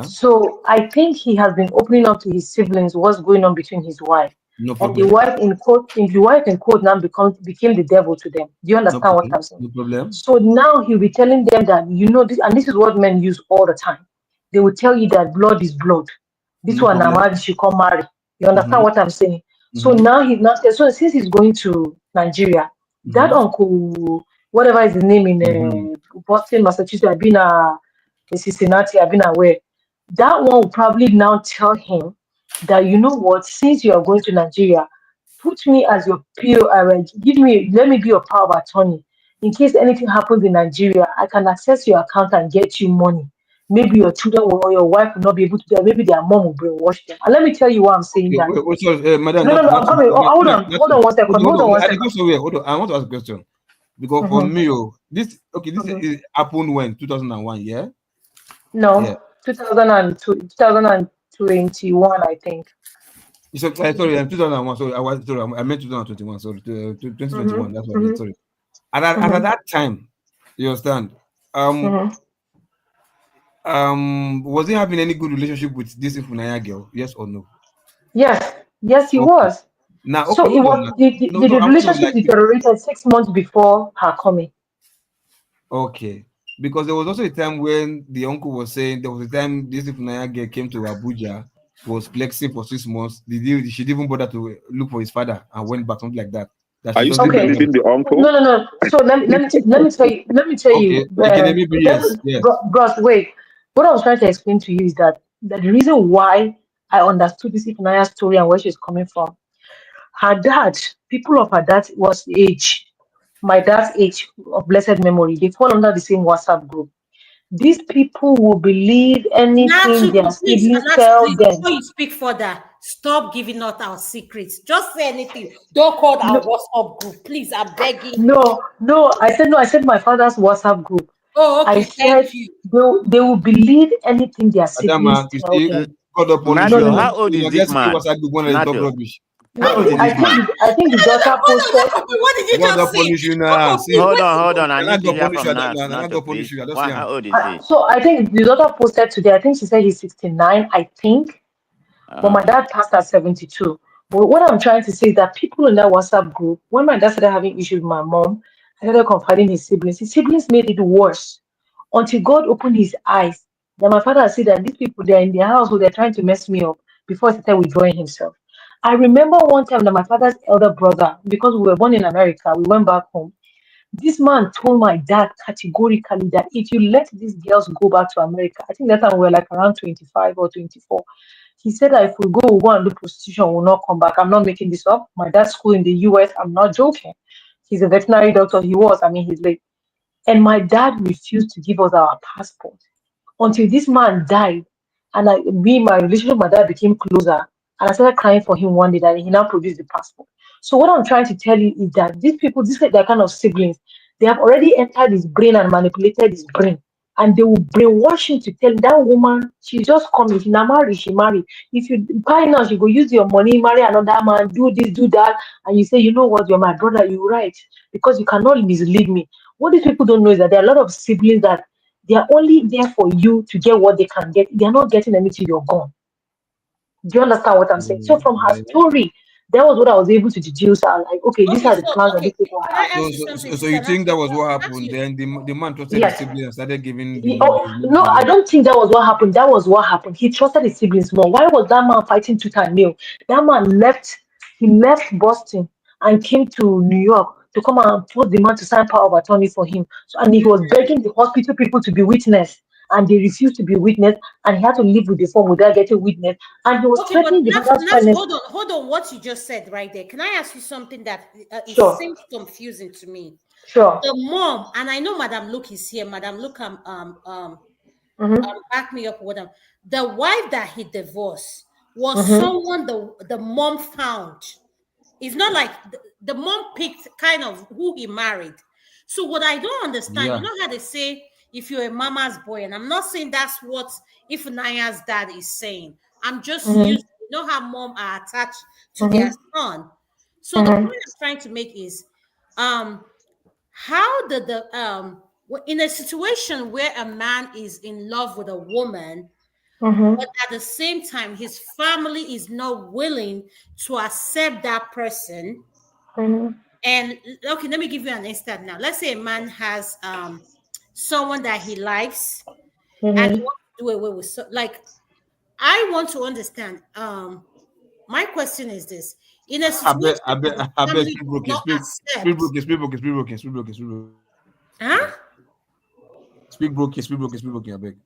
So I think he has been opening up to his siblings what's going on between his wife. No and the wife in quote now became the devil to them. Do you understand what I'm saying? No problem. So now he'll be telling them that this, and this is what men use all the time. They will tell you that blood is blood. This one now she come marry. You understand what I'm saying? So now so since he's going to Nigeria, that uncle, whatever is the name in Boston, Massachusetts, I've been in Cincinnati, I've been aware. That one will probably now tell him that, you know what, since you are going to Nigeria, put me as your PO, let me be your power of attorney. In case anything happens in Nigeria, I can access your account and get you money. Maybe your children or your wife will not be able to do that. Maybe their mom will brainwash them. And let me tell you why I'm saying that. Madam, no, I'm coming. Hold on one second. Hold on one second. I want to ask a question. Because for me, this happened when? 2001, yeah? No, yeah. 2021, I think. So, sorry, 2001. Sorry, I meant 2021. Sorry, 2021. That's what I meant. Sorry. And at that time, you understand? Was he having any good relationship with this Ifunanya girl? Yes or no? Yes, he was. Now, so it was the relationship deteriorated 6 months before her coming. Okay. Because there was also a time when the uncle was saying there was a time this Ifunanya girl came to Abuja, was flexing for 6 months. She didn't even bother to look for his father and went back, something like that. That Are she you just still left Okay. them. believing the uncle? No, no, no. So let me tell you. Okay. Academy, yes, yes. Bros, wait. What I was trying to explain to you is that the reason why I understood this Ifunanya story and where she's coming from. Her dad, people of her dad was age, my dad's age of blessed memory. They fall under the same WhatsApp group. These people will believe anything their Natural, please, siblings Nat, tell please, them. before you speak further, stop giving out our secrets. Just say anything. Don't call our No, WhatsApp group, please. I'm begging. no. I said my father's WhatsApp group. Oh, I okay. Thank said you. they will believe anything their siblings Adama, you tell see, them. God will punish No, you no, Nacho, no. how now. old You is know, this get secret man? WhatsApp group when they talk Nacho, rubbish. I How old think is I this think man? the, I think the daughter posted. What did you God will just say? punish you Come now. on, please. See, hold on. I can I need to go hear punish you? from Nat. Now, can I go Nacho, punish please. you? I don't see him. How old is he? So I think the daughter posted today. I think she said he's 69. I think. But my Uh, dad passed at 72. But what I'm trying to say is that people in that WhatsApp group, when my dad started having issues with my mom, I started confiding his siblings. His siblings made it worse until God opened his eyes. Then my father said that these people, they're in their house, they're trying to mess me up before he started withdrawing himself. I remember one time that my father's elder brother, because we were born in America, we went back home. This man told my dad categorically that if you let these girls go back to America, I think that time we were like around 25 or 24. He said that if we go and do prostitution, we'll not come back. I'm not making this up. My dad's school in the US, I'm not joking. He's a veterinary doctor. He was, I mean, he's late. And my dad refused to give us our passport until this man died. And my relationship with my dad became closer. And I started crying for him one day that he now produced the passport. So what I'm trying to tell you is that these people, they're kind of siblings, they have already entered his brain and manipulated his brain. And they will brainwash him to tell that woman, she's just coming, she not marry, she marry. If you buy now, she go use your money, marry another man, do this, do that. And you say, you know what, you're my brother, you're right. Because you cannot mislead me. What these people don't know is that there are a lot of siblings that they are only there for you to get what they can get. They are not getting anything, you're gone. Do you understand what I'm saying? So from her story, that was what I was able to deduce. I like, okay, these Okay, are the so plans that okay, these people can have. I ask you something, So Sister you think Natu? that was what Ask happened? you. Then the man trusted his Yes. siblings and started giving Oh, the money no, to I them. don't think that was what happened. That was what happened. He trusted his siblings more. Why was that man fighting tooth and nail? That man left. He left Boston and came to New York to come and force the man to sign power of attorney for him. So, and he was begging the hospital people to be witness, and they refused to be witness, and he had to live with the form without getting witness. And he was Okay, but threatening the mother's finances. hold on. What you just said right there. Can I ask you something that it Sure, seems confusing to me? sure. The mom, and I know Madam Luke is here. Madam Luke, Mm-hmm, back me up with them. The wife that he divorced was mm-hmm, someone the mom found. It's not like the mom picked kind of who he married. So what I don't understand, you Yeah. know how they say if you're a mama's boy, and I'm not saying that's what if Naya's dad is saying. I'm just mm-hmm, using, you know how mom are attached to their mm-hmm, son. So the point mm-hmm, I'm trying to make is um how did in a situation where a man is in love with a woman, mm-hmm, but at the same time his family is not willing to accept that person. mm-hmm, And okay, let me give you an instance now. Let's say a man has someone that he likes and he mm-hmm. wants to do away with, like, I want to understand. My question is this: in a situation that the I bet family speak does broken, not speak accept, broken, speak broken, speak broken, speak broken, speak broken, huh? speak broken, speak broken, speak broken. I beg.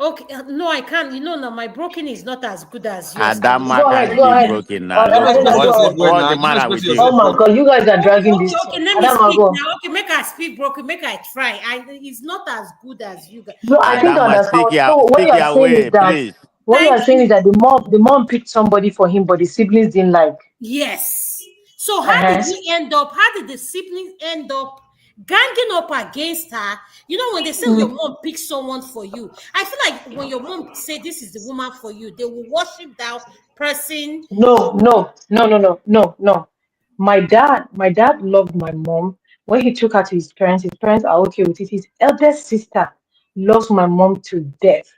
Okay, no, I can't. You know, now my broken is not as good as yours. To Adama Go listen. can ahead, go speak ahead. broken now. Look, Adama, Respect go what's yourself, ahead. well what's the now. Give matter respect with to him? Oh yourself, my well. God, you guys are dragging this Okay, thing. okay, let me Adama, speak go. now. Okay, make I speak broken, make I try. It's not as good as you guys. No, I think I Adama, understand. So what speak you are your saying is way, that please. Thank you. the mom picked somebody for him, but the siblings didn't like. Yes. So how did Uh-huh. he end up? How did the siblings end up ganging up against her? You know, when they say your Mm, mom picks someone for you, I feel like when your mom say this is the woman for you, they will worship that person. No, no, no, no, no, no, no. My dad loved my mom. When he took her to his parents are okay with it. His eldest sister loves my mom to death.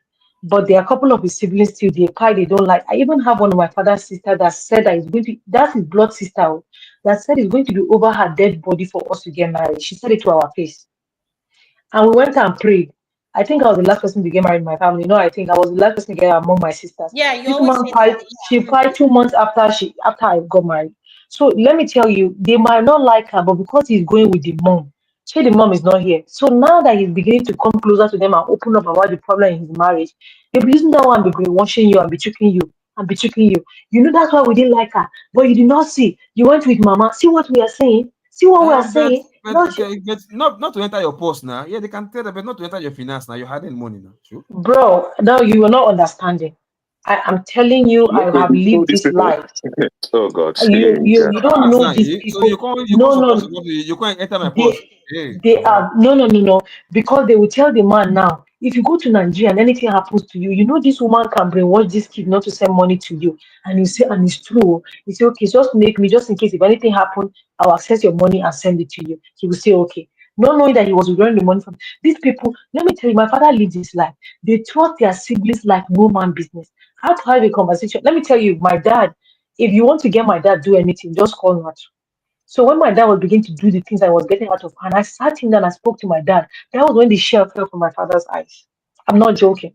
But there are a couple of his siblings still, they cry, they don't like. I even have one of my father's sister that said that that's his blood sister, that said it's going to be over her dead body for us to get married. She said it to our face. and we went and prayed. I think I was the last person to get married in my family. No, I think I was the last person to get married among my sisters. Yeah, you This always woman say cried. that. She cried 2 months after I got married. So let me tell you, they might not like her, but because he's going with the mom, the mom is not here. So now that he's beginning to come closer to them and open up about the problem in his marriage, they'll be using that one and be brainwashing you and be tricking you and be tricking you. You know that's why we didn't like her, but you did not see. You went with mama. See what we are saying. See what we are saying. But not to enter your post now. Yeah, they can tell that, but not to enter your finance now. You're hiding money now. Sure. Bro, now you are not understanding. I'm telling you, I Look, have you know lived these this people. life. Oh God. You you Yeah. you don't know these So you people. can't No, support no, you can't enter my post. they Hey, they are no, because they will tell the man now, if you go to Nigeria and anything happens to you, you know this woman can brainwash this kid not to send money to you. And you say, and it's true. You say, okay, just make me, just in case if anything happens, I'll access your money and send it to you. He will say, okay. Not knowing that he was withdrawing the money from these people. Let me tell you, my father lived his life. They trust their siblings like no man business. I had to have a conversation. Let me tell you, my dad, if you want to get my dad do anything, just call Nat. So when my dad was beginning to do the things I was getting out of hand, I sat him down and I spoke to my dad. That was when the shell fell from my father's eyes. I'm not joking.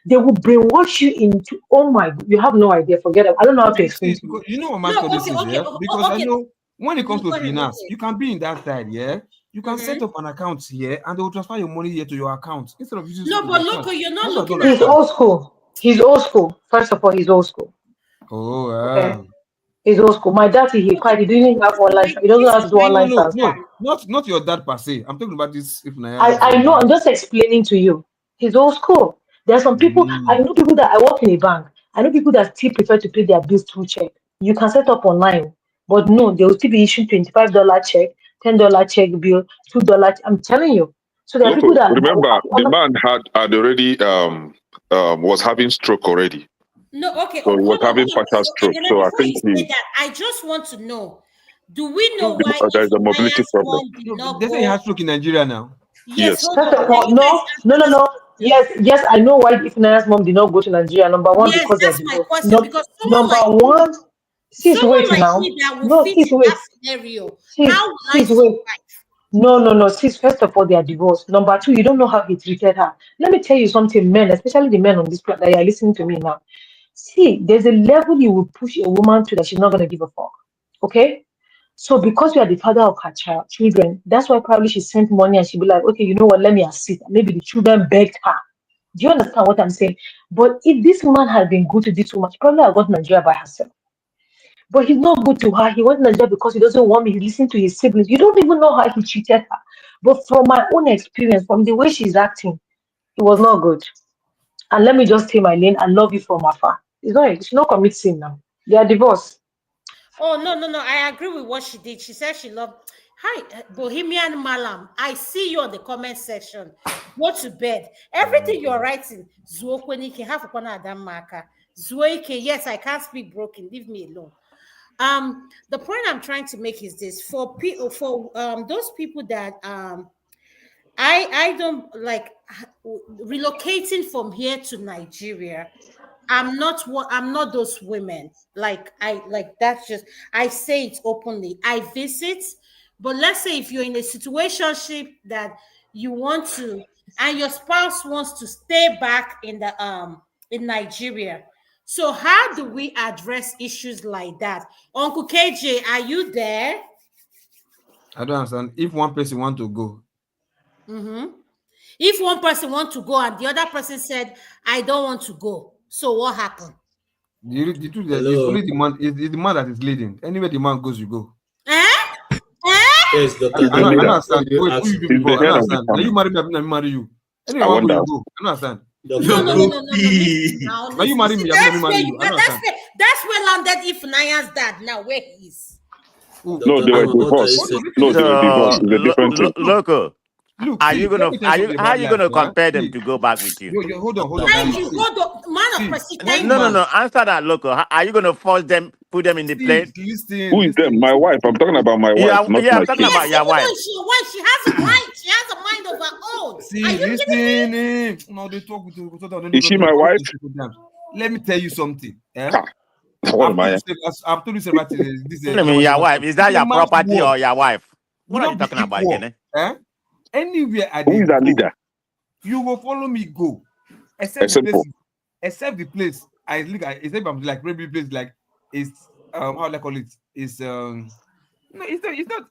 They will brainwash you into, oh my, you have no idea. Forget it. I don't know how to explain to you. You know what No, master this okay, is, okay, yeah? Because I okay. know when it comes to Go ahead, finance, okay. you can be in that side, yeah. You can set up an account here, and they will transfer your money here to your account instead of using. No, but look, you're not looking He's at. old school. He's old school. First of all, he's old school. Oh, Okay. He's old school. My dad, he cried. He didn't have online. He doesn't know how to do online transfer. Not your dad per se. I'm talking about this. If I know. I'm just explaining to you. He's old school. There are some people. I know people that I work in a bank. I know people that still prefer to pay their bills through check. You can set up online, but no, they will still be issuing $25 check, $10 check bill, $2. I'm telling you. So there are Look, people that remember the man had already was having stroke already. No, okay. So he was Hold on, having hold on. partial Okay, stroke. then So I before think you say that, I just want to know: do we know why there is a mobility Ifunaya's problem. mom did not They say he go? has stroke in Nigeria now. Yes, hold First on. of Then all, you guys answer this no. question. Yes, I know why Ifeanyi's mom did not go to Nigeria. Number one, Yes, because they are that's my divorced. question. Because someone Number like one, sis, someone wait like now. me that will No, fit sis, in wait. that scenario, Sis, how will I sis, wait. survive? No. Sis, first of all, they are divorced. Number two, you don't know how he treated her. Let me tell you something, men, especially the men on this planet that are listening to me now. See, there's a level you will push a woman to that she's not going to give a fuck. Okay? So because you are the father of her children, that's why probably she sent money and she'll be like, okay, you know what, let me assist. Maybe the children begged her. Do you understand what I'm saying? But if this man had been good to this woman, she probably have got Nigeria by herself. But he's not good to her. He went to Nigeria because he doesn't want me. He's listening to his siblings. You don't even know how he treated her. But from my own experience, from the way she's acting, it was not good. And let me just say my lane, I love you from afar. She's not commit sin now. They are divorced. Oh no! I agree with what she did. She said she loved. Hi, Bohemian Malam. I see you on the comment section. Go to bed. Everything you're writing, Zuokwenike, half upon Adam marker. Zuoike, yes, I can't speak broken. Leave me alone. The point I'm trying to make is this: for people, for those people that I don't like relocating from here to Nigeria. I'm not those women. That's just I say it openly. I visit, but let's say if you're in a situationship that you want to, and your spouse wants to stay back in Nigeria. So how do we address issues like that? Uncle KJ, are you there? I don't understand. If one person want to go, If one person wants to go and the other person said, I don't want to go. So what happened? the truth is only the man is the man that is leading. Anywhere the man goes, you go. Yes, Dr. I don't Damina, understand. Wait, who you do before? I don't understand. Now you marry me, I marry you. Anyway, one go, you go. I don't understand. No. Now you marry me, I marry you. I don't understand. That's where landed Ifunaya's dad now, where he is. No, they were divorced. No, they were divorced. It's a different thing. Loco. Look, How are you gonna compare them to go back with you? Hold on. Thank you. Man of Mercy, thank you. No. Answer that, Loco. Are you gonna force them, put them in the plane? Who is them? My wife. I'm talking about my wife, not my I'm talking kid. about your wife. She has a mind. She has a mind of her own. Are you kidding me? No, they talk with Is she my wife? Let me tell you something. I've told you several times. Your wife. Is that your property or your wife? What are you talking about again? Anywhere I Who is our go, leader? you will follow me go. Except the place I look at, except I'm like maybe place like it's how do I call it? It's no, it's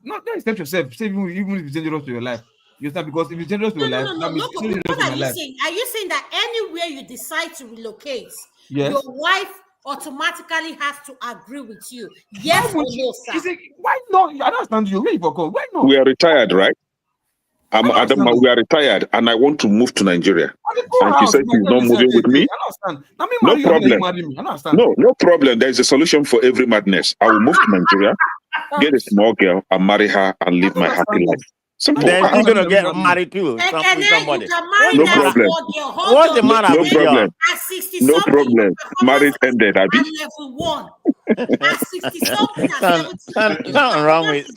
not accept yourself. Say even if it's dangerous to your life. You understand? Because if it's dangerous to your life, that means it's dangerous What to are my you life. saying? Are you saying that anywhere you decide to relocate, Yes. your wife automatically has to agree with you? Yes or no, sir? Why not? I don't understand you. Where you for call? Why not? We are retired, right? Adama, we are retired, and I want to move to Nigeria. And she said she's not moving with me. I understand. Now, me No marry you, problem. you marry me. I don't understand. No problem. There is a solution for every madness. I will move to Nigeria, get a small girl, and marry her, and live my happy life. Simple. Then she's gonna get married too with somebody. You can marry No that problem. small girl. What's the matter No with you? problem. At 60 No something, problem. Marriage ended, Abby. at level 1. At 60 something, at 70, Something wrong with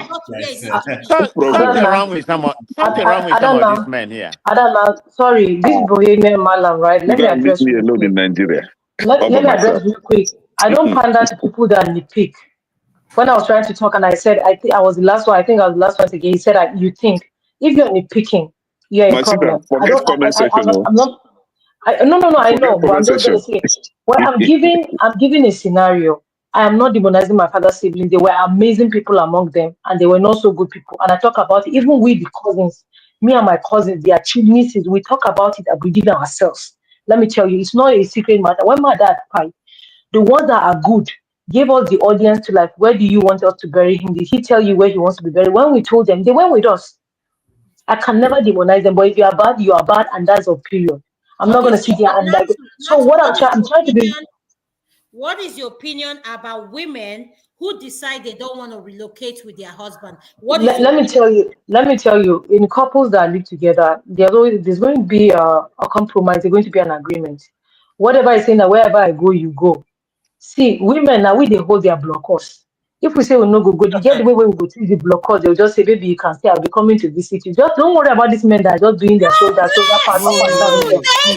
something wrong with someone. Something wrong with some of these men here. Adama, sorry, this Bohemian Malam, right? You Let me gotta leave address me real alone quick. in Nigeria. Let me address real quick. I don't pander to people that nitpick. When I was trying to talk and I said, I think I was the last one, I think I was the last one to get, he said, you think if you're nitpicking, you're My a sister, problem. forget comment section. I'm not, no, I know, but I'm just going to say, well, I'm giving a scenario. I am not demonizing my father's siblings. They were amazing people among them, and they were not so good people. And I talk about it, even with the cousins, me and my cousins, their nieces, we talk about it within ourselves. Let me tell you, it's not a secret matter. When my dad died, the ones that are good gave us the audience to like, where do you want us to bury him? Did he tell you where he wants to be buried? When we told them, they went with us. I can never demonize them, but if you are bad, and that's a period. I'm not going to sit here and like. So what I'm trying to be. What is your opinion about women who decide they don't want to relocate with their husband? Let me tell you, in couples that live together, there's going to be a compromise. There's going to be an agreement. Whatever I say that wherever I go, you go. See, women now they hold their blockers. If we say we no go, you get the way we go to the blockers, they'll just say, baby, you can stay, I'll be coming to visit you. Just don't worry about these men that are just doing their shoulder part up and down.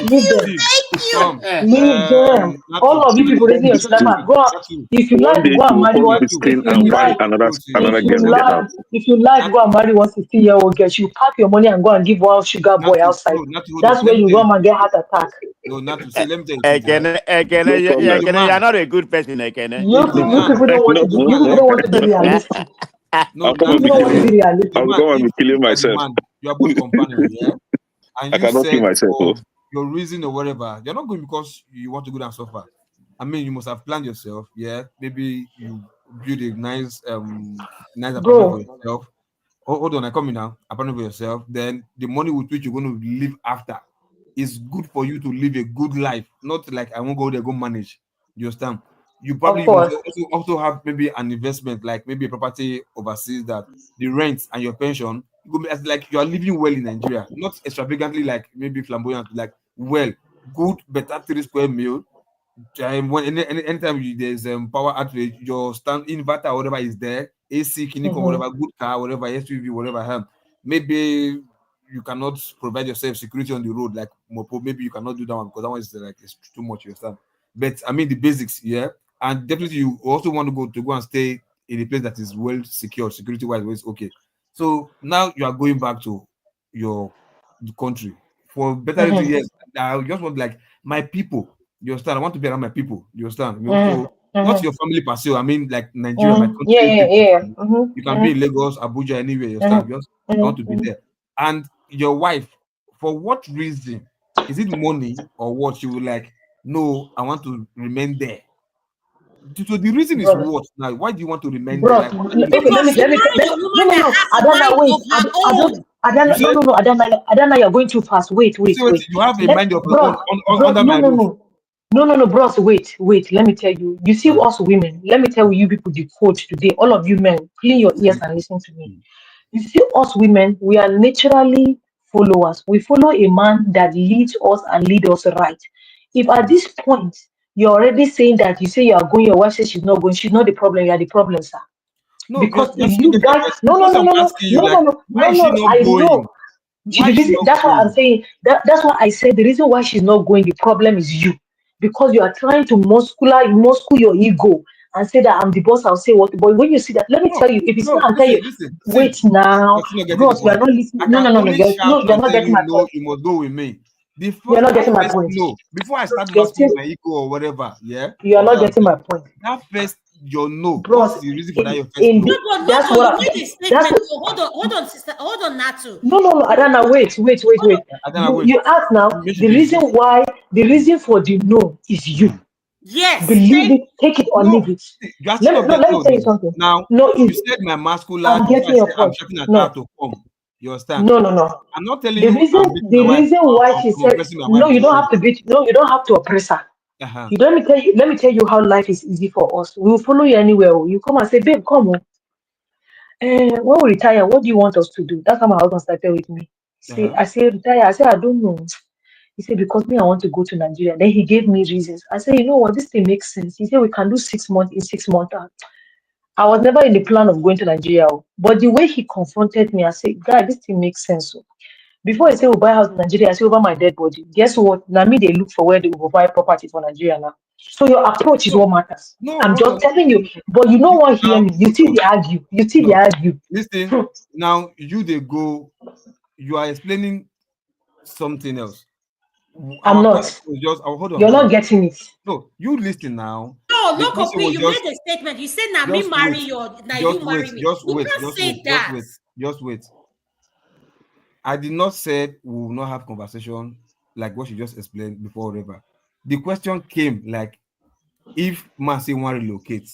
Leave them. Leave them. All of you people raising your shoulder part. Go out. If you like, go and marry one. If you like, go and marry 160-year-old girl. You pack your money and go and give one sugar boy outside. That's where you go and get heart attack. No, not to say. Let me tell you Ekene, you're not a good person, Ekene. You people don't want to be realistic. No, I'll come and be killing myself. You are both companions, yeah? And I cannot kill myself. Your reason or whatever, you're not going because you want to go and suffer. I mean, you must have planned yourself, yeah? Maybe you build a nice apartment for yourself. Hold on, I'm coming now. Apartment for yourself. Then the money with which you're going to live after is good for you to live a good life. Not like I won't go there, go manage. You understand? You probably also have maybe an investment, like maybe a property overseas that the rent and your pension, like you are living well in Nigeria, not extravagantly like maybe flamboyant, like well, good, better 3 square meal. When anytime there's power outage, your stand inverter or whatever is there, AC, Kiniko, whatever, good car, whatever, SUV, whatever. Maybe you cannot provide yourself security on the road, like Mopo. Maybe you cannot do that one because that one is like it's too much. You understand? But I mean the basics, yeah. And definitely you also want to go and stay in a place that is well secured, security wise, it's okay. So now you are going back to your country for better reason. Yes, I just want like my people. You understand? I want to be around my people. You understand? So not your family per se. I mean, like Nigeria, my country. You can be in Lagos, Abuja, anywhere. You understand? Just I want to be there. And your wife, for what reason? Is it money or what? She will like, no, I want to remain there. So the reason is what now? Why do you want to remain there? Like, let me Adana, you're going too fast. Wait. You have a mind of your own under my roof. No, bros, wait. Let me tell you. You see us women. Let me tell you people the code today. All of you men, clean your ears and listen to me. You see us women, we are naturally followers. We follow a man that leads us and lead us right. If at this point you're already saying that you say you are going, your wife says she's not going, she's not the problem, you are the problem, sir. No, because if you guys no, I know. That's why I'm saying that's why I said the reason why she's not going, the problem is you. Because you are trying to muscle your ego and say that I'm the boss, I'll say what. But when you see that, let me tell you, if it's not, I'll tell you, listen. wait See, now, you're still not getting the bros, you are point. not listening. I No, can no, only you're shout not and tell getting you my no, point. you must go with me. You're not getting my First point. no, before I start You're masking still, my ego or whatever, yeah. you are not getting my point. That first your no. Bros, What's the reason for that? Your first in no? the, No, but that's Loco, what you I, made a that's statement. what, So hold on, sister. Hold on, Natu. no, Adana, wait. Adana, wait. You ask now, the reason for the no is you. Yes. Believe it, take it or No, leave it. you are still not Let getting. me tell you something. Now, No, you if said my masculine. I'm Before I getting say your I'm point. shouting at her No, to come. You understand? no. I'm not telling The you reason, I'm beating my wife. why I'm she said oppressing my no, wife. you don't have to beat. No, you don't have to oppress her. Uh-huh. You don't. Let me tell you how life is easy for us. We will follow you anywhere. You come and say, babe, come on. When we retire, what do you want us to do? That's how my husband started with me. I say retire. I say I don't know. He said because me I want to go to Nigeria. Then he gave me reasons. I said, you know what, this thing makes sense. He said we can do 6 months in 6 months. I was never in the plan of going to Nigeria, but the way he confronted me, I said, guy, this thing makes sense. Before I say we'll buy a house in Nigeria, I say over my dead body. Guess what? Now me they look for where they will buy property for Nigeria now. So your approach is what matters. I'm hold just on. telling you, but you don't want to hear me. You see they argue. Listen, now they go. You are explaining something else. I'm not. Hold You're not on. getting it. No, you listen now. No, The look, question P, was you made a statement. You said, now me just marry wait. you, now Just you wait. marry me. Just You wait. can't Just say wait. that. Just wait. I did not say we will not have conversation like what you just explained before, whatever. The question came like if Mercy want relocate,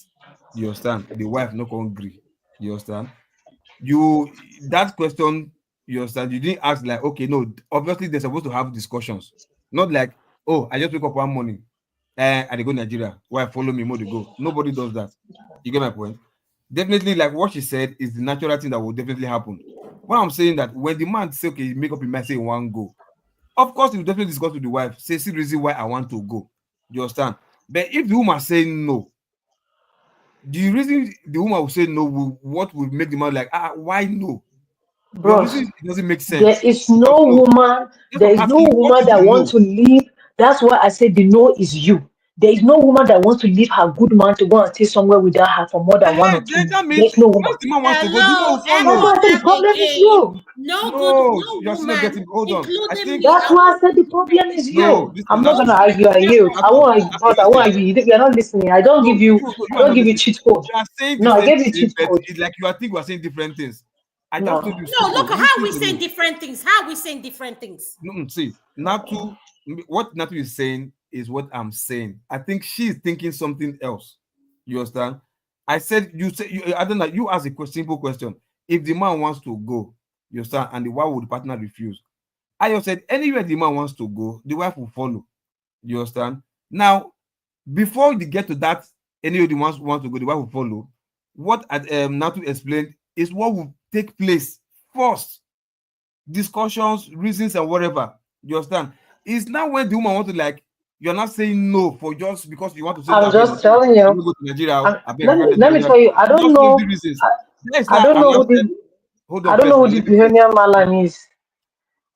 you understand? The wife no can agree. You understand? That question, you understand? You didn't ask like, okay, no, obviously they're supposed to have discussions. Not like, oh, I just wake up one morning and I go Nigeria. Wife follow me, more to go. Nobody does that. You get my point? Definitely, like what she said is the natural thing that will definitely happen. What I'm saying that when the man say, okay, make up your mind, say in one go, of course, he will definitely discuss with the wife, say, see the reason why I want to go. You understand? But if the woman say no, the reason the woman will say no, what will make the man like, why no? Your Bros, reason doesn't make there sense. is no woman, What is that the wants no? to leave. That's why I said the no is you. There is no woman that wants to leave her good man to go and stay somewhere without her for more than 1 or 2 Then months. that means There's no woman. once the man wants to go, the man Hello, will That's follow. why I said the problem is again. you. No You're still not woman, getting. Hold on. I including think me. That's why I said the problem is no. you. Listen, I'm not that's gonna what argue. I yield. I won't argue, that's bros. what I you won't say. argue. You're not listening. I don't give you. You I are don't not give you listening. cheat code. You are saying the No, I same gave you thing, cheat but code. it's like you are think we are saying different things. I just told No. you No, look, simple. how are Listen we to saying me. different things? How are we saying different things? See, Natu, what Natu is saying is what I'm saying. I think she's thinking something else. You understand? I said I don't know. You ask a simple question. If the man wants to go, you understand, and why would the partner refuse? I just said anywhere the man wants to go, the wife will follow. You understand? Now, before you get to that, anywhere the man wants to go, the wife will follow. What Natu explained is what will take place first. Discussions, reasons, and whatever. You understand? It's now when the woman want to like, you're not saying no for just because you want to say I'm that. Okay, just telling you. go to Nigeria. I beg, I Let me Nigeria. tell you. I don't Just know know. the reasons. I don't know who this. Hold I on don't know first. who this behavior malam is,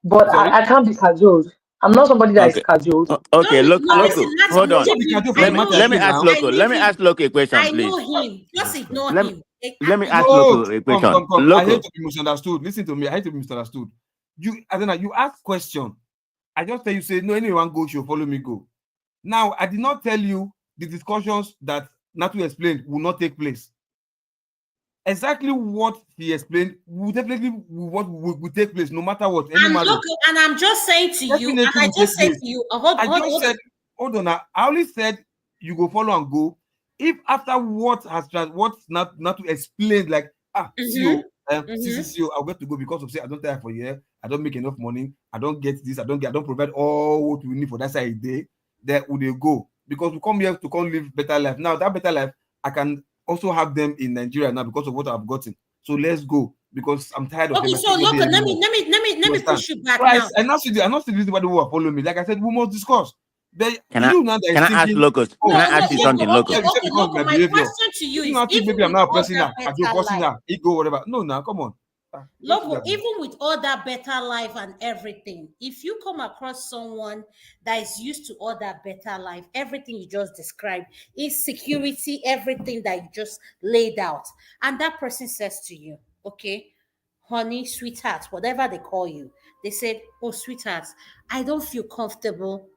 but Sorry. I can't be cajoled. I'm not somebody that is Okay. cajoled. Okay, look, No, listen, Loco, let's hold leave on. him. Let me ask I Loco. leave Let me him. ask Loco a question, I know please. him. Just ignore Let me him. let me ask No, Loco a come. question. I hate Loco. to be misunderstood. Listen to me. I hate to be misunderstood. I don't know. You ask question. I just tell you, say, no, anyone go, she'll follow me, go. Now, I did not tell you the discussions that Natu explained will not take place. Exactly what he explained will definitely what will take place, no matter what. Any marriage. Look, and I'm just saying to you, and I just said to you, hold on. Hold on. I only said you go follow and go. If after what not to explain, like CEO, CCCO, I'll get to go because of say I don't tire for a year, I don't make enough money, I don't get this, I don't provide all what we need for that side day. There would they go because we come here to come live better life. Now that better life, I can also have them in Nigeria now because of what I've gotten. So let's go because I'm tired of okay, them. so look, let me push you back now. I'm not still the reason why they will follow me. Like I said, we must discuss. Can I ask Loco? Can I ask you something, Loco? Okay, Loco, my question to you is, if maybe I'm we not got pressing that her, I do better forcing life, her, he go whatever. No, now come on. Look, even with all that better life and everything, if you come across someone that is used to all that better life, everything you just described, insecurity, everything that you just laid out, and that person says to you, okay, honey, sweetheart, whatever they call you, they said, oh, sweetheart, I don't feel comfortable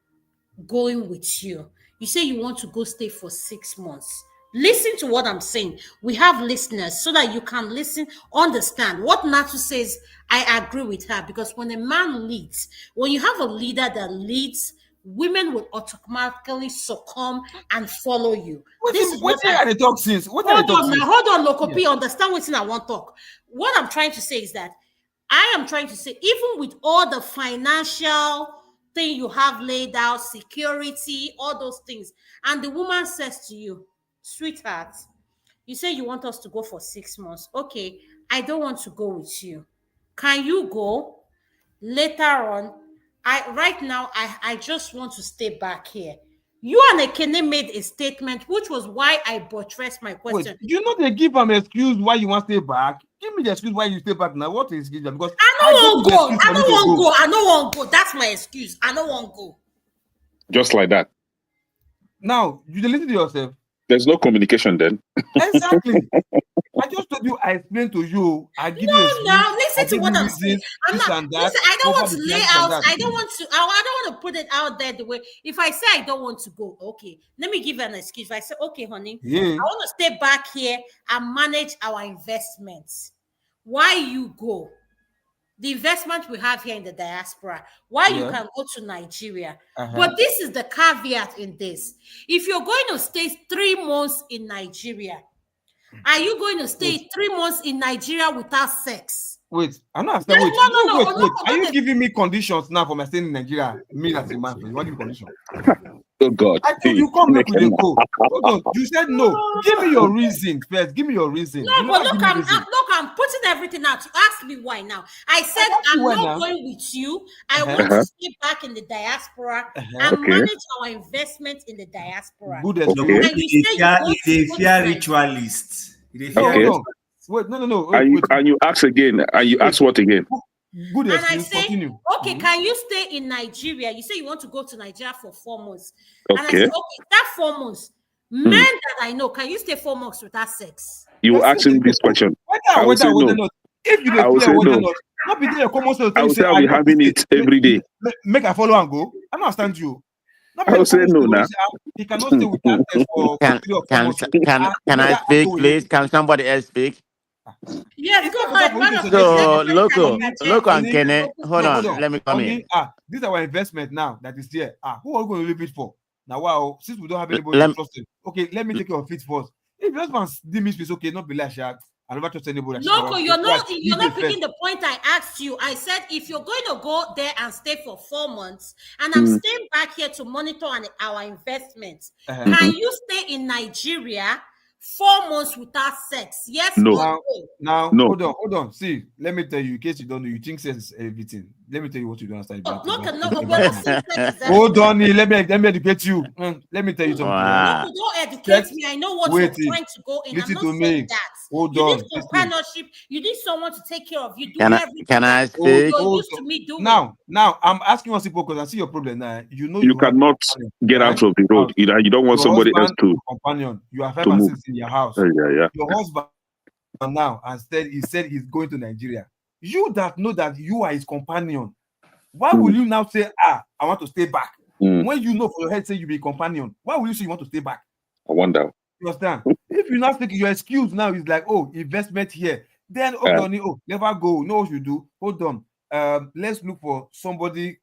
going with you. You say you want to go stay for 6 months. Listen to what I'm saying. We have listeners so that you can listen, understand what Natu says. I agree with her, because when a man leads, when you have a leader that leads, women will automatically succumb and follow you. This is what are the toxins? What are the toxins? Hold on, Lokopi, understand what I want to talk. What I'm trying to say is that I am trying to say, even with all the financial thing you have laid out, security, all those things, and the woman says to you, sweetheart, you say you want us to go for 6 months. Okay, I don't want to go with you. Can you go? Later on, right now, I just want to stay back here. You and Ekene made a statement, which was why I buttressed my question. Wait, you know they give an excuse why you want to stay back. Give me the excuse why you stay back now. What is it? Because I don't want to go. I don't want to go. That's my excuse. I don't want to go. Just like that. Now, you listen to yourself. There's no communication then. Exactly. I just told you, I explained to you. I give you excuse. No, listen to what I'm saying. I'm not. Listen, I don't want to lay out. I don't want to. I don't want to put it out there the way. If I say I don't want to go, okay, let me give an excuse. If I say, okay, honey, I want to stay back here and manage our investments. Why you go? The investment we have here in the diaspora, why you can go to Nigeria. But this is the caveat in this. If you're going to stay 3 months in Nigeria, are you going to stay 3 months in Nigeria without sex? Wait, I'm not understanding. Wait. Are you giving me conditions now for my staying in Nigeria? Me as a man, what do you condition? Oh God! I told you come back with a go. Hold on. You said no. Give me your reason first. Give me your reason. No, but look, I'm putting everything out. You asked me why now. I said I'm not going with you. I want to stay back in the diaspora and manage our investment in the diaspora. Good excuse. And you say fear ritualists. Okay. Wait, no. And you ask again. And you ask what again? Good excuse. And I say, continue. Okay, can you stay in Nigeria? You say you want to go to Nigeria for 4 months. Okay. And I say, okay, that 4 months, men that I know, can you stay 4 months without sex? You ask him this question. I will say no. If you I will say no. Not be there, come also I will say I'll be having it every day. Make a follow and go. I don't understand you. I will say no now. He cannot stay without sex for 3 or 4 months. Can I speak, please? Can somebody else speak? Yes, go ahead. So, Loco and Kenneth, hold on. Let me come in. This is our investment now that is here. Who are we going to leave it for? Now, wow, since we don't have anybody to trust him, okay, let me take care of it first. If your husband deem me, okay, not be like Shaq. I never trust anybody. Loco, you're not picking the point I asked you. I said if you're going to go there and stay for 4 months, and I'm staying back here to monitor our investments, can you stay in Nigeria 4 months without sex? Yes. No. Now, no. Hold on. See, let me tell you, in case you don't know, you think sex is everything. Let me tell you what you don't understand. Hold on, let me educate you. Let me tell you something. Wow. Don't educate me. I know what you're trying to go in. Listen I'm not to saying me. that. Hold you on. need companionship. You need someone to take care of you. Can I speak? You're used to me doing. Now, I'm asking you simple because I see your problem now. You cannot get out of the road. You don't want somebody else to companion. You have 5 and 6 in your house. Yeah. Your husband now and he said he's going to Nigeria. You that know that you are his companion. Why will you now say, I want to stay back? When you know for your head say you be a companion, why will you say you want to stay back? I wonder. You understand? If you're not thinking your excuse now is like, investment here, then never go. No, what you do? Hold on. Let's look for somebody.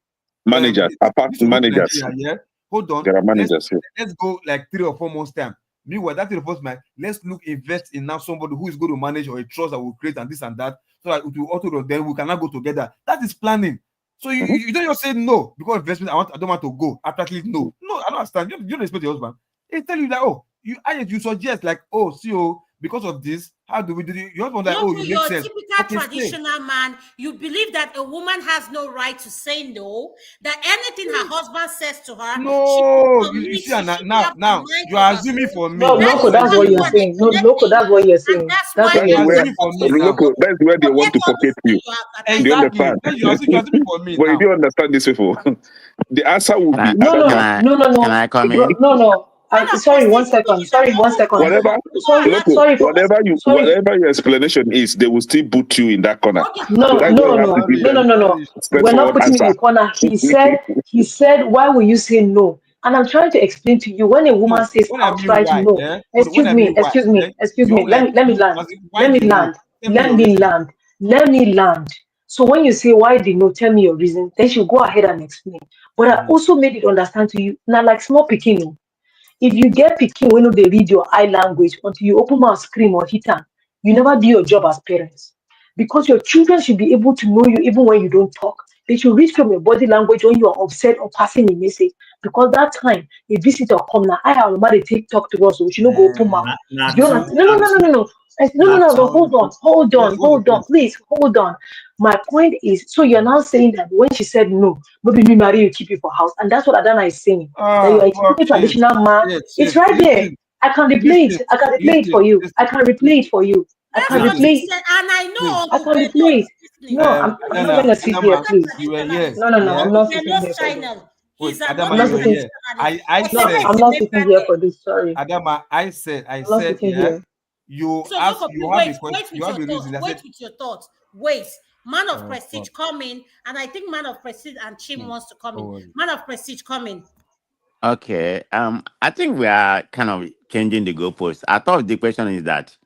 Managers, apart from managers. Yeah. Hold on. There are managers here. Let's go like 3 or 4 months time. Meanwhile, that 3 or 4 months, let's invest in now somebody who is going to manage or a trust that will create and this and that, so that it will auto then we cannot go together. That is planning. So you don't just say no because investment. I don't want to go. Actually, no, I don't understand. You don't respect your husband. He tell you that you suggest like because of this, how do we do it? Your husband like, oh, it You're makes a sense. typical Okay, stay. traditional man. You believe that a woman has no right to say no, that anything her husband says to her, No, you see, now you are assuming for me. No, You are That Loco, is assuming that's why for what you you're me. are saying. No, Loco, disconnecting, that's what you're and saying. that's That's why what You you you're are are saying. assuming for me now. dislocated. That's where they want Forget to all this forget thing you. you are Do you attaching. Exactly. understand? Then you're assuming for me But you now. don't understand these people. The answer will Can I be No, no, can Adama. I no, no, can no, I come no, in? no, no. Man of Sorry, one prestige, second. it's an Sorry, one open second. forum. Whatever, Go and ask look, your question. Sorry. whatever your explanation is, they will still put you in that corner. Okay. So No, that's why no, you have to no, give no, no, them no, no. We're not straightforward putting him in answer. a corner. He said, why will you say no? And I'm trying to explain to you when a woman No, says when I mean outright why, no. yeah? When Excuse I me, mean why, excuse yeah? me, excuse You me. all like, Let me land. as in, why Let me the no? land. Tell me Let your me reason. land. Let me land. So when you say why the no, tell me your reason. Then she'll go ahead and explain. But I also made it understand to you. Now, like small picking. If you get pikin wey no dey read your eye language until you open mouth scream or hit am, you never do your job as parents. Because your children should be able to know you even when you don't talk. They should read from your body language when you are upset or passing a message. Because that time a visitor come now, I and mama dey take talk to us, so we should not go open mouth. Nah, Do you understand? No, no, no, no, no, no. No, no, nah, no, no, hold on, hold What's on, hold the on, please, hold on. My point is, so you're now saying that when she said no, maybe me marry you, keep you for house, and that's what Adana is saying. That you are a fuck, typical shit, traditional man. It's right there. listen, I can replay it. listen, I can replay it for you. I can replay it for you. I That's can what she listen, replay it. said. And I listen. know I Uncle can Bello replay it. is listening. No, I'm not gonna sit here, Adama, Typical please. you were here, traditionalist. No, no, no. yeah? I'm He's not a sitting lost here for this. channel. Wait, He's an I'm Adama, not you were untrained sitting. here. traditionalist. I No, said, Whatever I'm is a not sitting member here there. for this. Sorry, Adama, I I'm not said, sitting yeah, here. you So ask, look, you have a wait, question, wait you with have your a thoughts. reason. I Wait said, with your thoughts. Wait. Man of oh, fuck, Prestige coming, and I think Man of Prestige and Chim wants to come in. don't worry. Man of Prestige coming. Okay. I think we are kind of changing the goalposts. I thought the question is that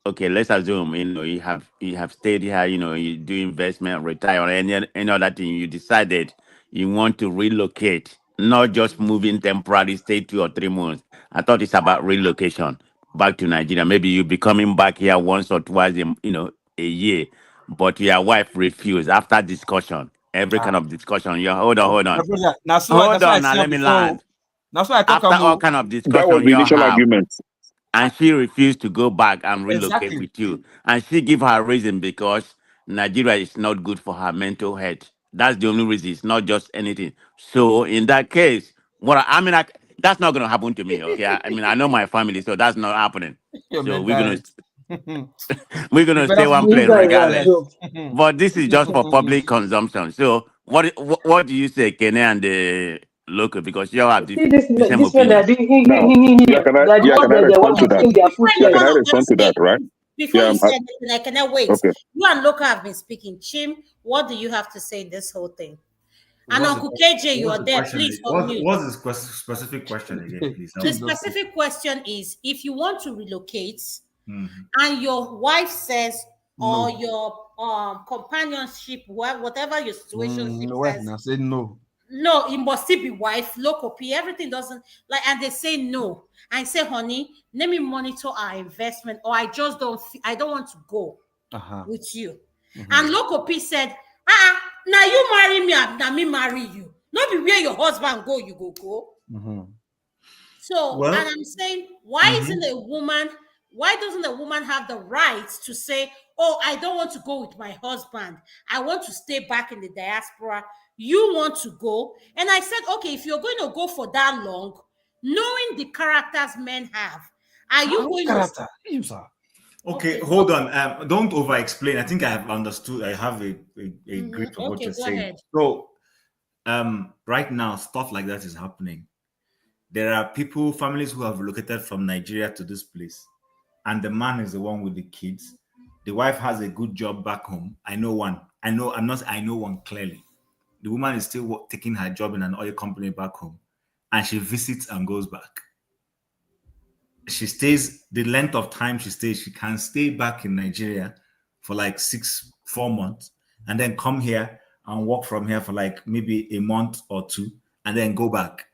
okay, let's assume you have stayed here, you do investment, retire, or any other thing. You decided you want to relocate, not just moving temporary, stay 2 or 3 months. I thought it's about relocation back to Nigeria. Maybe you be coming back here once or twice, a year, but your wife refused after discussion. Every kind of discussion. You hold on, hold My on, brother, hold that's why I on. Now see her let me before. land. That's why I talk After all about kind of That was discussion the you initial have, argument. and she refused to go back and relocate exactly. with you, and she give her reason because Nigeria is not good for her mental health. That's the only reason. It's not just anything. So in that case, that's not going to happen to me. Okay, I mean I know my family, so that's not happening. Your So mental health. we're You gonna better stay one focus You on place your guys mental are health. regardless. jokes. But this is just for public consumption. So what do you say, Kene and the local? Because you all have See this the men, same this men opinion. that do Now, yeah, they're the can ones I that they respond want to to that? steal their food Before you Yeah, here. can I follow respond to that? say, Right? before Yeah. you say anything, I cannot wait. Okay. You and Loka have been speaking. Chim, what do you have to say in this whole thing? And What's the Uncle KJ, you what's are the there. question? Please unmute. What's the specific question again, please? The specific question is if you want to relocate Mhm. and your wife says, or No. your companionship, whatever your situationship No way. says, I said no. no, it must still be wife, local P, everything doesn't like, and they say no. I say, honey, let me monitor our investment, or I just I don't want to go Uh-huh. with you. Mhm. And local P said, now you marry me, now me marry you. Not be where your husband go, you go. Mhm. So, and Well, I'm saying, why doesn't a woman have the right to say, oh, I don't want to go with my husband. I want to stay back in the diaspora. You want to go. And I said, okay, if you're going to go for that long, knowing the characters men have, are you What going to character? You, sir. okay, okay, hold on. Don't over explain. I think I have understood. I have a grip of what okay, you're go saying. ahead. So, right now, stuff like that is happening. There are families who have relocated from Nigeria to this place, and the man is the one with the kids. The wife has a good job back home. I know one. I know one clearly. The woman is still taking her job in an oil company back home, and she visits and goes back. She stays the length of time she stays. She can stay back in Nigeria for like 4 months, and then come here and work from here for like maybe a month or two, and then go back.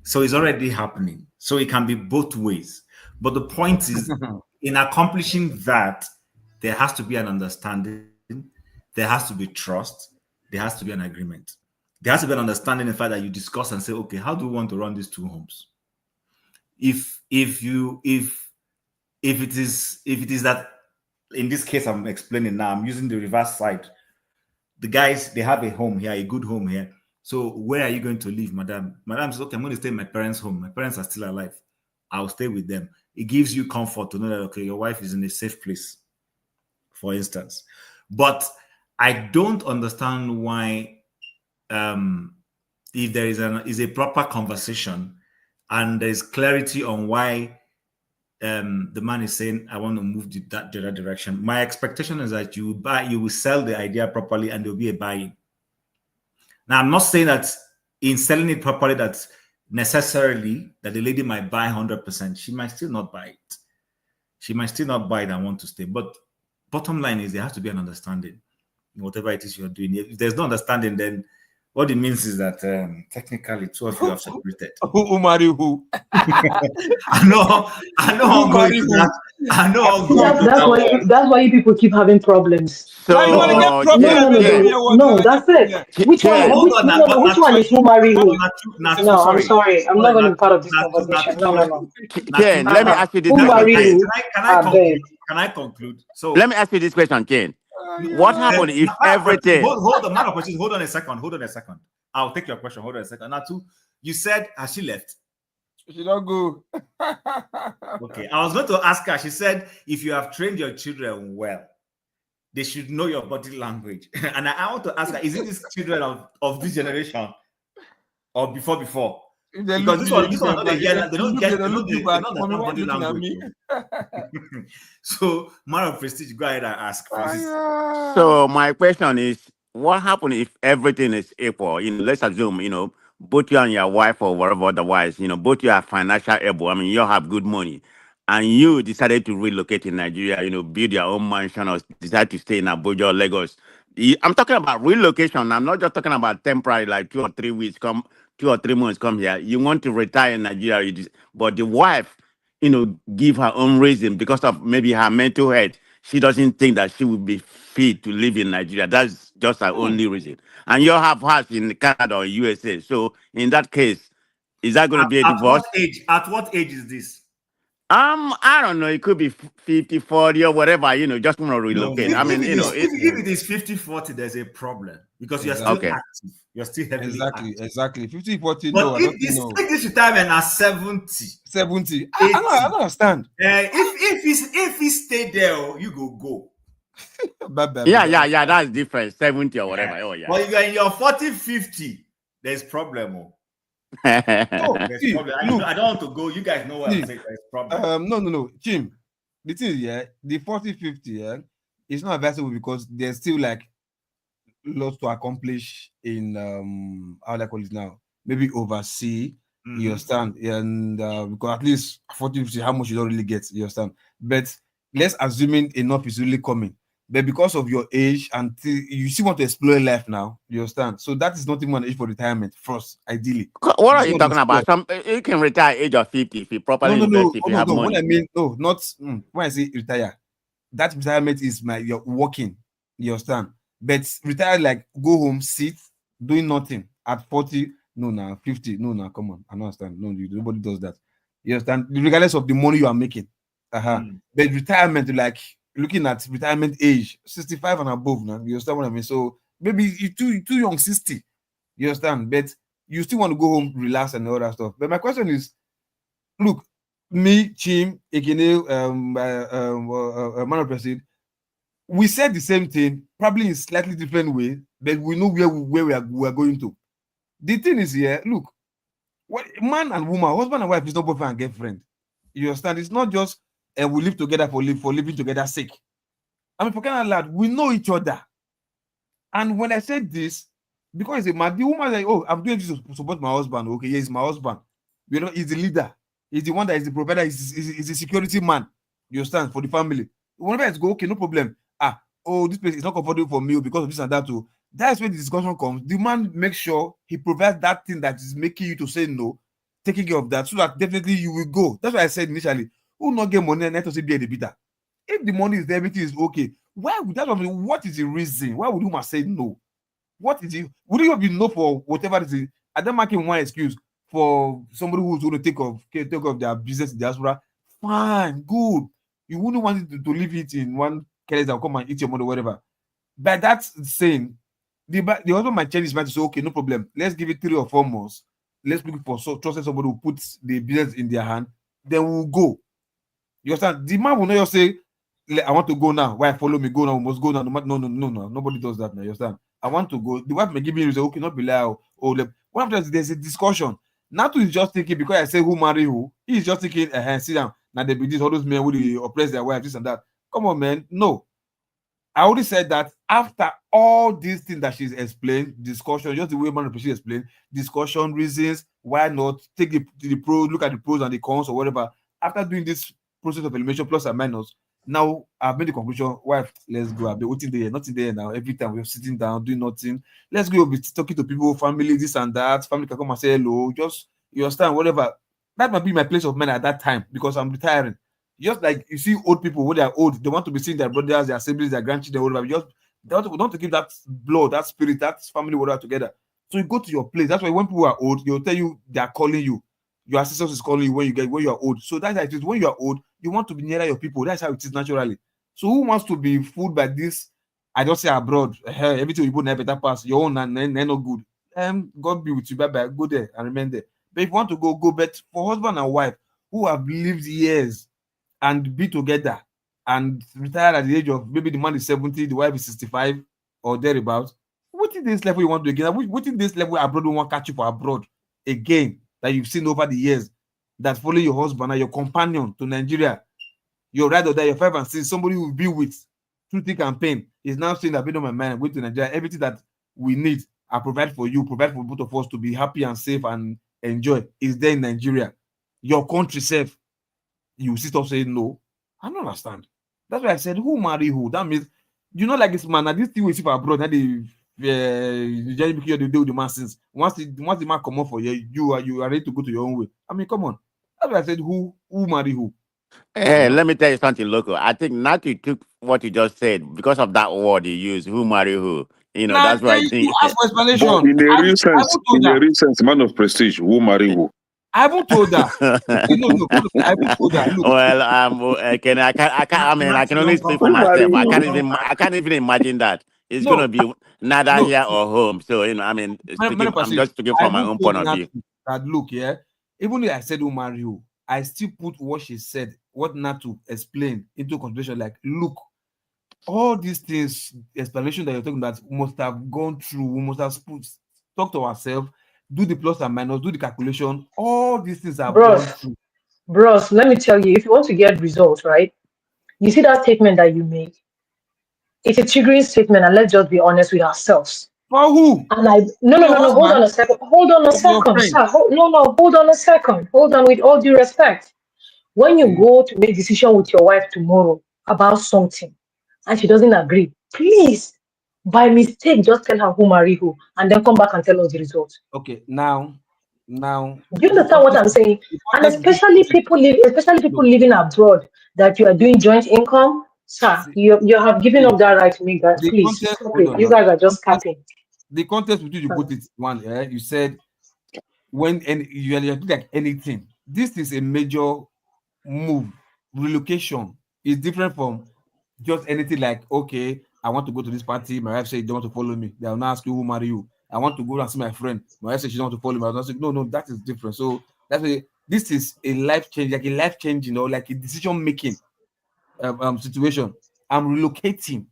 So it's already happening. So it can be both ways. But the point is, in accomplishing that, there has to be an understanding, there has to be trust, there has to be an agreement. There has to be an understanding in the fact that you discuss and say, okay, how do we want to run these two homes? If if it is that, in this case I'm explaining now, I'm using the reverse side. The guys, they have a home here, a good home here. So where are you going to live, madam? Madam says, okay, I'm going to stay in my parents' home. My parents are still alive. I'll stay with them. It gives you comfort to know that, okay, your wife is in a safe place, for instance. But I don't understand why, if there is a proper conversation and there's clarity on why the man is saying, I want to move that the other direction, my expectation is that you will sell the idea properly and there'll be a buy-in. Now, I'm not saying that in selling it properly, that necessarily that the lady might buy 100%. She might still not buy it. She might still not buy it and want to stay. But bottom line is there has to be an understanding in whatever it is you're doing. If there's no understanding, then what it means is that technically two of you have separated. Who marry who? I know. I'm going to that. I know. I'm going to That's why you people keep having problems. So, no, that's it. Which one is who marry who? No, I'm sorry. I'm not going to be part of this conversation. No. Ken, let me ask you this question. Who question. marry who? Can I conclude? So let me ask you this question, Ken. What happened if everything? Hold on, hold on a second. I'll take your question. Hold on a second. Now, you said, has she left? She don't go. Okay, I was going to ask her. She said, if you have trained your children well, they should know your body language. And I want to ask her, is it these children of this generation or before? Because this one, they don't get body language. So, man of prestige, go ahead and ask. So my question is, what happens if everything is equal? Let's assume, both you and your wife or whatever otherwise, both you are financial able. I mean, you have good money, and you decided to relocate in Nigeria. Build your own mansion or decide to stay in Abuja or Lagos. I'm talking about relocation. I'm not just talking about temporary, like 2 or 3 weeks, 2 or 3 months, come here. You want to retire in Nigeria, but the wife, give her own reason because of maybe her mental health. She doesn't think that she will be fit to live in Nigeria. That's just her only reason. And you have house in Canada or USA. So in that case, is that going to be a divorce? At what age is this? I don't know. It could be 50, 40 or whatever, just want to relocate. No. If it is 50, 40, there's a problem because you're still active. You're still heavily active. Exactly. 50, 40, but if this retirement at 70. I don't understand. If he stay there, you go. Yeah, that's different. 70 or whatever. Oh, yeah. But if you're in your 40, 50, there's problem. I don't want to go. You guys know what I'm saying. There's problem. No. Jim, the thing is, the 40, 50, it's not advisable because there's still like lots to accomplish in how do I call it now? Maybe oversee. You understand? And because at least 40, 50, how much you don't really get, you understand? But let's assuming enough is really coming. But because of your age and you still want to explore life now, you understand? So that is not even an age for retirement first, ideally. What are you talking about? You can retire age of 50 if you properly invest, if you have money. What I mean, not when I say retire, that retirement is you're working, you understand? But retire like go home, sit, doing nothing at 40, 50, come on, I don't understand. No, nobody does that. You understand? Regardless of the money you are making. But retirement, like looking at retirement age, 65 and above now, you understand what I mean? So maybe you're too young, 60, you understand? But you still want to go home, relax and all that stuff. But my question is, look, me, Chim, Ekene, Man of President, we said the same thing, probably in slightly different way, but we know where we are going to. The thing is here, look, what man and woman, husband and wife is not boyfriend and girlfriend. You understand? It's not just we live together for living together sake. I mean, for kind of lad, we know each other. And when I said this, because the woman like, oh, I'm doing this to support my husband. Okay, he's my husband. He's the leader. He's the one that is the provider. He's the security man. You understand? For the family. Whenever it's go, okay, no problem. This place is not comfortable for me because of this and that too. That's where the discussion comes. The man makes sure he provides that thing that is making you to say no, taking care of that, so that definitely you will go. That's why I said initially, who not get money and let us be a bitter. If the money is there, everything is okay. Why would that? What is the reason? Why would you say no? What is it? Would you be no for whatever it is? I don't make one excuse for somebody who's going to take off their business in diaspora. Fine, good. You wouldn't want it to leave it in one careless that will come and eat your money or whatever. But that's saying the husband might change his mind to say, okay, no problem. Let's give it 3 or 4 months. Let's look for trusted somebody who puts the business in their hand. Then we'll go. You understand? The man will not just say, I want to go now. Why follow me? Go now. We must go now. No. Nobody does that now. You understand? I want to go. The wife may give me say, okay, not be like, what happens? There's a discussion. Natu is just thinking because I say who marry who. He's just thinking, sit down. Now they be this all those men who oppress their wife, this and that. Come on, man. No. I already said that after all these things that she's explained, discussion, just the way man she explained, discussion, reasons, why not, take the pros, look at the pros and the cons or whatever. After doing this process of elimination plus and minus, now I've made the conclusion, wife, let's go. I've been waiting there, nothing there now. Every time we're sitting down, doing nothing. Let's go be talking to people, family, this and that. Family can come and say hello. Just, you understand, whatever. That might be my place of mind at that time because I'm retiring. Just like you see old people when they are old, they want to be seeing their brothers, their siblings, their grandchildren, whatever. They want to keep that blood, that spirit, that family, whatever together. So you go to your place. That's why when people are old, they'll tell you they are calling you. Your ancestors is calling you when you are old. So that's how it is. When you are old, you want to be nearer your people. That's how it is naturally. So who wants to be fooled by this? I don't say abroad. Everything you put in a better pass. Your own and no good. God be with you. Bye bye. Go there and remain there. But if you want to go. But for husband and wife who have lived years and be together and retire at the age of maybe the man is 70, the wife is 65 or thereabouts. What is this level you want to again? What is this level abroad you want to catch you for abroad again that you've seen over the years that follow your husband and your companion to Nigeria? Your ride or die, your 5 and 6, somebody who will be with through thick and pain is now saying that, on my mind, I'm going to Nigeria. Everything that we need, I provide for you, provide for both of us to be happy and safe and enjoy is there in Nigeria. Your country safe. You sit up saying no. I don't understand. That's why I said, who marry who? That means, like this man, this thing we see for abroad, that they just because they do the man since once the man come up for you, you are ready to go to your own way. I mean, come on. That's why I said, who marry who? Hey, let me tell you something, local. I think Natu took what you just said because of that word you used, who marry who. That's why I think. Ask for explanation. But in a real sense, man of prestige, who marry who? I haven't told her. I haven't told her. Look. Well, I can only speak for myself. I can't even imagine that. It's gonna be neither here or home. So I'm just speaking from my own point of view. That look, even if I said who marry who, I still put what she said, what Natu explained into consideration. Like, look, all these things, explanation that you're talking about must have gone through. We must have talked to ourselves, do the plus and minus, do the calculation. All these things are gone through. Bros, let me tell you, if you want to get results, right? You see that statement that you make? It's a triggering statement, and let's just be honest with ourselves. For who? And no, hold on a second. Hold on a second, sir. Hold on a second. Hold on, with all due respect. When you go to make a decision with your wife tomorrow about something, and she doesn't agree, please, by mistake, just tell her who marry who, and then come back and tell us the results. Okay, now. Do you understand what I'm saying? And especially people living abroad, that you are doing joint income, sir, you have given up that right to make that. Please, you guys are just capping. The context between you put it one, you said when you are doing like anything. This is a major move. Relocation is different from just anything like, okay, I want to go to this party. My wife said, don't want to follow me. They will not ask you who marry you. I want to go and see my friend. My wife said she don't want to follow me. I was like, no, that is different. So that's why this is a life change, like a life changing, like a decision making situation. I'm relocating.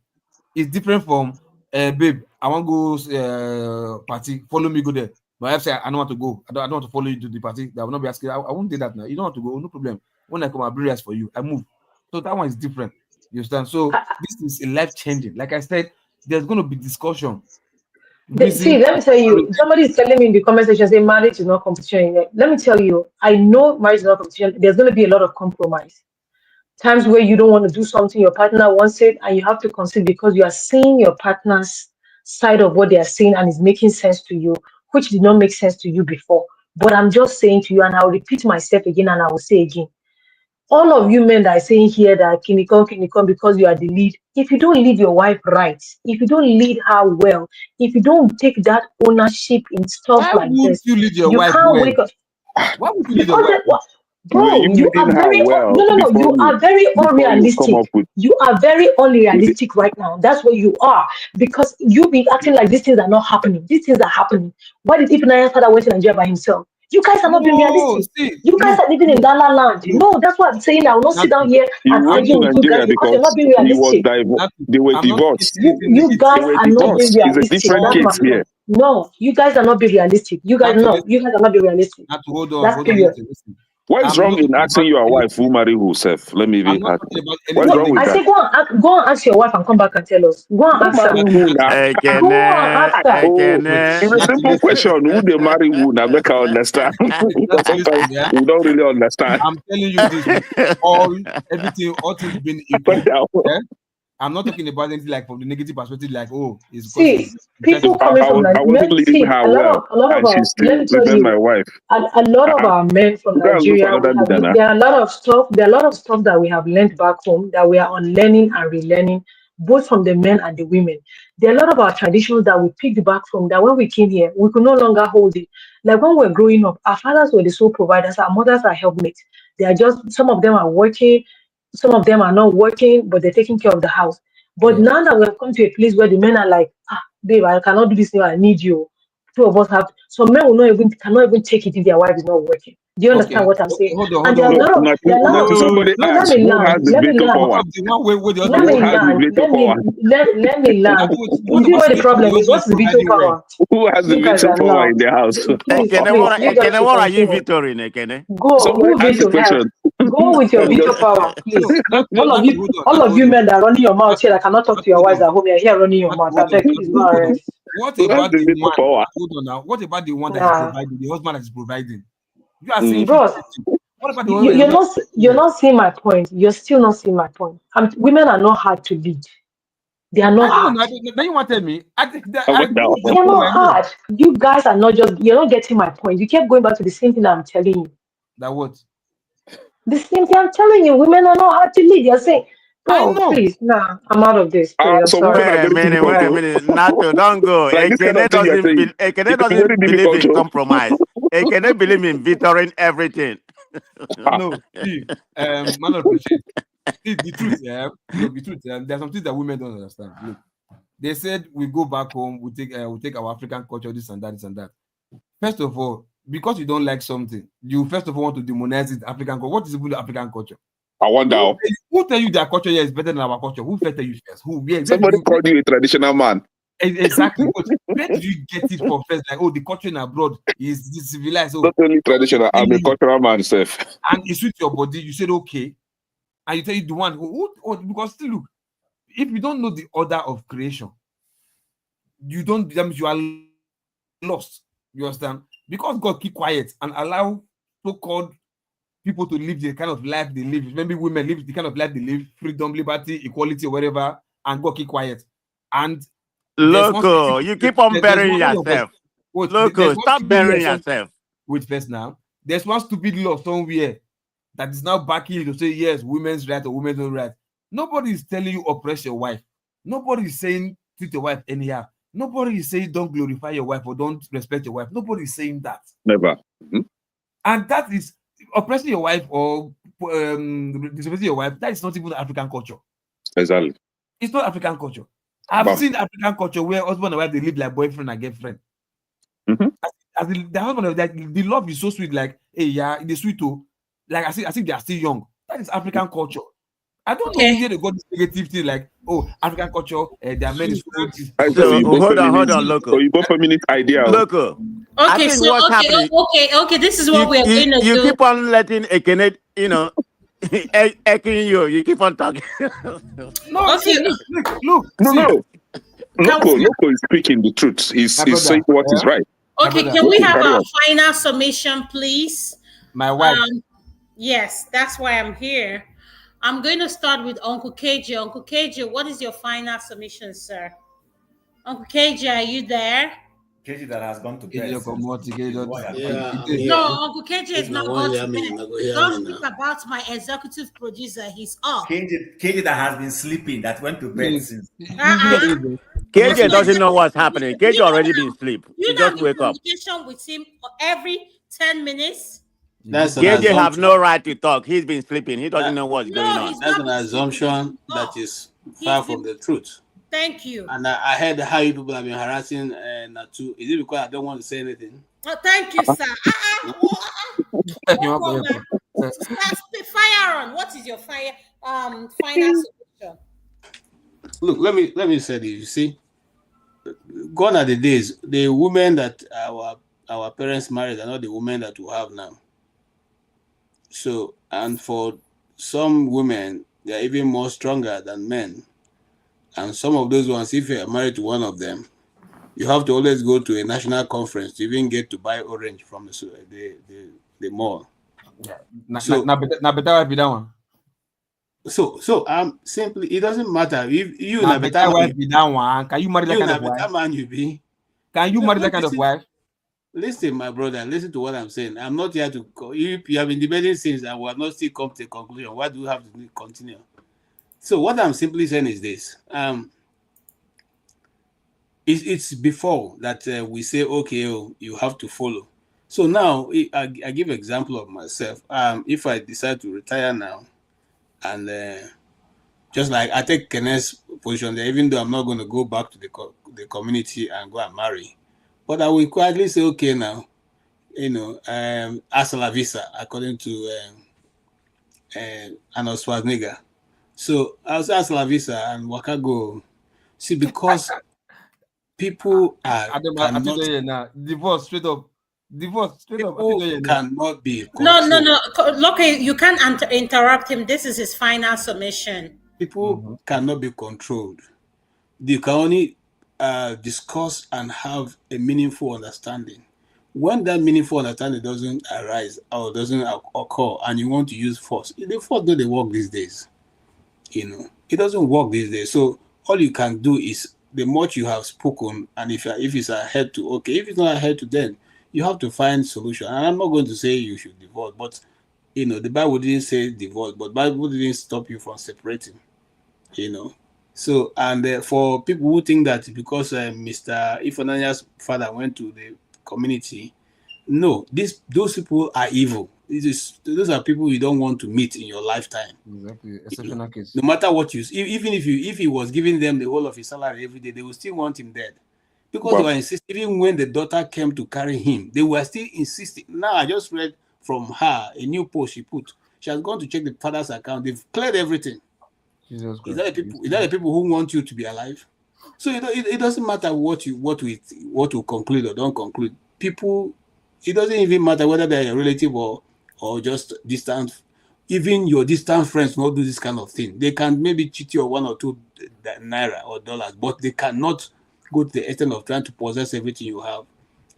It's different from babe, I want to go party. Follow me, go there. My wife said, I don't want to go. I don't want to follow you to the party. I will not be asking. I won't do that now. You don't want to go, no problem. When I come, I'll bring rice for you. I move. So that one is different. You understand? So this is a life changing. Like I said, there's going to be discussion. See, let me tell you, somebody is telling me in the comment section, say marriage is not competition. Let me tell you, I know marriage is not competition. There's going to be a lot of compromise. Times where you don't want to do something, your partner wants it, and you have to consider because you are seeing your partner's side of what they are saying and it's making sense to you, which did not make sense to you before. But I'm just saying to you, and I'll repeat myself again, and I will say again, all of you men that are saying here that kinikon, because you are the lead, if you don't lead your wife right, if you don't lead her well, if you don't take that ownership in stuff like this, you lead your wife can't well? wake up. Why would you lead your wife? Were Bro, you you reading are her very well no. You are very before you come unrealistic. up with You are very unrealistic right now. That's what you are because you be acting like these things are not happening. These things are happening. Why did Ibrahim father went to Nigeria by himself? You guys are not being No, realistic. see, You guys are living in La La Land. look, No, that's what I'm saying. I will not sit down Natu, here he and went argue to Natu, with you guys Nigeria because you're because not being he was realistic. Natu, they were I'm not saying divorced. anything You They guys negative. were are not being divorced. It's a realistic. different That's All my case I'm here. point. No, you guys are not being realistic. You guys Natu, no, you guys are not being realistic. Natu, That's hold on, period. listen. What is I'm wrong not in talking asking about your wife anything. who marry who self? Let me I'm even not ask. talking about What is No, anything wrong with I that? negative. say go and ask your wife and come back and tell us. Go and Who ask her. marry Natu, who now? Go and ask her. Oh, wait, it's a Natu, simple listen. question. Who they marry who? Now make I understand. Because Natu, sometimes listen, yeah. we don't really understand. I'm telling you this with all things being equal. Yeah? I'm not talking about anything like from the negative perspective, like it's because See, he's trying to people be coming from I wasn't Nigeria. leading See, her a lot well, of and she our. Let still me tell remained you, my wife. a lot of our men from You gotta look for Nigeria. We another have leader now. there are a lot of stuff. There are a lot of stuff that we have learned back home that we are unlearning and relearning, both from the men and the women. There are a lot of our traditions that we picked back from that when we came here, we could no longer hold it. Like when we were growing up, our fathers were the sole providers, our mothers are helpmates. They are just some of them are working, some of them are not working, but they're taking care of the house. But Yeah. now that we have come to a place where the men are like, babe, I cannot do this now, I need you. Two of us have some men will not even cannot even take it if their wife is not working. Do you Okay. understand what I'm saying? Hold on, And hold on, there are a hold So, on. lot of now, there are a lot of somebody no, let asks, me who has land. the Let me veto land. power? One of the one way the Let husband Who me is has the land. veto power? Let me land. what You see about what the situation problem the is? husband is What's the veto providing well? power? Who has the You guys veto are power not. in the house? Please, Ekene, please, you guys should what are you continue. Victorin, Ekene? Somebody Who asked the veto hell? question. Go with your I'm veto just power, No, please. not All of not you, hold on, all not of you hold on, men that are running your mouth here, that cannot talk not to your hold wives on, at home, you're here running your not mouth. I hold on, beg, not please go and hold on. rest. What who has about the the veto one? power? Hold on now. What about the one that is Nah. providing, the husband that is providing? You are saying Mm. 50. Bros, What about the one where the woman is you're providing? not seeing my point. You're still not seeing my point. Women are not hard to lead. They are I not don't hard. know. Then you want to tell me? I think that How I about grew now? up They are with not my know hard. You guys are not just you're not getting my point. You kept going back to the same thing I'm telling you. that what The same thing I'm telling you. Women are not hard to lead. You're saying, I bro, know. please, nah, I'm out of this. Please, I'm Some women sorry. are very Wait difficult a to. minute, Nato, don't go. Like this kind of thing you are saying. Ekene It's very doesn't believe difficult in to. compromise. Ekene believe in Victorin everything. No, see, man of appreciate. See, the truth, look, the truth, there's some things that women don't understand. Look, they said we go back home, we take our African culture, this and that, this and that. First of all, because you don't like something, you first of all want to demonize it, African culture. What is even the African culture? I wonder. Who tell you their culture here is better than our culture? Who first tell you first? Who? Where did Somebody you called you a traditional man. exactly? But where did you get it from first? Like, the culture in abroad is civilized. Not only traditional, I'm a cultural man, self. And it suits your body. You said okay, and you tell you the one because still look, if you don't know the order of creation, you don't. That means you are lost. You understand? Because God keep quiet and allow so-called people to live the kind of life they live. Maybe women live the kind of life they live, freedom, liberty, equality, or whatever, and God keep quiet. And there's one Loco, you keep on there's burying one yourself. there's Loco, one stop stupid burying law. yourself. Wait first now. There's one stupid law somewhere that is now backing you to say yes, women's right or women's no right. Nobody is telling you oppress your wife. Nobody is saying treat your wife anyhow. Nobody is saying don't glorify your wife or don't respect your wife. Nobody is saying that. Never. And that is oppressing your wife or disrespecting your wife. That is not even African culture. Exactly. It's not African culture. I've seen African culture where husband and wife they live like boyfriend and girlfriend. As the husband and wife, the love is so sweet. Like, hey, yeah, it's sweet too. Like I think they are still young. That is African culture. I don't know where they got this negative thing. Like, African culture, there are many schools. So hold on, Loco. Oyibo feminist idea. Loco. I Okay, think so what's happening. okay. This is what we are going to You do. keep on letting Ekene, echoing you. You keep on talking. No, Okay. Look. No. Loco is speaking the truth. He's saying what is right. Okay, can we have our final summation, please? My wife. Yes, that's why I'm here. I'm going to start with Uncle KJ. Uncle KJ, what is your final submission, sir? Uncle KJ, are you there? KJ that has gone to bed. No, Uncle KJ is not going to bed. Don't speak about my executive producer. He's off. KJ that has been sleeping, that went to bed since. KJ doesn't know what's happening. KJ already been asleep. You He know just the wake up. communication with him every 10 minutes. That's an KJ have assumption. no right to talk. He's been sleeping. He doesn't know what's going on. That's an assumption that is far from the truth. Thank you. And I heard how you people have been harassing Natu. Is it because I don't want to say anything? Thank you, sir. Fire on. What is your final solution? Look, let me say this. You see, gone are the days. The women that our parents married are not the women that we have now. So, and for some women, they are even more stronger than men. And some of those ones, if you are married to one of them, you have to always go to a national conference to even get to buy orange from the mall. Yeah. Now better be that one. So simply, it doesn't matter if you now better wife be that one. Can you marry that kind of wife? Man you be. Can you marry that kind of wife? Listen, my brother, listen to what I'm saying. I'm not here to if you have been debating since and we have not still come to a conclusion, why do we have to continue? So what I'm simply saying is this. It's before that we say, okay, you have to follow. So now I give an example of myself. If I decide to retire now, and just like I take Kenneth's position there, even though I'm not going to go back to the community and go and marry, but I will quietly say, okay, now, hasta la vista, according to Arnold Schwarzenegger. So I'll say hasta la vista and waka go. See, because people are now. Divorce straight up. People cannot be controlled. No. Look, you can't interrupt him. This is his final submission. People cannot be controlled. They can only discuss and have a meaningful understanding. When that meaningful understanding doesn't arise or doesn't occur, and you want to use force, the force doesn't work these days. It doesn't work these days. So all you can do is the much you have spoken, and if it's ahead to okay, if it's not ahead to then you have to find solution. And I'm not going to say you should divorce, but the Bible didn't say divorce, but Bible didn't stop you from separating. So and for people who think that because Mr. Ifananya's father went to the community, no, those people are evil. Those are people you don't want to meet in your lifetime. Exactly, exceptional case. No matter what even if he was giving them the whole of his salary every day, they will still want him dead. Because they were insisting, even when the daughter came to carry him, they were still insisting. Now, I just read from her a new post she put. She has gone to check the father's account. They've cleared everything. Jesus Christ. Is that the people who want you to be alive? So it doesn't matter what we conclude or don't conclude. People, it doesn't even matter whether they're a relative or just distant. Even your distant friends not do this kind of thing. They can maybe cheat you 1 or 2 naira or dollars, but they cannot go to the extent of trying to possess everything you have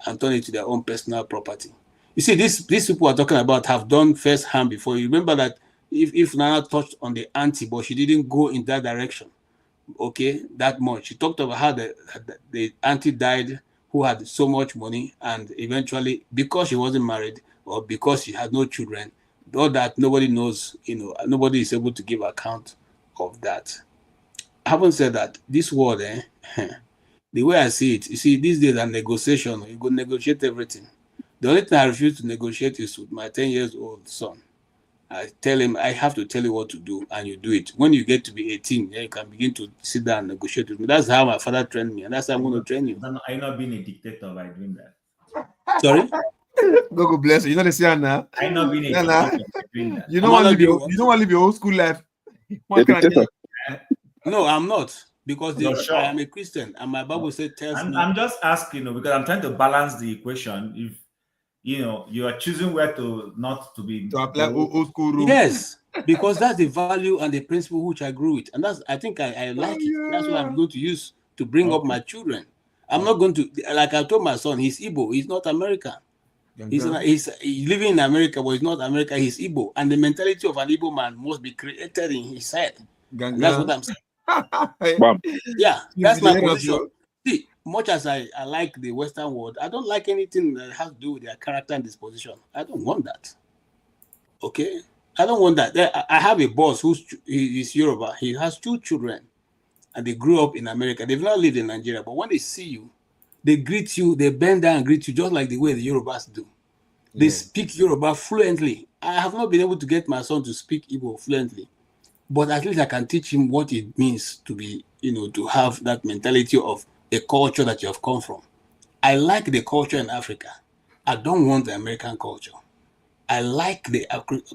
and turn it to their own personal property. You see, these people are talking about have done first harm before. You remember that if Nana touched on the auntie, but she didn't go in that direction, okay, that much. She talked about how the auntie died who had so much money, and eventually, because she wasn't married or because she had no children, all that nobody knows, nobody is able to give account of that. Having said that, this world, the way I see it, you see, these days are negotiation. You go negotiate everything. The only thing I refuse to negotiate is with my 10-year-old son. I tell him, I have to tell you what to do, and you do it. When you get to be 18, you can begin to sit down and negotiate with me. That's how my father trained me, and that's how I'm going to train you. Are you not being a dictator by doing that? Sorry? God bless you. You know the saying now. I'm not being a dictator by doing that. You don't want to live your old school life. No, I'm not. Because I am a Christian, and my Bible tells me. I'm just asking, because I'm trying to balance the equation. If you are choosing where to apply old school rules. Yes, because that's the value and the principle which I grew with, and I think I like it. That's what I'm going to use to bring up my children. I'm not going to, like I told my son, he's Igbo, he's not American. He's living in America, but he's not America. He's Igbo, and the mentality of an Igbo man must be created in his head. And that's what I'm saying. Yeah, that's my position. See, much as I like the Western world, I don't like anything that has to do with their character and disposition. I don't want that. Okay? I don't want that. I have a boss he's Yoruba. He has 2 children, and they grew up in America. They've not lived in Nigeria, but when they see you, they greet you, they bend down and greet you just like the way the Yorubas do. They speak Yoruba fluently. I have not been able to get my son to speak Igbo fluently, but at least I can teach him what it means to be, to have that mentality of a culture that you have come from. I like the culture in Africa. I don't want the American culture. I like the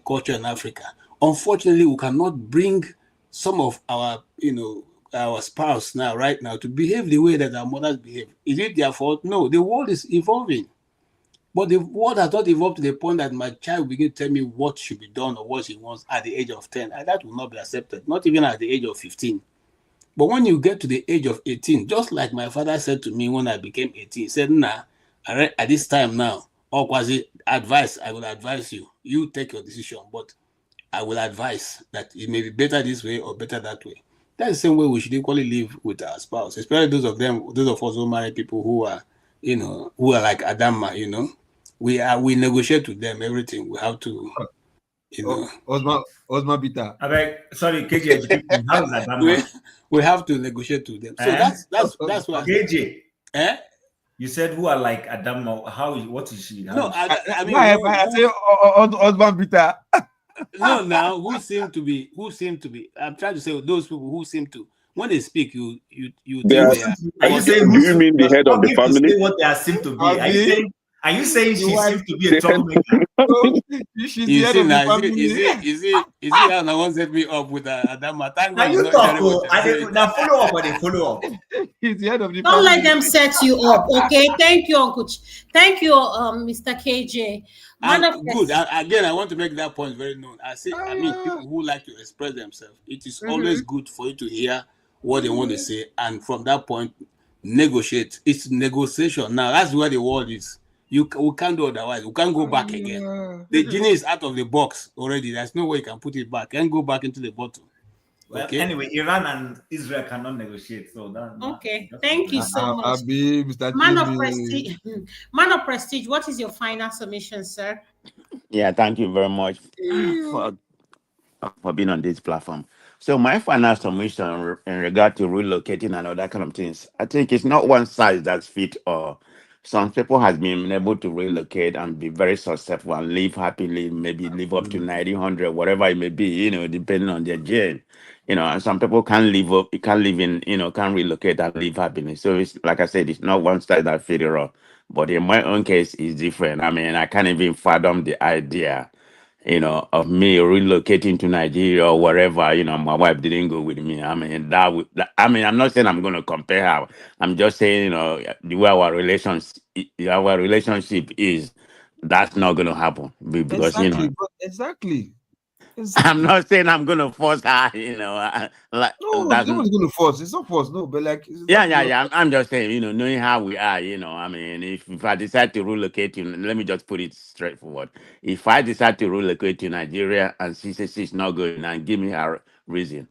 culture in Africa. Unfortunately, we cannot bring some of our, our spouse right now to behave the way that our mothers behave. Is it their fault? No, the world is evolving. But the world has not evolved to the point that my child will begin to tell me what should be done or what she wants at the age of 10. And that will not be accepted, not even at the age of 15. But when you get to the age of 18, just like my father said to me when I became 18, he said, nah, at this time now, or quasi advice, I will advise you. You take your decision, but I will advise that it may be better this way or better that way. That's the same way we should equally live with our spouse, especially those of us who marry people who are, who are like Adama, we negotiate with them everything. We have to, Osman Bita. Sorry, KJ, how is Adama? We have to negotiate with them. So that's what KJ. You said who are like Adama? What is she? No, I mean, I say Osman Bita. No, now who seem to be? I'm trying to say those people who seem to, when they speak, you think they are. Are you saying? Do you mean the head of the family? What they seem to be? Are you saying she seems to be a troublemaker? She's the head of the family. Is he how no one set me up with Adama? Thank God. You talk. Now follow up or they follow up. He's the head of the family. Don't let them set you up, okay? Thank you, Uncle. Thank you, Mr. KJ. Good. Again, I want to make that point very known. I mean, people who like to express themselves, it is always good for you to hear what they want to say, and from that point, negotiate. It's negotiation. Now, that's where the world is. We can't do otherwise. We can't go back again. The genie is out of the box already. There's no way you can put it back. Can't go back into the bottle. Well, anyway, Iran and Israel cannot negotiate. So okay. Thank you so much. Man of prestige, what is your final submission, sir? Yeah, thank you very much for being on this platform. So my final submission in regard to relocating and all that kind of things, I think it's not one size that's fit all. Some people has been able to relocate and be very successful and live happily, maybe live up to 90, 100, whatever it may be, depending on their gene. And some people can't can't relocate and live happily. So it's like I said, it's not one size that fit it all. But in my own case, it's different. I mean, I can't even fathom the idea, of me relocating to Nigeria or wherever. My wife didn't go with me. I mean, I'm not saying I'm going to compare her. I'm just saying, the way our relationship is, that's not going to happen because Exactly. I'm not saying I'm going to force her, no, nobody's going to force. It's not force, no, but like... Yeah. I'm just saying, knowing how we are, I mean, if I decide to relocate let me just put it straightforward. If I decide to relocate to Nigeria and she says she's not going and give me her reason,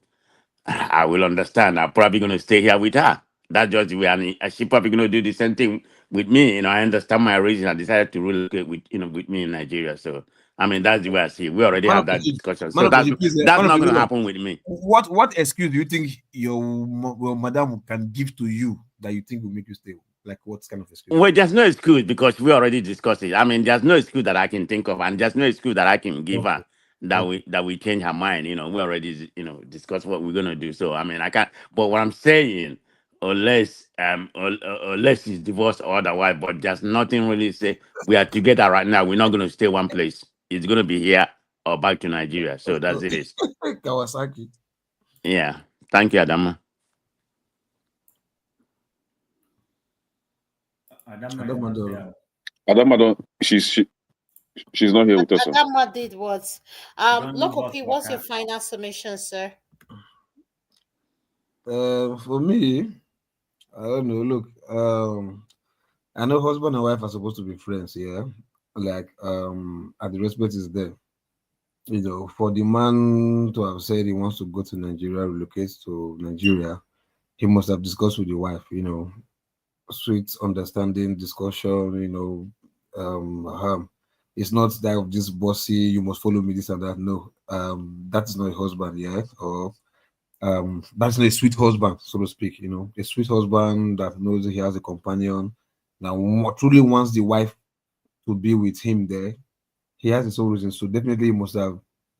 I will understand. I'm probably going to stay here with her. That's just the way. I mean, she's probably going to do the same thing with me. I understand my reason. I decided to relocate with me in Nigeria. So, I mean, that's the way I see it. We already have that discussion. So that's not going to happen with me. What excuse do you think your madam can give to you that you think will make you stay? Like, what kind of excuse? Well, there's no excuse because we already discussed it. I mean, there's no excuse that I can think of, and there's no excuse that I can give her that we change her mind. We already discussed what we're gonna do. So I mean, I can't. But what I'm saying, unless she's divorced or otherwise, but there's nothing really say we are together right now. We're not gonna stay one place. It's gonna be here or back to Nigeria. So that's it. Kawasaki. Yeah. Thank you, Adama. Adama she's not here with us. Adama did what? Lokopi, what's your final submission, sir? For me, I don't know. Look, I know husband and wife are supposed to be friends, yeah. Like, and the respect is there. For the man to have said he wants to go to Nigeria, relocate to Nigeria, he must have discussed with the wife, sweet understanding, discussion, it's not that of this bossy, you must follow me, this and that. No, that is not a husband, yeah, or that's not a sweet husband, so to speak. A sweet husband that knows he has a companion, now truly wants the wife to be with him there. He has his own reasons, so definitely he must have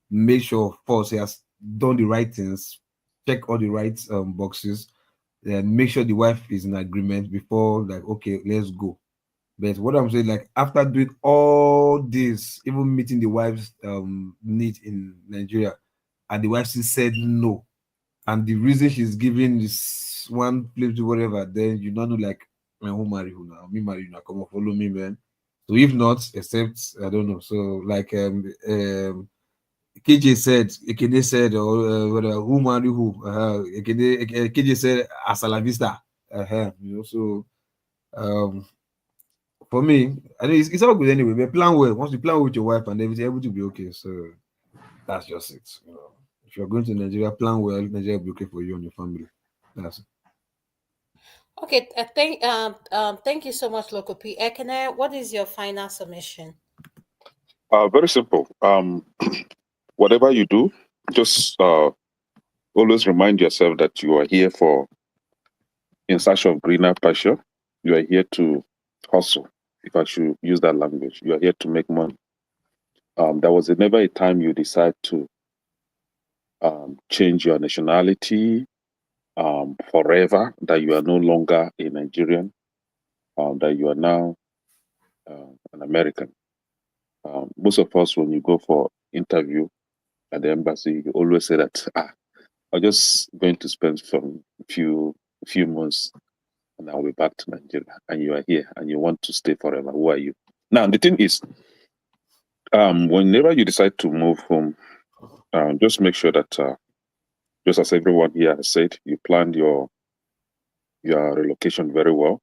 made sure first he has done the right things, check all the right boxes, and make sure the wife is in agreement before, like, okay, let's go. But what I'm saying, like, after doing all this, even meeting the wife's need in Nigeria, and the wife still said no, and the reason she's giving is one place to whatever, then you don't know, like, man, who marry who now? Me marry you now, come on, follow me, man. So if not, except I don't know. So like KJ said, Ekene said, or whatever, who marry who? KJ said, hasta la vista. You know, so for me, I think it's all good anyway. But plan well. Once you plan with your wife and everything, able to be okay. So that's just it. You know, if you're going to Nigeria, plan well. Nigeria will be okay for you and your family. That's it. Okay, thank you so much, Local P. Ekene, what is your final submission? Very simple. Whatever you do, just always remind yourself that you are here in search of greener pasture. You are here to hustle, if I should use that language. You are here to make money. There was never a time you decide to change your nationality forever, that you are no longer a Nigerian, that you are now an American. Most of us, when you go for interview at the embassy, you always say that, I'm just going to spend some few months and I'll be back to Nigeria. And you are here and you want to stay forever. Who are you? Now, the thing is, whenever you decide to move home, just make sure that, just as everyone here has said, you planned your relocation very well.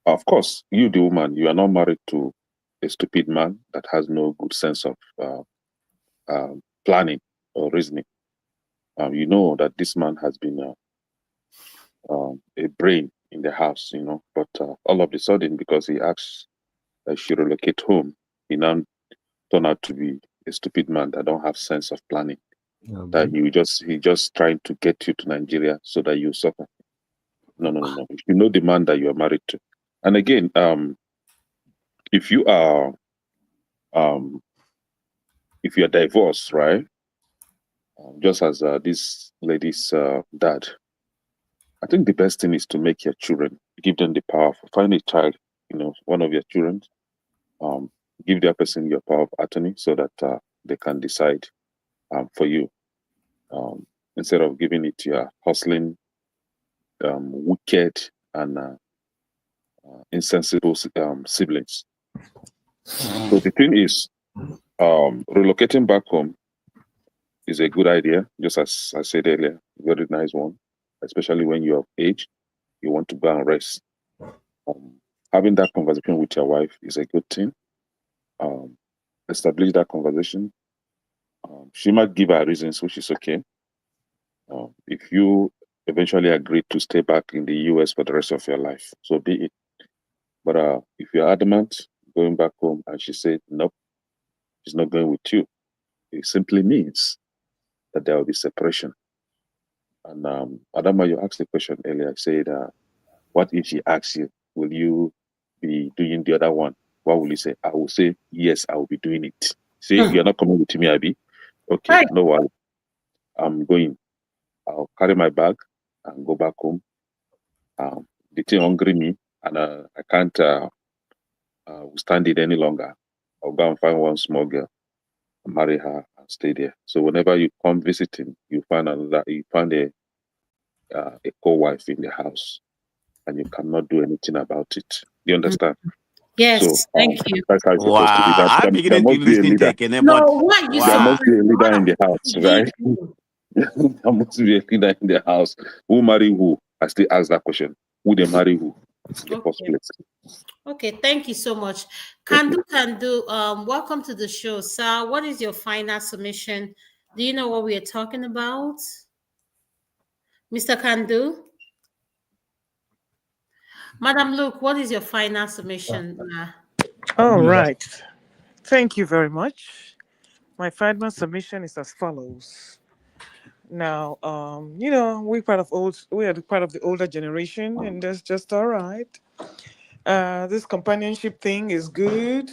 Of course, you, the woman, you are not married to a stupid man that has no good sense of planning or reasoning. You know that this man has been a brain in the house, you know, but all of a sudden, because he asks that she relocate home, he now turned out to be a stupid man that don't have sense of planning. That he just trying to get you to Nigeria so that you suffer. No. If you know the man that you are married to, and again, if you are divorced, right? Just as this lady's dad, I think the best thing is to make your children, give them the power. Find a child, you know, one of your children, give that person your power of attorney so that they can decide for you, instead of giving it to your hustling, wicked, and insensible siblings. So the thing is, relocating back home is a good idea, just as I said earlier, very nice one, especially when you're of age, you want to go and rest. Having that conversation with your wife is a good thing. Establish that conversation. She might give her reasons, which is okay. If you eventually agree to stay back in the US for the rest of your life, so be it. But if you're adamant going back home and she said, nope, she's not going with you, it simply means that there will be separation. And Adama, you asked the question earlier, I said, what if she asks you, will you be doing the other one? What will you say? I will say, yes, I will be doing it. See, you're not coming with me, Abby. Okay, Right. no worry. I'm going. I'll carry my bag and go back home. The thing hungry me, and I can't stand it any longer. I'll go and find one small girl, marry her, and stay there. So whenever you come visiting, you find a co-wife in the house, and you cannot do anything about it. Do you understand? Yes, So thank you. that's how it's Wow, supposed to be. I'm There beginning to must be a listen to leader. Ekene, No, but why you There wow. must be a suffering? leader What in the am I house, doing right? you? There must be a leader in the house. Who marry who? I still ask that question. Who they marry who in the first Okay. place? Okay, thank you so much. Okay. Kandu, welcome to the show, sir. What is your final submission? Do you know what we are talking about? Mr. Kandu? Madam Luke, what is your final submission? All right. Thank you very much. My final submission is as follows. Now, we are part of the older generation, and that's just all right. This companionship thing is good.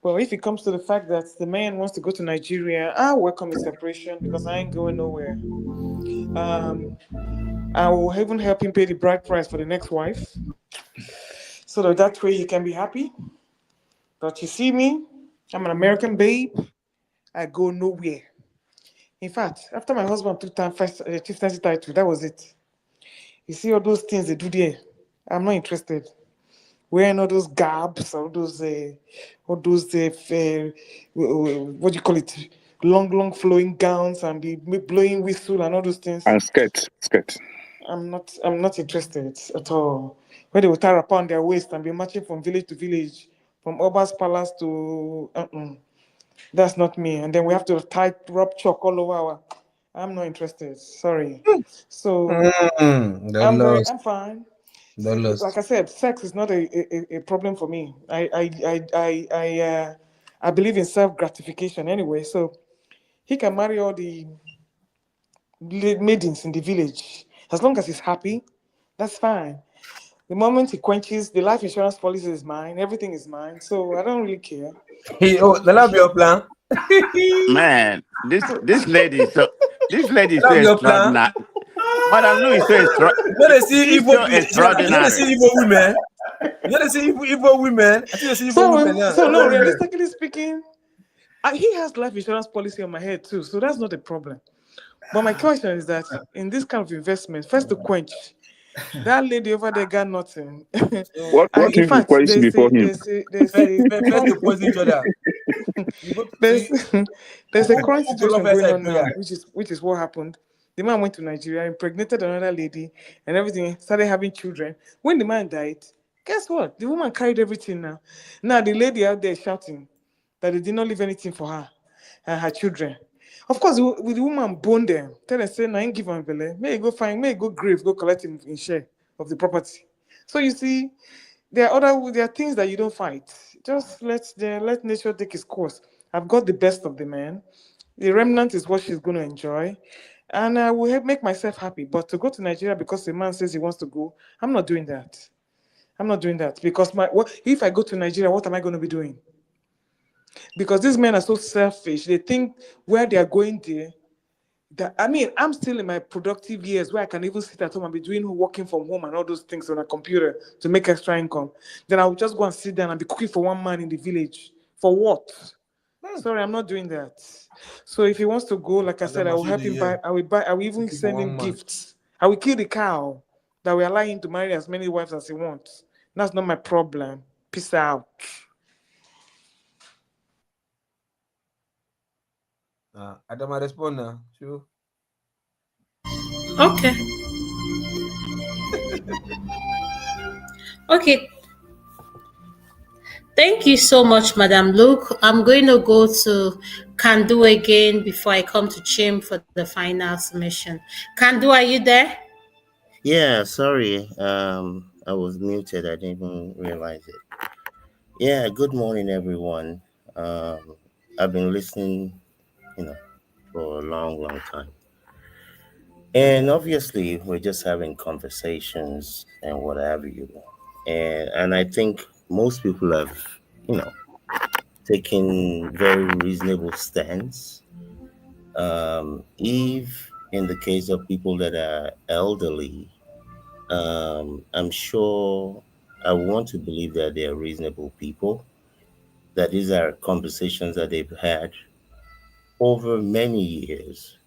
But if it comes to the fact that the man wants to go to Nigeria, I welcome a separation because I ain't going nowhere. I will even help him pay the bride price for the next wife so that way he can be happy. But you see me, I'm an American babe. I go nowhere. In fact, after my husband took time first chieftaincy title, that was it. You see all those things they do there. I'm not interested. Wearing all those garbs, all those, what do you call it? Long flowing gowns and the blowing whistle and all those things. And skirt. I'm not interested at all. Where they will tie upon their waist and be marching from village to village, from Oba's palace to that's not me. And then we have to rub chalk all over our. I'm not interested. Sorry. So I'm fine. Like I said, sex is not a problem for me. I believe in self gratification anyway. So he can marry all the maidens in the village as long as he's happy. That's fine. The moment he quenches, the life insurance policy is mine. Everything is mine. So I don't really care. That'll be your plan. Man, this lady is so That'll be your plan. extraordinary. Madam Lou is so She's so you extraordinary. see evil women. You see evil women. I think you see evil women. Yeah. So no, realistically speaking, he has life insurance policy on my head too. So that's not a problem. But my question is that in this kind of investment, first to quench, that lady over there got nothing. What in if you fact, quench before him? First to poison each other. There's a current situation going on now, which is what happened. The man went to Nigeria, impregnated another lady, and everything, started having children. When the man died, guess what? The woman carried everything now. Now the lady out there shouting that they did not leave anything for her and her children. Of course, with the woman bone them, tell them, say, "I ain't give him belly. May you go grave, go collect him in share of the property." So you see, there are things that you don't fight. Just let nature take its course. I've got the best of the man. The remnant is what she's going to enjoy. And I will make myself happy. But to go to Nigeria because the man says he wants to go, I'm not doing that. I'm not doing that. Because if I go to Nigeria, what am I going to be doing? Because these men are so selfish. They think where they are going there, I'm still in my productive years where I can even sit at home and be working from home and all those things on a computer to make extra income. Then I will just go and sit down and be cooking for one man in the village. For what? Sorry, I'm not doing that. So if he wants to go, like I said, I will help him buy. I will even send him gifts. I will kill the cow that will allow him to marry as many wives as he wants. That's not my problem. Peace out. Adama respond now. Sure. Okay. Okay. Thank you so much, Madam Luke. I'm going to go to Kandu again before I come to Chim for the final submission. Kandu, are you there? Yeah, sorry. I was muted. I didn't even realize it. Yeah, good morning, everyone. I've been listening, for a long time. And obviously, we're just having conversations and what have you. And I think most people have, taken very reasonable stance. If in the case of people that are elderly, I'm sure I want to believe that they are reasonable people, that these are conversations that they've had over many years,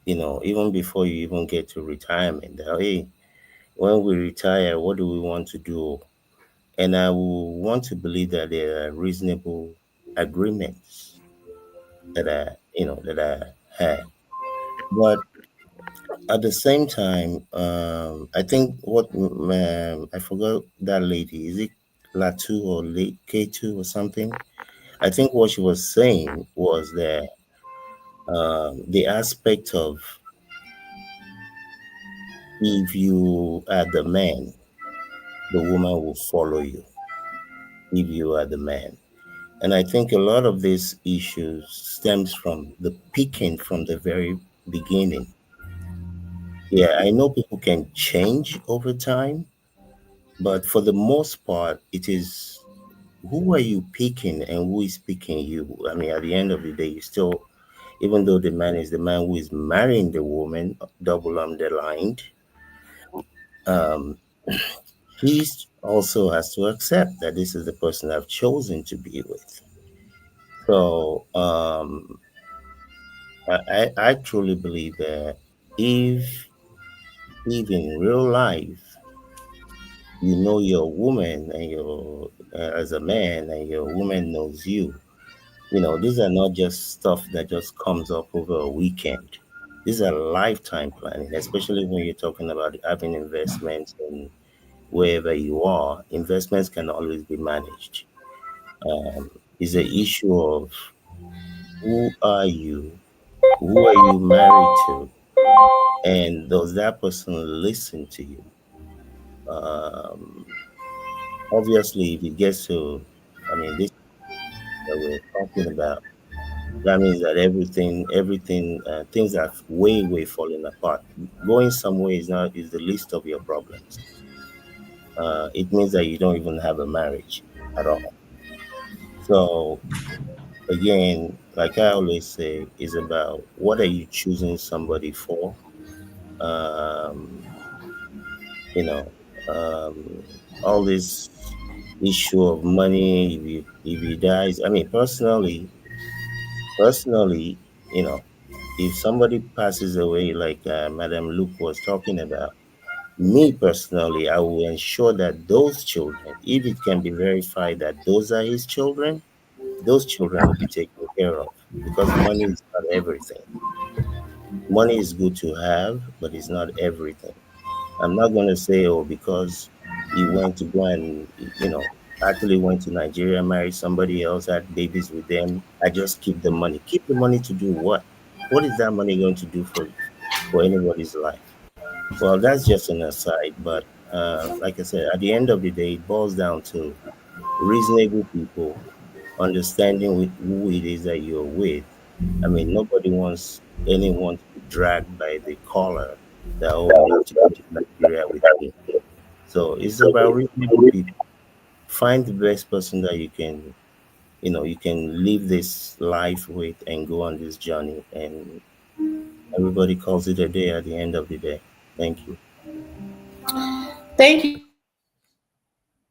even before you even get to retirement. Hey, when we retire, what do we want to do? And I will want to believe that there are reasonable agreements that are had. But at the same time, I think I forgot that lady. Is it Latu or K2 or something? I think what she was saying was that the aspect of if you are the man, the woman will follow you. If you are the man. And I think a lot of these issues stems from the picking from the very beginning. Yeah, I know people can change over time, But for the most part, it is who are you picking and who is picking you? I mean, at the end of the day, you still, even though the man is the man who is marrying the woman, double underlined, um, he also has to accept that this is the person I've chosen to be with. So I truly believe that if if in real life you know your woman and your as a man and your woman knows you, these are not just stuff that just comes up over a weekend. These are lifetime planning, especially when you're talking about having investments in wherever you are. Investments can always be managed. It's an issue of who are you, who are you married to, and does that person listen to you? Um, Obviously, if it gets to, I mean, this that we're talking about, that means that things are way falling apart. Going somewhere is the least of your problems. It means that you don't even have a marriage at all. So again, like I always say, is about what are you choosing somebody for? Um, you know, all this issue of money. If he dies, I mean, personally, if somebody passes away, like Madam Luke was talking about, me personally, I will ensure that those children, if it can be verified that those are his children, those children will be taken care of because money is not everything. Money is good to have, but it's not everything. I'm not going to say, oh, because he went to go and, actually went to Nigeria, married somebody else, had babies with them. I just keep the money. Keep the money to do what? What is that money going to do for anybody's life? Well, that's just an aside. But like I said, at the end of the day, it boils down to reasonable people understanding who it is that you're with. I mean, nobody wants anyone to be dragged by the collar that, oh, you have to go to Nigeria with me. So it's about reasonable people. Find the best person that you can live this life with and go on this journey. And everybody calls it a day at the end of the day. Thank you. Thank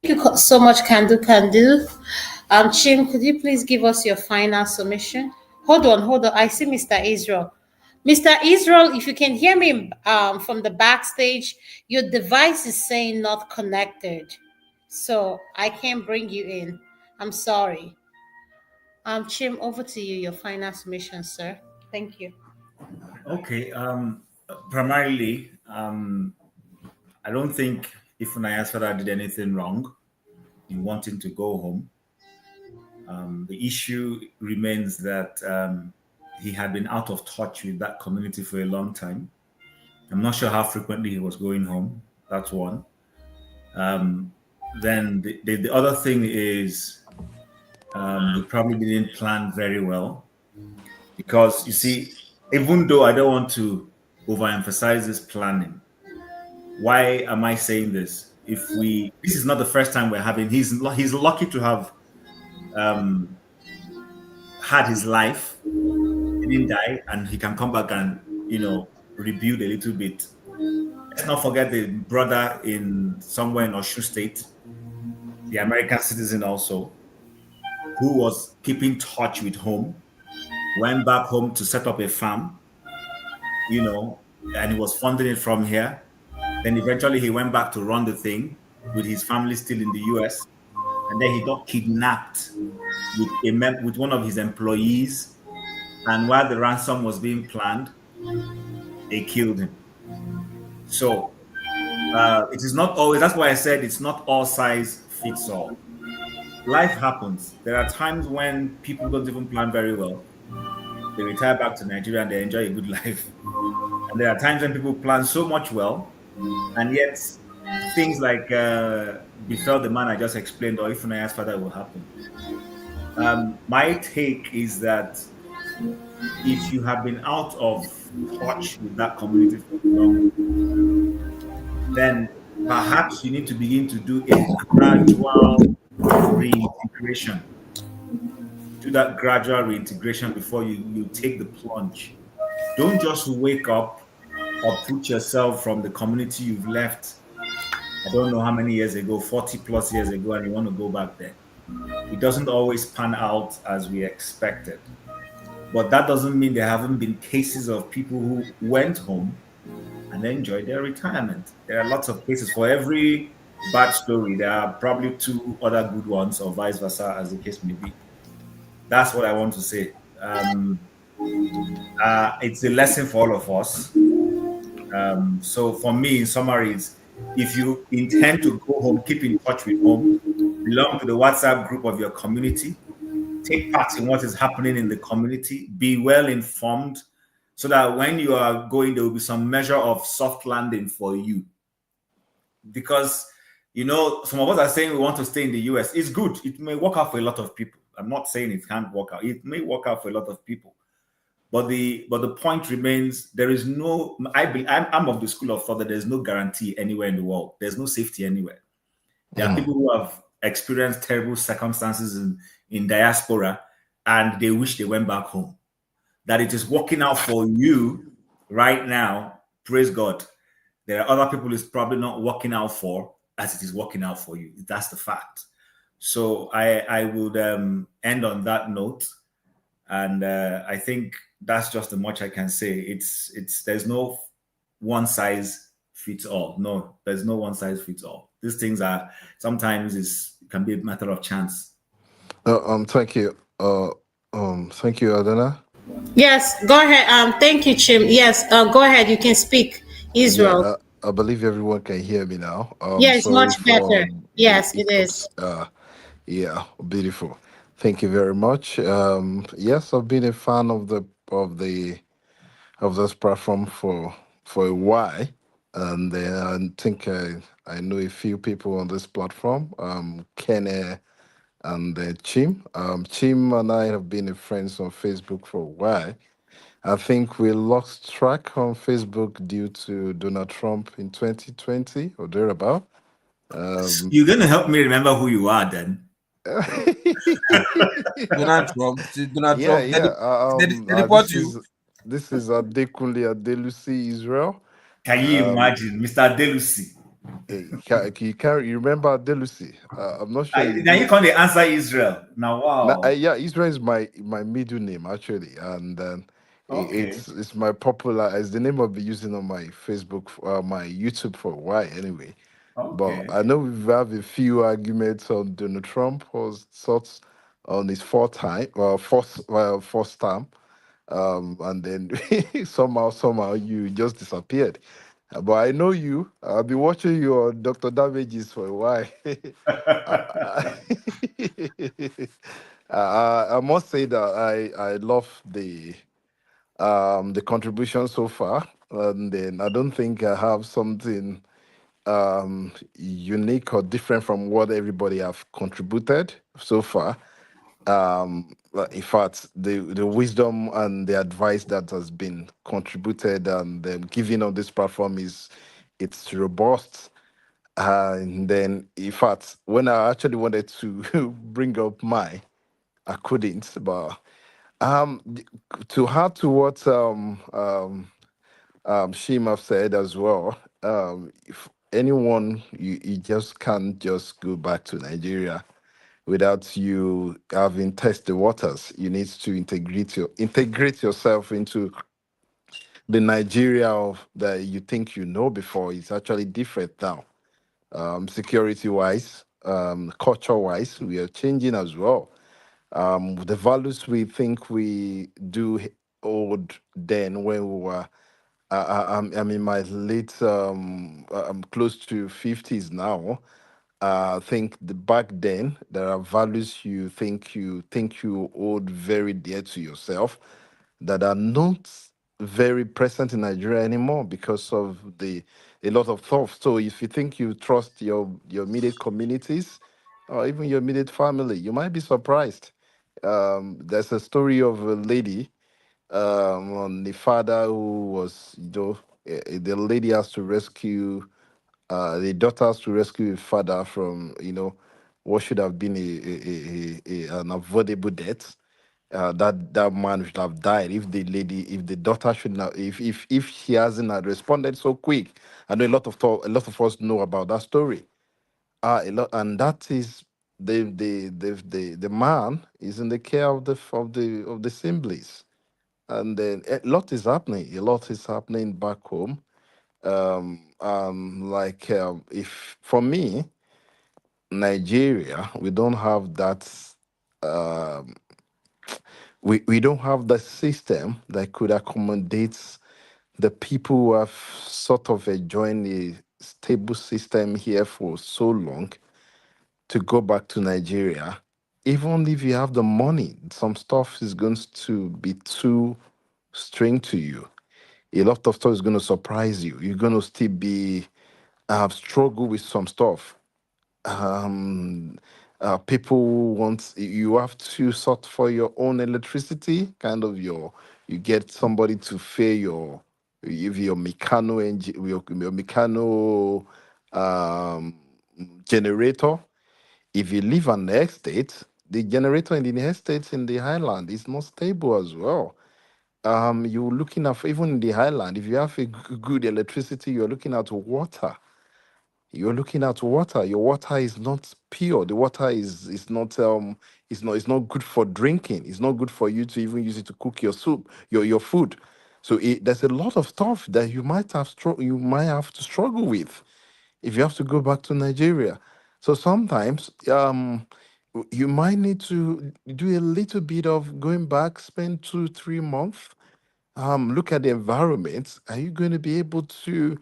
you so much, Kandu. Chim, could you please give us your final submission? Hold on, hold on. I see Mr. Israel. Mr. Israel, if you can hear me from the backstage, your device is saying not connected. So I can't bring you in. I'm sorry. Chim, over to you, your final submission, sir. Thank you. Okay. Primarily, I don't think Ifunaya's father did anything wrong in wanting to go home. The issue remains that he had been out of touch with that community for a long time. I'm not sure how frequently he was going home. That's one. Then the other thing is they probably didn't plan very well because you see, even though I don't want to overemphasize this planning, why am I saying this? This is not the first time we're having. He's lucky to have had his life, didn't die, and he can come back and rebuild a little bit. Let's not forget the brother in somewhere in Oshu State, the American citizen also, who was keeping touch with home, went back home to set up a farm, and he was funding it from here. Then eventually he went back to run the thing with his family still in the US. And then he got kidnapped with one of his employees. And while the ransom was being planned, they killed him. So it is not always, that's why I said it's not all size fits all. Life happens. There are times when people don't even plan very well. They retire back to Nigeria and they enjoy a good life. And there are times when people plan so much well, and yet things like befell the man I just explained, or if Unaya's father will happen. My take is that if you have been out of touch with that community for long, then perhaps you need to begin to do a gradual reintegration. Do that gradual reintegration before you take the plunge. Don't just wake up or put yourself from the community you've left, I don't know how many years ago, 40 plus years ago, and you want to go back there. It doesn't always pan out as we expected. But that doesn't mean there haven't been cases of people who went home and enjoyed their retirement. There are lots of cases. For every bad story, there are probably two other good ones, or vice versa, as the case may be. That's what I want to say. It's a lesson for all of us. So for me, in summary, is if you intend to go home, keep in touch with home, belong to the WhatsApp group of your community, take part in what is happening in the community, be well informed, so that when you are going, there will be some measure of soft landing for you. Because, some of us are saying we want to stay in the US. It's good. It may work out for a lot of people. I'm not saying it can't work out. It may work out for a lot of people. But the point remains, there is no, I'm of the school of thought that there's no guarantee anywhere in the world. There's no safety anywhere. There are people who have experienced terrible circumstances in diaspora, and they wish they went back home. That it is working out for you right now, praise God. There are other people it's probably not working out for as it is working out for you. That's the fact. So I would end on that note. And I think that's just as much I can say. It's there's no one size fits all. No, there's no one size fits all. These things are sometimes can be a matter of chance. Thank you. Thank you, Adana. Yes, go ahead. Thank you, Chim. Yes, go ahead. You can speak, Israel. Yeah, I believe everyone can hear me now. Yeah, it's Sorry much for better. the Yes, it is. hiccups. Yeah, beautiful. Thank you very much. Yes, I've been a fan of this platform for a while, and I think I know a few people on this platform. Kenny and Chim. Chim and I have been friends on Facebook for a while. I think we lost track on Facebook due to Donald Trump in 2020 or thereabout. You're going to help me remember who you are then. Donald Trump. Donald Yeah, Trump. yeah. They report you. This is Adekunle Adelusi, Israel. Can you imagine, Mr. Delusi? You remember Adelusi? I'm not sure you Now you do. can't answer Israel. Now, wow. Yeah, Israel is my middle name actually, and Okay. it's my popular. It's the name I've been using on my Facebook, my YouTube for a while anyway. But Okay. I know we have a few arguments on Donald Trump was thoughts on his first term, and then somehow you just disappeared. But I know you. I've been watching you on Dr. Damages for a while. I must say that I love the contribution so far, and then I don't think I have something unique or different from what everybody have contributed so far. In fact, the wisdom and the advice that has been contributed and given on this platform it's robust. And then, in fact, when I actually wanted to bring up I couldn't. But to add to what Shim have said as well, if anyone you just can't just go back to Nigeria without you having tested the waters. You need to integrate yourself into the Nigeria of that you think you know before. It's actually different now. Security wise, culture wise, we are changing as well. The values we think we do hold then when we were I'm in my late I'm close to 50s now. I think back then there are values you hold very dear to yourself that are not very present in Nigeria anymore because of the a lot of thought. So if you think you trust your immediate communities or even your immediate family, you might be surprised. There's a story of a lady on the father who was, the lady has to rescue the daughters to rescue a father from, what should have been an avoidable death. That man should have died if the daughter should not, if she hasn't had responded so quick. I know a lot of us know about that story. A lot, and that is the man is in the care of the assemblies, and then a lot is happening. A lot is happening back home. Like if for me, Nigeria, we don't have that. Um, we don't have the system that could accommodate the people who have sort of enjoying a stable system here for so long to go back to Nigeria. Even if you have the money, some stuff is going to be too strange to you. A lot of stuff is going to surprise you. You're going to still be struggle with some stuff. um People want, you have to sort for your own electricity, kind of you get somebody to pay your mechano your mechano um generator. If you live on the estate, the generator in the estate in the highland is not stable as well. You're looking at, even in the highland, if you have a good electricity, you're looking at water. You're looking at water. Your water is not pure. The water is not it's not good for drinking. It's not good for you to even use it to cook your soup, your food. So there's a lot of stuff that you might have to struggle with if you have to go back to Nigeria. So sometimes you might need to do a little bit of going back, spend 2 3 months, look at the environment. Are you going to be able to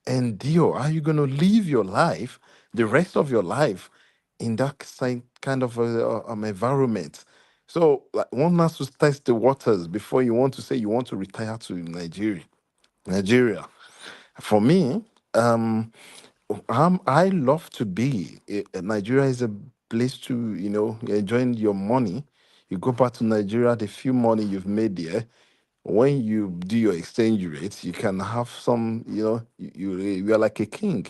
endure? Are you going to live your life, the rest of your life, in that kind of environment? So, like, one has to test the waters before you want to say you want to retire to Nigeria. Nigeria, for me, I love to be. Nigeria is a place to, enjoy your money. You go back to Nigeria, the few money you've made there, when you do your exchange rates, you can have some, you are like a king.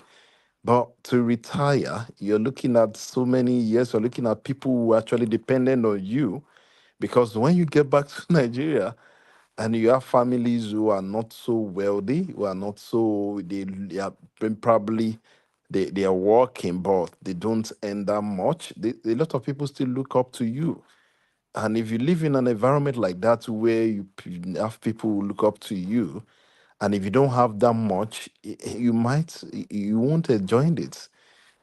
But to retire, you're looking at so many years, you're looking at people who are actually dependent on you. Because when you get back to Nigeria and you have families who are not so wealthy, who are not so, they are probably, they are working, but they don't earn that much. A lot of people still look up to you. And if you live in an environment like that where you have people who look up to you, and if you don't have that much, you won't enjoy it.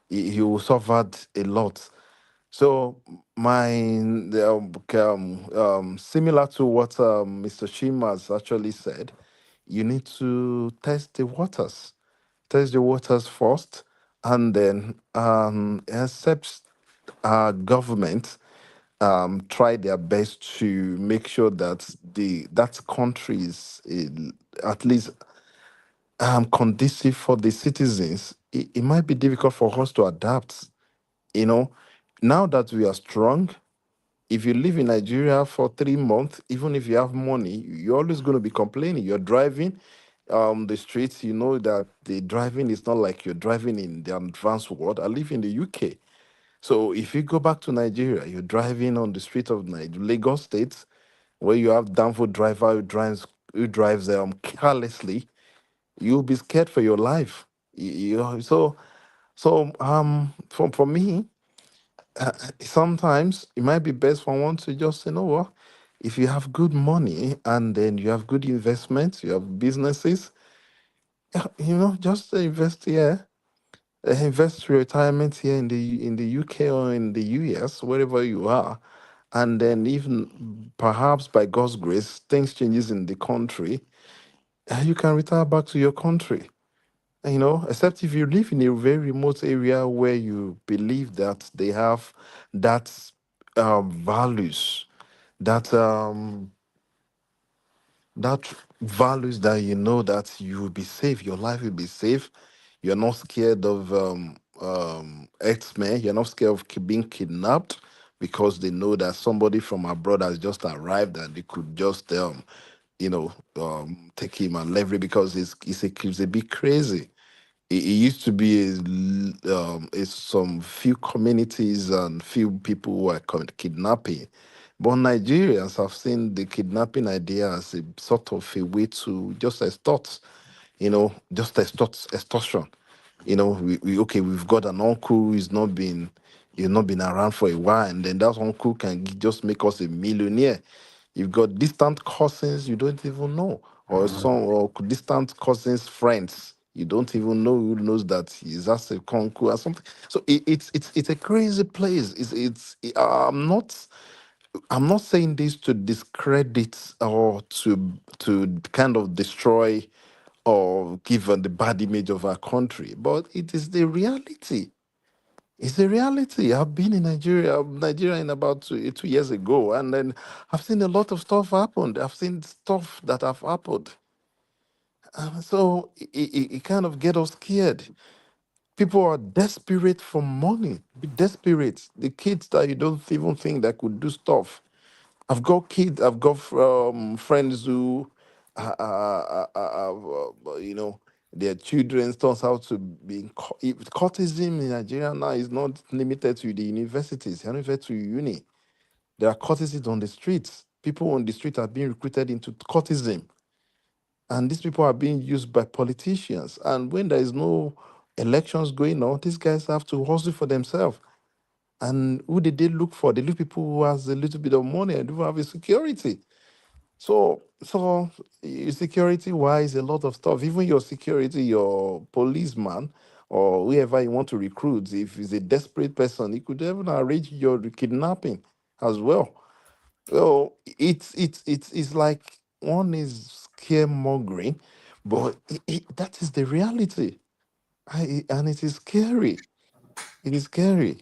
You will suffer a lot. So similar to what Mr. Shima has actually said, you need to test the waters. Test the waters first, and then accept government try their best to make sure that that country is at least conducive for the citizens. It might be difficult for us to adapt. You know, now that we are strong, if you live in Nigeria for 3 months, even if you have money, you're always going to be complaining. You're driving the streets, you know that the driving is not like you're driving in the advanced world. I live in the UK. So if you go back to Nigeria, you're driving on the street of Lagos State, where you have downfall driver who drives carelessly, you'll be scared for your life. For me, sometimes it might be best for one to just say, you know what, if you have good money and then you have good investments, you have businesses, just invest here. Invest your retirement here in the UK or in the US, wherever you are, and then even perhaps by God's grace, things changes in the country, you can retire back to your country. Except if you live in a very remote area where you believe that they have that values, that that values that you know that you will be safe, your life will be safe. You're not scared of X-Men. You're not scared of being kidnapped because they know that somebody from abroad has just arrived and they could just take him and leverage because he's a bit crazy. it used to be some few communities and few people who are kidnapping. But Nigerians have seen the kidnapping idea as a sort of a way to just extort, just extortion. We've got an uncle he's not been around for a while, and then that uncle can just make us a millionaire. You've got distant cousins you don't even know, or distant cousins friends you don't even know who knows that he's just a uncle or something. So it's a crazy place. I'm not saying this to discredit or to kind of destroy or give the bad image of our country, but it is the reality. It's the reality. I've been in Nigeria in about 2 years ago, and then I've seen a lot of stuff happen. I've seen stuff that have happened. So it kind of get us scared. People are desperate for money. Be desperate. The kids that you don't even think that could do stuff. I've got kids. I've got friends who, their children turns out to be courtesan in Nigeria now is not limited to the universities. It's limited to uni. There are courtesans on the streets. People on the street are being recruited into courtesan, and these people are being used by politicians. And when there is no elections going on, these guys have to hustle for themselves. And who did they look for? They look people who has a little bit of money and who have a security. So security wise, a lot of stuff. Even your security, your policeman or whoever you want to recruit, if he's a desperate person, he could even arrange your kidnapping as well. So it's like one is scaremongering, but that is the reality. And it is scary. It is scary.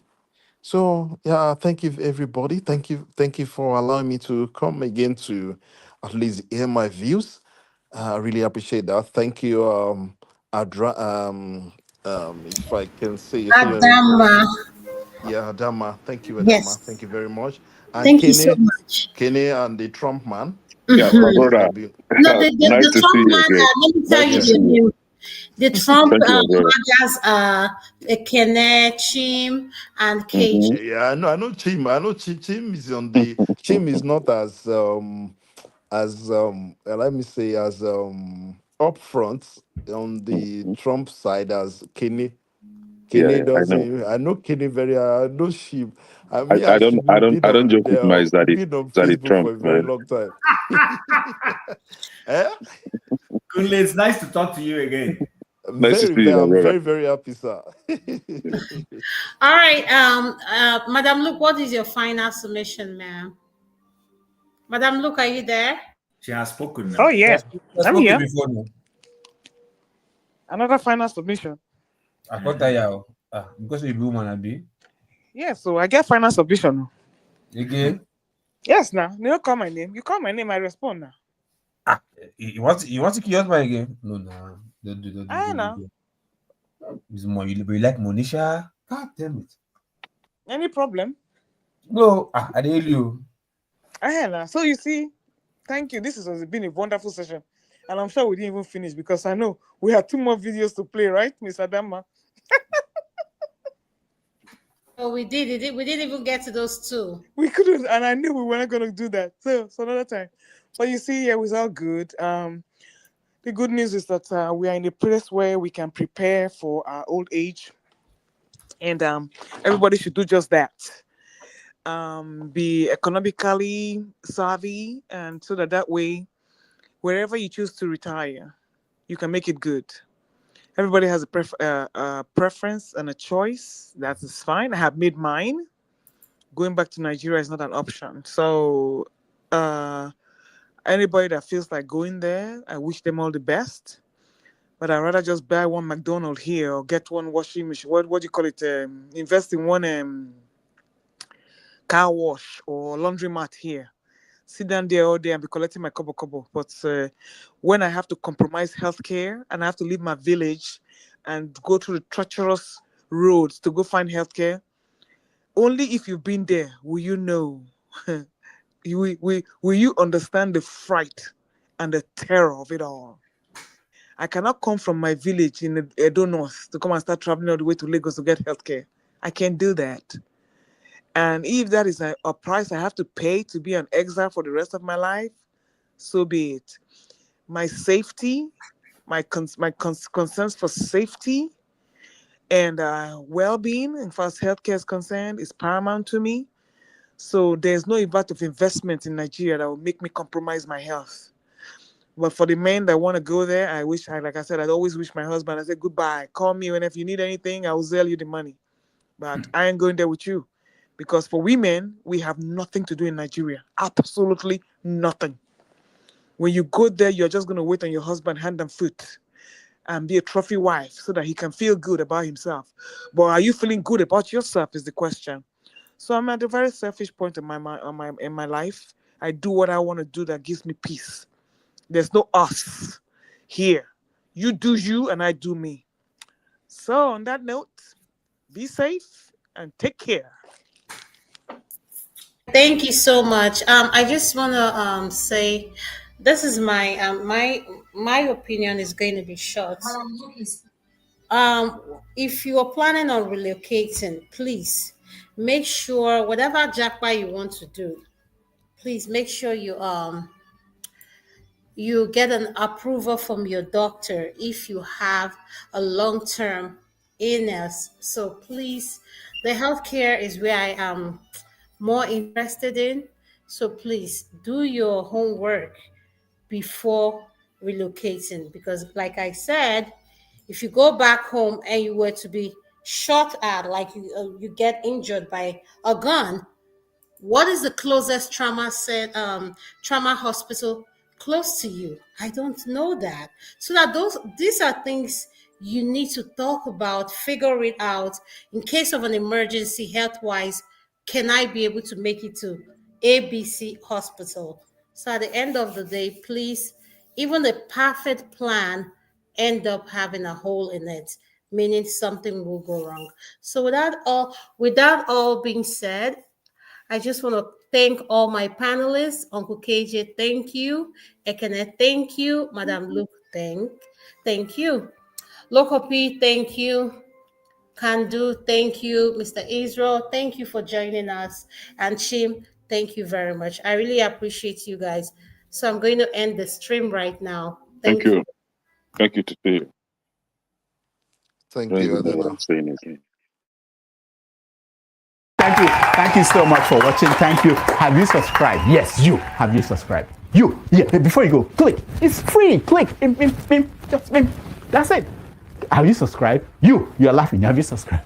So yeah, thank you everybody. Thank you for allowing me to come again to at least hear my views. I really appreciate that. Thank you, Adra. If I can say your name Adama. correctly. Yeah, Adama. Thank you, Adama. Yes. Thank you very much. And Thank you so much. Kenny and the Trump man. Yeah, my Mhm. brother. No, Nice the to see Trump you man, again. let me tell Nice you to Yeah. see the you. name. The Trump Thank you, my brother. magas, Kene, Chim, and KG. Mm-hmm. Yeah, I know Chim. I know Chim. Chim is not let me say as upfront on the Trump side as Kenny. Yeah, Kenny yeah, I know. doesn't. I know Kenny very. I know Shim. I I, mean, I I don't should I be don't been I don't on joke with my been on Zaddy Facebook Trump, for a very man. long time. Eh? Kunle, it's nice to talk to you again. Nice to see you, my I'm brother. very, very happy, sir. All right, Madam Luke, what is your final submission, ma'am? Madam Luke, are you there? She has spoken Oh now. yeah, I've I'm spoken here. before now. Another final submission. I got tired. Because you be woman, I be. Yeah, so I get final submission. Again. Yes, now you don't call my name. You call my name, I respond now. You want to kill your husband again? No, no. I Don't know. do. It's more you like Monisha. God damn it. Any problem? No, I didn't you. I know. So you see, thank you. This has been a wonderful session. And I'm sure we didn't even finish because I know we have 2 more videos to play, right, Miss Adama? Oh, we did. We didn't even get to those two. We couldn't, and I knew we weren't gonna do that. So another time. But you see, yeah, it was all good. The good news is that we are in a place where we can prepare for our old age, and everybody should do just that. Be economically savvy, and so that way, wherever you choose to retire, you can make it good. Everybody has a preference and a choice. That is fine. I have made mine. Going back to Nigeria is not an option. So, anybody that feels like going there, I wish them all the best. But I'd rather just buy one McDonald's here or get one washing machine. What do you call it? Invest in one car wash or laundromat here. Sit down there all day and be collecting my kobo. But when I have to compromise healthcare and I have to leave my village and go through the treacherous roads to go find healthcare, only if you've been there will you know. Will you understand the fright and the terror of it all? I cannot come from my village in Edo North to come and start traveling all the way to Lagos to get healthcare. I can't do that. And if that is a price I have to pay to be an exile for the rest of my life, so be it. My safety, concerns for safety and well-being, as far as healthcare is concerned, is paramount to me. So there's no amount of investment in Nigeria that will make me compromise my health. But for the men that want to go there, like I said, I'd always wish my husband, I said, goodbye. Call me when if you need anything, I will sell you the money. But I ain't going there with you. Because for women, we have nothing to do in Nigeria. Absolutely nothing. When you go there, you're just going to wait on your husband hand and foot and be a trophy wife so that he can feel good about himself. But are you feeling good about yourself is the question. So I'm at a very selfish point in my life. I do what I want to do that gives me peace. There's no us here. You do you and I do me. So on that note, be safe and take care. Thank you so much. I just want to say, this is my opinion is going to be short. If you are planning on relocating, please make sure whatever jackpot you want to do, please make sure you get an approval from your doctor if you have a long-term illness. So please, the healthcare is where I am more interested in. So please do your homework before relocating, because like I said, if you go back home and you were to be shot at, like you get injured by a gun, what is the closest trauma hospital close to you? I don't know that. So that these are things you need to talk about, figure it out. In case of an emergency health-wise, can I be able to make it to ABC hospital? So at the end of the day, please, even the perfect plan end up having a hole in it, meaning something will go wrong. So with that all being said, I just want to thank all my panelists. Uncle KJ, thank you. Ekene, thank you. Madam Luke, thank you. Local P, thank you. Kandu, thank you. Mr. Israel, thank you for joining us. And Chim, thank you very much. I really appreciate you guys. So I'm going to end the stream right now. Thank you. Thank you to you. Thank you, Adana. Thank you so much for watching. Thank you. Have you subscribed? Yes, you. Have you subscribed? You. Yeah, before you go, click. It's free. Click. Just that's it. Have you subscribed? You're laughing. Have you subscribed?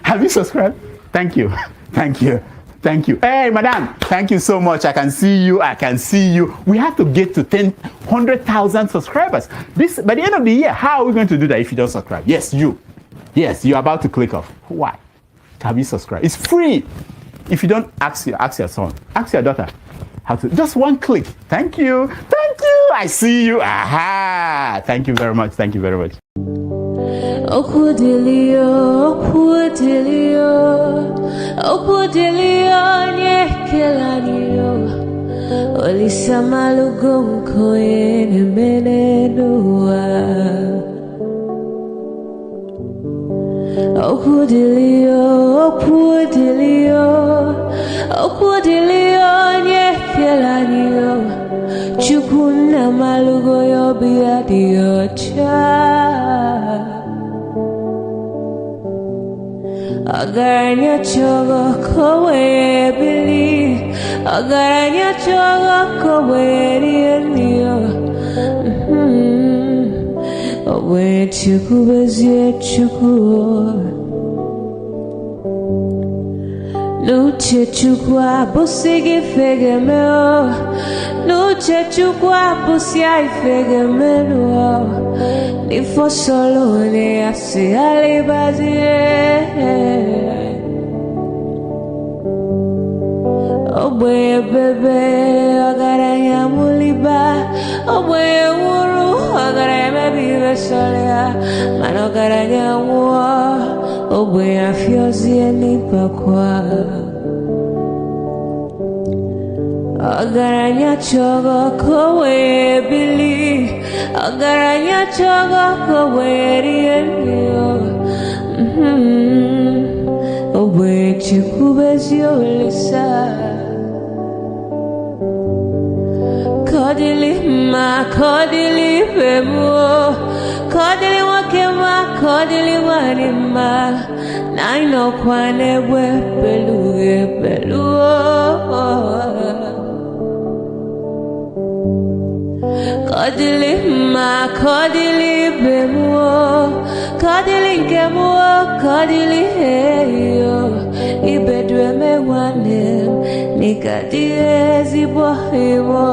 Have you subscribed? Thank you. Thank you. Thank you. Hey, madam. Thank you so much. I can see you. We have to get to 100,000 subscribers. By the end of the year, how are we going to do that if you don't subscribe? Yes, you. Yes, you're about to click off. Why? Have you subscribed? It's free. If you don't, ask your son, ask your daughter how to. Just one click. Thank you. I see you. Aha. Thank you very much. Chukuna malugo yo biadiocha Agaranya chogo kowe bili Agaranya chogo kowe rienio Owe chuku bezie chuku Nuche chukwa busigi fegemeo Nuche chukwa busia ifegemeo Nifo solo ne asi alibazie Oboye bebe agaranya muliba Oboye wuru agaranya mebi vesolea Mano agaranya mua Oboye afyozi enipa kwa Agaranya chogo kowe bili Agaranya chogo kaweriyo. Awake chikubes yolisa. Kodili ma, kodili bemo, kodili wakema, kodili wanima. Naino kwane we beluge beluo. Kodili ma, kodili bemo, kodili kemo, kodili heyo. Ibedwe me wanem, nikadiezi bohimo.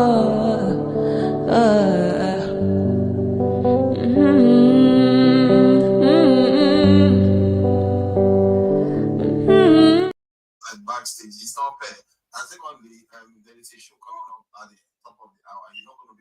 Backstage, it's not fair. And secondly, there is a show coming up at the top of the hour. You're not going to be